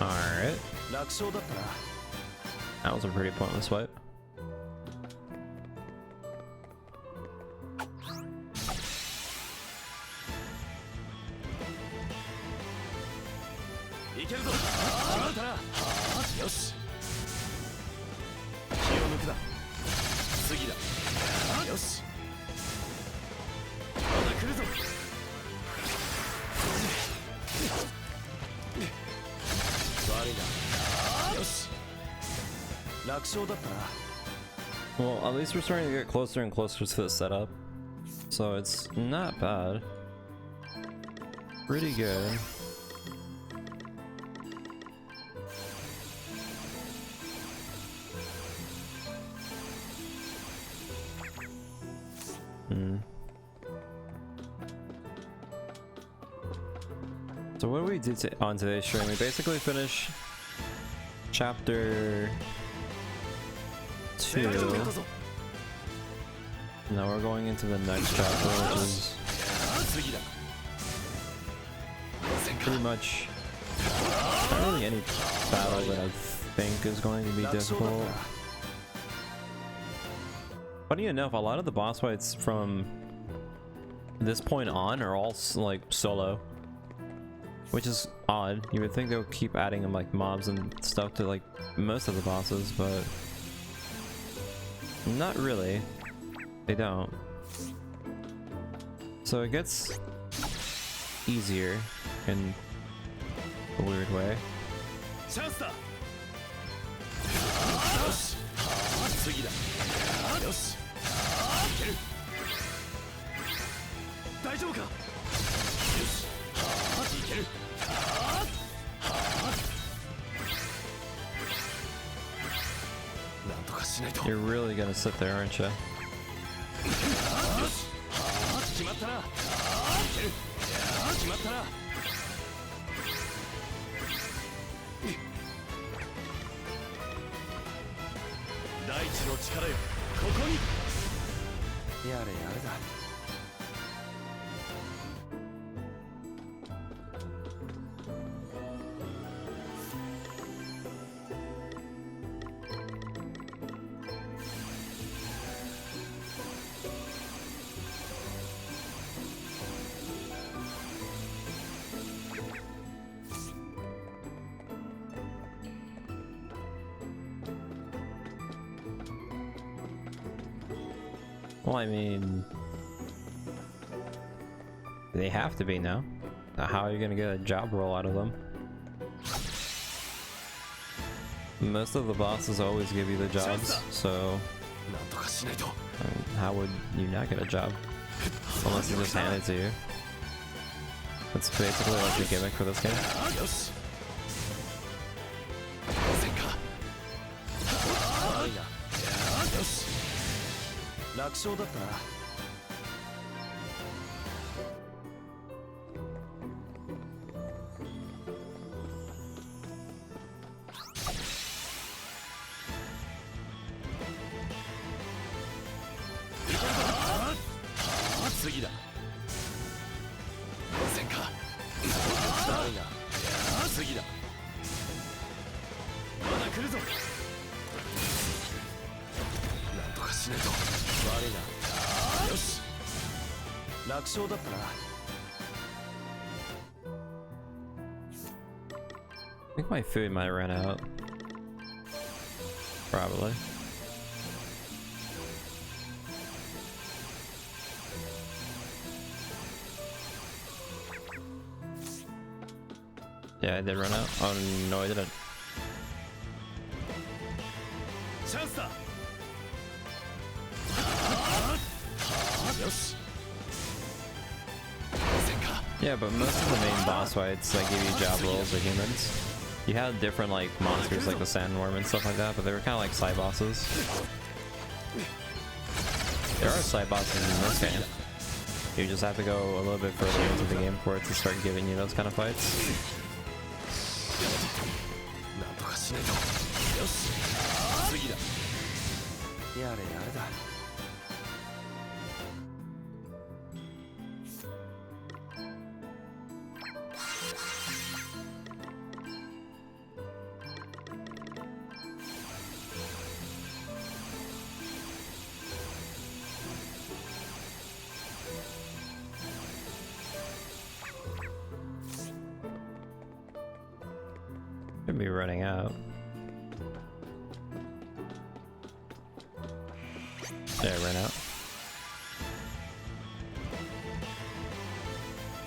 Alright. That was a pretty pointless fight. Well, at least we're starting to get closer and closer to the setup, so it's not bad. Pretty good. So what do we do on today's stream? We basically finish chapter 2. Now we're going into the next chapter, which is pretty much not really any battle that I think is going to be difficult. Funny enough, a lot of the boss fights from this point on are all like solo, which is odd. You would think they would keep adding like mobs and stuff to like most of the bosses, but not really. They don't. So it gets easier in a weird way. You're really gonna sit there, aren't you? Well, I mean, they have to be now. How are you gonna get a job roll out of them? Most of the bosses always give you the jobs, so how would you not get a job? Unless they just hand it to you. That's basically like the gimmick for this game. 楽勝だったな。次だ。戦か。誰が。次だ。まだ来るぞ。なんとかしないと。 よし楽勝だったな I think my food might run out. Probably. Yeah, I did run out. Oh no, I didn't. Chanceだ Yeah, but most of the main boss fights that give you job rolls are humans. You had different like monsters like the sandworm and stuff like that, but they were kind of like side bosses. There are side bosses in this game. You just have to go a little bit further into the game for it to start giving you those kind of fights. Should be running out. Yeah, I ran out.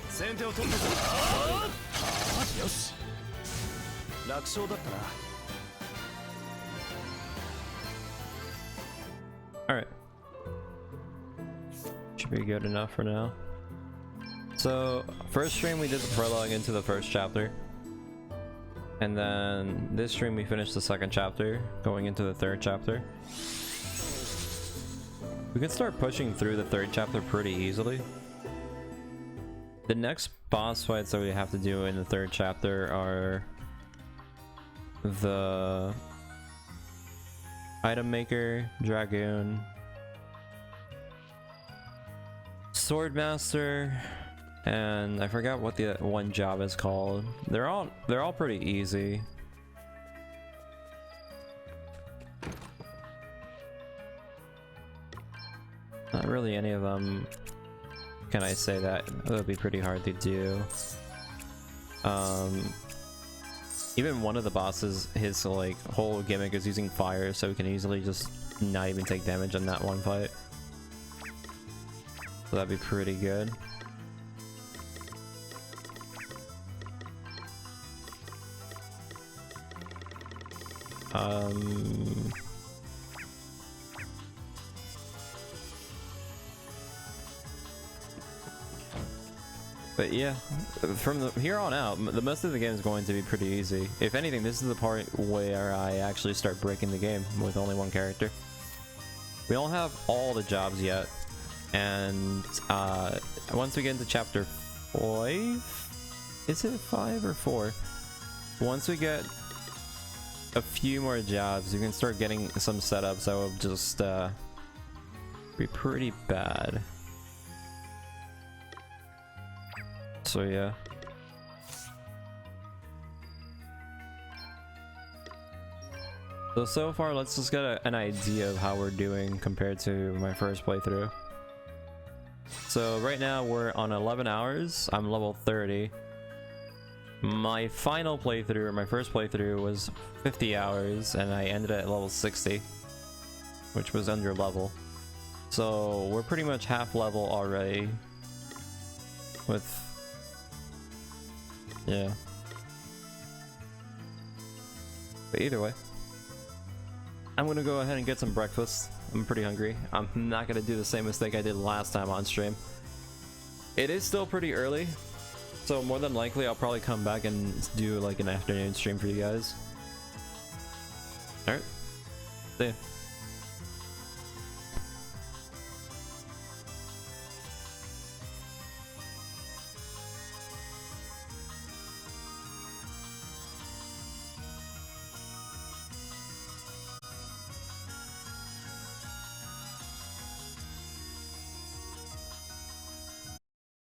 先手を取ったぞ。よし。楽勝だったな。Alright. Should be good enough for now. So, first stream we did the prologue into the first chapter. And then this stream we finished the second chapter, going into the third chapter. We can start pushing through the third chapter pretty easily. The next boss fights that we have to do in the third chapter are the item maker, dragoon, swordmaster, and I forgot what the one job is called. They're all pretty easy. Not really any of them can I say that would be pretty hard to do. Even one of the bosses, his like whole gimmick is using fire, so he can easily just not even take damage on that one fight. So that'd be pretty good. But yeah, from here on out, the most of the game is going to be pretty easy. If anything, this is the part where I actually start breaking the game with only one character. We don't have all the jobs yet, and once we get into chapter 5, is it 5 or 4? Once we get a few more jobs, you can start getting some setups that will just be pretty bad. So yeah. So far, let's just get an idea of how we're doing compared to my first playthrough. So right now we're on 11 hours. I'm level 30. My final playthrough, or my first playthrough, was 50 hours, and I ended at level 60, which was under level. So we're pretty much half level already. With yeah. But either way, I'm gonna go ahead and get some breakfast. I'm pretty hungry. I'm not gonna do the same mistake I did last time on stream. It is still pretty early, so more than likely I'll probably come back and do like an afternoon stream for you guys. Alright, see ya.